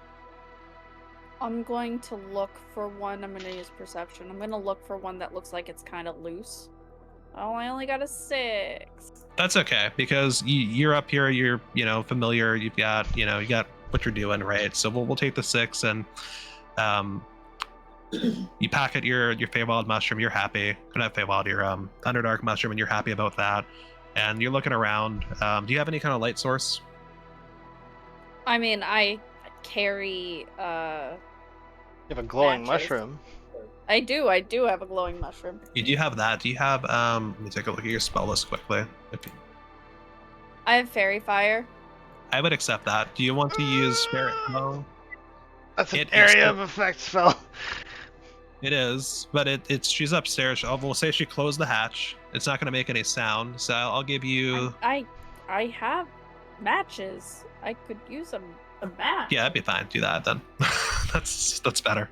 I'm going to look for one. I'm going to use perception. I'm going to look for one that looks like it's kind of loose. Oh, I only got a 6. That's okay, because you're up here, you're, familiar, you got what you're doing, right? So we'll take the 6, and you pocket your Feywild mushroom, you're happy. Not Feywild, your Underdark mushroom, and you're happy about that. And you're looking around. Do you have any kind of light source? I mean, I carry You have a glowing matches. mushroom. I do have a glowing mushroom. You do have that. Do you have let me take a look at your spell list quickly. I have fairy fire. I would accept that. Do you want to use spirit glow? That's an area of effect spell. It is, but she's upstairs. We'll say she closed the hatch. It's not going to make any sound, so I'll give you. I have matches. I could use a match. Yeah, that'd be fine. Do that then. that's better.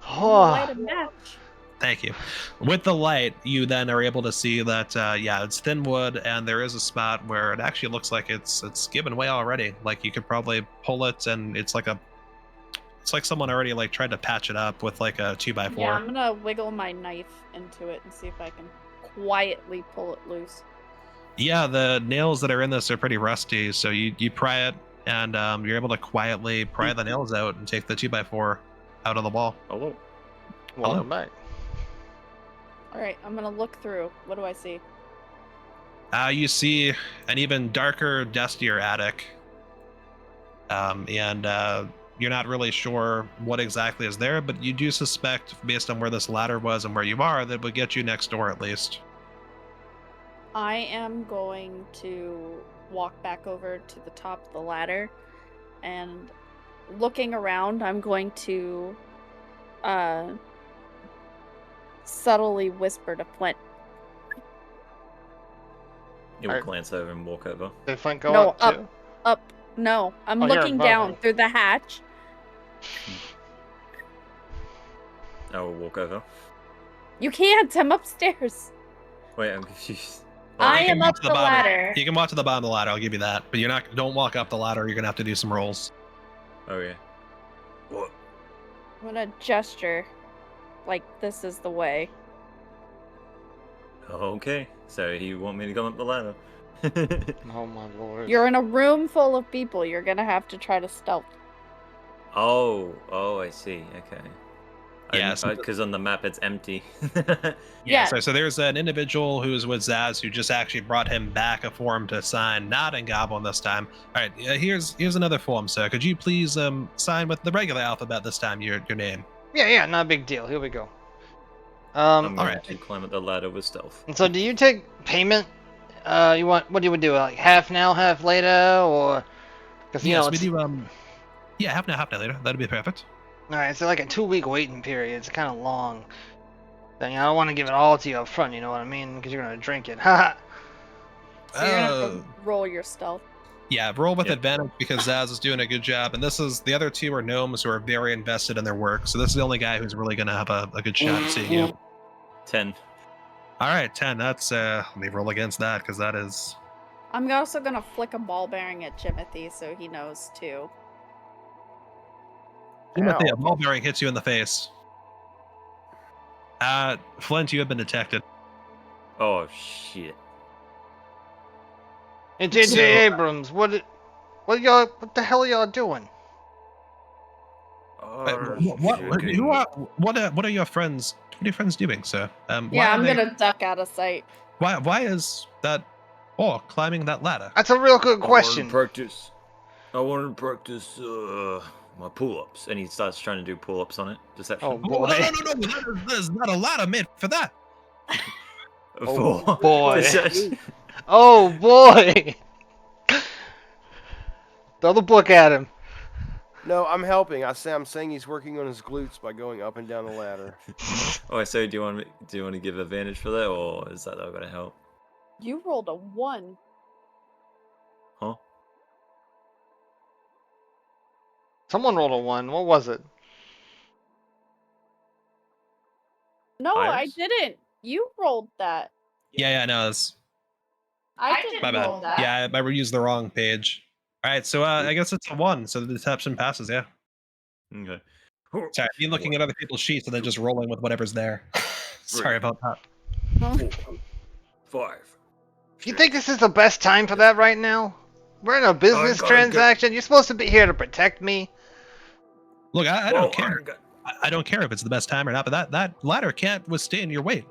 Light a match. Thank you. With the light, you then are able to see that, it's thin wood, and there is a spot where it actually looks like it's given way already. Like you could probably pull it, and it's like someone already tried to patch it up with like a 2x4. Yeah, I'm gonna wiggle my knife into it and see if I can quietly pull it loose. Yeah, the nails that are in this are pretty rusty, so you pry it, and you're able to quietly pry the nails out and take the 2x4 out of the wall. Hello. Welcome back. Alright, I'm gonna look through. What do I see? You see an even darker, dustier attic. And you're not really sure what exactly is there, but you do suspect, based on where this ladder was and where you are, that would get you next door at least. I am going to walk back over to the top of the ladder, and looking around, I'm going to subtly whisper to Flint. You'll glance over and walk over. Did Flint go up too? Up. No, I'm you're looking above down me. through the hatch. I will walk over. You can't. I'm upstairs. Wait, I'm confused. I You can am walk up to the bottom. ladder. You can walk to the bottom of the ladder. I'll give you that. But you're not. Don't walk up the ladder. You're gonna have to do some rolls. Okay. What? I'm gonna gesture like this is the way. Okay. So you want me to come up the ladder? Oh my lord. You're in a room full of people. You're gonna have to try to stealth. Oh, I see. Okay. Yeah, so- Because on the map it's empty. Yeah. So there's an individual who's with Zaz who just actually brought him back a form to sign, not in Goblin this time. All right, here's another form, sir. Could you please sign with the regular alphabet this time? Your name. Yeah, not a big deal. Here we go. I'm going Alright. to climb up the ladder with stealth. And so do you take payment? What do you do? Like half now, half later, or? Because you Yes, know we it's do. Yeah, half an hour later. That'd be perfect. all right. It's like a 2-week waiting period. It's kind of long. Then I don't want to give it all to you up front. You know what I mean? Because you're gonna drink it. Haha. So you're gonna have to roll your stealth. Yeah, roll with Yep. advantage because Zaz is doing a good job, and the other two are gnomes who are very invested in their work. So this is the only guy who's really gonna have a good shot at seeing you. 10. All right, 10. That's let me roll against that because that is. I'm also gonna flick a ball bearing at Jimothy so he knows too. Timothy, a Ow. ball bearing hits you in the face. Flint, you have been detected. Oh, shit. Hey, JJ So- Abrams, what the hell are y'all doing? Oh, What are your friends? What are your friends doing, sir? Why Yeah, are I'm they- gonna duck out of sight. Why is that orc climbing that ladder? That's a real good question. I want to practice my pull-ups. And he starts trying to do pull-ups on it. Deception. Oh Oh, boy. no! There's not a ladder made for that. Oh, For- boy. Deception. Oh boy. Throw the book at him. No, I'm helping. I'm saying he's working on his glutes by going up and down the ladder. Oh, so do you want to give advantage for that, or is that not going to help? You rolled a 1. Huh? Someone rolled a 1. What was it? No, I Iris? didn't. You rolled that. Yeah, no, that's I didn't my bad. roll that. Yeah, I used the wrong page. All right, so I guess it's a 1, so the deception passes. Yeah. Okay. Sorry, me looking at other people's sheets and then just rolling with whatever's there. Sorry about that. 5. You think this is the best time for that right now? We're in a business gotta transaction. You're supposed to be here to protect me. Look, I don't care. I don't care if it's the best time or not, but that ladder can't withstand your weight.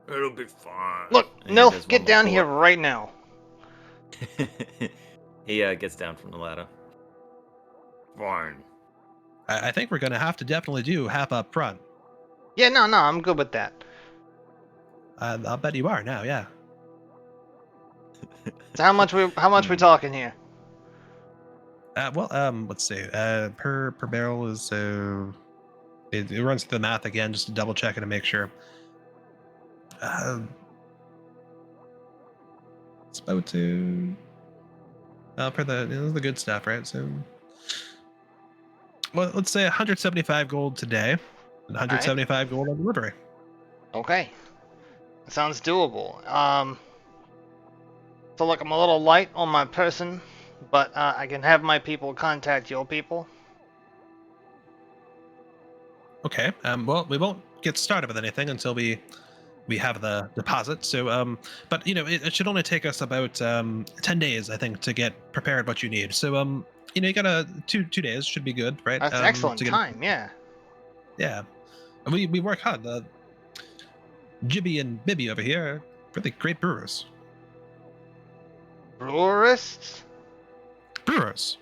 It'll be fine. Look, And he Nilf, does get one more down here pull-up. right now. He gets down from the ladder. Fine. I think we're gonna have to definitely do half up front. Yeah, no, I'm good with that. I'll bet you are now. Yeah. So how much we talking here? Let's see. Per barrel is it runs through the math again just to double check it and make sure. It's about to. For the good stuff, right? So, well, let's say 175 gold today, and 175 gold on delivery. Okay. That sounds doable. So look, I'm a little light on my person, but I can have my people contact your people. Okay. Well, we won't get started with anything until we have the deposit. So, but it should only take us about 10 days, I think, to get prepared what you need. So, you got a 2 days should be good, right? That's excellent to get- time, yeah. Yeah. And we work hard. Jibby and Bibby over here are really great brewers. Brewerists? Brewers.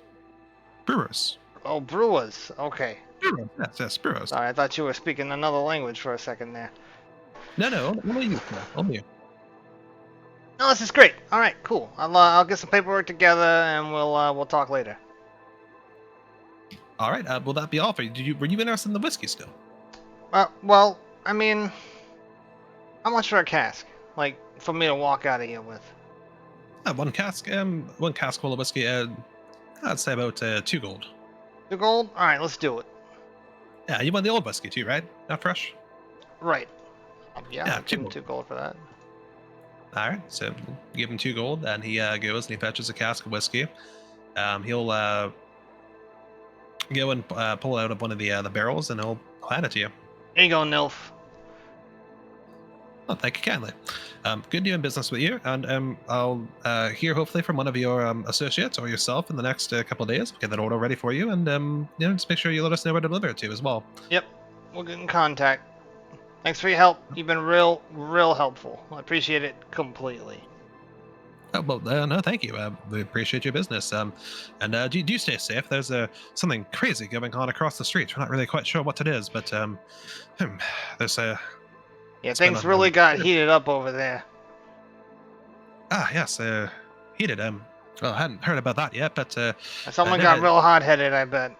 Oh, brewers. Okay. Brewers. Yes, brewers. Sorry, I thought you were speaking another language for a second there. No, only you. Only you. No, this is great. All right, cool. I'll get some paperwork together and we'll talk later. All right. Will that be all for you? Were you interested in the whiskey still? Well, I mean, how much for a cask? Like for me to walk out of here with? One cask full of whiskey. I'd say about 2 gold. 2 gold? All right, let's do it. Yeah, you want the old whiskey too, right? Not fresh. Right. Yeah, Yeah, I'll give him 2 gold for that. All right, so give him 2 gold, and he goes and he fetches a cask of whiskey. He'll go and pull out of one of the barrels, and he'll hand it to you. Here you go, Nilf. Oh, thank you kindly. Good doing business with you, and I'll hear hopefully from one of your associates or yourself in the next couple of days. Get that order ready for you, and just make sure you let us know where to deliver it to as well. Yep, we'll get in contact. Thanks for your help. You've been real helpful. I appreciate it completely. Oh, well, no, thank you. We appreciate your business. And do stay safe. There's something crazy going on across the street. We're not really quite sure what it is, but there's Yeah, things really got heated up over there. Ah, yes, heated. Well, I hadn't heard about that yet, but someone got real hot-headed, I bet.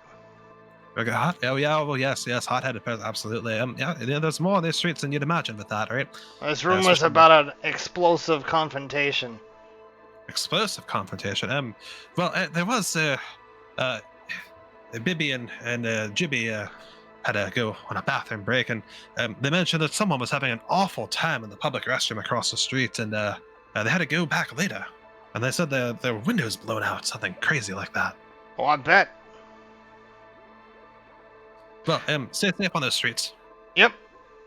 Hot? Oh yeah, well yes, hot-headed, absolutely. Yeah, there's more on these streets than you'd imagine with that, right? There's rumors about an explosive confrontation. Explosive confrontation. Well, there was Bibby and Jibby had to go on a bathroom break, and they mentioned that someone was having an awful time in the public restroom across the street, and they had to go back later. And they said their windows blown out, something crazy like that. Oh, I bet. Well, stay safe on those streets. Yep.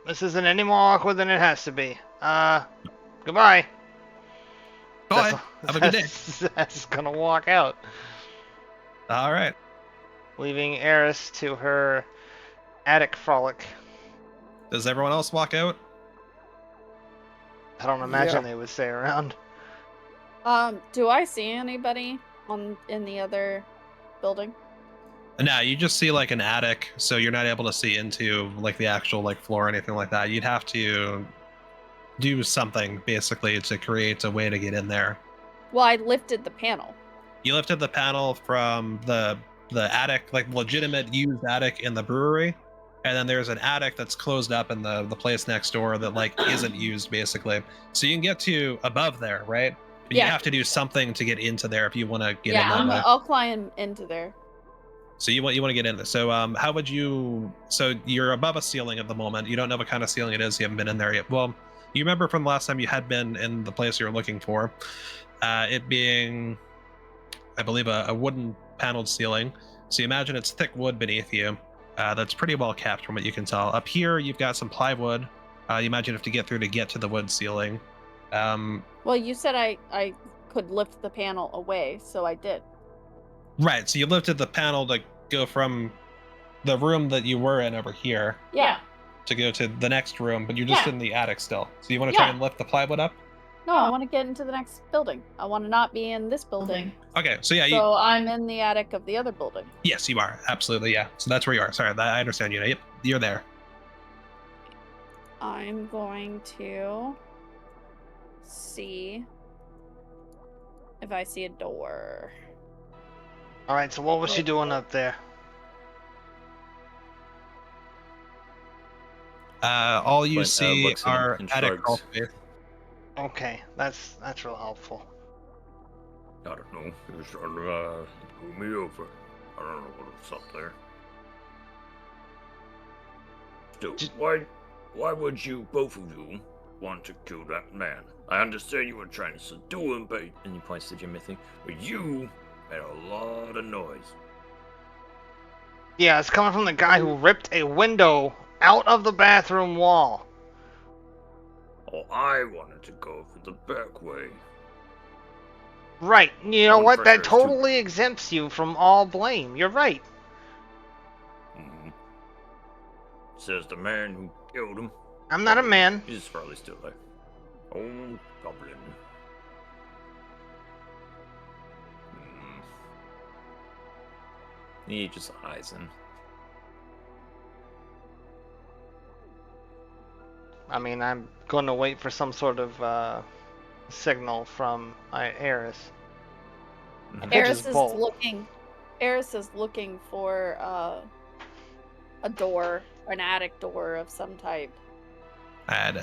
This isn't any more awkward than it has to be. Goodbye. Bye. Have a good day. That's gonna walk out. All right. Leaving Eris to her attic frolic. Does everyone else walk out? I don't imagine they would stay around. Do I see anybody in the other building? No, you just see like an attic, so you're not able to see into like the actual like floor or anything like that. You'd have to do something basically to create a way to get in there. Well, I lifted the panel. You lifted the panel from the attic, like legitimate used attic in the brewery, and then there's an attic that's closed up in the place next door that like isn't used basically. So you can get to above there, right? But you have to do something to get into there if you want to get in there. I'll climb into there. So you want to get in there. So how would you? So you're above a ceiling at the moment. You don't know what kind of ceiling it is. You haven't been in there yet. Well, you remember from the last time you had been in the place you were looking for, it being, I believe, a wooden paneled ceiling. So you imagine it's thick wood beneath you. That's pretty well kept from what you can tell. Up here, you've got some plywood. You imagine you have to get through to get to the wood ceiling. Well, you said I could lift the panel away, so I did. Right, so you lifted the panel to go from the room that you were in over here. Yeah. To go to the next room, but you're just in the attic still. So you want to try and lift the plywood up? No, I want to get into the next building. I want to not be in this building. Okay, so yeah. So I'm in the attic of the other building. Yes, you are. Absolutely, yeah. So that's where you are. Sorry, I understand you. Yep, you're there. I'm going to see if I see a door. Alright, so what was she doing up there? All you see are attic crawl space. Okay, that's real helpful. I don't know. He was trying to pull me over. I don't know what was up there. Still, why would you, both of you, want to kill that man? I understand you were trying to subdue him, but... And he points to Jimothy. But you made a lot of noise. Yeah, it's coming from the guy who ripped a window out of the bathroom wall. Oh, I wanted to go for the back way. Right. You know what? That totally exempts you from all blame. You're right. Mm-hmm. Says the man who killed him. I'm not a man. He's probably still there. Oh, goblin. He just eyes him. I mean, I'm going to wait for some sort of signal from Eris. Eris is looking for a door, an attic door of some type. And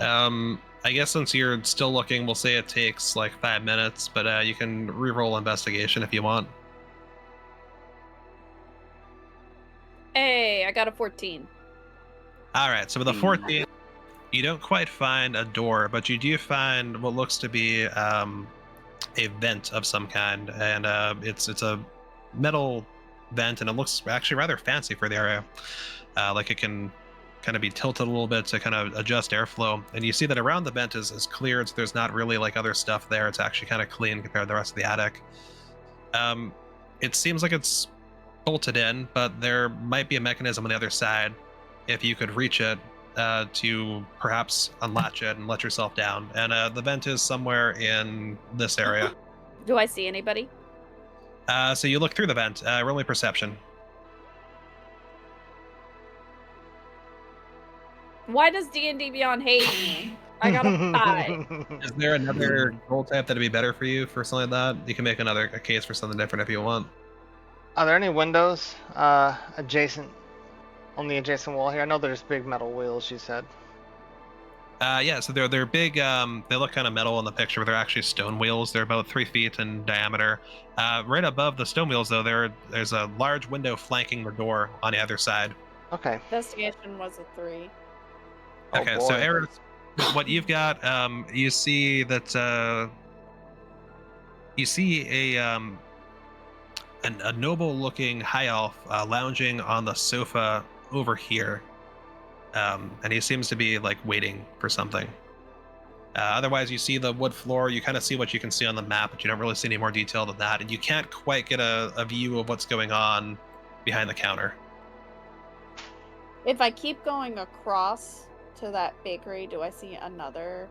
I guess since you're still looking, we'll say it takes like 5 minutes, but you can re-roll investigation if you want. Hey, I got a 14. All right, so with a 14, You don't quite find a door, but you do find what looks to be a vent of some kind, and it's a metal vent, and it looks actually rather fancy for the area. Like it can kind of be tilted a little bit to kind of adjust airflow, and you see that around the vent is cleared, so there's not really like other stuff there. It's actually kind of clean compared to the rest of the attic. It seems like it's bolted in, but there might be a mechanism on the other side if you could reach it to perhaps unlatch it and let yourself down. And the vent is somewhere in this area. Do I see anybody? So you look through the vent. Roll me perception. Why does D&D Beyond hate me? I got a 5. Is there another roll type that'd be better for you for something like that? You can make a case for something different if you want. Are there any windows adjacent on the adjacent wall here? I know there's big metal wheels, you said. Yeah, so they're big. They look kind of metal in the picture, but they're actually stone wheels. They're about 3 feet in diameter. Right above the stone wheels, though, there's a large window flanking the door on the other side. Okay. Investigation was a 3. Okay, boy. so Eris, what you've got, you see that you see a noble-looking high elf lounging on the sofa over here, and he seems to be like waiting for something. Otherwise, you see the wood floor. You kind of see what you can see on the map, but you don't really see any more detail than that, and you can't quite get a view of what's going on behind the counter. If I keep going across to that bakery, do I see another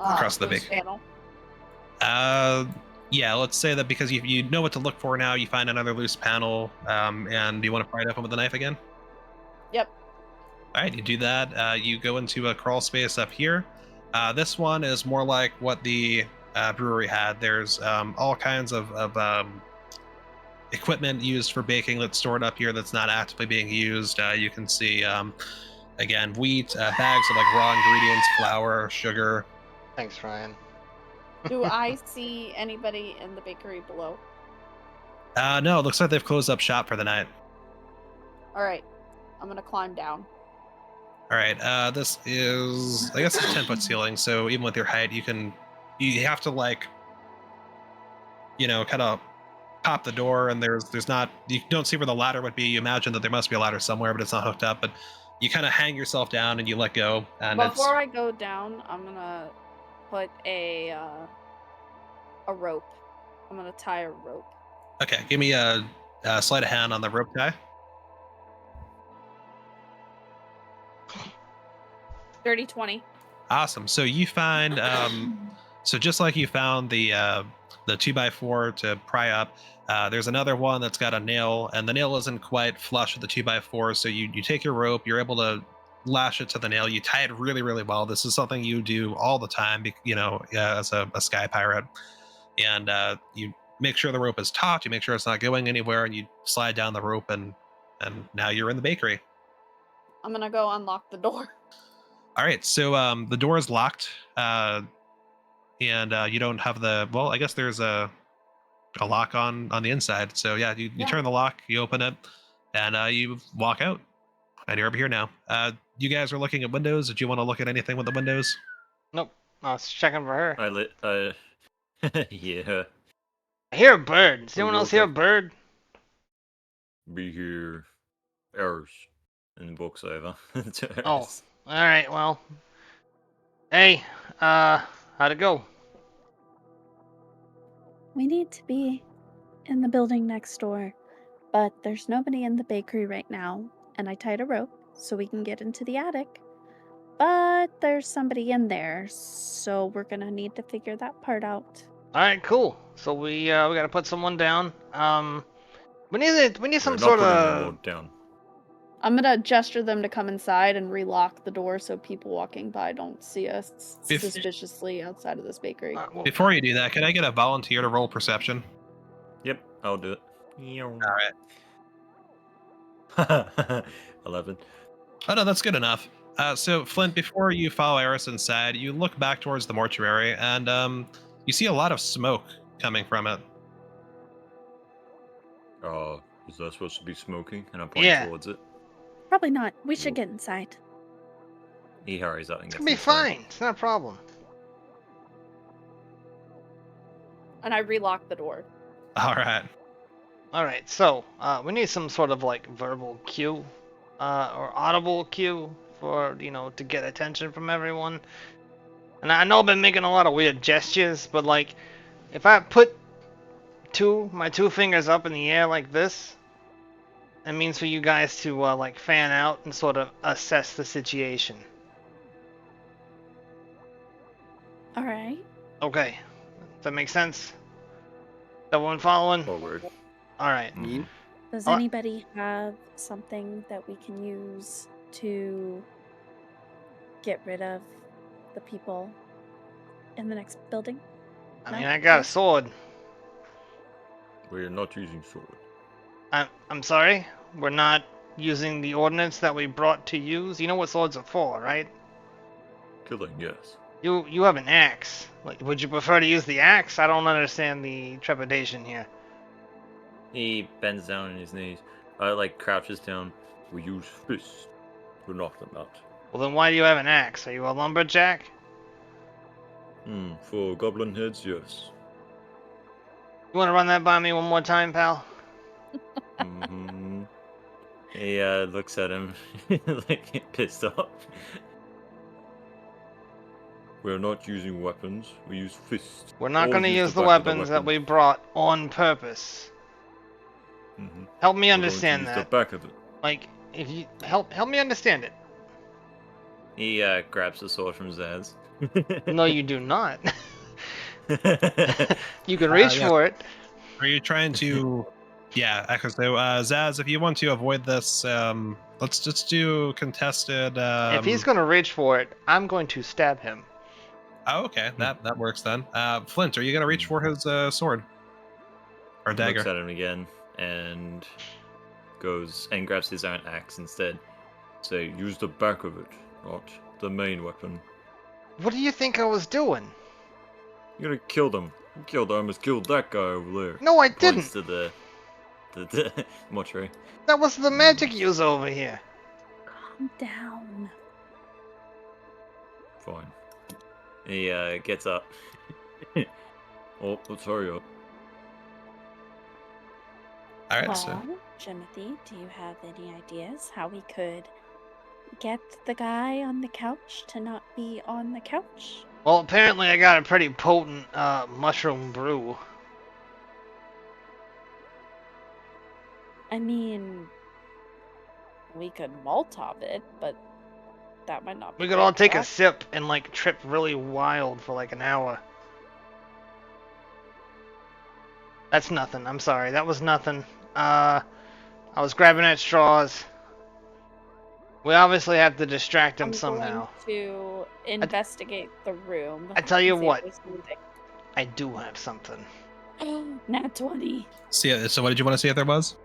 Across the loose bakery. panel? Yeah, let's say that because you know what to look for now, you find another loose panel, and you want to pry it open with a knife again? Yep. All right, you do that. You go into a crawl space up here. This one is more like what the brewery had. There's all kinds of equipment used for baking that's stored up here that's not actively being used. You can see, again, wheat, bags of like raw ingredients, flour, sugar. Thanks, Ryan. Do I see anybody in the bakery below? No, it looks like they've closed up shop for the night. All right. I'm going to climb down. All right, this is, I guess it's a 10-foot ceiling, so even with your height, you have to like, kind of pop the door, and there's not, you don't see where the ladder would be. You imagine that there must be a ladder somewhere, but it's not hooked up, but you kind of hang yourself down and you let go. And Before I go down, I'm going to put a rope. I'm going to tie a rope. Okay, give me a sleight of hand on the rope tie. 30-20. Awesome. So you find, so just like you found the 2x4 to pry up, there's another one that's got a nail, and the nail isn't quite flush with the 2x4. So you take your rope, you're able to lash it to the nail. You tie it really, really well. This is something you do all the time, as a sky pirate. And you make sure the rope is taut. You make sure it's not going anywhere, and you slide down the rope, and now you're in the bakery. I'm going to go unlock the door. All right, so the door is locked, and you don't have I guess there's a lock on the inside. So yeah, you turn the lock, you open it, and you walk out, and you're over here now. You guys are looking at windows. Did you want to look at anything with the windows? Nope. I was checking for her. Yeah. I hear a bird. Does anyone else hear a bird? Be here. Eris. And walks over to Eris. Oh, alright, well. Hey, how'd it go? We need to be in the building next door, but there's nobody in the bakery right now, and I tied a rope so we can get into the attic. But there's somebody in there, so we're gonna need to figure that part out. Alright, cool. So we gotta put someone down. We need some We're sort not putting of anyone down. I'm going to gesture them to come inside and relock the door so people walking by don't see us suspiciously outside of this bakery. Before you do that, can I get a volunteer to roll perception? Yep, I'll do it. All right. 11. Oh no, that's good enough. So Flint, before you follow Eris inside, you look back towards the mortuary, and you see a lot of smoke coming from it. Is that supposed to be smoking? And I point towards it. Probably not. We should get inside. He hurries up and It's gets gonna be inside. fine. It's not a problem. And I relock the door. All right. All right. So we need some sort of like verbal cue, or audible cue for to get attention from everyone. And I know I've been making a lot of weird gestures, but like if I put my two fingers up in the air like this, it means for you guys to like fan out and sort of assess the situation. All right. Okay. Does that make sense? Everyone following? Forward. All right. Mhm. Does Oh, anybody have something that we can use to get rid of the people in the next building? I No? mean, I got a Yes? sword. We're not using sword. I'm sorry. We're not using the ordnance that we brought to use. You know what swords are for, right? Killing, yes. You have an axe. Like, would you prefer to use the axe? I don't understand the trepidation here. He bends down on his knees. Like crouches down. We use fists to knock them out. Well, then why do you have an axe? Are you a lumberjack? For goblin heads, yes. You want to run that by me one more time, pal? Mm-hmm. He looks at him like pissed off. We're not using weapons. We use fists. We're not All going to use the back of weapons that weapon. we brought on purpose. Mhm. Help me We're understand going to use that. the back of it. Like, if you help me understand it. He grabs the sword from Zaz. No, you do not. You can reach Yeah. for it. Are you trying to? Yeah, Echo. So, Zaz, if you want to avoid this, let's just do contested. If he's going to reach for it, I'm going to stab him. Oh, okay, that works then. Flint, are you gonna reach for his sword or dagger? Looks at him again and goes and grabs his own axe instead. Say, use the back of it, not the main weapon. What do you think I was doing? You're gonna kill them. You killed almost killed that guy over there. No, I Points didn't. to the mortuary. That was the magic user over here. Calm down. Fine. He gets up. Oh, let's hurry up. All right, so Well, Timothy, do you have any ideas how we could get the guy on the couch to not be on the couch? Well, apparently I got a pretty potent mushroom brew. I mean, we could Molotov it, but that might not be We could good all for take a us. sip and like trip really wild for like an hour. That's nothing. I'm sorry. That was nothing. I was grabbing at straws. We obviously have to distract him I'm somehow. going to investigate the room. I tell you and see if what. there's anything. I do have something. Nat 20. so what did you want to see if there was?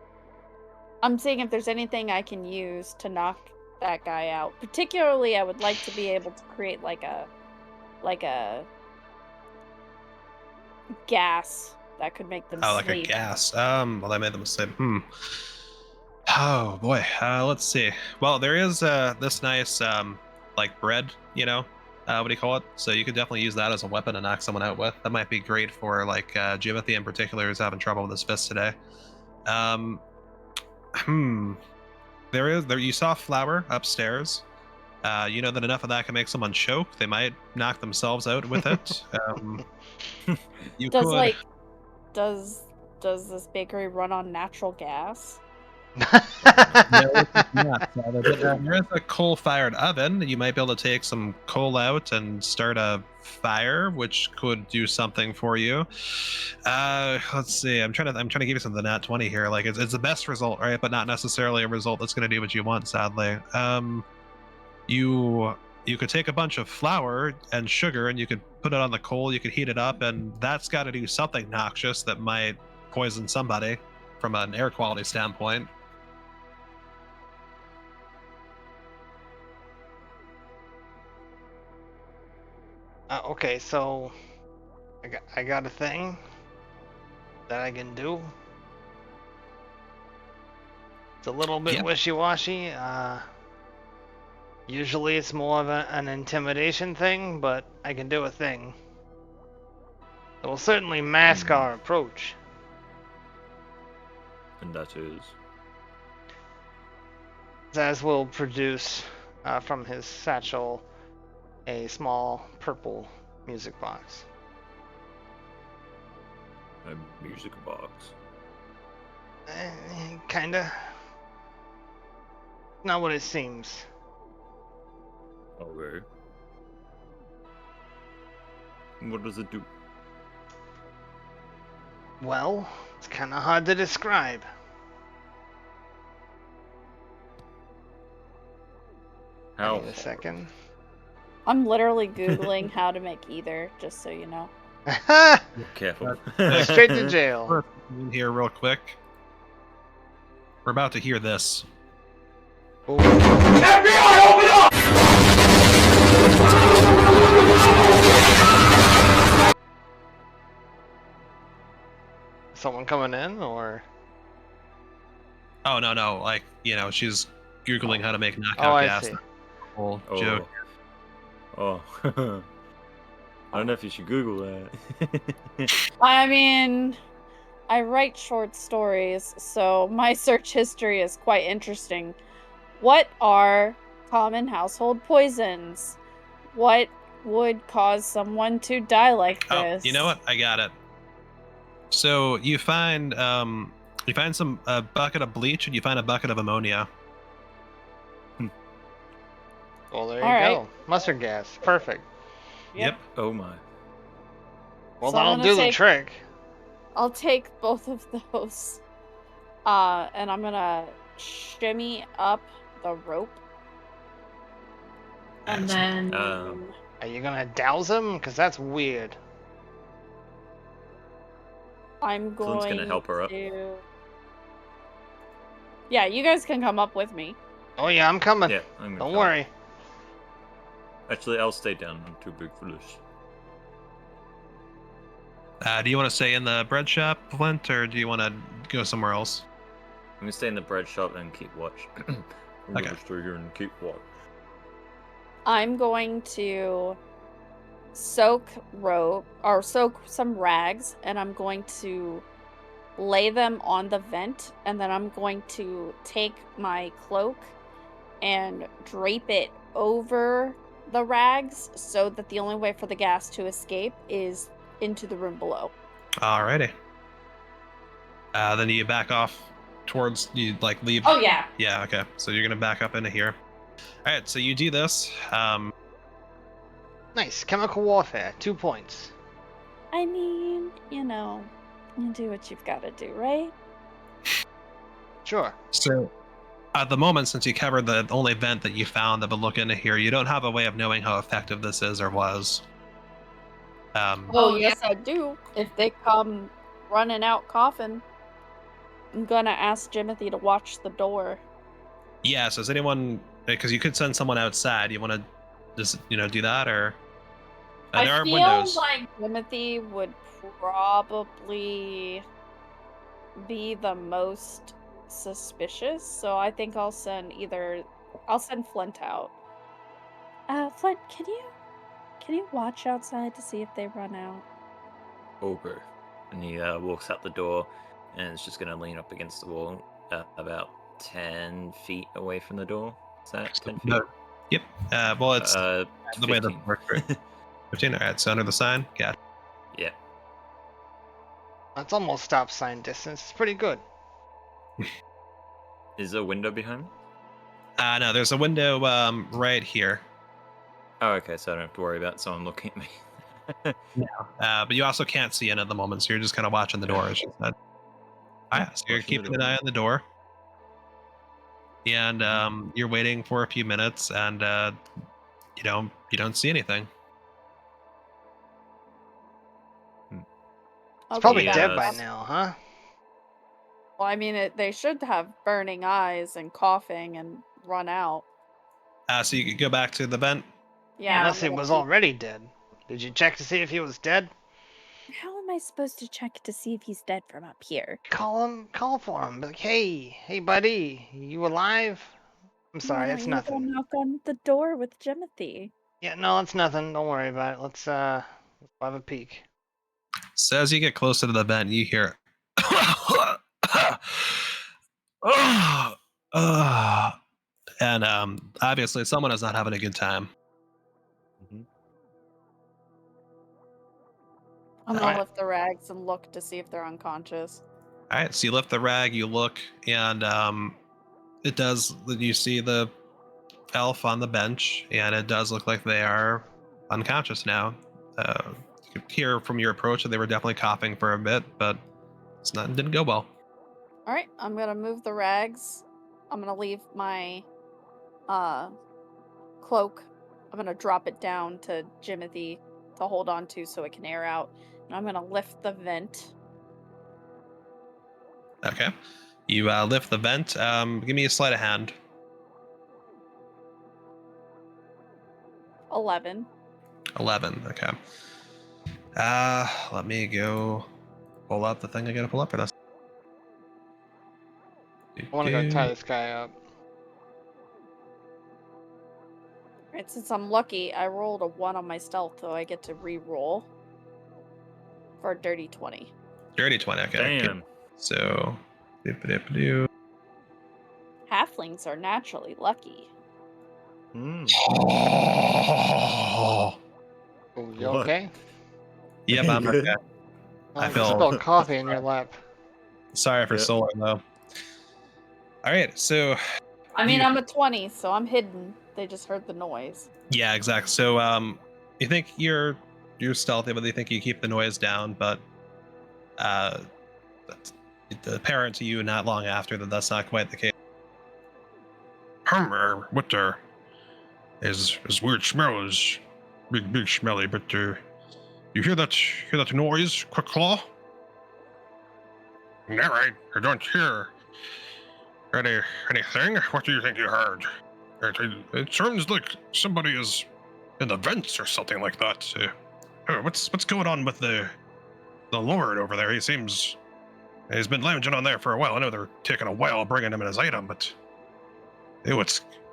I'm seeing if there's anything I can use to knock that guy out. Particularly, I would like to be able to create like a gas that could make them Oh, like a sleep. gas. Well, I made the mistake. Oh boy. Let's see. Well, there is this nice like bread, what do you call it? So you could definitely use that as a weapon to knock someone out with. That might be great for like Jimothy in particular, who's having trouble with his fist today. There you saw flour upstairs. You know that enough of that can make someone choke. They might knock themselves out with it. You Does could. does this bakery run on natural gas? No, it's not. There is a coal-fired oven. You might be able to take some coal out and start a fire, which could do something for you. Let's see. I'm trying to give you some of the nat 20 here. Like it's the best result, right? But not necessarily a result that's going to do what you want. Sadly, you could take a bunch of flour and sugar, and you could put it on the coal. You could heat it up, and that's got to do something noxious that might poison somebody from an air quality standpoint. Okay, so I got a thing that I can do. It's a little bit Yeah. wishy-washy. Usually it's more of an intimidation thing, but I can do a thing. It will certainly mask our approach. And that is. Zaz will produce from his satchel a small purple music box. A music box. Kinda. Not what it seems. Okay. What does it do? Well, it's kinda hard to describe. How? I need a second. I'm literally Googling how to make either, just so you know. Careful. Straight to jail. In here real quick. We're about to hear this. Ooh. FBI, open up! Someone coming in, or? Oh no, like she's googling how to make knockout Oh, I gas. see. Whole Oh. joke. Oh. I don't know if you should Google that. I mean, I write short stories, so my search history is quite interesting. What are common household poisons? What would cause someone to die like Oh, this? you know what? I got it. So you find some bucket of bleach and you find a bucket of ammonia. Well, there you All go. Mustard gas. Perfect. Yep. Oh my. Well, So I'm that'll gonna do the take- trick. I'll take both of those. And I'm gonna shimmy up the rope. And then Are you gonna douse him? Because that's weird. I'm going Flynn's gonna help her up. to... Yeah, you guys can come up with me. Oh yeah, I'm coming. Yeah, I'm gonna Don't come. worry. Actually, I'll stay down. I'm too big for this. Do you want to stay in the bread shop, Flint, or do you want to go somewhere else? I'm gonna stay in the bread shop and keep watch. I'm Okay. gonna stay here and keep watch. I'm going to soak some rags, and I'm going to lay them on the vent, and then I'm going to take my cloak and drape it over the rags so that the only way for the gas to escape is into the room below. Alrighty. Then you back off towards leave. Oh yeah. Yeah. Okay. So you're gonna back up into here. All right. So you do this. Nice. Chemical warfare. 2 points. I mean, you do what you've got to do, right? Sure. So at the moment, since you covered the only vent that you found that would look into here, you don't have a way of knowing how effective this is or was. Oh, yes, I do. If they come running out coughing, I'm gonna ask Jimothy to watch the door. Yeah. So is anyone? Because you could send someone outside. You want to just do that, or there I are feel windows. like Jimothy would probably be the most suspicious, so I think I'll send Flint out. Flint, can you watch outside to see if they run out? Okay. And he walks out the door, and it's just gonna lean up against the wall, about 10 feet away from the door. Is that 10 feet? No. Yep. Well, it's the way that 15. works. 15. All right. So under the sign. Got it. Yeah. That's almost stop sign distance. It's pretty good. Is there a window behind me? No, there's a window right here. Oh, okay, so I don't have to worry about someone looking at me. But you also can't see in at the moment, so you're just kind of watching the door, as you said. Alright, so you're Watching the keeping an door. eye on the door. And you're waiting for a few minutes, and you don't see anything. It's probably Yeah. dead by now, huh? Well, I mean, they should have burning eyes and coughing and run out. So you could go back to the vent. Yeah. Unless I'm he gonna was keep- already dead. Did you check to see if he was dead? How am I supposed to check to see if he's dead from up here? Call for him. Be like, hey buddy, you alive? I'm Why sorry, don't it's you go nothing. knock on the door with Jimothy? Yeah, no, it's nothing. Don't worry about it. Let's have a peek. So as you get closer to the vent, you hear and obviously someone is not having a good time. I'm gonna Alright. lift the rags and look to see if they're unconscious. All right, so you lift the rag, you look, and it does. You see the elf on the bench, and it does look like they are unconscious now. You could hear from your approach that they were definitely coughing for a bit, but it didn't go well. All right, I'm gonna move the rags. I'm gonna leave my cloak. I'm gonna drop it down to Jimothy to hold on to so it can air out. And I'm gonna lift the vent. Okay, you lift the vent. Give me a sleight of hand. 11. 11. Okay. Let me go pull out the thing I gotta pull up for this. I want to go tie this guy up. Right, since I'm lucky, I rolled a 1 on my stealth, so I get to re-roll for a dirty 20. Dirty 20. Okay. Damn. So. Halflings are naturally lucky. Oh, you What? okay? Yep, I'm Good. okay. I You feel spilled coffee in your lap. sorry for Yeah. soloing though. All right, so I mean, You- I'm a 20, so I'm hidden. They just heard the noise. yeah, exactly. So you think you're stealthy, but they think you keep the noise down, but that's apparent to you not long after that's not quite the case. What there is weird smells, big smelly, but you hear that noise, quick claw? Yeah, I don't hear anything. What do you think you heard? It sounds like somebody is in the vents or something like that. What's going on with the Lord over there? He's been lounging on there for a while. I know they're taking a while bringing him in his item, but I'm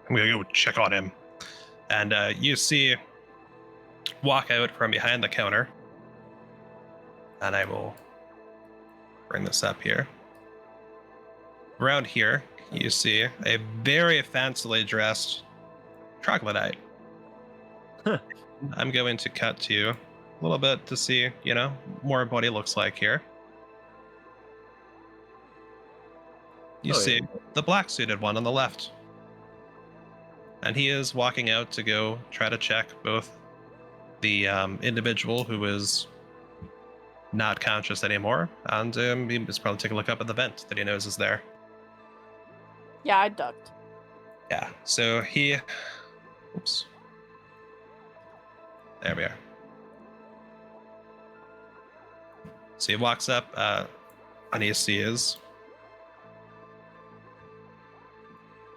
gonna go check on him. And you see walk out from behind the counter, and I will bring this up here. Around here, you see a very fancily dressed troglodyte. I'm going to cut to you a little bit to see, more of what he looks like here. You see the black-suited one on the left. And he is walking out to go try to check both the individual who is not conscious anymore, and he's probably taking a look up at the vent that he knows is there. Yeah, I ducked. Yeah, so he... Oops. There we are. So he walks up, and he sees...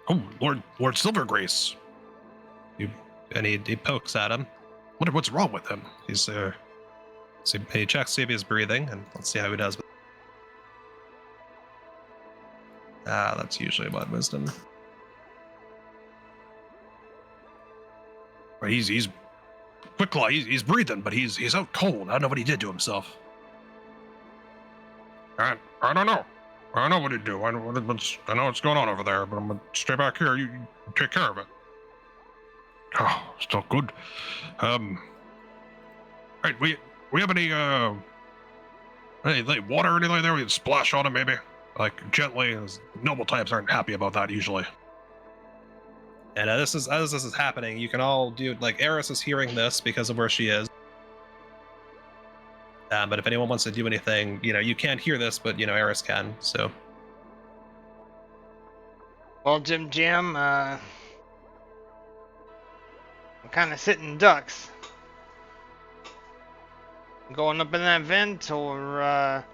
Oh, Lord Silvergrace. And he pokes at him. What's wrong with him? He's so he checks to see if he's breathing, and let's see how he does. That's usually about wisdom. He's quick claw. He's breathing, but he's out cold. I don't know what he did to himself. I don't know. I don't know what he'd do. I know what's going on over there, but I'm gonna stay back here. You take care of it. Oh, still good. Right, we have any like water or anything like that? We can splash on him maybe, like gently. Noble types aren't happy about that usually. And as this is happening, you can all do like Eris is hearing this because of where she is. But if anyone wants to do anything, you can't hear this, but Eris can. So. Well, Jim, I'm kind of sitting ducks. Going up in that vent, or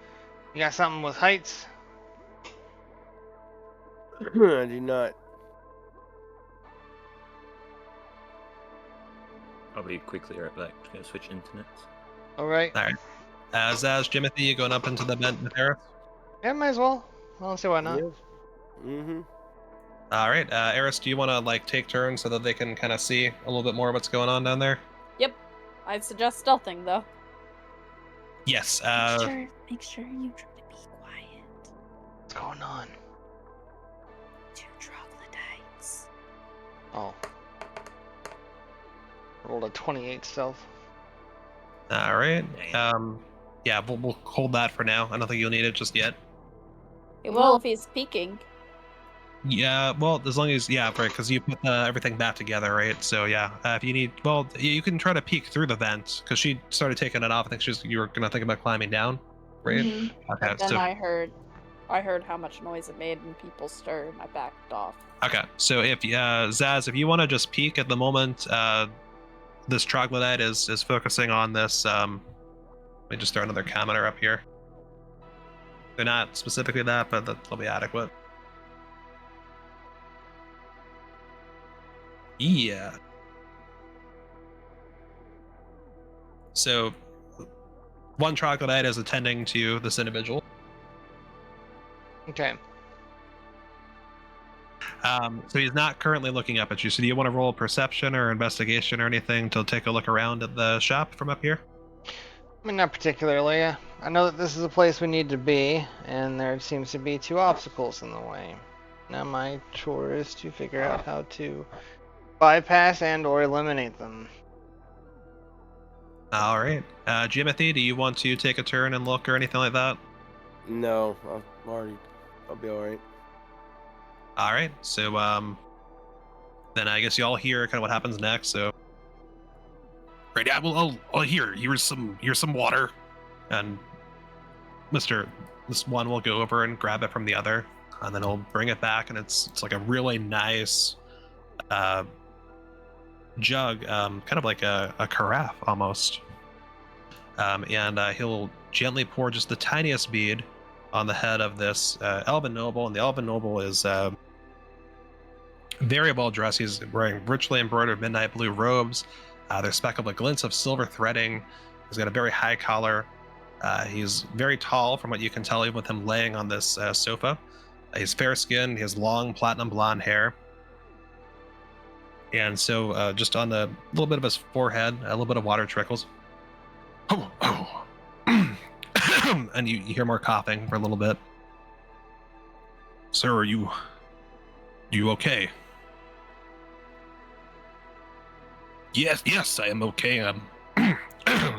you got something with heights? I do not. I'll be quickly right back. Just gonna switch internets. All right. All right. Zaz, Jimothy, you going up into the vent with Eris? Yeah, might as well. I don't see why not. Yeah. Mm-hmm. All right, Eris, do you want to like take turns so that they can kind of see a little bit more what's going on down there? Yep. I'd suggest stealthing though. Yes. Make sure you try to be quiet. What's going on? 2 troglodytes. Oh. Rolled a 28 stealth. All right. Dang. Yeah, we'll hold that for now. I don't think you'll need it just yet. It will if he's peeking. Yeah, well, as long as right, because you put everything back together, right? So yeah, if you need, well, you can try to peek through the vent because she started taking it off. I think you were gonna think about climbing down, right? Mhm. Okay, But then so I heard how much noise it made and people stirred and I backed off. okay, so if Zaz, if you want to just peek at the moment, this troglodyte is focusing on this. Let me just throw another commenter up here. They're not specifically that, but that'll be adequate. Yeah. So one troglodyte is attending to this individual. Okay. So he's not currently looking up at you. So do you want to roll perception or investigation or anything to take a look around at the shop from up here? I mean, not particularly. I know that this is a place we need to be, and there seems to be 2 obstacles in the way. Now my chore is to figure out how to bypass and or eliminate them. All right. Jimothy, do you want to take a turn and look or anything like that? No, I'll be all right. All right. So then I guess y'all hear kind of what happens next. So right, yeah, well, here's some water, and this one will go over and grab it from the other, and then he'll bring it back, and it's like a really nice jug, kind of like a carafe almost. And he'll gently pour just the tiniest bead on the head of this elven noble, and the elven noble is very well dressed. He's wearing richly embroidered midnight blue robes. They're speckled with glints of silver threading. He's got a very high collar. He's very tall, from what you can tell, even with him laying on this sofa. He's fair skinned. He has long platinum blonde hair. And so just on the little bit of his forehead, a little bit of water trickles. Oh. And you hear more coughing for a little bit. Sir, are you okay? Yes, I am okay.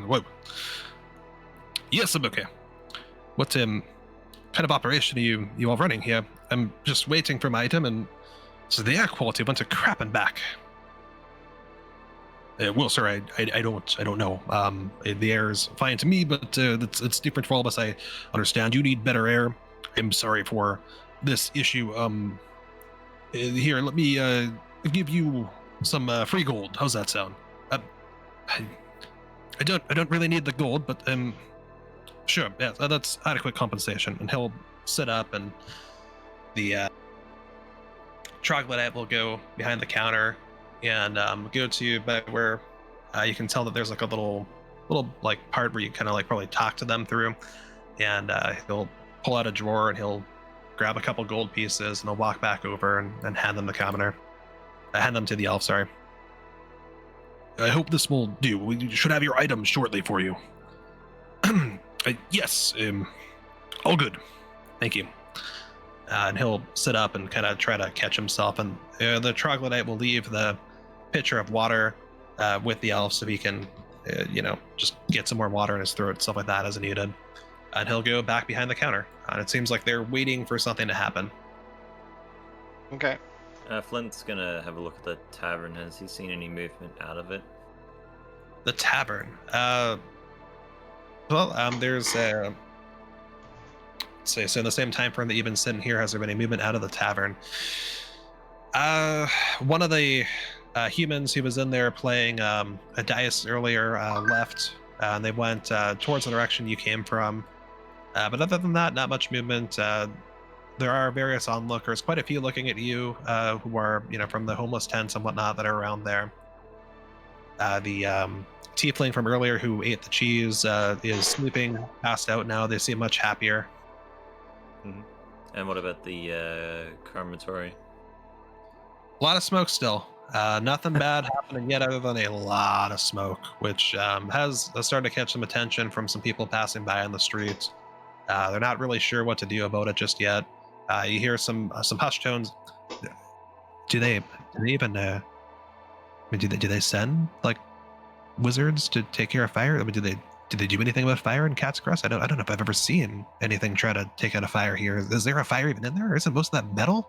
Whoa. Yes, I'm okay. What kind of operation are you all running here? I'm just waiting for my item, and so the air quality went to crap and back. Well, sir, I don't know. The air is fine to me, but it's different for all of us. I understand. You need better air. I'm sorry for this issue. Here, let me give you some free gold. How's that sound? I don't really need the gold, but sure, yeah, that's adequate compensation. And he'll sit up, and the troglodyte will go behind the counter and go to where you can tell that there's like a little like part where you kind of like probably talk to them through, and he'll pull out a drawer and he'll grab a couple gold pieces and he'll walk back over and hand them to the elf. Sorry. I hope this will do. We should have your items shortly for you. Yes, all good. Thank you. And he'll sit up and kind of try to catch himself, and the troglodyte will leave the pitcher of water with the elf so he can, just get some more water in his throat, stuff like that as needed. And he'll go back behind the counter. And it seems like they're waiting for something to happen. Okay. Flint's gonna have a look at the tavern. Has he seen any movement out of it? The tavern. There's so in the same time frame that you've been sitting here, has there been any movement out of the tavern? One of the humans who was in there playing a dice earlier left, and they went towards the direction you came from. But other than that, not much movement. There are various onlookers, quite a few looking at you, who are, from the homeless tents and whatnot that are around there. The tiefling from earlier who ate the cheese is sleeping, passed out now. They seem much happier. Mm-hmm. And what about the crematory? A lot of smoke still. Nothing bad happening yet other than a lot of smoke, which has started to catch some attention from some people passing by on the streets. They're not really sure what to do about it just yet. You hear some hushed tones. Do they even do they send like wizards to take care of fire? I mean, do they do anything about fire in Cat's Crest? I don't know if I've ever seen anything try to take out a fire here. Is there a fire even in there? Or isn't most of that metal?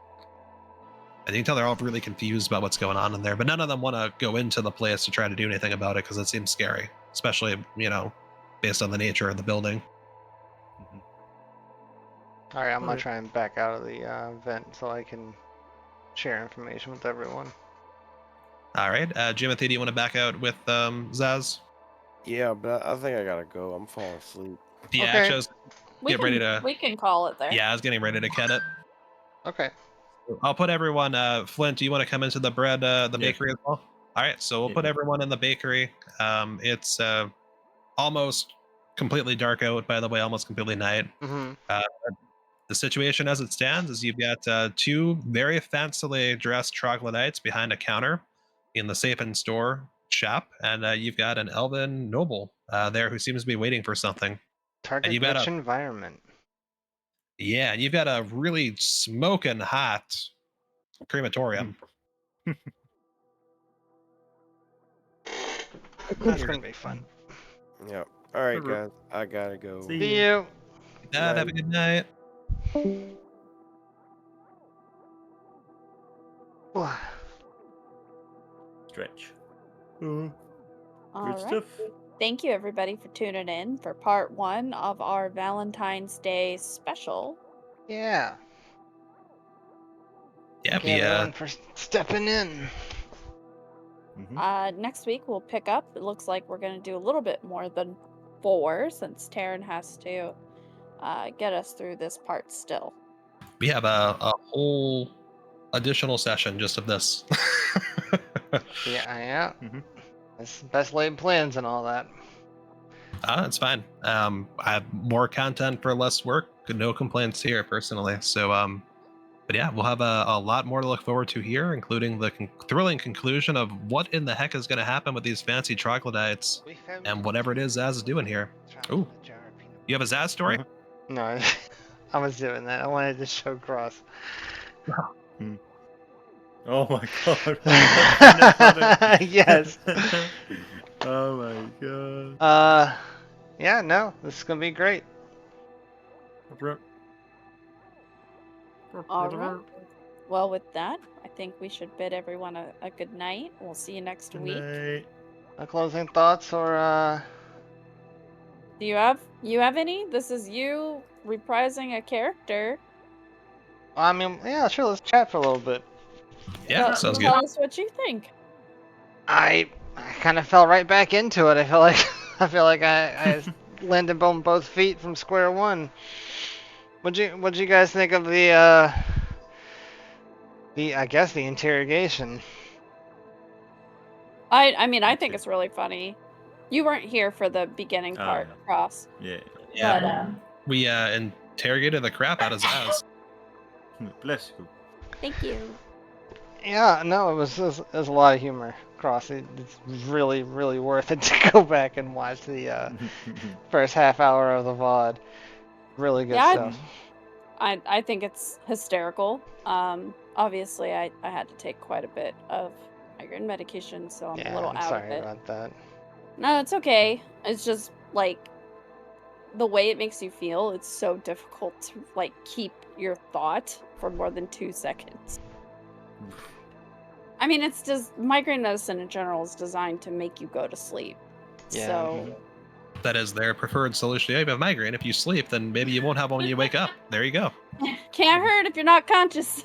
And you can tell they're all really confused about what's going on in there, but none of them want to go into the place to try to do anything about it because it seems scary, especially, based on the nature of the building. All right, I'm gonna try and back out of the vent so I can share information with everyone. All right, Jimothy, do you want to back out with Zaz? Yeah, but I think I gotta go. I'm falling asleep. Yeah, Okay. actually, We can call it there. Yeah, I was getting ready to cut it. Okay. I'll put everyone. Flint, do you want to come into the bakery as well? All right, so we'll put everyone in the bakery. It's almost completely dark out, by the way, almost completely night. Mm-hmm. The situation as it stands is you've got two very fancily dressed troglodytes behind a counter in the safe and store shop, and you've got an elven noble there who seems to be waiting for something. Target rich environment. Yeah, and you've got a really smoking hot crematorium. That's gonna be fun. Yep. All right, guys. I gotta go. See you. Dad, have a good night. Stretch. All Good right. stuff. Thank you, everybody, for tuning in for part 1 of our Valentine's Day special. Yeah. Yeah, Thank you everyone for stepping in. Next week we'll pick up. It looks like we're going to do a little bit more than 4 since Taryn has to get us through this part still. We have a whole additional session just of this. Yeah. That's best laid plans and all that. It's fine. I have more content for less work. No complaints here, personally. So, but yeah, we'll have a lot more to look forward to here, including the thrilling conclusion of what in the heck is going to happen with these fancy troglodytes and whatever it is Zaz is doing here. Ooh, you have a Zaz story? No, I was doing that. I wanted to show Cross. Oh my god. Yes. Oh my god. Yeah, no, this is gonna be great. All right. Well, with that, I think we should bid everyone a good night. We'll see you next week. Night. Closing thoughts or Do you have any? This is you reprising a character. I mean, yeah, sure. Let's chat for a little bit. Yeah, sounds good. Tell us what you think. I kind of fell right back into it. I feel like I landed on both feet from square one. What'd you guys think of the I guess the interrogation? I mean, I think it's really funny. You weren't here for the beginning part, Cross. Yeah. Yeah. We interrogated the crap out of Zaz. Bless you. Thank you. Yeah, no, it was a lot of humor. Cross, it's really worth it to go back and watch the first half hour of the VOD. Really good stuff. I think it's hysterical. Obviously, I had to take quite a bit of migraine medication, so I'm a little out of it. Sorry about that. No, it's okay. It's just like the way it makes you feel. It's so difficult to like keep your thought for more than 2 seconds. I mean, it's just migraine medicine in general is designed to make you go to sleep. Yeah. So That is their preferred solution. Yeah, you have a migraine. If you sleep, then maybe you won't have one when you wake up. There you go. can't hurt if you're not conscious.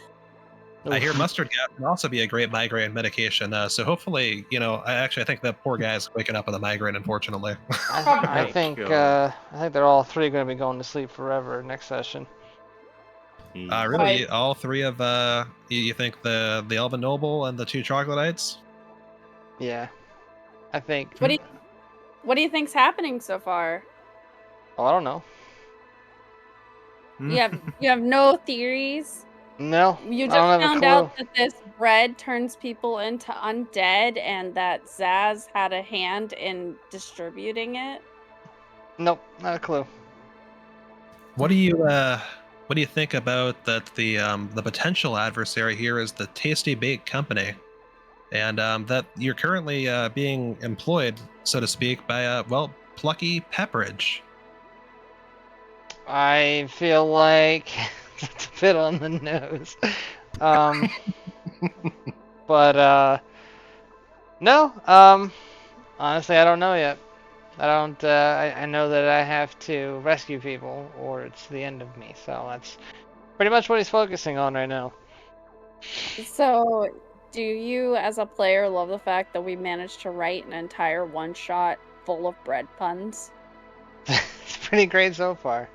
I hear mustard gas can also be a great migraine medication. So hopefully, I think that poor guy is waking up with a migraine, unfortunately. I think they're all three going to be going to sleep forever next session. Really? All three of you think the Elven Noble and the 2 troglodytes? Yeah, I think. What do you think's happening so far? Oh, I don't know. You have no theories? No, You I just don't have a found clue. out that this bread turns people into undead and that Zaz had a hand in distributing it. Nope, not a clue. What do you think about that? The potential adversary here is the Tasty Bake Company, and that you're currently being employed, so to speak, by Plucky Pepperidge. I feel like it's a bit on the nose. But no. Honestly, I don't know yet. I don't. I know that I have to rescue people, or it's the end of me. So that's pretty much what he's focusing on right now. So, do you, as a player, love the fact that we managed to write an entire one-shot full of bread puns? It's pretty great so far.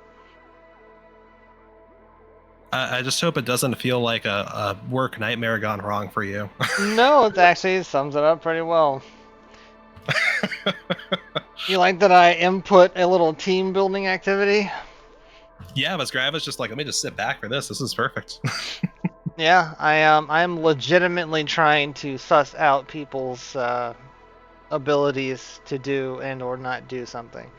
I just hope it doesn't feel like a work nightmare gone wrong for you. No, it actually sums it up pretty well. You like that I input a little team building activity? Yeah, but I was just like, let me just sit back for this. This is perfect. Yeah, I'm legitimately trying to suss out people's abilities to do and or not do something.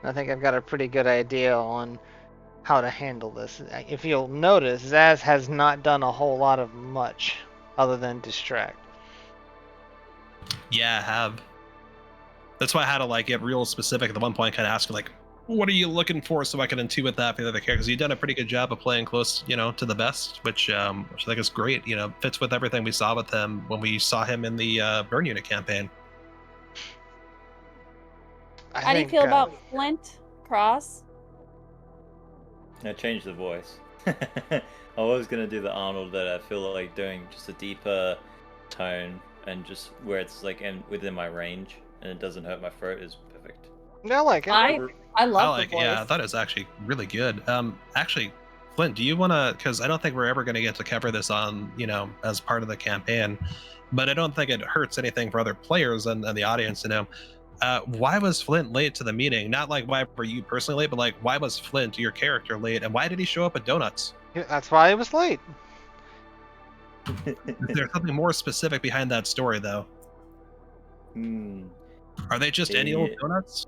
I think I've got a pretty good idea on how to handle this. If you'll notice, Zaz has not done a whole lot of much other than distract. Yeah, I have. That's why I had to like get real specific at the one point, kind of ask like, what are you looking for, so I can intuit that for the other characters. You've done a pretty good job of playing close, to the best, which I think is great. Fits with everything we saw with him when we saw him in the Burn Unit campaign. How do you feel about Flint, Cross? I changed the voice. I was gonna do the Arnold, that I feel like doing just a deeper tone and just where it's like within my range and it doesn't hurt my throat is perfect. I like it. I love the voice. Yeah, I thought it was actually really good. Actually, Flint, do you want to? Because I don't think we're ever going to get to cover this on as part of the campaign, but I don't think it hurts anything for other players and the audience to know. Why was Flint late to the meeting? Not like why were you personally late, but like why was Flint, your character, late, and why did he show up at Donuts? Yeah, that's why he was late. Is there something more specific behind that story, though? Are they just any old donuts?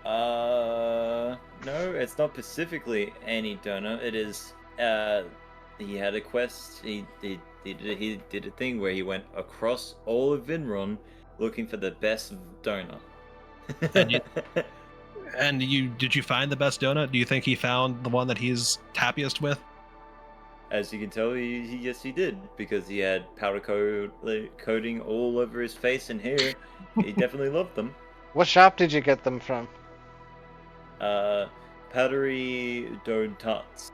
No, it's not specifically any donut. It is. He had a quest. He did a thing where he went across all of Vinron looking for the best donut. And did you find the best donut? Do you think he found the one that he's happiest with? As you can tell, yes, he did, because he had powder coating all over his face and hair. He definitely loved them. What shop did you get them from? Powdery Donuts.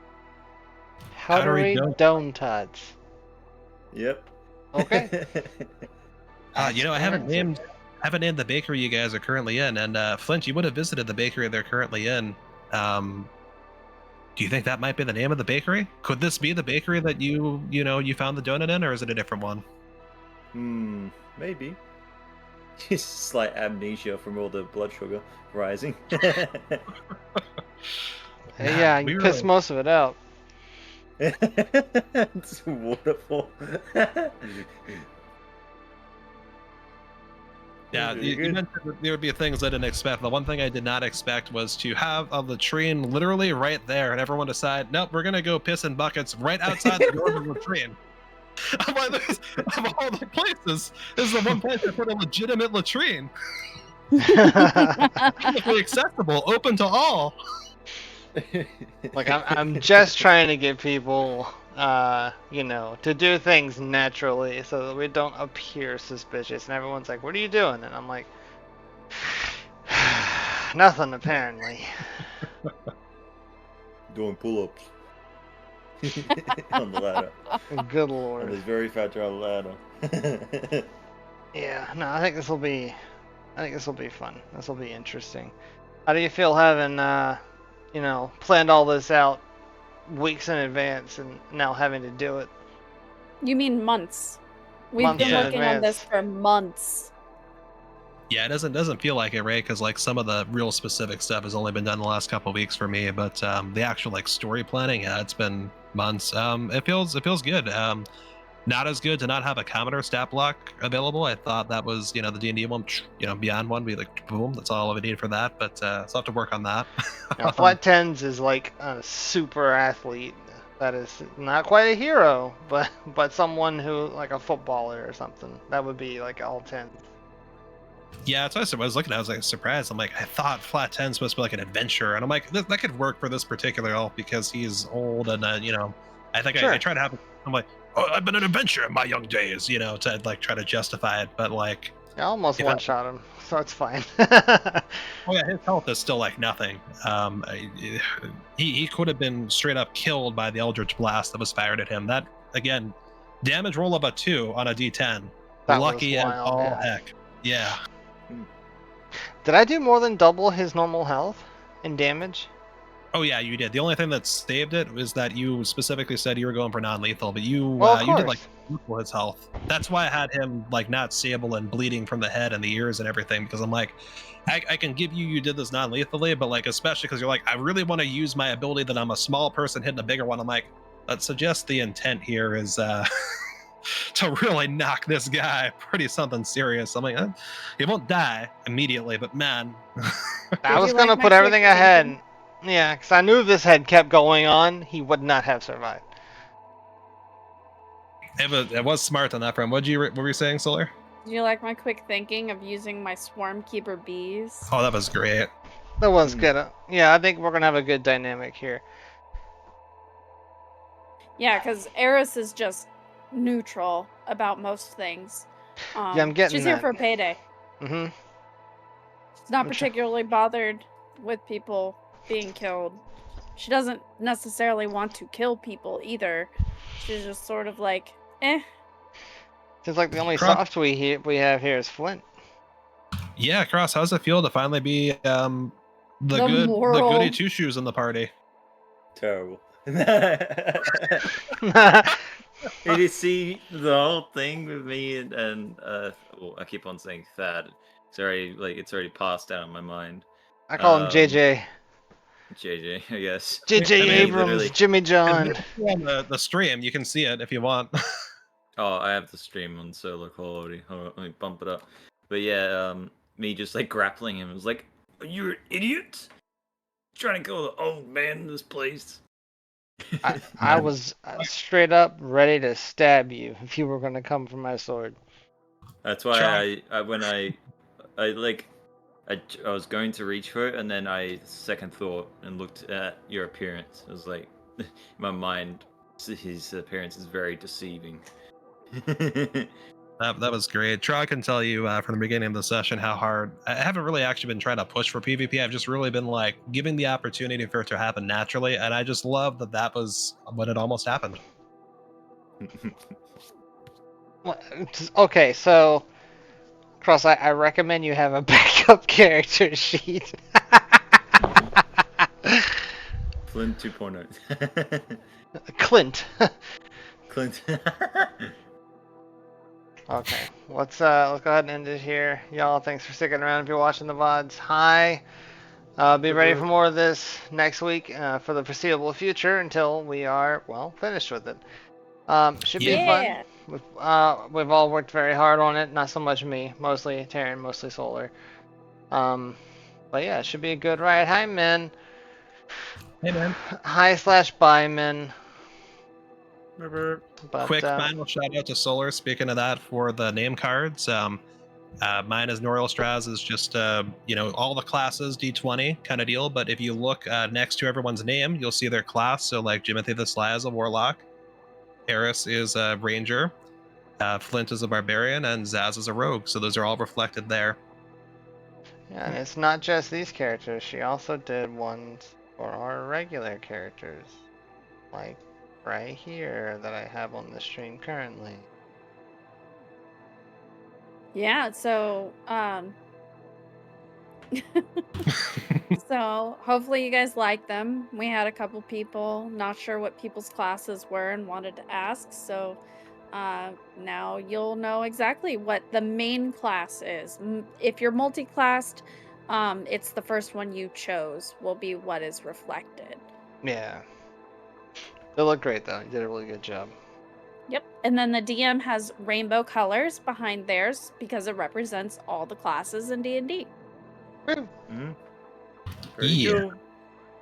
Powdery Donuts. Yep. Okay. I haven't named the bakery you guys are currently in, and Flint, you would have visited the bakery they're currently in. Do you think that might be the name of the bakery? Could this be the bakery that you found the donut in, or is it a different one? Maybe. Just slight amnesia from all the blood sugar rising. Yeah, you pissed most of it out. It's a waterfall. Yeah, you mentioned that there would be things I didn't expect. The one thing I did not expect was to have a latrine literally right there, and everyone decide, nope, we're gonna go piss in buckets right outside the door of the latrine. I'm like, of all the places, this is the one place I put a legitimate latrine. Publicly accessible, open to all. Like I'm just trying to get people, to do things naturally so that we don't appear suspicious. And everyone's like, "What are you doing?" And I'm like, "Nothing, apparently." Doing pull-ups on the ladder. Good lord. On this very fragile ladder. Yeah, no, I think this will be fun. This will be interesting. How do you feel having, planned all this out weeks in advance and now having to do it? You mean months? We've been working on this for months. Yeah, it doesn't feel like it, right? Because like some of the real specific stuff has only been done the last couple of weeks for me, but the actual like story planning, yeah, it's been months. It feels good. Not as good to not have a Commodore stat block available. I thought that was, the D&D one, beyond one, be like, boom, that's all I would need for that. But so I'll have to work on that. Now, Flat Tens is like a super athlete. That is not quite a hero, but someone who, like a footballer or something. That would be like all 10s. Yeah, that's what I was looking at. I was like surprised. I'm like, I thought Flat 10's supposed to be like an adventurer, and I'm like, that could work for this particular elf because he's old and I think Sure. I try to have. I'm like, oh, I've been an adventurer in my young days, to like try to justify it, but like, I almost if one-shot him, so it's fine. oh yeah, his health is still like nothing. He could have been straight up killed by the Eldritch Blast that was fired at him. That again, damage roll of a 2 on a D10. That Lucky was as wild, all yeah. heck. Yeah. Did I do more than double his normal health in damage? Oh yeah, you did. The only thing that saved it was that you specifically said you were going for non-lethal, but you Well, of you did like course. equal his health. That's why I had him like not stable and bleeding from the head and the ears and everything, because I'm like, I can give you did this non-lethally, but like especially because you're like, I really want to use my ability that I'm a small person hitting a bigger one. I'm like, that suggests the intent here is to really knock this guy pretty something serious. I'm like, he won't die immediately, but man. I Did was you gonna like my put everything quick ahead. thinking? Yeah, because I knew if this had kept going on, he would not have survived. It was smart on that front. What were you saying, Solar? Do you like my quick thinking of using my swarm keeper bees? Oh, that was great. That was good. Yeah, I think we're gonna have a good dynamic here. Yeah, because Eris is just neutral about most things. Yeah, I'm getting She's here that. for payday. Mm-hmm. She's not I'm particularly bothered with people being killed. She doesn't necessarily want to kill people either. She's just sort of like, eh. Seems like the only Cross. soft we have here is Flint. Yeah, Cross, how's it feel to finally be the The moral. goody two shoes in the party? Terrible. Did you see the whole thing with me and well, I keep on saying Thad. It's already passed out in my mind. I call him JJ. JJ, I guess. JJ I mean, Abrams, literally- Jimmy John. On the stream, you can see it if you want. Oh, I have the stream on solo quality. Hold on, let me bump it up. But yeah, me just like grappling him. It was like, Are you an idiot? Trying to kill the old man in this place? I was straight up ready to stab you if you were going to come for my sword. that's why I when I was going to reach for it, and then I second thought and looked at your appearance. It was like, in my mind, his appearance is very deceiving. That was great. Trog can tell you from the beginning of the session how hard. I haven't really actually been trying to push for PvP. I've just really been like giving the opportunity for it to happen naturally, and I just love that was when it almost happened. Okay, so Cross, I recommend you have a backup character sheet. Flint 2.0. Clint. Clint. Okay, let's go ahead and end it here. Y'all, thanks for sticking around if you're watching the VODs. Hi. Be ready for more of this next week for the foreseeable future until we are, well, finished with it. Should be Yeah. fun. We've all worked very hard on it. Not so much me. Mostly Taryn, mostly Solar. But yeah, it should be a good ride. Hi, men. Hey man. Hi/bye, men. But, Quick final shout out to Solar. Speaking of that, for the name cards, mine as Norreal Straz is just all the classes D20 kind of deal. But if you look next to everyone's name, you'll see their class. So like Jimothy the Sly is a warlock, Eris is a ranger, Flint is a barbarian, and Zaz is a rogue. So those are all reflected there. Yeah, and it's not just these characters. She also did ones for our regular characters, like right here that I have on the stream currently. Yeah, so so hopefully you guys like them. We had a couple people not sure what people's classes were and wanted to ask, so now you'll know exactly what the main class is. If you're multi-classed, it's the first one you chose will be what is reflected. Yeah. They look great though. You did a really good job. Yep. And then the DM has rainbow colors behind theirs because it represents all the classes in D&D. Mm-hmm. Pretty Yeah. cool.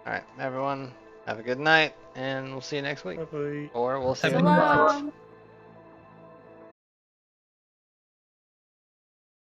All right, everyone, have a good night, and we'll see you next week, Bye-bye. or we'll see Have you a in good the night. box. So long.